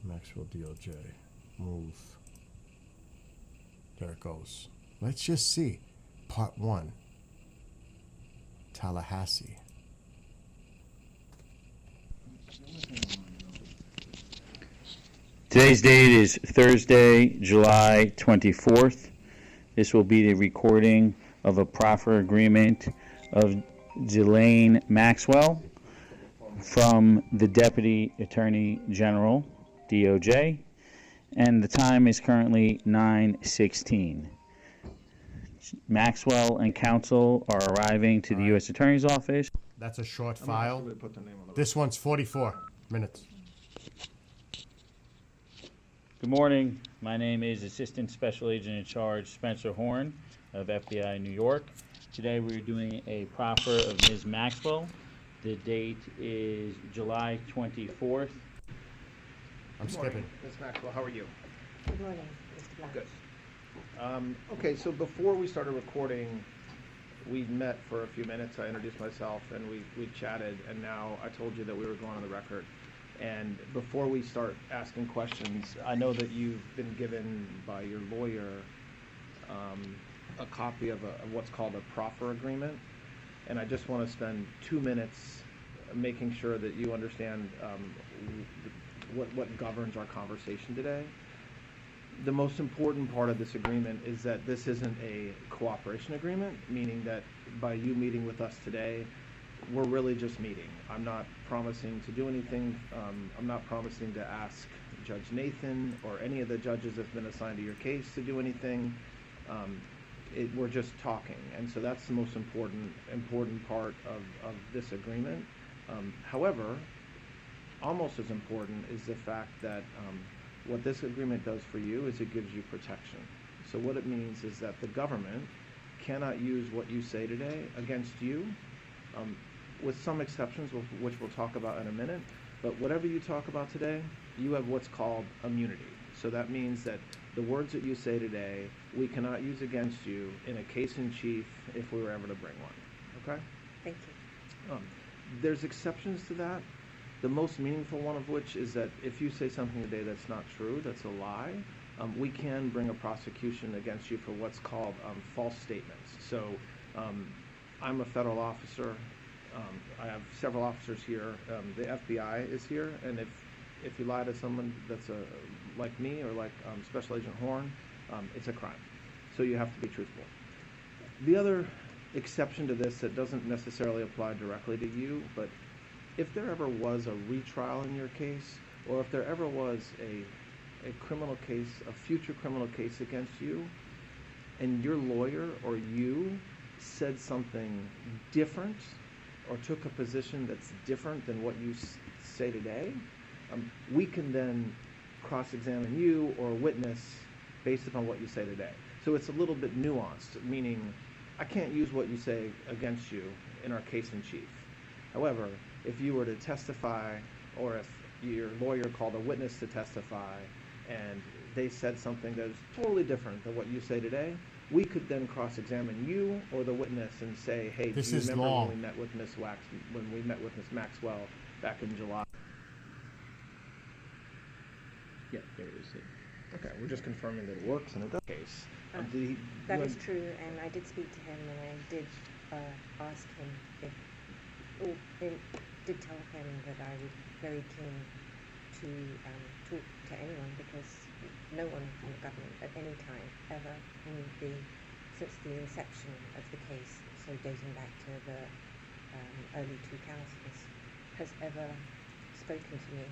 Maxwell DOJ. Move. There it goes. Let's just see. Part 1. Tallahassee. Today's date is Thursday, July 24th. This will be the recording of a proffer agreement of Ghislaine Maxwell from the Deputy Attorney General, DOJ, and the time is currently 9:16. Maxwell and counsel are arriving to the U.S. Attorney's Office. That's a short I'm file. actually gonna put the name on the This one's 44 minutes. Good morning. My name is Assistant Special Agent in Charge Spencer Horn of FBI New York. Today we're doing a proffer of Ms. Maxwell. The date is July 24th. I'm Good morning, skipping. Ms. Maxwell, how are you? Good morning, Mr. Black. Good. Okay, so before we started recording, we met for a few minutes. I introduced myself and we chatted, and now I told you that we were going on the record. And before we start asking questions, I know that you've been given by your lawyer a copy of what's called a proffer agreement. And I just want to spend 2 minutes making sure that you understand what governs our conversation today. The most important part of this agreement is that this isn't a cooperation agreement, meaning that by you meeting with us today, we're really just meeting. I'm not promising to do anything. I'm not promising to ask Judge Nathan or any of the judges that's been assigned to your case to do anything. We're just talking, and so that's the most important part of this agreement. However, almost as important is the fact that what this agreement does for you is it gives you protection. So what it means is that the government cannot use what you say today against you, with some exceptions, which we'll talk about in a minute. But whatever you talk about today, you have what's called immunity. So that means that the words that you say today, we cannot use against you in a case in chief if we were ever to bring one. Okay? Thank you. There's exceptions to that. The most meaningful one of which is that if you say something today that's not true, that's a lie, we can bring a prosecution against you for what's called false statements. So I'm a federal officer. I have several officers here. The FBI is here, and if you lie to someone that's like me or like Special Agent Horn, it's a crime. So you have to be truthful. The other exception to this that doesn't necessarily apply directly to you, but if there ever was a retrial in your case, or if there ever was a criminal case, a future criminal case against you, and your lawyer or you said something different or took a position that's different than what you say today, we can then cross-examine you or a witness based upon what you say today. So it's a little bit nuanced, meaning I can't use what you say against you in our case in chief. However, if you were to testify, or if your lawyer called a witness to testify and they said something that is totally different than what you say today, we could then cross-examine you or the witness and say, hey, This do you is remember long. when we met with Ms. Maxwell back in July? Yeah, there it is. Okay, we're just confirming that it works and it does. Case. That is true, and I did speak to him, and I did ask him if, or did tell him that I was very keen to talk to anyone, because no one from the government at any time ever since the inception of the case, so dating back to the early 2000s, has ever spoken to me,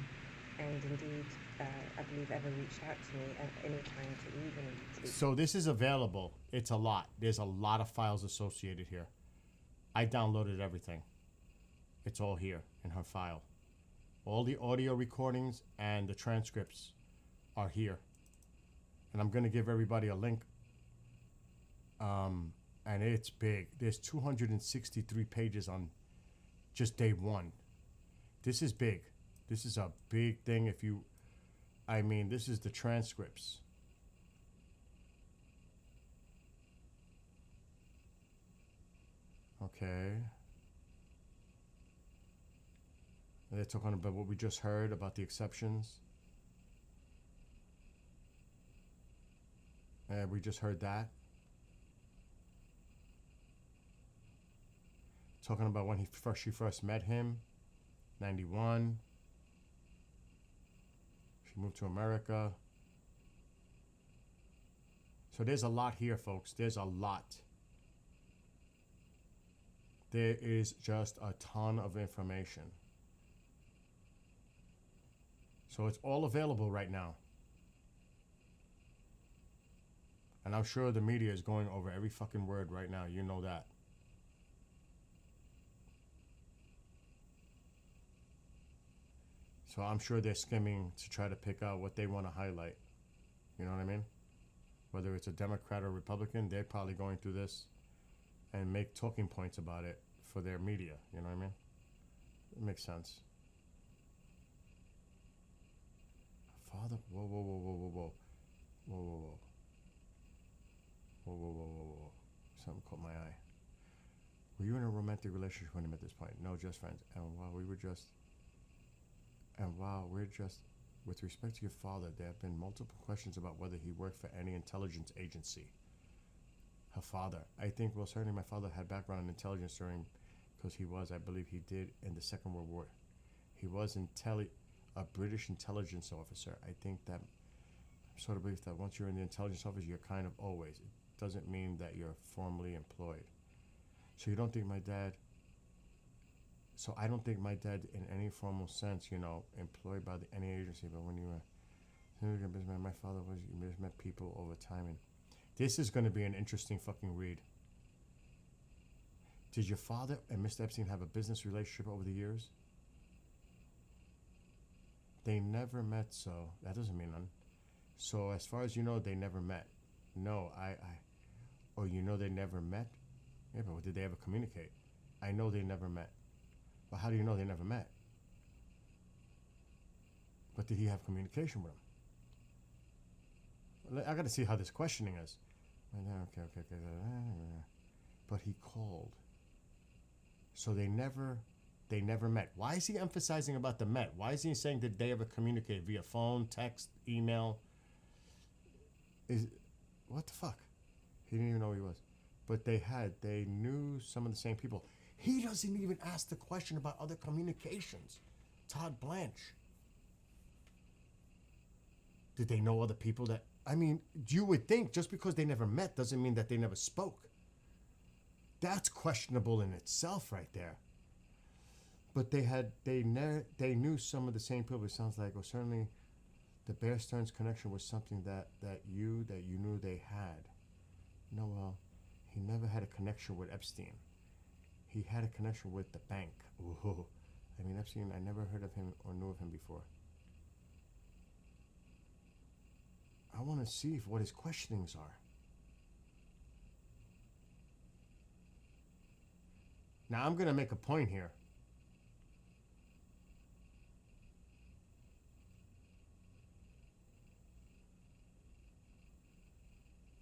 and indeed I believe ever reached out to me at any time to even speak. So this is available. It's a lot. There's a lot of files associated here. I downloaded everything. It's all here in her file. All the audio recordings and the transcripts are here. And I'm going to give everybody a link. And it's big. There's 263 pages on just day one. This is big. This is a big thing. This is the transcripts. Okay. They're talking about what we just heard about the exceptions. We just heard that. Talking about when she first met him, 91. She moved to America. So there's a lot here, folks. There's a lot. There is just a ton of information. So it's all available right now. And And I'm sure the media is going over every fucking word right now. You know that. So I'm sure they're skimming to try to pick out what they want to highlight. You know what I mean? Whether it's a Democrat or Republican, they're probably going through this and make talking points about it for their media. You know what I mean? It makes sense. Father, whoa, whoa, whoa, whoa, whoa, whoa. Whoa, whoa, whoa. Whoa, whoa, whoa, whoa, whoa. Something caught my eye. Were you in a romantic relationship with him at this point? No, just friends. And while we're just, with respect to your father, there have been multiple questions about whether he worked for any intelligence agency. Her father. I think, well, certainly my father had background in intelligence because he was, I believe he did in the Second World War. He was a British intelligence officer. I think that, I sort of believe that once you're in the intelligence office, you're kind of always. It doesn't mean that you're formally employed. So you don't think my dad, so I don't think my dad in any formal sense, employed by any agency, but when you were a businessman, my father was, you just met people over time. And this is going to be an interesting fucking read. Did your father and Mr. Epstein have a business relationship over the years? They never met, so that doesn't mean none. So as far as you know, they never met. No, they never met? Yeah, but did they ever communicate? I know they never met. But how do you know they never met? But did he have communication with him? I got to see how this questioning is. Okay. But he called. So they never met. Why is he emphasizing about the met? Why is he saying did they ever communicate via phone, text, email? What the fuck? He didn't even know who he was. But they knew some of the same people. He doesn't even ask the question about other communications. Todd Blanche. Did they know other people that, you would think just because they never met doesn't mean that they never spoke. That's questionable in itself right there. But they knew some of the same people. It sounds like, certainly the Bear Stearns connection was something that you knew they had. No, well, he never had a connection with Epstein. He had a connection with the bank. Ooh. Epstein, I never heard of him or knew of him before. I want to see what his questionings are. Now, I'm going to make a point here.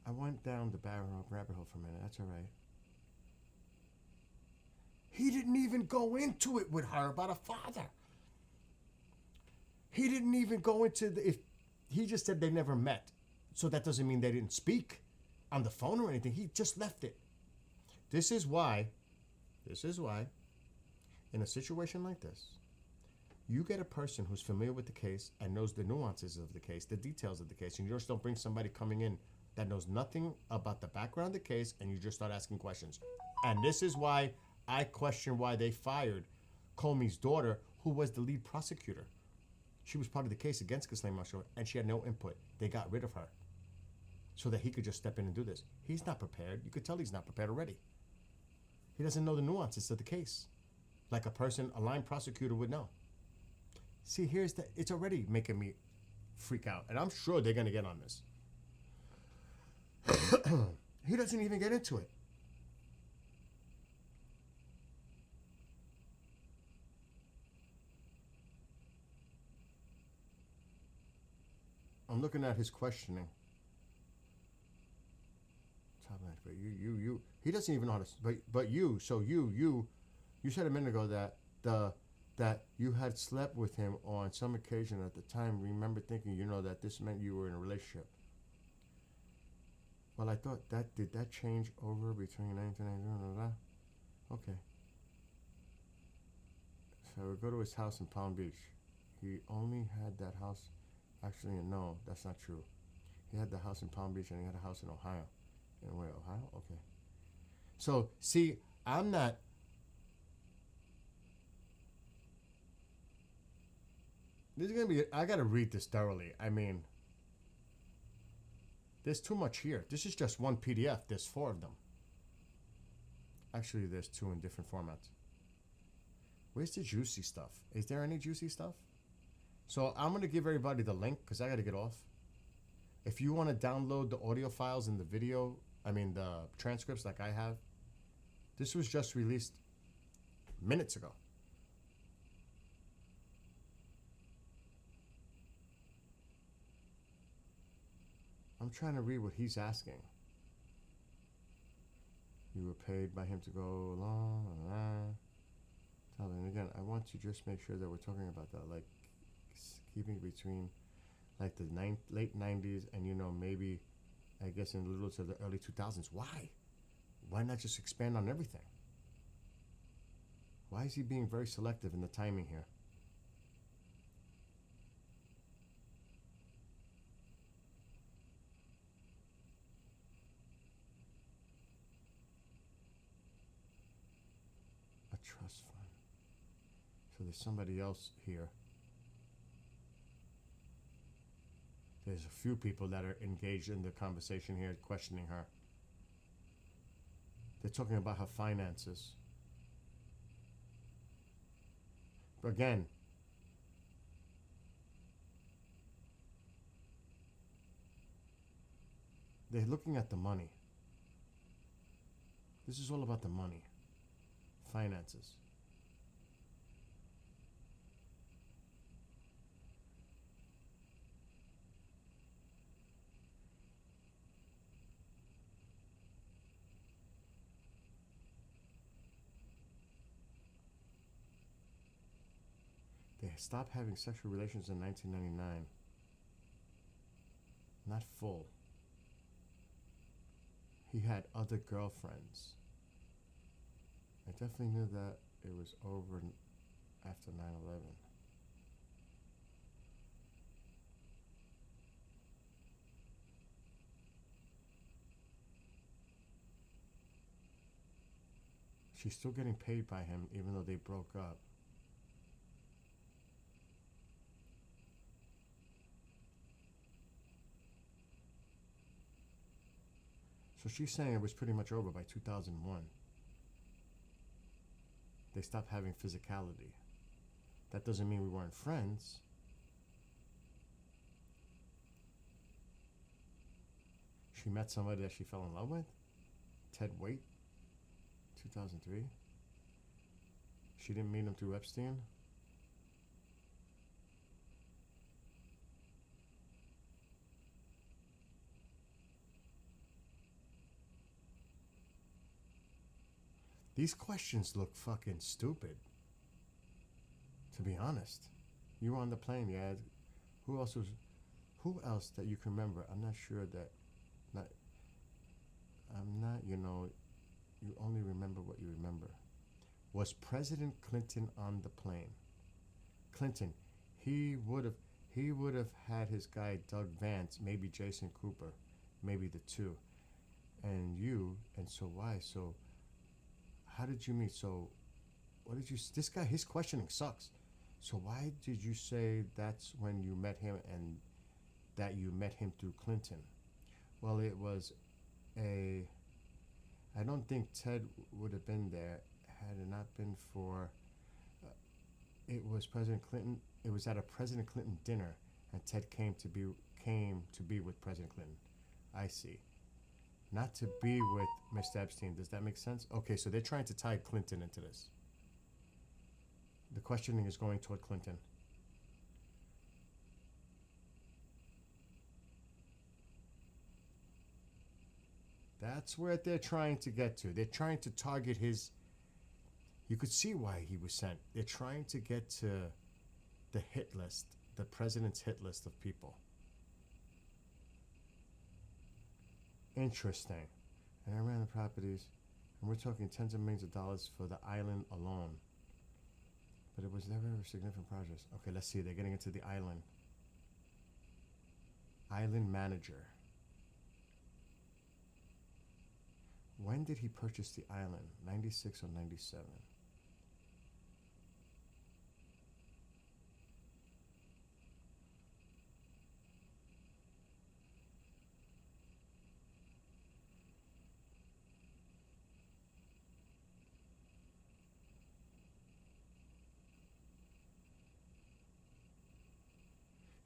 I went down the rabbit hole for a minute. That's all right. He didn't even go into it with her about a father. He didn't even go into he just said they never met. So that doesn't mean they didn't speak on the phone or anything. He just left it. This is why, in a situation like this, you get a person who's familiar with the case and knows the nuances of the case, the details of the case, and you just don't bring somebody coming in that knows nothing about the background of the case, and you just start asking questions. And this is why I question why they fired Comey's daughter, who was the lead prosecutor. She was part of the case against Ghislaine Maxwell, and she had no input. They got rid of her so that he could just step in and do this. He's not prepared. You could tell he's not prepared already. He doesn't know the nuances of the case, like a line prosecutor would know. See, it's already making me freak out, and I'm sure they're going to get on this. He doesn't even get into it. I'm looking at his questioning. But you he doesn't even know how to, but you said a minute ago that you had slept with him on some occasion at the time. Remember thinking, that this meant you were in a relationship. Well, I thought did that change over between 1990? Okay. So we go to his house in Palm Beach. He only had that house. Actually, no, that's not true. He had the house in Palm Beach and he had a house in Ohio. In where, Ohio? Okay. So, see, I'm not... This is going to be... I got to read this thoroughly. This There's too much here. This is just one PDF. There's 4 of them. Actually, there's 2 in different formats. Where's the juicy stuff? Is there any juicy stuff? So I'm going to give everybody the link because I got to get off. If you want to download the audio files and the video, the transcripts like I have, this was just released minutes ago. I'm trying to read what he's asking. You were paid by him to go along. Tell them again. I want to just make sure that we're talking about that, like keeping between, like the late '90s and maybe, I guess in a little to the early 2000s. Why? Why not just expand on everything? Why is he being very selective in the timing here? A trust fund. So there's somebody else here. There's a few people that are engaged in the conversation here, questioning her. They're talking about her finances. But again, they're looking at the money. This is all about the money. Finances. They stopped having sexual relations in 1999. Not full. He had other girlfriends. I definitely knew that it was over after 9/11. She's still getting paid by him even though they broke up. So she's saying it was pretty much over by 2001. They stopped having physicality. That doesn't mean we weren't friends. She met somebody that she fell in love with? Ted Waite? 2003? She didn't meet him through Epstein? These questions look fucking stupid. To be honest. You were on the plane, yeah. Who else that you can remember? I'm not sure that you only remember what you remember. Was President Clinton on the plane? Clinton, he would have had his guy Doug Vance, maybe Jason Cooper, maybe the two. And so why? So how did you meet? So what did you, this guy, his questioning sucks. So why did you say that's when you met him and that you met him through Clinton? Well, it was I don't think Ted would have been there had it not been for, it was President Clinton, it was at a President Clinton dinner and Ted came to be with President Clinton. I see. Not to be with Mr. Epstein. Does that make sense? Okay, so they're trying to tie Clinton into this. The questioning is going toward Clinton. That's where they're trying to get to. They're trying to target his... You could see why he was sent. They're trying to get to the hit list, the president's hit list of people. Interesting. And I ran the properties, and we're talking tens of millions of dollars for the island alone. But it was never a significant project. Okay, let's see. They're getting into the island. Island manager. When did he purchase the island? 96 or 97?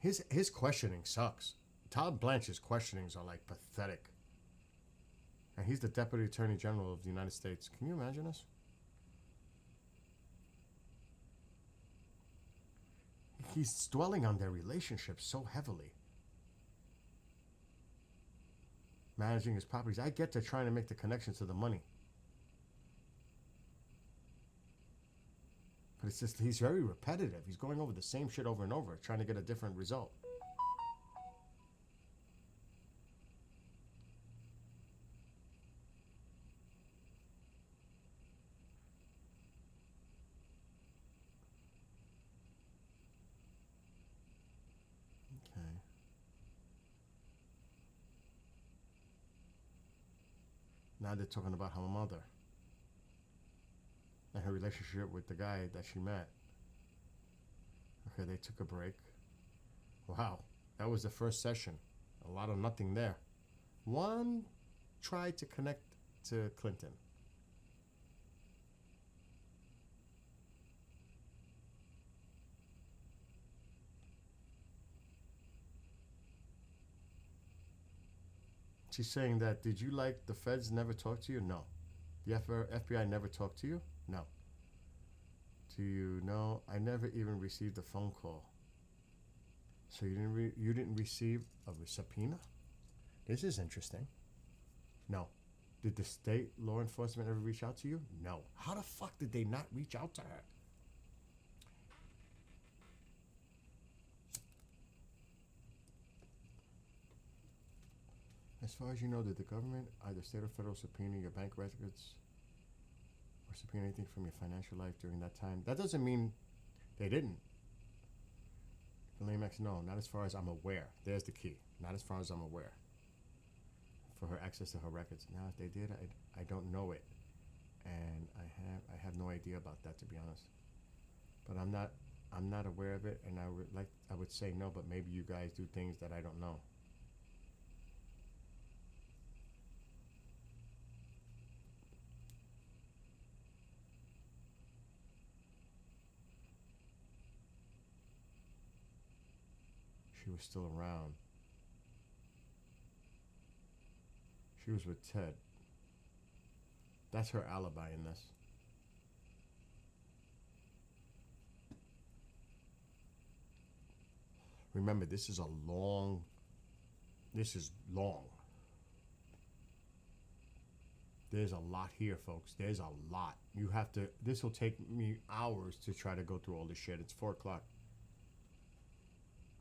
His questioning sucks. Todd Blanche's questionings are like pathetic. And he's the Deputy Attorney General of the United States. Can you imagine this? He's dwelling on their relationship so heavily. Managing his properties. I get they're trying to make the connection to the money. But it's just, he's very repetitive. He's going over the same shit over and over, trying to get a different result. Okay. Now they're talking about her mother and her relationship with the guy that she met. Okay, they took a break. Wow, that was the first session. A lot of nothing there. One tried to connect to Clinton. She's saying that, did you like the feds never talk to you? No. The FBI never talked to you? No. Do you know, I never even received a phone call. So you didn't receive a subpoena? This is interesting. No. Did the state law enforcement ever reach out to you? No. How the fuck did they not reach out to her? As far as you know, did the government, either state or federal, subpoena your bank records or subpoena anything from your financial life during that time? That doesn't mean they didn't. Elaine X, no, not as far as I'm aware. There's the key. Not as far as I'm aware. For her access to her records. Now, if they did, I don't know it, and I have no idea about that, to be honest. But I'm not aware of it, and I would say no, but maybe you guys do things that I don't know. She was still around. She was with Ted. That's her alibi in this. Remember, this is long. There's a lot here, folks. There's a lot. This will take me hours to try to go through all this shit. It's 4 o'clock.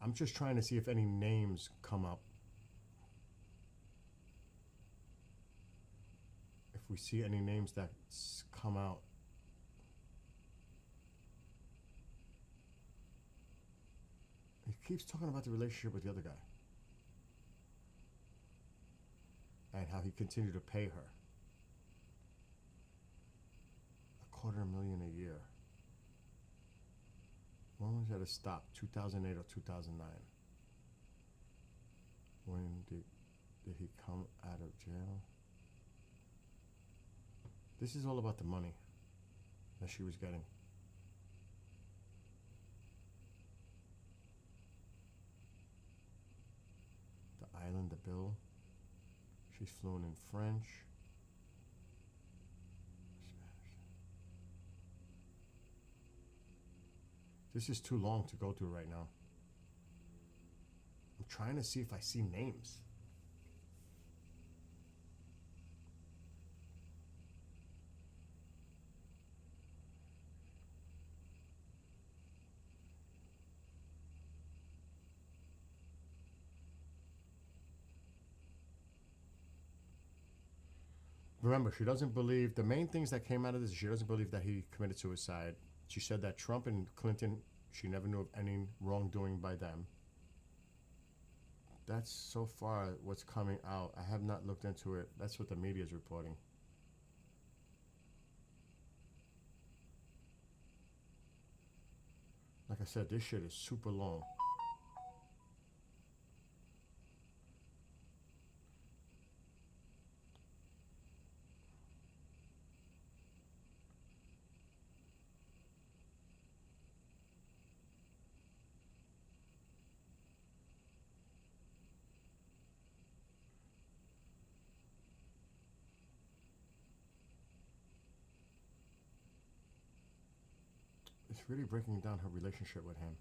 I'm just trying to see if any names come up. If we see any names that come out. He keeps talking about the relationship with the other guy. And how he continued to pay her. $250,000 a year. When was that stop? 2008 or 2009? When did he come out of jail? This is all about the money that she was getting. The island, the bill. She's fluent in French. This is too long to go through right now. I'm trying to see if I see names. Remember, she doesn't believe, the main things that came out of this, she doesn't believe that he committed suicide. She said that Trump and Clinton, she never knew of any wrongdoing by them. That's so far what's coming out. I have not looked into it. That's what the media is reporting. Like I said, this shit is super long. It's really breaking down her relationship with him.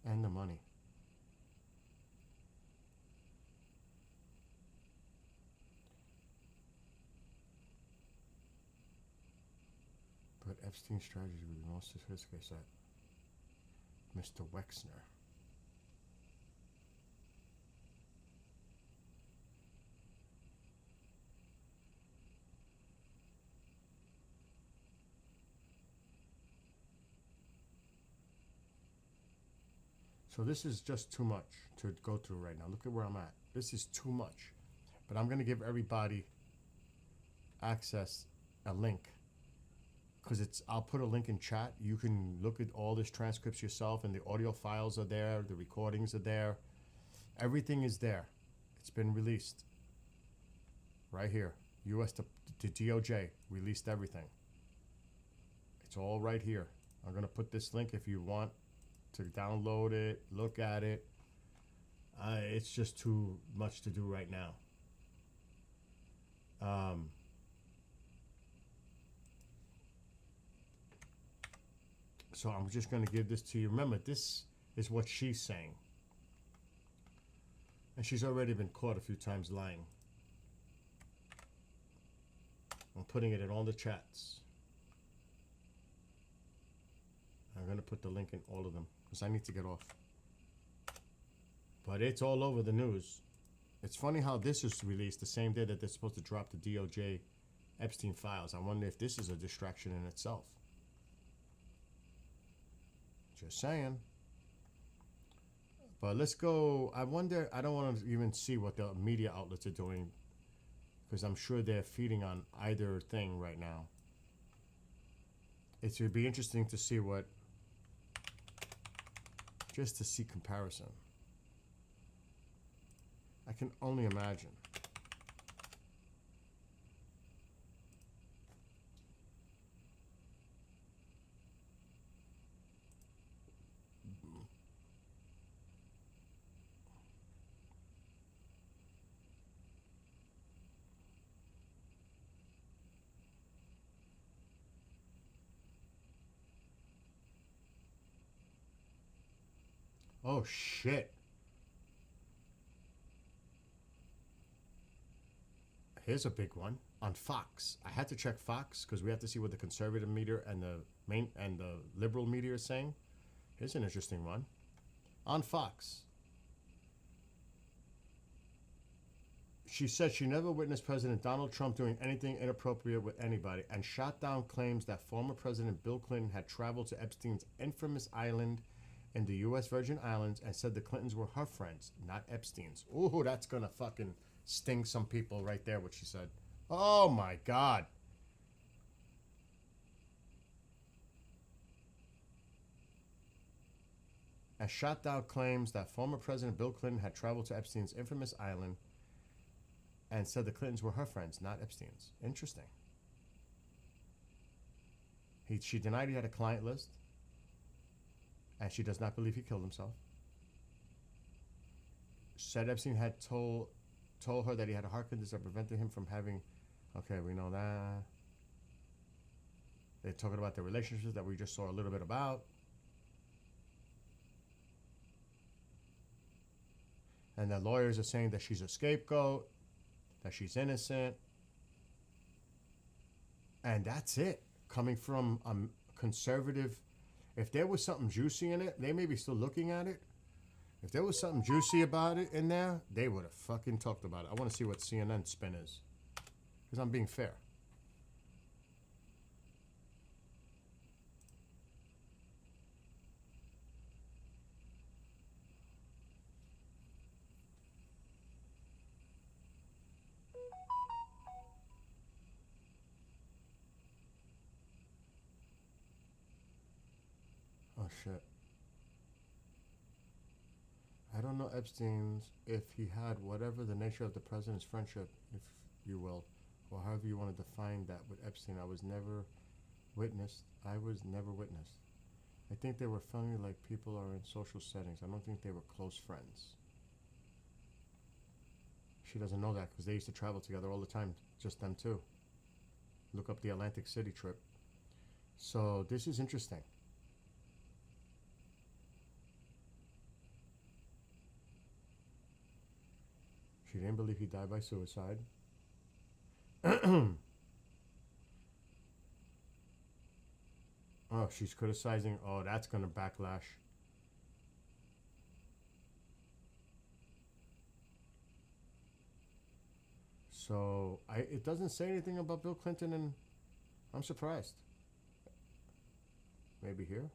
And the money. But Epstein's strategy would be most sophisticated, said Mr. Wexner. So this is just too much to go through right now. Look at where I'm at. This is too much. But I'm going to give everybody access a link. Because I'll put a link in chat. You can look at all these transcripts yourself, and the audio files are there, the recordings are there. Everything is there. It's been released. Right here. the DOJ released everything. It's all right here. I'm going to put this link if you want to download it, look at it. It's just too much to do right now. So I'm just going to give this to you. Remember, this is what she's saying. And she's already been caught a few times lying. I'm putting it in all the chats. I'm going to put the link in all of them because I need to get off. But it's all over the news. It's funny how this is released the same day that they're supposed to drop the DOJ Epstein files. I wonder if this is a distraction in itself. Just saying. But let's go. I wonder, I don't want to even see what the media outlets are doing because I'm sure they're feeding on either thing right now. It would be interesting to see what, just to see comparison. I can only imagine. Oh shit. Here's a big one on Fox. I had to check Fox because we have to see what the conservative media and the liberal media are saying. Here's an interesting one. On Fox. She said she never witnessed President Donald Trump doing anything inappropriate with anybody and shot down claims that former President Bill Clinton had traveled to Epstein's infamous island in the U.S. Virgin Islands and said the Clintons were her friends, not Epstein's. Ooh, that's gonna fucking sting some people right there, what she said. Oh my God. And shot down claims that former President Bill Clinton had traveled to Epstein's infamous island and said the Clintons were her friends, not Epstein's. Interesting. She denied he had a client list. And she does not believe he killed himself. Said Epstein had told her that he had a heart condition that prevented him from having... Okay, we know that. They're talking about the relationships that we just saw a little bit about. And the lawyers are saying that she's a scapegoat, that she's innocent. And that's it. Coming from a conservative... If there was something juicy in it, they may be still looking at it. If there was something juicy about it in there, they would have fucking talked about it. I want to see what CNN spin is. Because I'm being fair. Oh shit. I don't know Epstein's if he had whatever the nature of the president's friendship, if you will, or however you want to define that with Epstein. I was never witnessed. I think they were friendly like people are in social settings. I don't think they were close friends. She doesn't know that because they used to travel together all the time, just them two. Look up the Atlantic City trip. So this is interesting. She didn't believe he died by suicide. Oh, she's criticizing. Oh, that's going to backlash. So it doesn't say anything about Bill Clinton, and I'm surprised. Maybe here.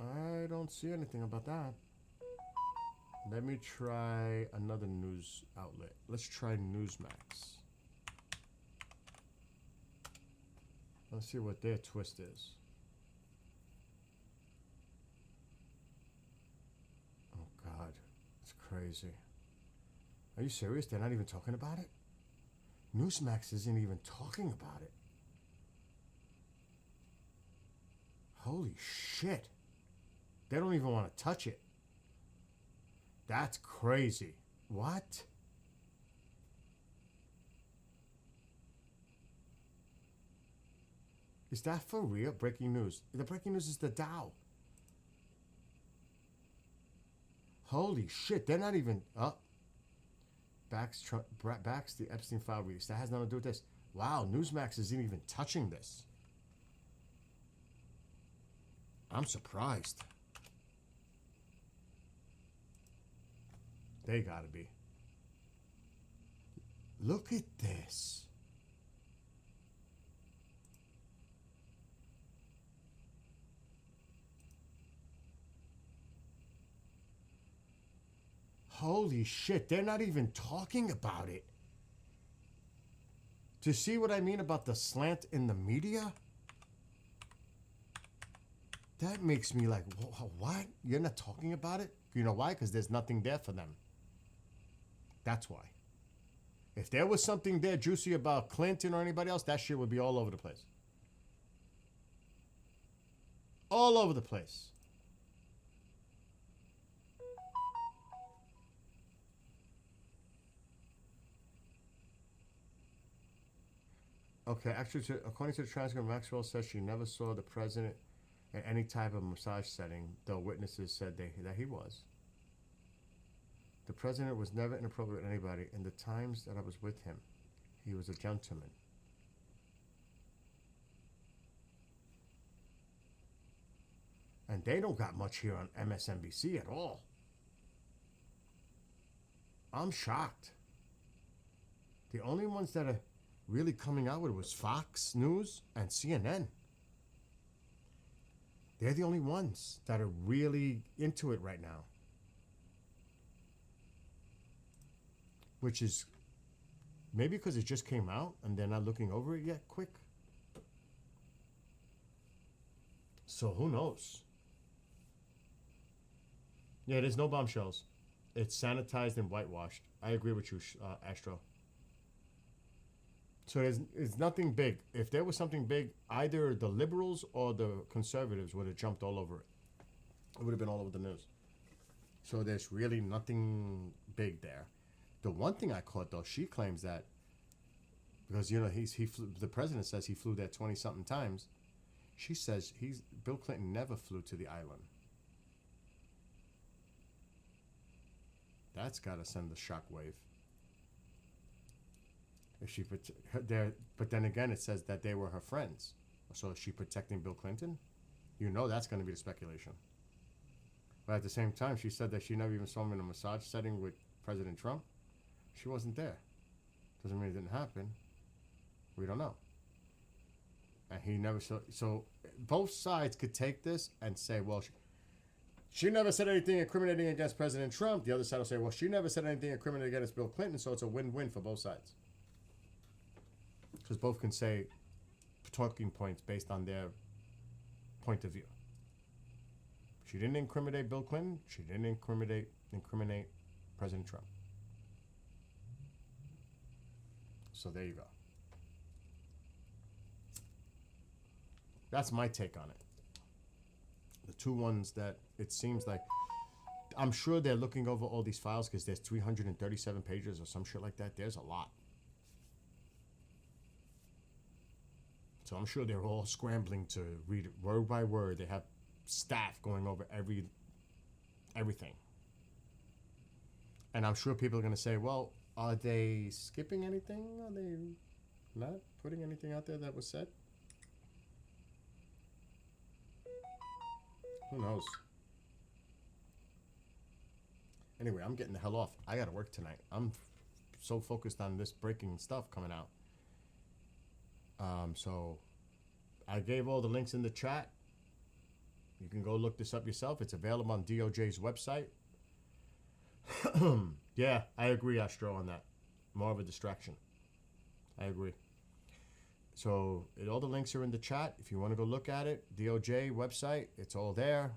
I don't see anything about that. Let me try another news outlet. Let's try Newsmax. Let's see what their twist is. Oh God, it's crazy. Are you serious? They're not even talking about it? Newsmax isn't even talking about it. Holy shit. They don't even want to touch it. That's crazy. What? Is that for real? Breaking news. The breaking news is the Dow. Holy shit. They're not even up. Backs the Epstein file release. That has nothing to do with this. Wow, Newsmax isn't even touching this. I'm surprised. They gotta be. Look at this. Holy shit, they're not even talking about it. To see what I mean about the slant in the media? That makes me like, what? You're not talking about it? You know why? Because there's nothing there for them. That's why. If there was something there juicy about Clinton or anybody else, that shit would be all over the place. All over the place. Okay, actually, according to the transcript, Maxwell says she never saw the president in any type of massage setting, though witnesses said that he was. The president was never inappropriate with anybody. In the times that I was with him, he was a gentleman. And they don't got much here on MSNBC at all. I'm shocked. The only ones that are really coming out with it was Fox News and CNN. They're the only ones that are really into it right now. Which is maybe because it just came out and they're not looking over it yet quick. So who knows? Yeah, there's no bombshells. It's sanitized and whitewashed. I agree with you, Astro. So there's nothing big. If there was something big, either the liberals or the conservatives would have jumped all over it. It would have been all over the news. So there's really nothing big there. The one thing I caught, though, she claims that because, you know, the president says he flew there 20-something times. She says Bill Clinton never flew to the island. That's got to send the shockwave. But then again, it says that they were her friends. So is she protecting Bill Clinton? You know that's going to be the speculation. But at the same time, she said that she never even saw him in a massage setting with President Trump. She wasn't there. Doesn't mean it didn't happen. We don't know. And he never saw. So both sides could take this and say, well, she never said anything incriminating against President Trump. The other side will say, well, she never said anything incriminating against Bill Clinton, so it's a win-win for both sides. Because both can say talking points based on their point of view. She didn't incriminate Bill Clinton. She didn't incriminate President Trump. So there you go. That's my take on it. The two ones that it seems like I'm sure they're looking over all these files because there's 337 pages or some shit like that. There's a lot. So I'm sure they're all scrambling to read it word by word. They have staff going over everything. And I'm sure people are going to say, well, are they skipping anything? Are they not putting anything out there that was said? Who knows? Anyway, I'm getting the hell off. I got to work tonight. I'm so focused on this breaking stuff coming out. So I gave all the links in the chat. You can go look this up yourself. It's available on DOJ's website. Yeah, I agree, Astro, on that. More of a distraction. I agree. So all the links are in the chat. If you want to go look at it, DOJ website, it's all there.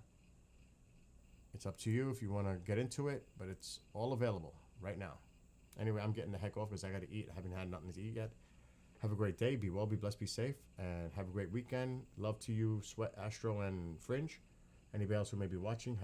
It's up to you if you want to get into it, but it's all available right now. Anyway, I'm getting the heck off because I got to eat. I haven't had nothing to eat yet. Have a great day. Be well, be blessed, be safe, and have a great weekend. Love to you, Sweat, Astro, and Fringe. Anybody else who may be watching.